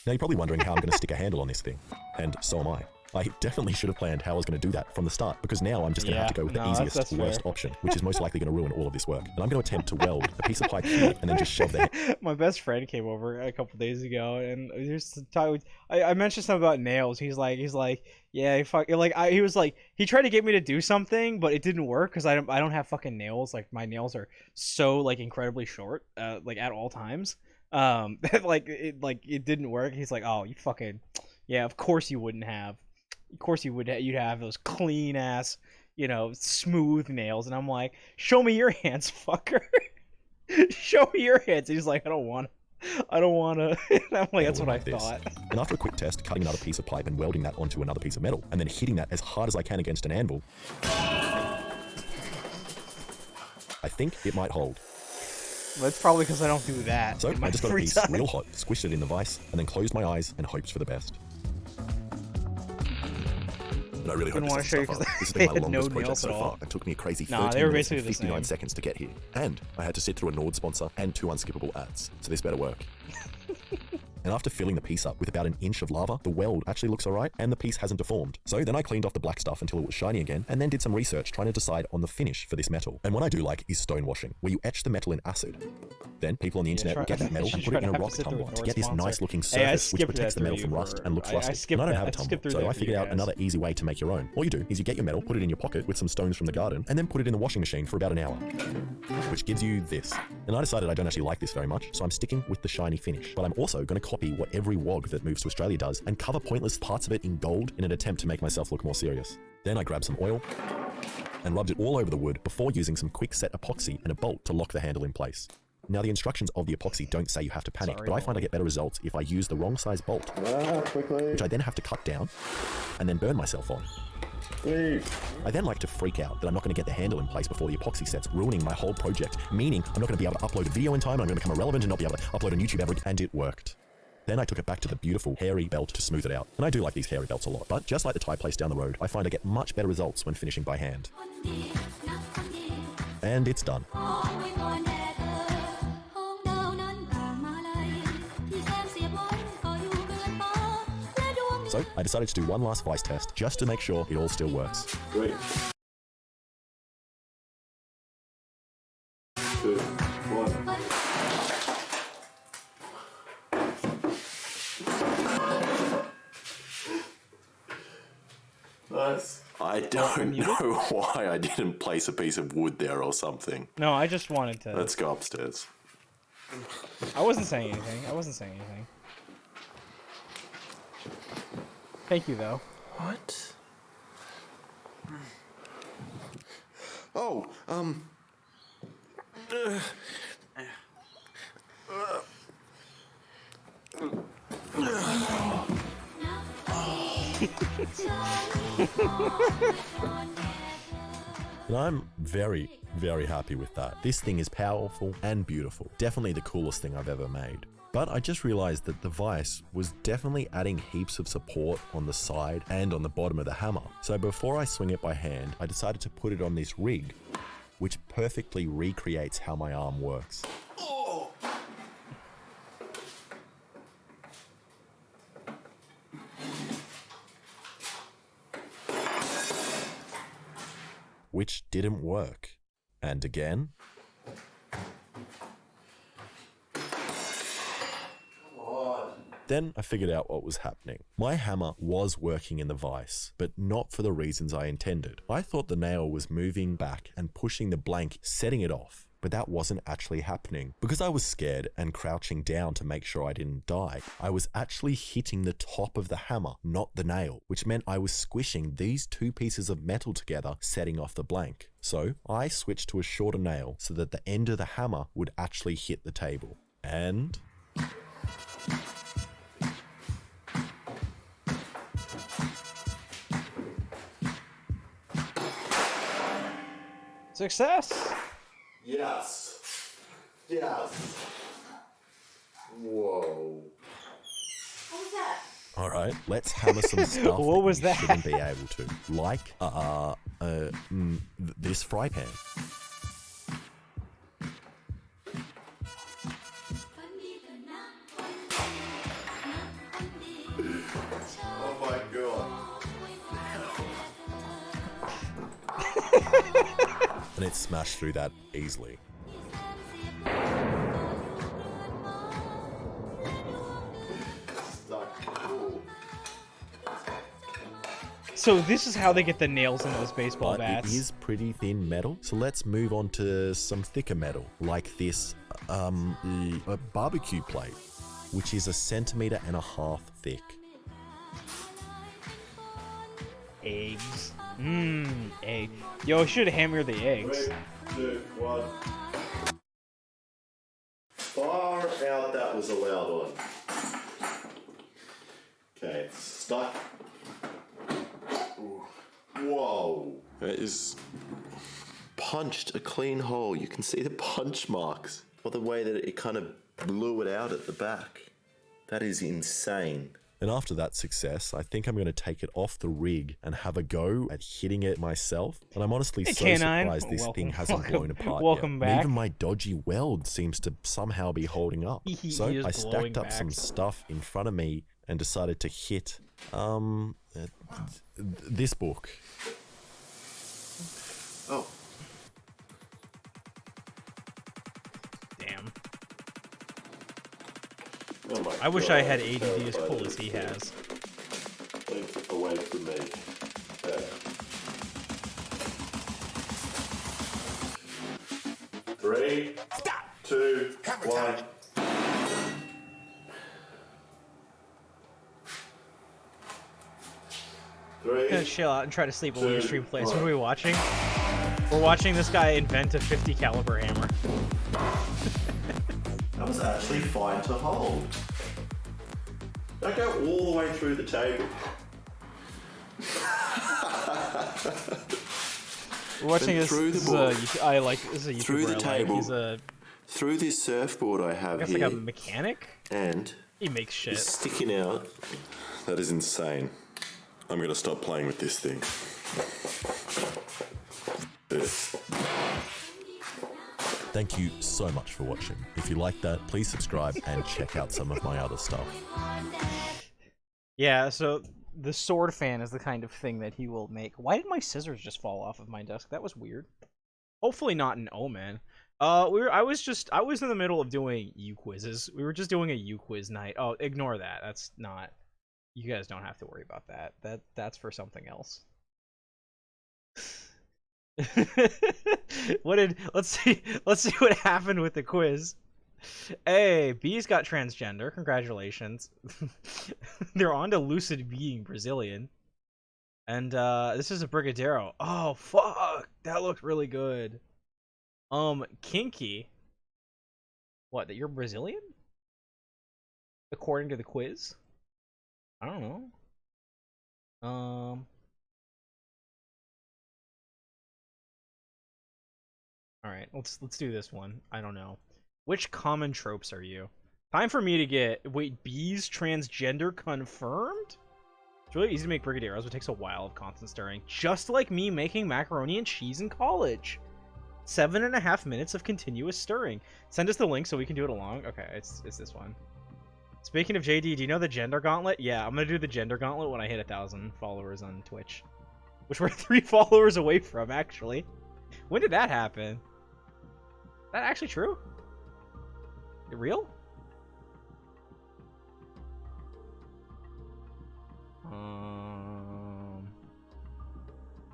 K: Now you're probably wondering how I'm going to stick a handle on this thing, and so am I. I definitely should have planned how I was going to do that from the start, because now I'm just going to have to go with the easiest,
A: that's
K: worst
A: fair.
K: option, which is most likely going to ruin all of this work. And I'm going to attempt to weld a piece of pipe here and then just shove the
A: My best friend came over a couple days ago, and I mentioned something about nails. He's like, yeah, he was like, he tried to get me to do something, but it didn't work because I don't have fucking nails. Like my nails are so like incredibly short, like at all times. It didn't work. He's like, oh, you fucking, yeah, of course you wouldn't have. Of course you would. You'd have those clean ass, smooth nails. And I'm like, show me your hands, fucker. Show me your hands. And he's like, I don't want to. And I'm like, that's what I thought.
K: And after a quick test, cutting another piece of pipe and welding that onto another piece of metal, and then hitting that as hard as I can against an anvil, I think it might hold.
A: That's probably because I don't do that.
K: So
A: in my
K: I just got a
A: free
K: piece
A: time.
K: real hot, squished it in the vise, and then closed my eyes and hoped for the best. But I really hope
A: Didn't
K: this
A: wanna
K: doesn't
A: show you
K: stuff
A: 'cause
K: up. This has
A: they
K: been my
A: had no
K: longest project
A: nails
K: so
A: at all.
K: far. It took me a crazy
A: Nah,
K: 13
A: they were
K: minutes and
A: basically the
K: 59
A: same.
K: seconds to get here. And I had to sit through a Nord sponsor and 2 unskippable ads. So this better work. And after filling the piece up with about an inch of lava, the weld actually looks alright and the piece hasn't deformed. So then I cleaned off the black stuff until it was shiny again, and then did some research trying to decide on the finish for this metal. And what I do like is stonewashing, where you etch the metal in acid. Then people on the internet will get that metal and put it in a rock tumbler to get this nice looking surface which protects the metal from rust and looks rustic. And I don't have a tumbler, so I figured out another easy way to make your own. All you do is you get your metal, put it in your pocket with some stones from the garden, and then put it in the washing machine for about an hour, which gives you this. And I decided I don't actually like this very much, so I'm sticking with the shiny finish. But I'm also going to copy what every wog that moves to Australia does and cover pointless parts of it in gold in an attempt to make myself look more serious. Then I grabbed some oil and rubbed it all over the wood before using some quick set epoxy and a bolt to lock the handle in place. Now, the instructions of the epoxy don't say you have to panic,
A: Sorry,
K: but I find I get better results if I use the wrong size bolt, which I then have to cut down and then burn myself on. I then like to freak out that I'm not going to get the handle in place before the epoxy sets, ruining my whole project, meaning I'm not going to be able to upload a video in time, and I'm going to become irrelevant and not be able to upload on YouTube ever again. And it worked. Then I took it back to the beautiful hairy belt to smooth it out. And I do like these hairy belts a lot, but just like the Thai place down the road, I find I get much better results when finishing by hand. And it's done. So I decided to do one last vice test just to make sure it all still works.
I: 3, 2, 1. Nice. I don't know why I didn't place a piece of wood there or something.
A: No, I just wanted to.
I: Let's go upstairs.
A: I wasn't saying anything. I wasn't saying anything. Thank you, though.
I: What? Oh,
K: And I'm very, very happy with that. This thing is powerful and beautiful. Definitely the coolest thing I've ever made. But I just realized that the vise was definitely adding heaps of support on the side and on the bottom of the hammer. So before I swing it by hand, I decided to put it on this rig, which perfectly recreates how my arm works. Which didn't work. And again. Then I figured out what was happening. My hammer was working in the vise, but not for the reasons I intended. I thought the nail was moving back and pushing the blank, setting it off, but that wasn't actually happening. Because I was scared and crouching down to make sure I didn't die, I was actually hitting the top of the hammer, not the nail, which meant I was squishing these two pieces of metal together, setting off the blank. So I switched to a shorter nail so that the end of the hammer would actually hit the table. And...
A: Success!
I: yes. Yes. Whoa.
E: What was that?
K: all right, let's hammer some stuff
A: What was
K: you
A: that?
K: shouldn't be able to. Like, this fry pan.
I: Oh my god.
K: And it smashed through that easily.
A: So this is how they get the nails in those baseball
K: But
A: bats.
K: it is pretty thin metal, so let's move on to some thicker metal, like this a barbecue plate, which is 1.5 centimeters thick.
A: Eggs. Egg. Yo, I should hammer the eggs.
I: 3, 2, 1. Far out that was a loud one. Okay, it's stuck. Ooh. Whoa. It is punched a clean hole. You can see the punch marks. Or the way that it kind of blew it out at the back. That is insane.
K: And after that success, I think I'm going to take it off the rig and have a go at hitting it myself. And I'm honestly
A: Hey,
K: so
A: Canine.
K: surprised this thing hasn't
A: Welcome-
K: blown apart
A: welcome
K: yet.
A: back.
K: And even my dodgy weld seems to somehow be holding up.
A: He
K: So
A: is
K: I
A: blowing
K: stacked up some
A: back.
K: stuff in front of me and decided to hit this book.
I: Oh.
A: Damn.
I: Oh my
A: I wish
I: God,
A: I had
I: I'm
A: ADD as
I: terrified
A: cool
I: of
A: as he
I: this
A: has.
I: thing. Think away from me. There. 3, 2, 1.
A: I'm gonna chill out and try to sleep while we
I: Two,
A: stream plays. What
I: one.
A: are we watching? We're watching this guy invent a 50 caliber hammer.
I: was actually fine to hold. Don't go all the way through the table.
A: We're watching
I: Then
A: this.
I: through the
A: This is
I: board.
A: this is a YouTuber
I: Through the
A: I like.
I: table.
A: He's a,
I: Through this surfboard I
A: I
I: have
A: guess
I: here,
A: like a mechanic.
I: and
A: He makes shit.
I: it's sticking out. That is insane. I'm gonna stop playing with this thing.
K: Thank you so much for watching. If you like that, please subscribe and check out some of my other stuff.
A: Yeah, so the sword fan is the kind of thing that he will make. Why did my scissors just fall off of my desk? That was weird. Hopefully not an omen. I was in the middle of doing U quizzes. We were just doing a U quiz night. Oh, ignore that. That's not. You guys don't have to worry about that. That's for something else. Let's see what happened with the quiz. Hey, B's got transgender. Congratulations. They're on to lucid being Brazilian. And this is a Brigadero. Oh fuck, that looked really good. Kinky. What, that you're Brazilian? According to the quiz? I don't know. Alright, let's do this one. I don't know. Which common tropes are you? Time for me to get... Wait, B's transgender confirmed? It's really easy to make brigadeiros, but it takes a while of constant stirring. Just like me making macaroni and cheese in college. 7.5 minutes of continuous stirring. Send us the link so we can do it along. Okay, it's this one. Speaking of JD, do you know the gender gauntlet? Yeah, I'm gonna do the gender gauntlet when I hit 1,000 followers on Twitch. Which we're 3 followers away from, actually. When did that happen? Is that actually true? Is it real?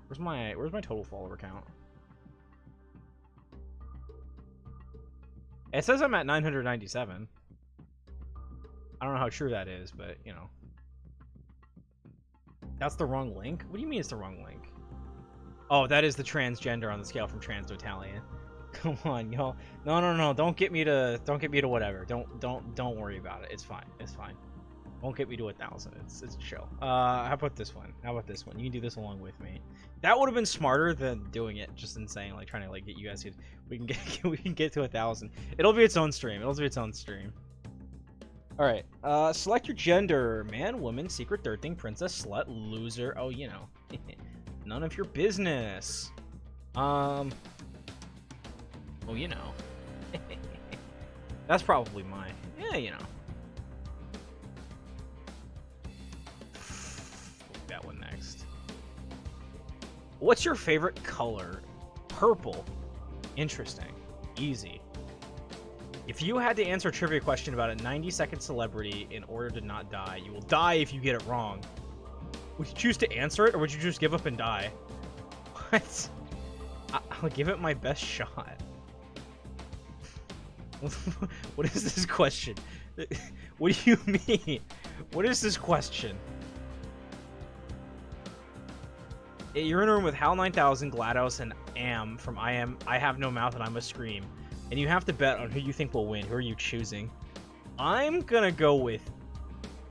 A: Where's my total follower count? It says I'm at 997. I don't know how true that is, but you know. That's the wrong link? What do you mean it's the wrong link? Oh, that is the transgender on the scale from trans to Italian. Come on, y'all. No. Don't get me to whatever. Don't worry about it. It's fine. It's fine. Won't get me to 1,000. It's chill. How about this one? How about this one? You can do this along with me. That would have been smarter than doing it just in saying, like, trying to like get you guys to, we can get to 1,000. It'll be its own stream. It'll be its own stream. All right. Select your gender: man, woman, secret, third thing, princess, slut, loser. Oh, you know, none of your business. Oh, you know. That's probably mine. Yeah, you know. That one next. What's your favorite color? Purple. Interesting. Easy. If you had to answer a trivia question about a 90-second celebrity in order to not die, you will die if you get it wrong. Would you choose to answer it, or would you just give up and die? What? I'll give it my best shot. What is this question? What do you mean? What is this question? You're in a room with Hal 9000, GLaDOS, and Am from I Have No Mouth and I Must Scream. And you have to bet on who you think will win. Who are you choosing? I'm gonna go with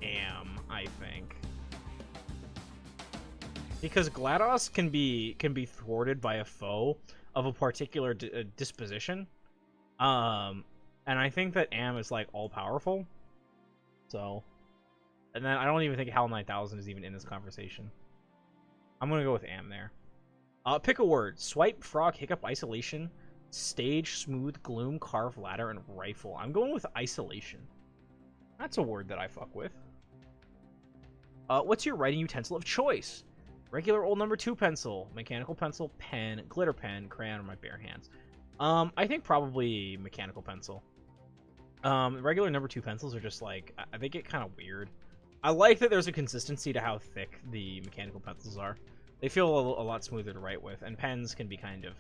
A: Am, I think. Because GLaDOS can be thwarted by a foe of a particular disposition. And I think that Am is like all powerful. So, and then I don't even think Hal 9000 is even in this conversation. I'm gonna go with Am there. Pick a word: swipe, frog, hiccup, isolation, stage, smooth, gloom, carve, ladder, and rifle. I'm going with isolation. That's a word that I fuck with. What's your writing utensil of choice? Regular old number 2 pencil, mechanical pencil, pen, glitter pen, crayon, or my bare hands. I think probably mechanical pencil. Regular number 2 pencils are just like, they get kind of weird. I like that there's a consistency to how thick the mechanical pencils are. They feel a lot smoother to write with, and pens can be kind of...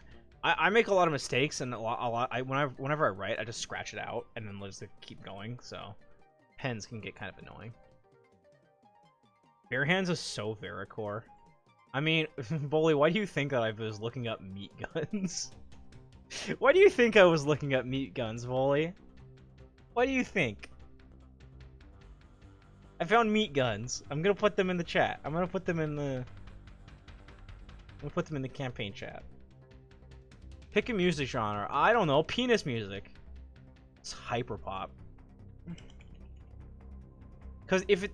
A: I make a lot of mistakes, and whenever I write, I just scratch it out, and then just keep going, so... Pens can get kind of annoying. Bare hands is so Vericore. I mean, Bully, why do you think that I was looking up meat guns? Why do you think I was looking up meat guns, Bully? What do you think? I found meat guns. I'm gonna put them in the chat. I'm gonna put them in the campaign chat. Pick a music genre. I don't know. Penis music. It's hyperpop. Because if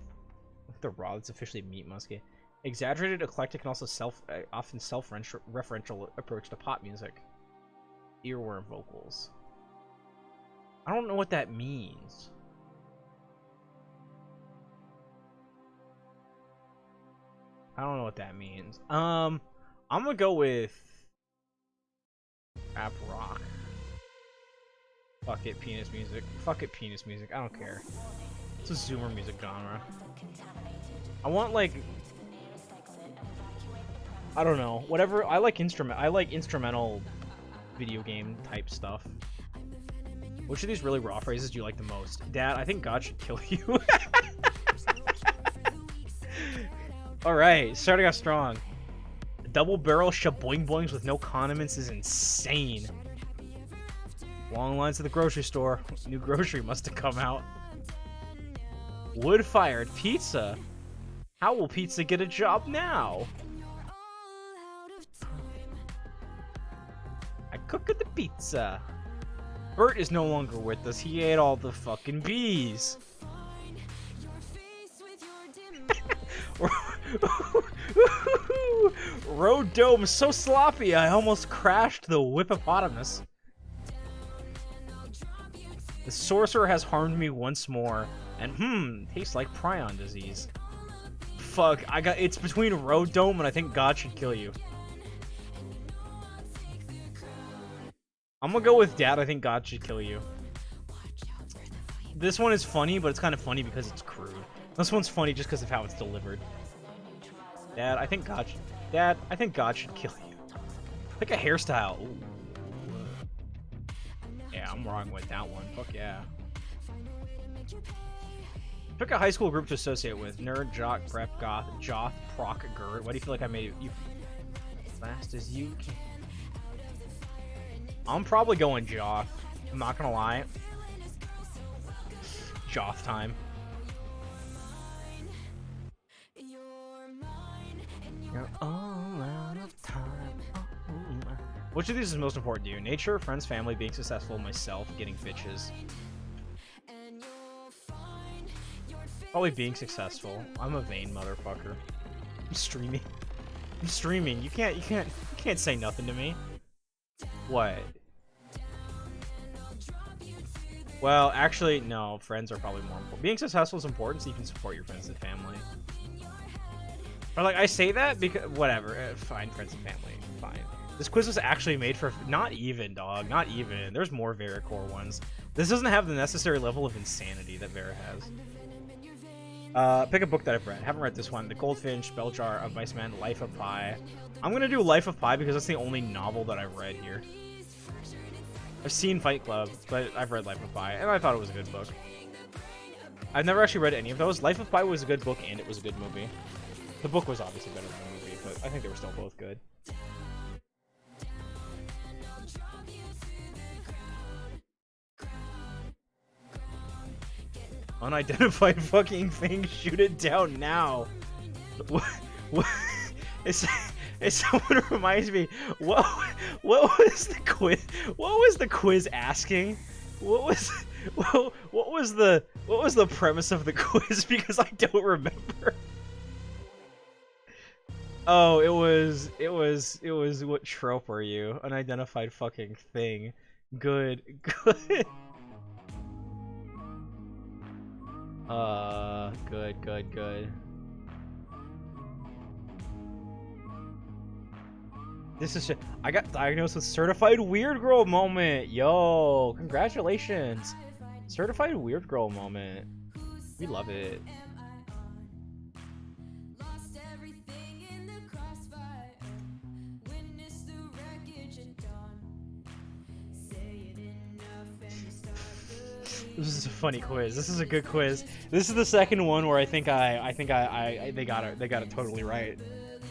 A: the raw, it's officially meat musky. Exaggerated, eclectic, and also often self-referential approach to pop music. Earworm vocals. I don't know what that means. I don't know what that means. I'm gonna go with rap rock. Fuck it, penis music. Fuck it, penis music. I don't care. It's a Zoomer music genre. I want like, I don't know, whatever. I like instrumental video game type stuff. Which of these really raw phrases do you like the most? Dad, I think God should kill you. Alright, starting off strong. Double barrel shaboing boings with no condiments is insane. Long lines to the grocery store. New grocery must have come out. Wood-fired pizza? How will pizza get a job now? I cooked the pizza. Bert is no longer with us. He ate all the fucking bees. Road dome so sloppy I almost crashed the whippopotamus. The sorcerer has harmed me once more, and tastes like prion disease. Fuck, it's between road dome and I think God should kill you. I'm gonna go with Dad, I think God should kill you. This one is funny, but it's kind of funny because it's crude. This one's funny just because of how it's delivered. Dad, I think God should kill you. Pick a hairstyle. Ooh. Yeah, I'm wrong with that one. Fuck yeah. Pick a high school group to associate with. Nerd, jock, prep, goth, joth, proc, gerd. Why do you feel like I made you fast as you can? I'm probably going joth. I'm not gonna lie. Joth time. You're all out of time. Which of these is most important to you? Nature, friends, family, being successful, myself, getting bitches. Probably being successful. I'm a vain motherfucker. I'm streaming. I'm streaming. You can't say nothing to me. What? Well, actually, no. Friends are probably more important. Being successful is important so you can support your friends and family. Or like, I say that because, whatever. Fine, friends and family. Fine. This quiz was actually made for, not even, dog. Not even. There's more Vericore ones. This doesn't have the necessary level of insanity that Vera has. Pick a book that I've read. Haven't read this one. The Goldfinch, Bell Jar of Viceman, Life of Pi. I'm gonna do Life of Pi because that's the only novel that I've read here. I've seen Fight Club, but I've read Life of Pi, and I thought it was a good book. I've never actually read any of those. Life of Pi was a good book, and it was a good movie. The book was obviously better than the movie, but I think they were still both good. Unidentified fucking thing, shoot it down now. What? If someone reminds me, what was the quiz? What was the quiz asking? What was the premise of the quiz? Because I don't remember. Oh, it was what trope are you? Unidentified fucking thing. Good. Good. This is I got diagnosed with certified weird girl moment. Yo, congratulations. Certified weird girl moment. We love it. This is a funny quiz. This is a good quiz. This is the second one where I think they got it totally right.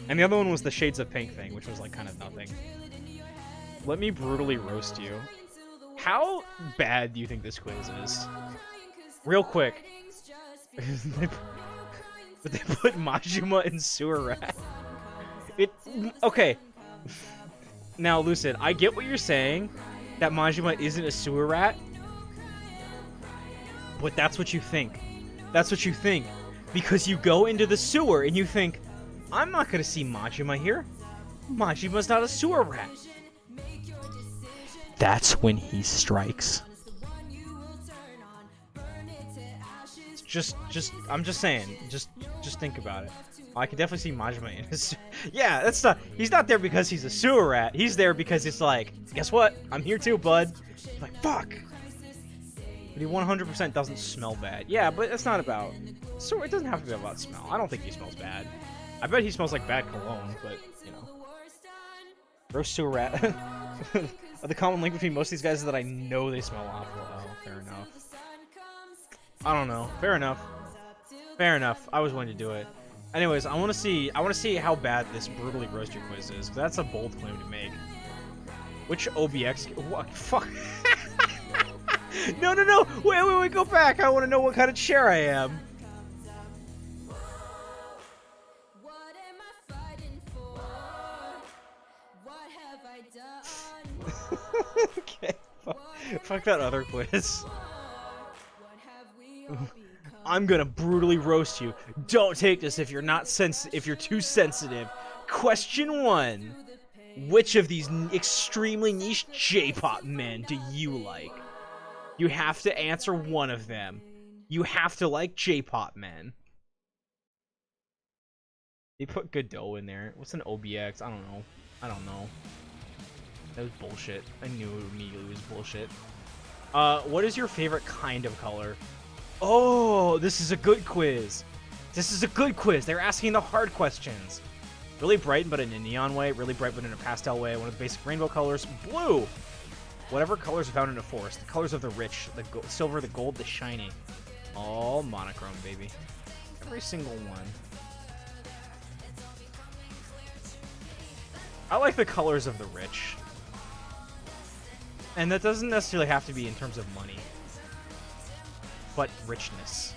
A: And the other one was the Shades of Pink thing, which was like kind of nothing. Let me brutally roast you. How bad do you think this quiz is? Real quick. But they put Majima in Sewer Rat. Okay. Now, Lucid, I get what you're saying, that Majima isn't a sewer rat, but that's what you think. That's what you think. Because you go into the sewer and you think, I'm not gonna see Majima here. Majima's not a sewer rat. That's when he strikes. I'm just saying, just think about it. I can definitely see Majima in his. Yeah, that's not. He's not there because he's a sewer rat. He's there because it's like, guess what? I'm here too, bud. He's like, fuck. But he 100% doesn't smell bad. Yeah, but it's not about. So it doesn't have to be about smell. I don't think he smells bad. I bet he smells like bad cologne, but you know. Gross sewer rat. The common link between most of these guys is that I know they smell awful. Oh, fair enough. I don't know. Fair enough. Fair enough. I was willing to do it. Anyways, I want to see how bad this brutally roasted quiz is, 'cause that's a bold claim to make. Which OBX? What? Fuck. No. Wait. Go back. I want to know what kind of chair I am.
E: What am I fighting for? What have I done?
A: Okay. Fuck that other quiz.
E: What have we all become?
A: I'm gonna brutally roast you. Don't take this if you're not if you're too sensitive. Question 1. Which of these extremely niche J-pop men do you like? You have to answer one of them. You have to like J-pop men. They put Godot in there. What's an OBX? I don't know. That was bullshit. I knew it immediately was bullshit. What is your favorite kind of color? Oh, this is a good quiz. They're asking the hard questions. Really bright, but in a neon way. Really bright, but in a pastel way. One of the basic rainbow colors. Blue. Whatever colors are found in a forest. The colors of the rich. The silver, the gold, the shiny. All monochrome, baby. Every single one. I like the colors of the rich. And that doesn't necessarily have to be in terms of money. But richness.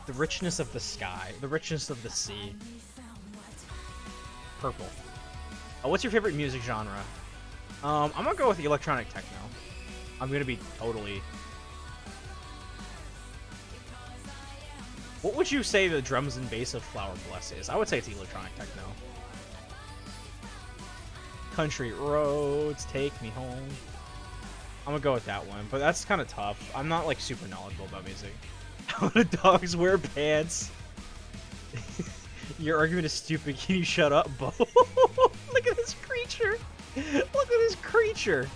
A: The richness of the sky. The richness of the sea. Purple. What's your favorite music genre? I'm gonna go with electronic techno. I'm gonna be totally... What would you say the drums and bass of Flower Bless is? I would say it's electronic techno. Country roads, take me home. I'm gonna go with that one, but that's kind of tough. I'm not like super knowledgeable about music. How do dogs wear pants? Your argument is stupid. Can you shut up, Bo? Look at this creature. Look at this creature.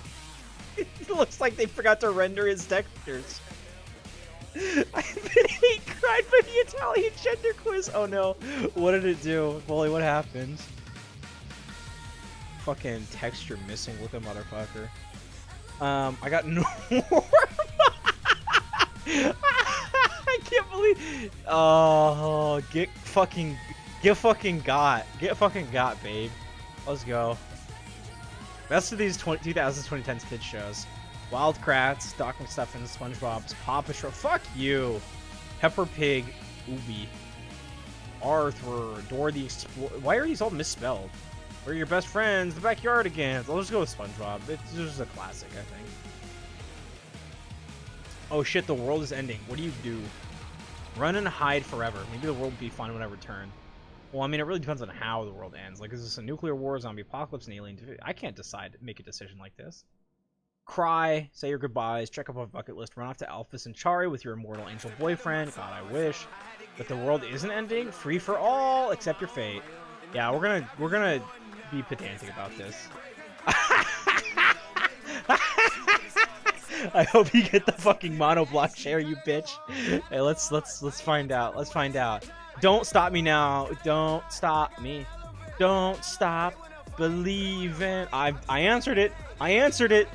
A: It looks like they forgot to render his textures. I've been hate cried by the Italian gender quiz. Oh no. What did it do? Wally, what happened? Fucking texture missing with a motherfucker. I got no more. I can't believe. Oh, get fucking got, babe. Let's go. Best of these 2000s, 2010s kids shows: Wild Kratts, Doc McStuffins, SpongeBob's, Paw Patrol. Fuck you. Peppa Pig, Ubi, Arthur, Dora the Explorer. Why are these all misspelled? We're your best friends, the Backyardigans. I'll just go with SpongeBob. It's just a classic, I think. Oh shit, the world is ending. What do you do? Run and hide forever. Maybe the world will be fine when I return. Well, I mean, it really depends on how the world ends. Like, is this a nuclear war, zombie apocalypse, an alien? I can't make a decision like this. Cry, say your goodbyes, check up a bucket list, run off to Alpha Centauri with your immortal angel boyfriend. God, I wish. But the world isn't ending. Free for all, accept your fate. Yeah, we're gonna be pedantic about this. I hope you get the fucking monoblock share, you bitch. Hey, let's find out. Let's find out. Don't stop me now. Don't stop me. Don't stop believing. I answered it. I answered it.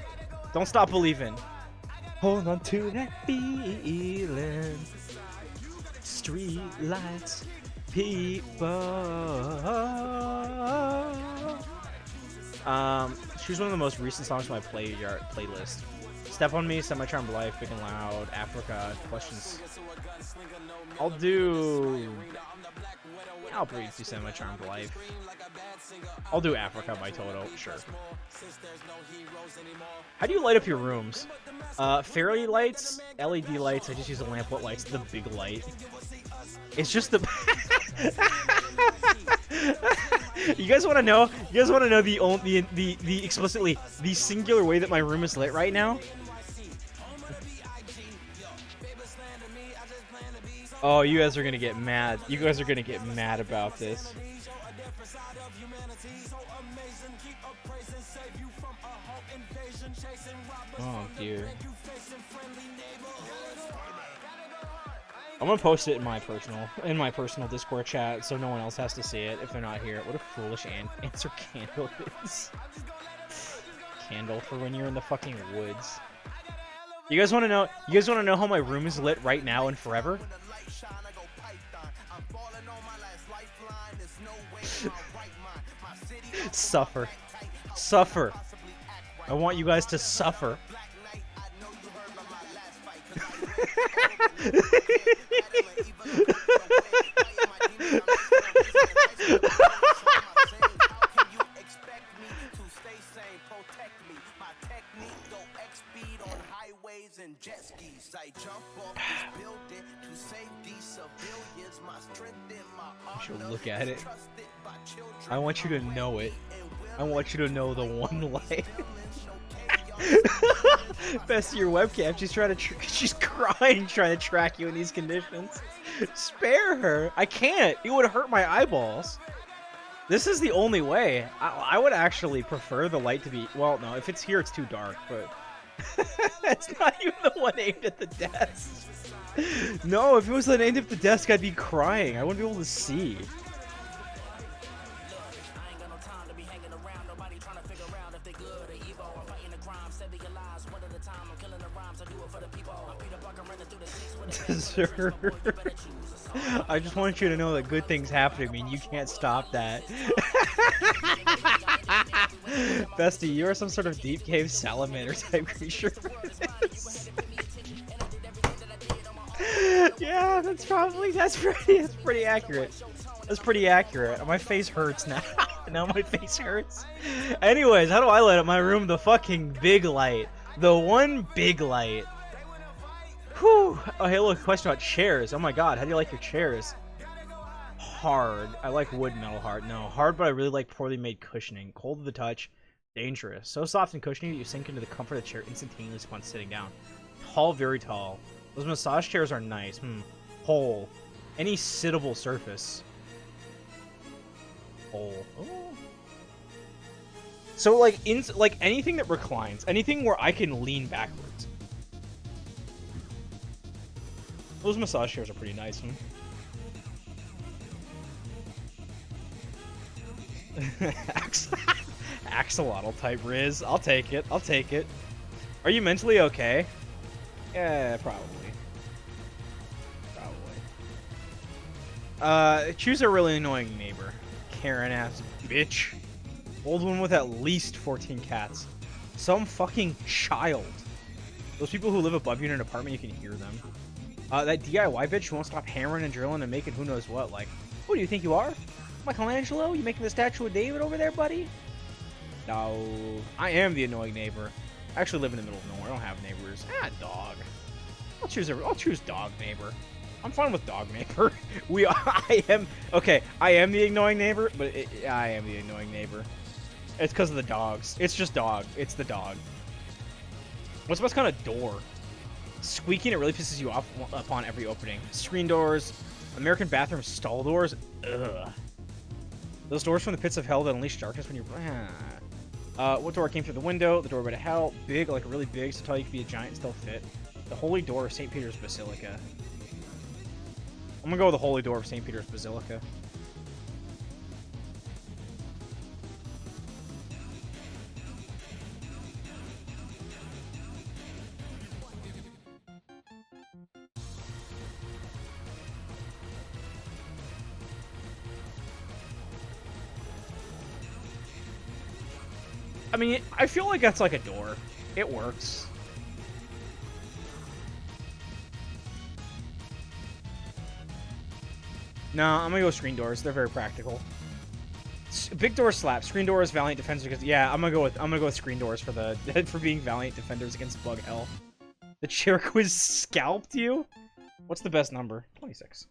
A: Don't stop believing. Hold on to that feeling. Street lights. People. Choose one of the most recent songs from my playlist. Step on Me, Semi-Charmed Life, Big and Loud, Africa, Questions. I'll do... I'll breathe to Semi-Charmed Life. I'll do Africa by Toto, sure. How do you light up your rooms? Fairy lights, LED lights, I just use a lamp. What light's the big light? It's just the... You guys want to know? You guys want to know the explicitly the singular way that my room is lit right now? Oh, you guys are gonna get mad. You guys are gonna get mad about this. Oh dear. I'm gonna post it in my personal Discord chat so no one else has to see it if they're not here. What a foolish answer candle is. Candle for when you're in the fucking woods. You guys want to know? You guys want to know how my room is lit right now and forever? Suffer. Suffer. I want you guys to suffer. I should look at it. I want you to know it. I want you to know the one light. Best of your webcam. She's trying to. She's crying, trying to track you in these conditions. Spare her. I can't. It would hurt my eyeballs. This is the only way. I would actually prefer the light to be. Well, no. If it's here, it's too dark. But it's not even the one aimed at the desk. No, if it was the aimed at the desk, I'd be crying. I wouldn't be able to see. I just want you to know that good things happen to me and you can't stop that. Bestie, you are some sort of deep cave salamander type creature. Yeah, that's pretty accurate. That's pretty accurate. My face hurts now. Now my face hurts. Anyways, how do I light up my room? The fucking big light. The one big light. Whew. Oh, hey, look, question about chairs. Oh my god, how do you like your chairs? Hard. I like wood metal hard. No, hard, but I really like poorly made cushioning. Cold to the touch. Dangerous. So soft and cushiony that you sink into the comfort of the chair instantaneously upon sitting down. Tall, very tall. Those massage chairs are nice. Hole. Any sittable surface. Hole. Oh. So, like, anything that reclines. Anything where I can lean backwards. Those massage chairs are pretty nice. Axolotl type Riz. I'll take it. I'll take it. Are you mentally okay? Yeah, probably. Choose a really annoying neighbor. Karen-ass bitch. Old one with at least 14 cats. Some fucking child. Those people who live above you in an apartment, you can hear them. That DIY bitch who won't stop hammering and drilling and making who knows what. Like, who do you think you are? Michelangelo? You making the statue of David over there, buddy? No. I am the annoying neighbor. I actually live in the middle of nowhere. I don't have neighbors. Dog. I'll choose dog neighbor. I'm fine with dog neighbor. I am the annoying neighbor, but I am the annoying neighbor. It's because of the dogs. It's just dog. It's the dog. What's the best kind of door? Squeaking, it really pisses you off upon every opening. Screen doors, American bathroom stall doors. Ugh. Those doors from the pits of hell that unleash darkness when you're... what door came through the window? The doorway to hell. Big, like really big, so tall you can be a giant and still fit. The Holy Door of St. Peter's Basilica. I'm gonna go with the Holy Door of St. Peter's Basilica. I mean, I feel like that's like a door. It works. No, I'm gonna go screen doors. They're very practical. Big door slap. Screen doors, Valiant Defenders against. Yeah, I'm gonna go with screen doors for the for being Valiant Defenders against Bug Hell. The chair quiz scalped you. What's the best number? 26.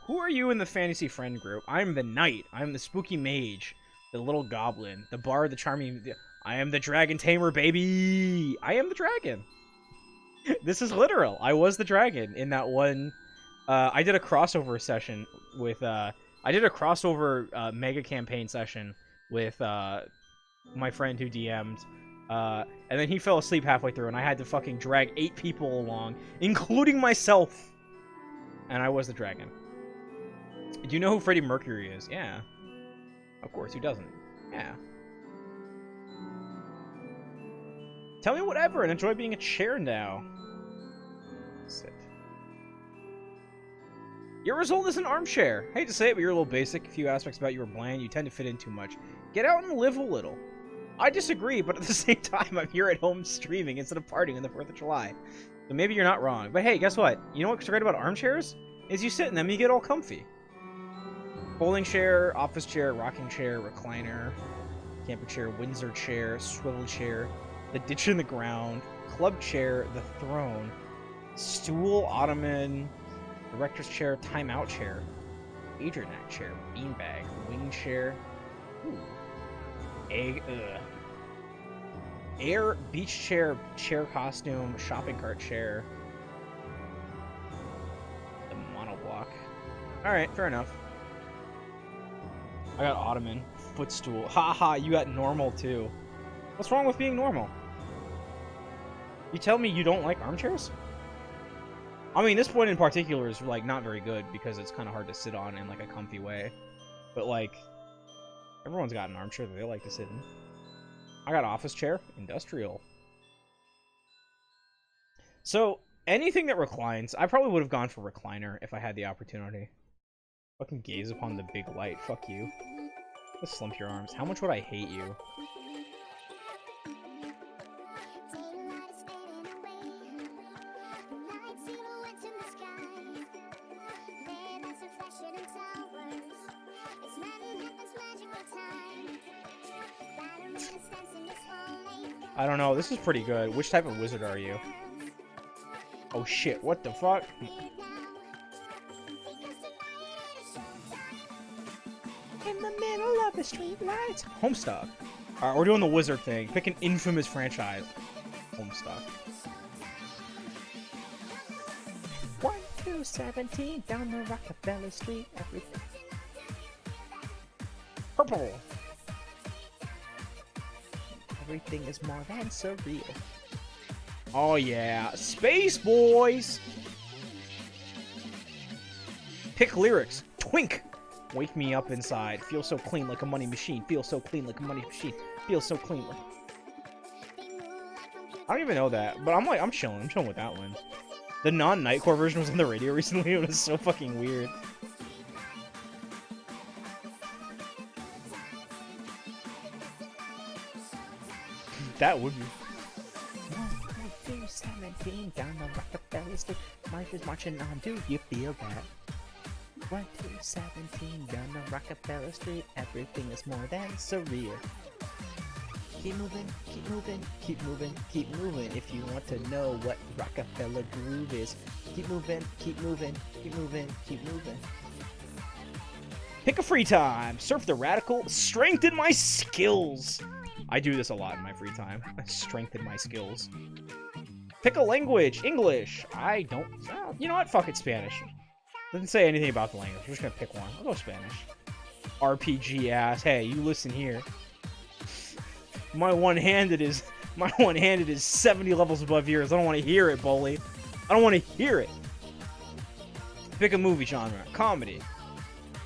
A: Who are you in the fantasy friend group? I'm the knight. I'm the spooky mage. The little goblin. The bard, the charming... I am the dragon tamer, baby! I am the dragon! This is literal. I was the dragon in that one... I did a crossover session with... I did a crossover mega campaign session with my friend who DM'd. And then he fell asleep halfway through, and I had to fucking drag 8 people along, including myself! And I was the dragon. Do you know who Freddie Mercury is? Yeah. Of course, who doesn't? Yeah. Tell me whatever and enjoy being a chair now. Sit. Your result is an armchair. I hate to say it, but you're a little basic. A few aspects about you are bland. You tend to fit in too much. Get out and live a little. I disagree, but at the same time, I'm here at home streaming instead of partying on the 4th of July. So maybe you're not wrong. But hey, guess what? You know what's great about armchairs? Is you sit in them and you get all comfy. Folding chair, office chair, rocking chair, recliner, camping chair, Windsor chair, swivel chair, the ditch in the ground, club chair, the throne, stool, ottoman, director's chair, timeout chair, Adrianac chair, beanbag, wing chair, ooh, egg, air, beach chair, chair costume, shopping cart chair, the monoblock. Alright, fair enough. I got ottoman, footstool. Haha, you got normal too. What's wrong with being normal? You tell me you don't like armchairs? I mean, this one in particular is, like, not very good because it's kind of hard to sit on in, like, a comfy way. But, like, everyone's got an armchair that they like to sit in. I got office chair, industrial. So, anything that reclines, I probably would have gone for recliner if I had the opportunity. Fucking gaze upon the big light. Fuck you. Just slump your arms. How much would I hate you? I don't know. This is pretty good. Which type of wizard are you? Oh shit, what the fuck? In the middle of the street lights. Homestuck. Alright, we're doing the wizard thing. Pick an infamous franchise. Homestuck. 1217 down the Rockefeller Street. Everything. Purple. Everything is more than surreal. Oh yeah, Space Boys. Pick lyrics. Twink. Wake me up inside. Feel so clean like a money machine. Feel so clean like a money machine. Feel so clean like... I don't even know that, but I'm chilling. I'm chilling with that one. The non-Nightcore version was on the radio recently. It was so fucking weird. That would be. 17 down the Rockefeller Street. Life is marching on. Do you feel that? 1217 down the Rockefeller Street. Everything is more than surreal. Keep moving, keep moving, keep moving, keep moving. If you want to know what Rockefeller groove is, keep moving, keep moving, keep moving, keep moving. Pick a free time. Surf the radical. Strengthen my skills. I do this a lot in my free time. I strengthen my skills. Pick a language. English. I don't... Well, you know what? Fuck it, Spanish. Doesn't say anything about the language. We're just gonna pick one. I'll go Spanish. RPG ass. Hey, you listen here. My one-handed is 70 levels above yours. I don't want to hear it, Bully. I don't want to hear it. Pick a movie genre. Comedy.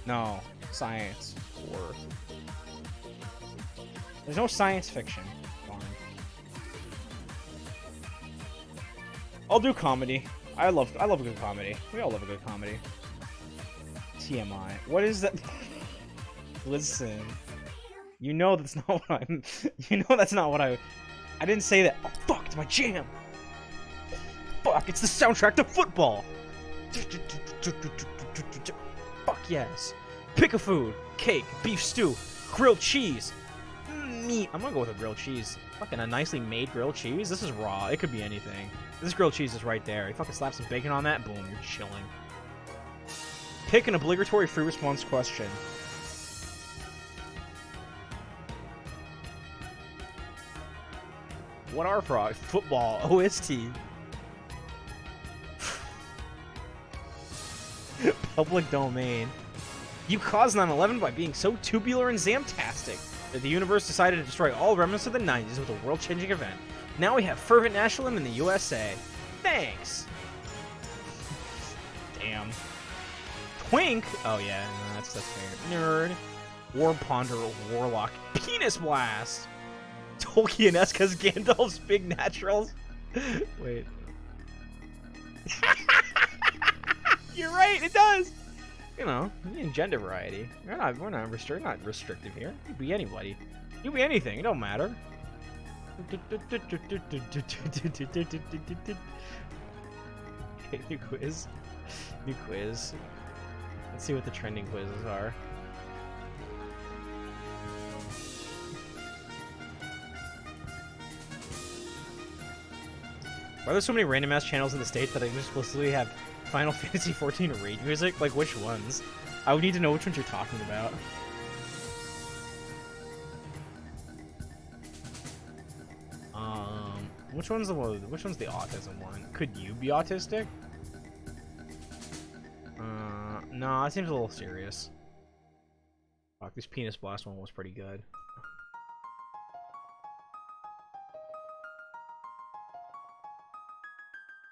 A: No. Science. Or... There's no science fiction. Darn. I'll do comedy. I love a good comedy. We all love a good comedy. TMI. What is that? Listen. You know that's not what I'm... You know that's not what I didn't say that. Oh, fuck! my jam. Fuck, it's the soundtrack to football. Fuck yes. Pick a food. Cake, beef stew, grilled cheese, meat. I'm gonna go with a grilled cheese. Fucking a nicely made grilled cheese. This is raw. It could be anything. This grilled cheese is right there. You fucking slap some bacon on that, boom, you're chilling. Pick an obligatory free response question. What are frogs? Football. OST. Public domain. You caused 9/11 by being so tubular and zamtastic that the universe decided to destroy all remnants of the 90s with a world-changing event. Now we have fervent nationalism in the USA. Thanks. Damn. Twink. Oh yeah, no, that's fair. Nerd. War Ponder Warlock. Penis Blast. Tolkien-esque as Gandalf's big naturals. Wait. You're right, it does. You know, in gender variety. We're not restrictive here. You be anybody. You be anything. It don't matter. Okay, new quiz. New quiz. Let's see what the trending quizzes are. Why are there so many random ass channels in the States that explicitly have Final Fantasy XIV raid music? Like, which ones? I would need to know which ones you're talking about. Which one's the autism one? Could you be autistic? No, that seems a little serious. Fuck, this Penis Blast one was pretty good.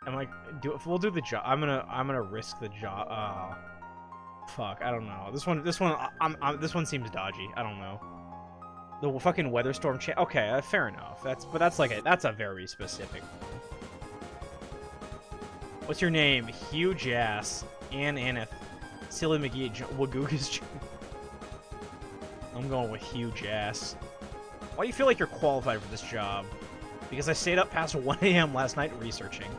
A: I'm like, we'll do the job. I'm gonna risk the job. Oh, fuck, I don't know. This one seems dodgy. I don't know. The fucking weather storm okay, fair enough. That's a very specific one. What's your name? Huge ass. Aneth. Silly McGee. Wagoogas. I'm going with huge ass. Why do you feel like you're qualified for this job? Because I stayed up past 1 AM last night researching.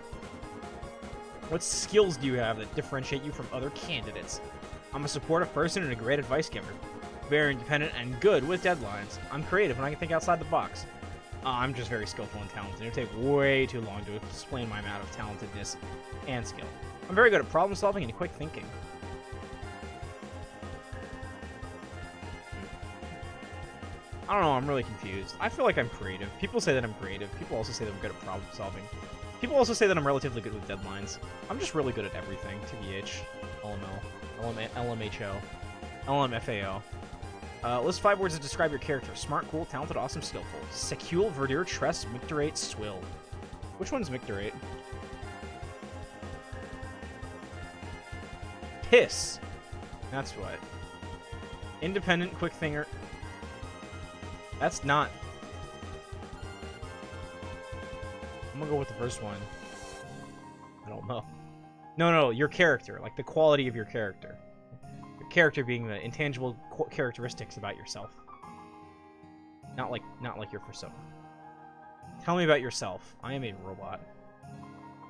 A: What skills do you have that differentiate you from other candidates? I'm a supportive person and a great advice giver. Very independent and good with deadlines. I'm creative and I can think outside the box. I'm just very skillful and talented. It would take way too long to explain my amount of talentedness and skill. I'm very good at problem solving and quick thinking. I don't know, I'm really confused. I feel like I'm creative. People say that I'm creative. People also say that I'm good at problem solving. People also say that I'm relatively good with deadlines. I'm just really good at everything. TBH, LML, LMHO, LMFAO. List 5 words to describe your character. Smart, cool, talented, awesome, skillful. Secule, verdure, tress, micturate, swill. Which one's micturate? Piss. That's what. Independent, quick thinger. That's not. I'm gonna go with the first one. I don't know. No, your character. Like, the quality of your character. Your character being the intangible characteristics about yourself. Not like your persona. Tell me about yourself. I am a robot.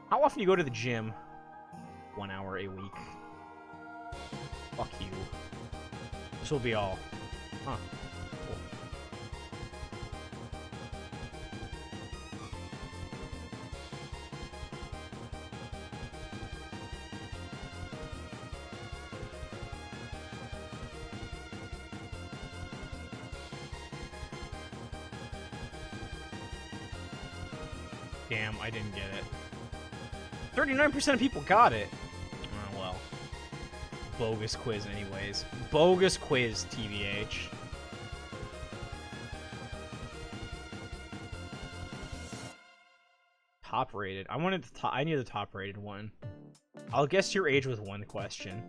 A: How often do you go to the gym? 1 hour a week. Fuck you. This will be all. Huh. Cool. Damn, I didn't get it. 39% of people got it. Oh, well. Bogus quiz anyways. Bogus quiz, TBH. Top rated. I need the top rated one. I'll guess your age with one question.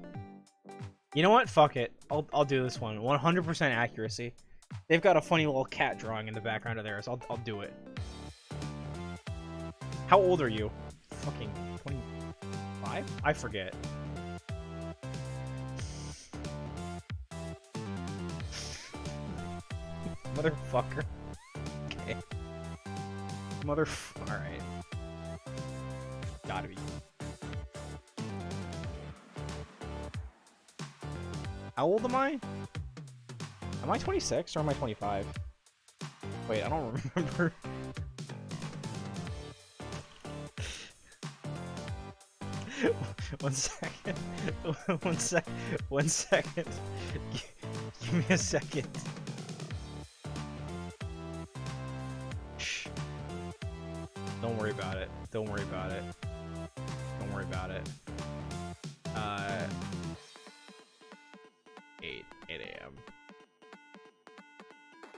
A: You know what? Fuck it. I'll do this one. 100% accuracy. They've got a funny little cat drawing in the background of theirs. I'll do it. How old are you? Fucking 25? I forget. Motherfucker. Okay. Alright. Gotta be. How old am I? Am I 26 or am I 25? Wait, I don't remember. One second. One second. Give me a second. Shh. Don't worry about it. Don't worry about it. Don't worry about it. 8 a.m.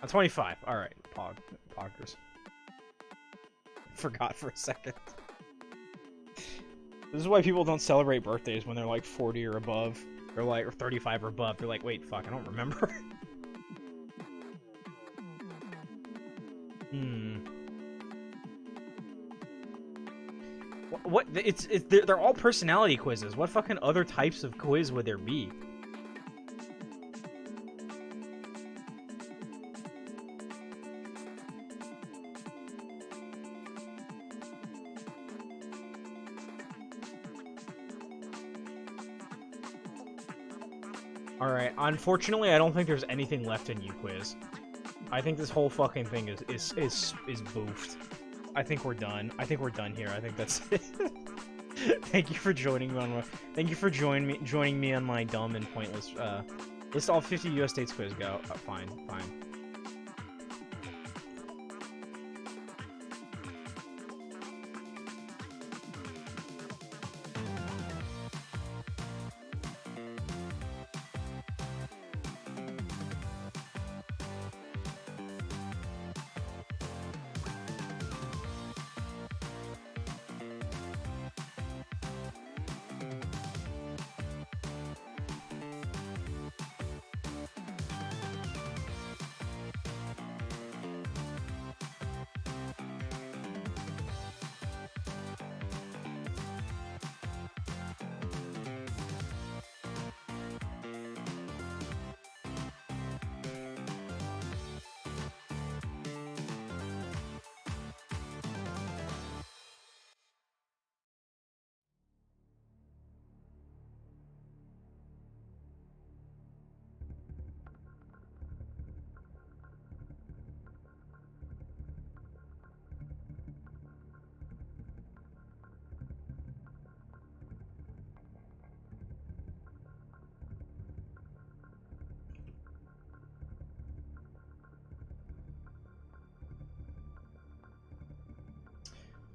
A: I'm 25. Alright, poggers. Forgot for a second. This is why people don't celebrate birthdays when they're like 40 or above. They're like, or 35 or above. They're like, wait, fuck, I don't remember. What? They're all personality quizzes. What fucking other types of quiz would there be? Alright, unfortunately, I don't think there's anything left in U-Quiz. I think this whole fucking thing is boofed. I think we're done. I think we're done here. I think that's it. Thank you for joining me on my... Thank you for joining me on my dumb and pointless, list all 50 US states quiz. Go. Oh, fine.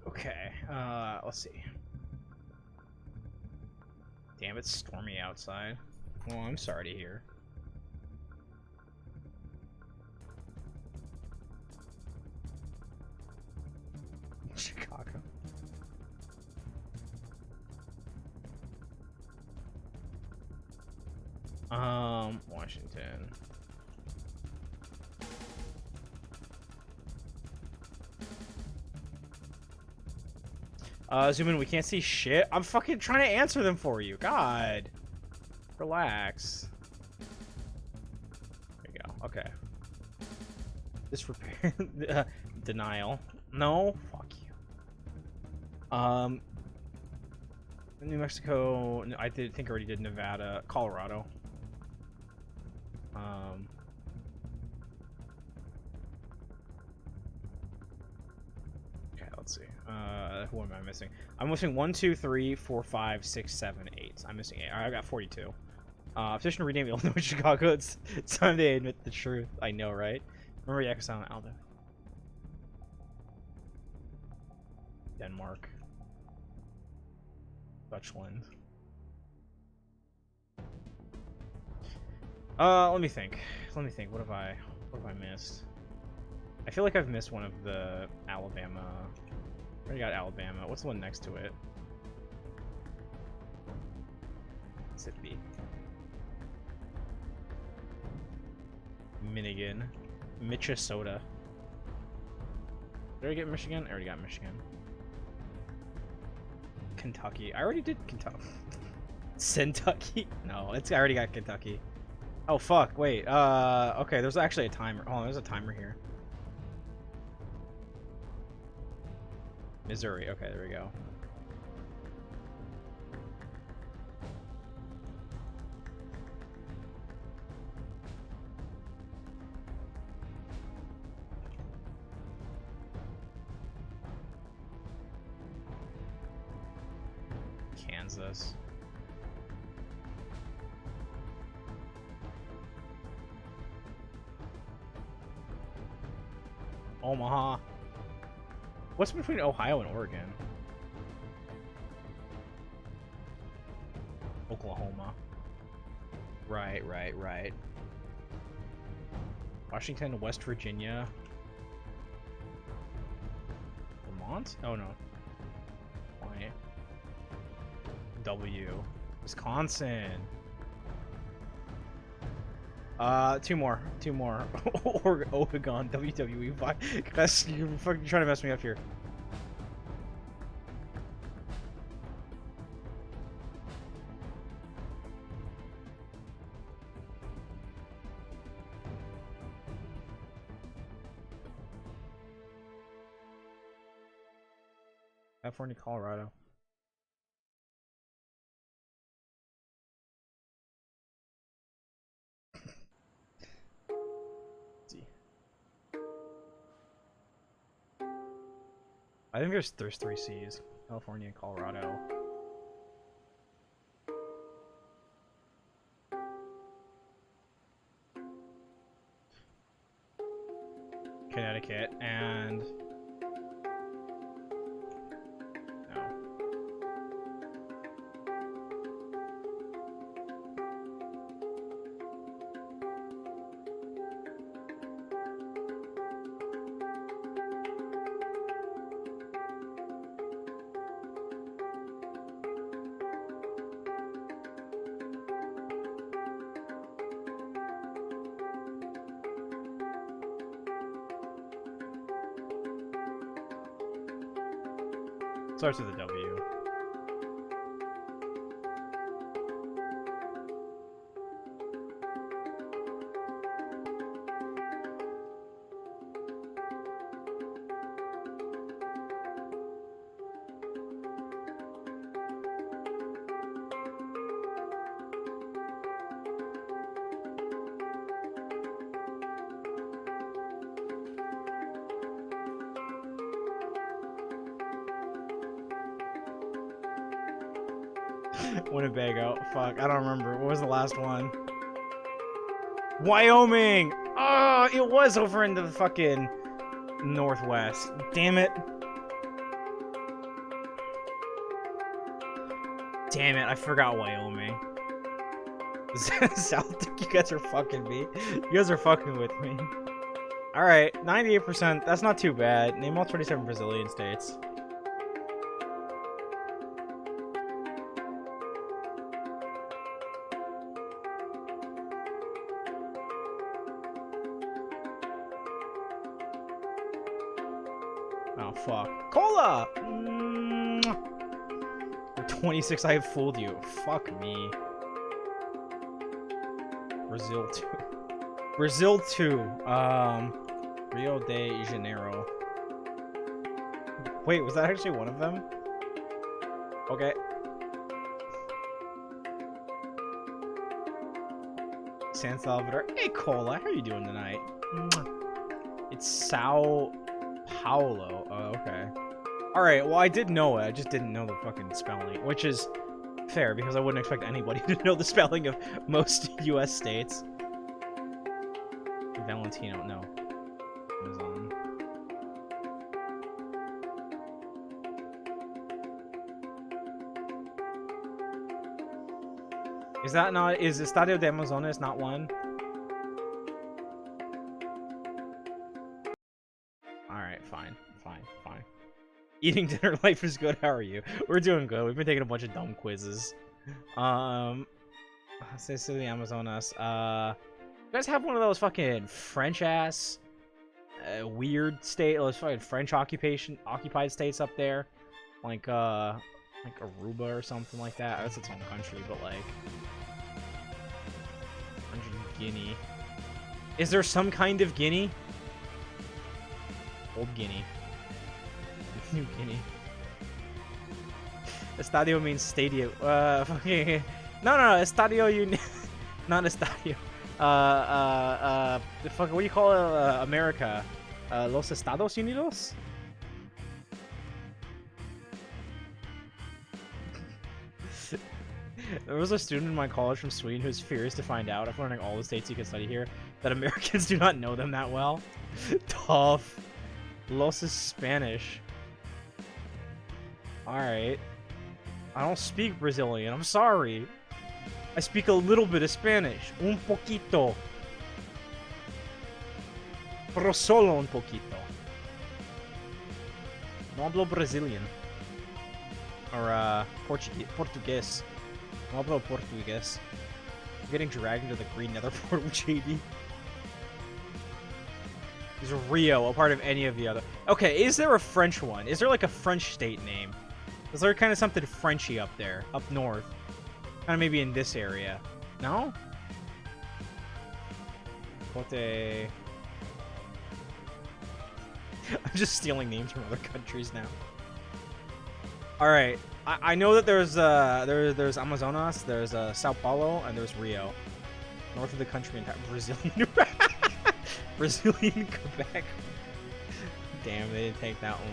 A: Okay, let's see. Damn, it's stormy outside. Well, I'm sorry to hear. Chicago. Washington. Zoom in, we can't see shit. I'm fucking trying to answer them for you. God. Relax. There you go. Okay. Disrepair. Denial. No. Fuck you. New Mexico. I think I already did Nevada. Colorado. Okay, let's see. Who am I missing? I'm missing 1, 2, 3, 4, 5, 6, 7, 8. I'm missing 8. I got 42. Petition to rename Illinois, Chicago. It's time they admit the truth. I know, right? Remember Yakasa and Aldo. Denmark. Dutchland. Let me think. Let me think. What have I missed? I feel like I've missed one of the Alabama. I already got Alabama. What's the one next to it? Mississippi. Michigan. Minnesota. Did I get Michigan? I already got Michigan. Kentucky. I already did Kentucky. Kentucky? No, I already got Kentucky. Oh fuck, wait. Okay, there's actually a timer. Oh, there's a timer here. Missouri. Okay, there we go. Kansas. Omaha. What's between Ohio and Oregon? Oklahoma. Right. Washington, West Virginia. Vermont? Oh no. Why? W. Wisconsin. Two more. Oregon, WWE. Guys, you're fucking trying to mess me up here. California, Colorado. I think there's 3 C's. California and Colorado. Connecticut and no. Starts with a W. Winnebago. Fuck, I don't remember. What was the last one? Wyoming! Oh, it was over in the fucking northwest. Damn it. Damn it, I forgot Wyoming. South, you guys are fucking me. You guys are fucking with me. Alright, 98%. That's not too bad. Name all 27 Brazilian states. Oh, fuck. Cola! 26, I have fooled you. Fuck me. Brazil 2. Brazil 2. Rio de Janeiro. Wait, was that actually one of them? Okay. San Salvador. Hey, Cola, how are you doing tonight? It's Sao Paulo. Oh, okay. Alright, well, I did know it. I just didn't know the fucking spelling, which is fair, because I wouldn't expect anybody to know the spelling of most U.S. states. Valentino, no. Amazon. Is that not... Is Estadio de Amazonas not one? Alright, fine. Eating dinner, life is good, how are you? We're doing good. We've been taking a bunch of dumb quizzes. Sicily, Amazonas. You guys have one of those fucking French-ass, weird state, those fucking French occupied states up there? Like Aruba or something like that. That's its own country, but like... Guinea. Is there some kind of Guinea? Old Guinea. New Guinea. Estadio means stadium. Fucking. No. Estadio, not estadio. The fuck. What do you call it? America. Los Estados Unidos. There was a student in my college from Sweden who was furious to find out, after learning all the states you can study here, that Americans do not know them that well. Tough. Los is Spanish. Alright. I don't speak Brazilian, I'm sorry. I speak a little bit of Spanish. Un poquito. Pero solo un poquito. No hablo Brazilian. Or, Portuguese. No hablo Portuguese. I'm getting dragged into the green nether portal, JD. Is Rio a part of any of the other? Okay, is there a French one? Is there like a French state name? Is there kind of something Frenchy up there, up north? Kind of maybe in this area. No? Cote. I'm just stealing names from other countries now. Alright. I know that there's Amazonas, there's Sao Paulo, and there's Rio. North of the country, entire Brazilian Brazilian Quebec. Damn, they didn't take that one.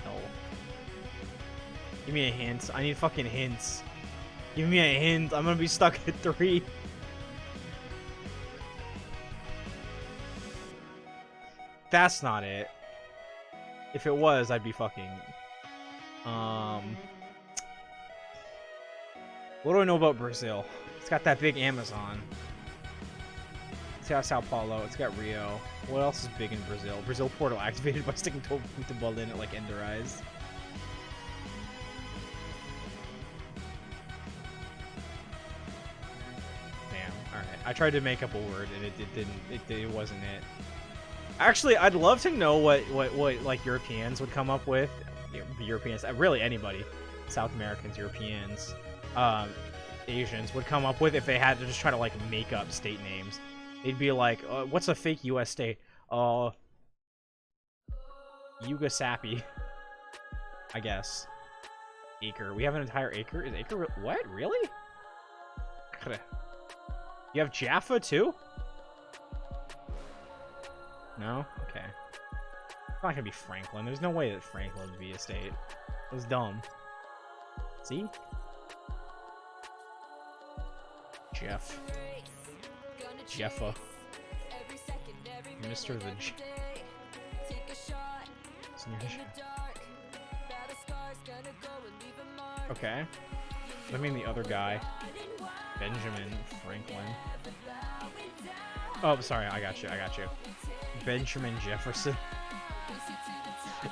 A: No. Give me a hint. I need fucking hints. Give me a hint. I'm gonna be stuck at 3. That's not it. If it was, I'd be fucking... What do I know about Brazil? It's got that big Amazon. It's got Sao Paulo. It's got Rio. What else is big in Brazil? Brazil portal activated by sticking the ball in it like Ender Eyes. Damn. Alright. I tried to make up a word and it wasn't it. Actually, I'd love to know what like Europeans would come up with. Europeans, really anybody, South Americans, Europeans, Asians would come up with if they had to just try to like make up state names. They'd be like, what's a fake U.S. state? Yugosapi, I guess. Acre. We have an entire acre. Is acre what? Really? You have Jaffa too? No? Okay. It's not gonna be Franklin. There's no way that Franklin would be a state. It was dumb. See? Jeff. Jeffa. Mr. the Okay. I mean the other guy. Benjamin Franklin. Oh, sorry. I got you. Benjamin Jefferson.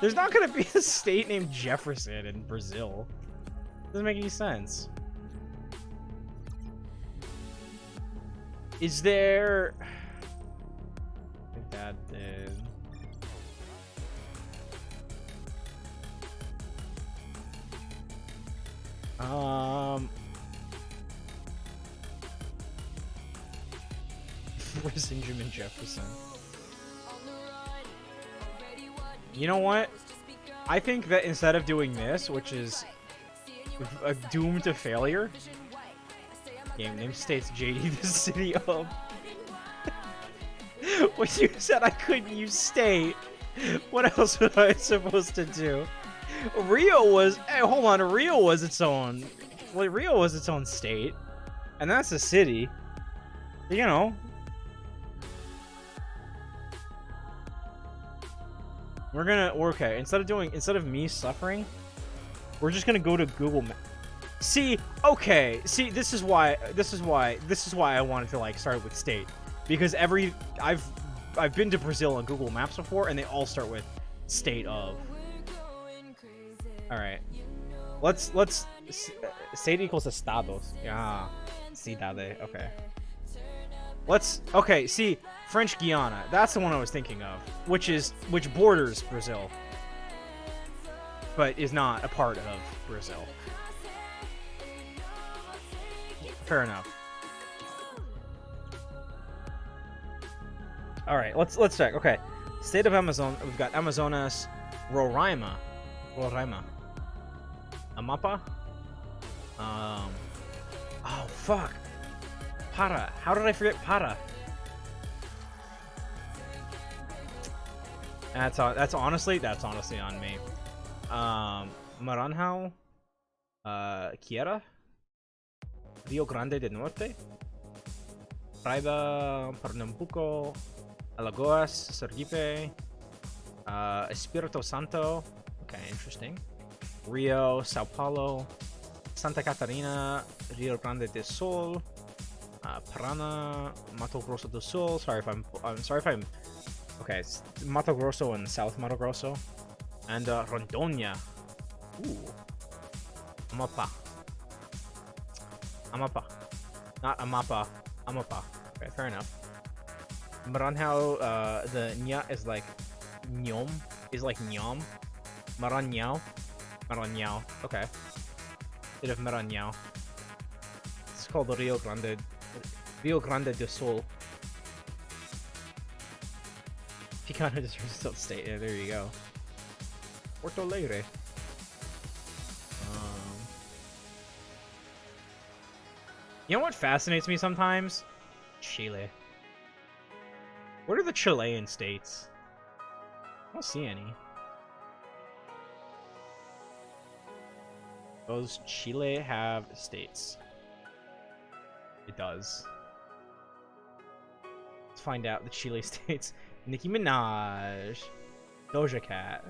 A: There's not gonna be a state named Jefferson in Brazil. Doesn't make any sense. Is there... I think that did... Where's Benjamin Jefferson? You know what? I think that instead of doing this, which is doomed to failure, game name states JD the city of. When you said I couldn't use state, what else was I supposed to do? Rio was. Hey, hold on. Rio was its own. Well, Rio was its own state, and that's a city. You know. We're okay. Instead of me suffering, we're just gonna go to Google Maps. See, okay. See, this is why I wanted to like start with state, because I've been to Brazil on Google Maps before, and they all start with state of. All right, let's state equals estados. Yeah, cidade. Okay. Okay, see, French Guiana. That's the one I was thinking of, which borders Brazil, but is not a part of Brazil. Fair enough. All right, let's check. Okay, State of Amazon. We've got Amazonas, Roraima, Amapa. Oh fuck. Para. How did I forget Para? That's honestly on me. Maranhão, Quiera, Rio Grande del Norte, Paraiba, Pernambuco, Alagoas, Sergipe, Espírito Santo. Okay, interesting. Rio, Sao Paulo, Santa Catarina, Rio Grande do Sul, Paraná, Mato Grosso do Sul. Sorry if I'm okay. It's Mato Grosso and South Mato Grosso, and Rondônia. Ooh, Amapa, not Amapa, Amapa. Okay, fair enough. Maranhão, the nya is like nyom, nyam. Maranhão. Okay. Bit of Maranhão. It's called the Rio Grande do Sul. Picano deserves its own state. Yeah, there you go. Porto Alegre. You know what fascinates me sometimes? Chile. What are the Chilean states? I don't see any. Does Chile have states? It does. Let's find out the Chile states. Nicki Minaj. Doja Cat.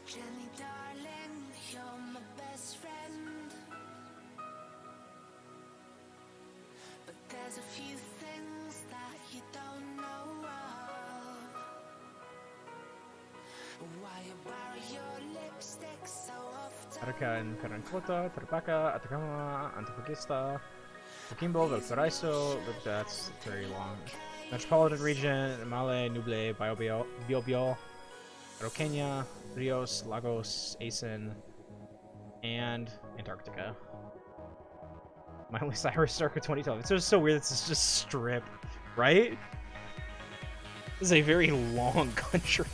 E: Jenny, darling, you're my best friend. But there's a few things that you don't know of. Why you borrow your lipstick so often?
A: Arica and Carancota, Tarapacá, Atacama, Antofagasta, Coquimbo, Valparaiso. That's very long. Metropolitan region: Male, Nuble, Biobío, Araucania, Rios, Lagos, Asen, and Antarctica. Miley Cyrus circa 2012. It's just so weird. This is just strip, right? This is a very long country.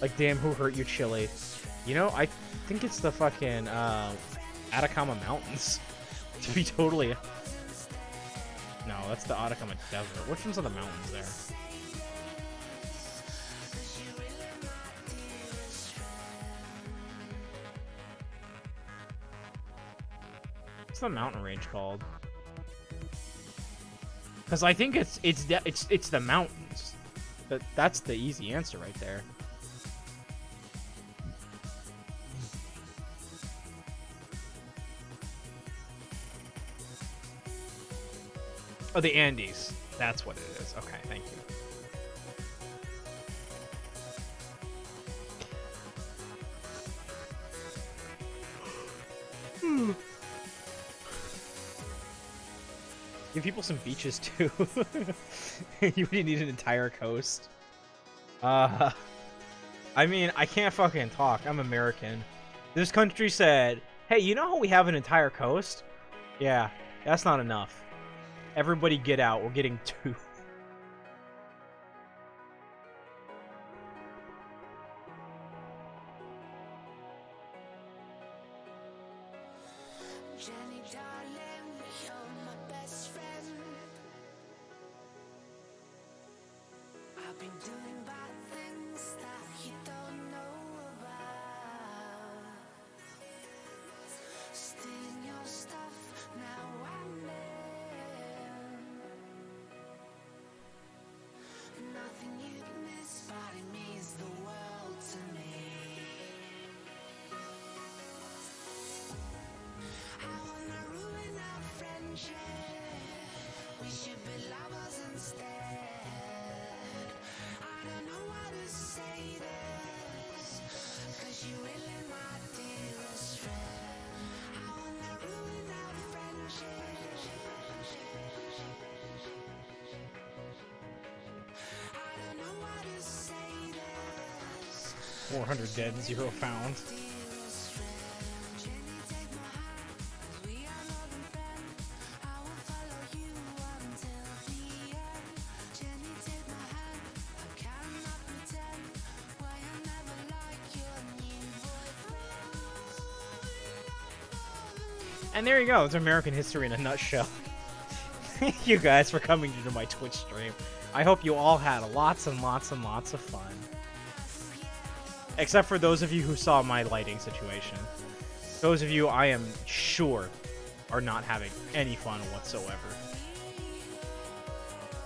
A: Like, damn, who hurt you, Chile? You know, I think it's the fucking Atacama Mountains. To be totally. No, that's the Atacama Desert. Which ones are the mountains there? What's the mountain range called? Because I think it's the mountains. That's the easy answer right there. Oh, the Andes. That's what it is. Okay, thank you. Give people some beaches too. You really need an entire coast. I mean, I can't fucking talk. I'm American. This country said, hey, you know how we have an entire coast? Yeah, that's not enough. Everybody get out. We're getting 2.
E: Jenny, darling, you're my best friend. I've been doing bad things that you don't know about. Stealing your stuff, now I'm in. Nothing you'd miss, but it means the world to me. I wanna ruin our friendship. We should be lovers instead. I don't know how to say this,
A: 400 dead and 0 found. And there you go. It's American history in a nutshell. Thank you guys for coming to my Twitch stream. I hope you all had lots and lots and lots of fun. Except for those of you who saw my lighting situation. Those of you, I am sure, are not having any fun whatsoever.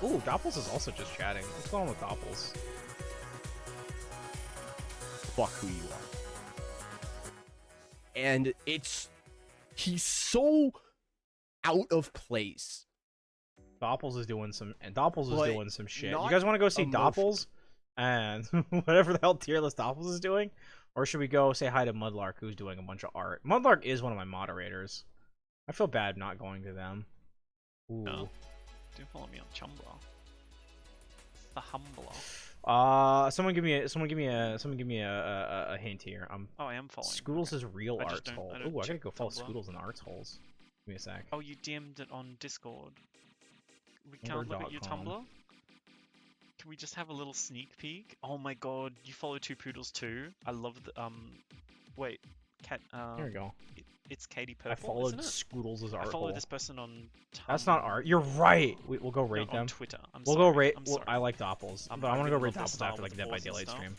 A: Ooh, Doppels is also just chatting. What's going on with Doppels?
L: Fuck who you are. And he's so out of place.
A: Doppels is doing some, and Doppels is
L: Like,
A: doing some shit.
L: not
A: You guys want to go see
L: emotional.
A: Doppels and whatever the hell Tearless Doppels is doing, or should we go say hi to Mudlark, who's doing a bunch of art? Mudlark is one of my moderators. I feel bad not going to them. Ooh.
M: No. Do follow me on Tumblr. The Humbler.
A: Someone give me a hint here.
M: Oh, I am following.
A: Scoodles is real
M: I just
A: arts
M: don't-
A: hole.
M: I don't
A: Ooh, I gotta
M: check
A: go follow
M: Tumblr.
A: Scoodles in arts holes. Give me a sec.
M: Oh, you DM'd it on Discord. We can't look at your
A: Tumblr.com.
M: Tumblr? Can we just have a little sneak peek? Oh my god, you follow Two Poodles too? I love the, wait, cat,
A: Here we go.
M: It's Katie
A: I
M: Purple,
A: followed
M: isn't it?
A: Scoodles'
M: I
A: art
M: follow
A: hole.
M: this person on
A: That's not art. You're right. We'll go
M: No,
A: rate
M: on
A: them.
M: Twitter. I'm
A: We'll
M: sorry.
A: go rate.
M: I'm
A: Well,
M: sorry.
A: I like Doppels,
M: I
A: but I want to
M: really
A: go rate
M: love their
A: Doppels
M: style
A: after like
M: with
A: Dead
M: the
A: by
M: paws and
A: Daylight
M: stuff.
A: stream.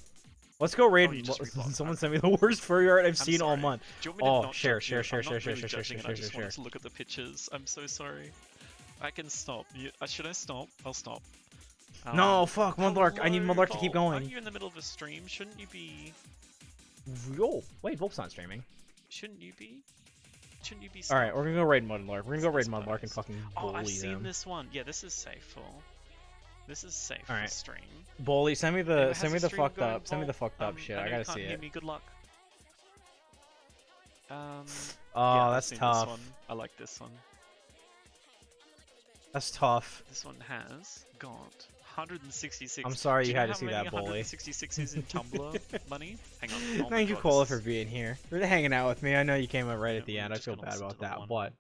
A: Let's go raid.
M: Oh, you just reblogged.
A: Someone sent me the worst furry art I've
M: I'm
A: seen all
M: sorry.
A: month.
M: Do you want me to
A: Oh,
M: not
A: share,
M: judge you?
A: share,
M: I'm not really
A: share,
M: judging it, I just
A: share.
M: wanted to look at the pictures. I'm so sorry. I can stop. Should I stop? I'll stop.
A: No, fuck, Mudlark. I need
M: hello,
A: Mudlark to keep
M: Vol.
A: going.
M: Aren't you in the middle of a stream? Shouldn't you be?
A: Yo, wait, Volp's not streaming.
M: Shouldn't you be? Shouldn't you be?
A: All right,
M: stopped?
A: we're gonna go raid Mudlark. We're gonna go raid
M: This
A: Mudlark and
M: post.
A: fucking
M: Oh, I've
A: bully
M: seen
A: them.
M: this one. Yeah, this is safe for. This is safe
A: All
M: for
A: right.
M: stream.
A: Bully, send me
M: Anyone
A: the
M: has
A: send
M: a
A: me the
M: stream
A: fucked
M: going,
A: up. Send me
M: Vol?
A: the fucked up shit.
M: I
A: I
M: know
A: gotta
M: you can't
A: see
M: hear
A: it.
M: me. Good luck.
A: Oh,
M: yeah, I've
A: that's
M: seen
A: tough.
M: This one. I like this one.
A: That's tough.
M: This one has got 166.
A: I'm sorry
M: Do
A: you
M: know
A: had to
M: how
A: see
M: many
A: that, Bully.
M: 166 is in Tumblr money? Hang on. Oh my
A: Thank you,
M: God,
A: Cola,
M: this
A: for
M: is-
A: being here. For hanging out with me. I know you came up right
M: Yeah,
A: at the
M: we're
A: end. I
M: just
A: feel
M: gonna
A: bad
M: listen
A: about
M: to the
A: that,
M: one.
A: but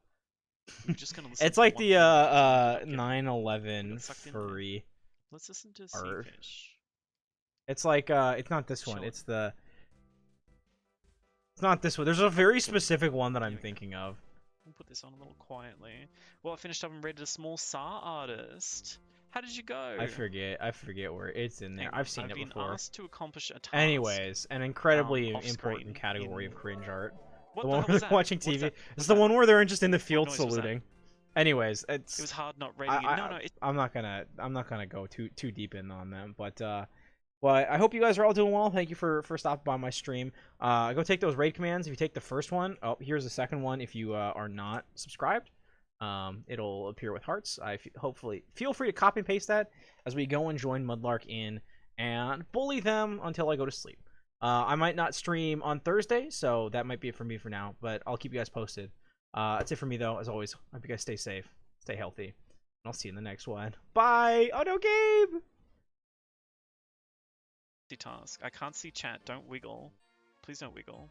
M: We're just gonna listen
A: it's
M: to
A: like
M: one
A: the
M: thing and then
A: 9/11
M: get sucked in there.
A: furry.
M: Let's listen to
A: art.
M: Seafish.
A: It's like it's not this one.
M: Sure.
A: It's not this one. There's a very specific one that I'm thinking of.
M: We'll put this on a little quietly. Well, I finished up and read a small SAR artist. How did you go?
A: I forget where it's in there.
M: Hang on,
A: I've seen it
M: been
A: before.
M: asked to accomplish a task.
A: Anyways, an incredibly
M: off
A: important
M: screen
A: category
M: in-
A: of cringe art.
M: What
A: the
M: the
A: one
M: hell
A: where
M: was
A: they're
M: that?
A: watching
M: What's
A: TV.
M: that?
A: It's
M: What's
A: the
M: that?
A: one where they're just in the field
M: noise was that?
A: saluting. Anyways, it's.
M: It was hard not rating it. No, it,
A: I'm not gonna go too deep in on them, but I hope you guys are all doing well. Thank you for stopping by my stream. Go take those raid commands. If you take the first one, oh, here's the second one. If you are not subscribed, it'll appear with hearts. Hopefully feel free to copy and paste that as we go and join Mudlark in and bully them until I go to sleep. I might not stream on Thursday, so that might be it for me for now, but I'll keep you guys posted. That's it for me, though. As always, hope you guys stay safe, stay healthy, and I'll see you in the next one. Bye! Oh no, Gabe!
M: task. I can't see chat. Don't wiggle. Please don't wiggle.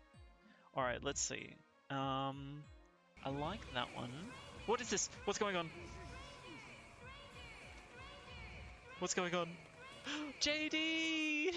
M: Alright, let's see. I like that one. What is this? What's going on? What's going on? JD!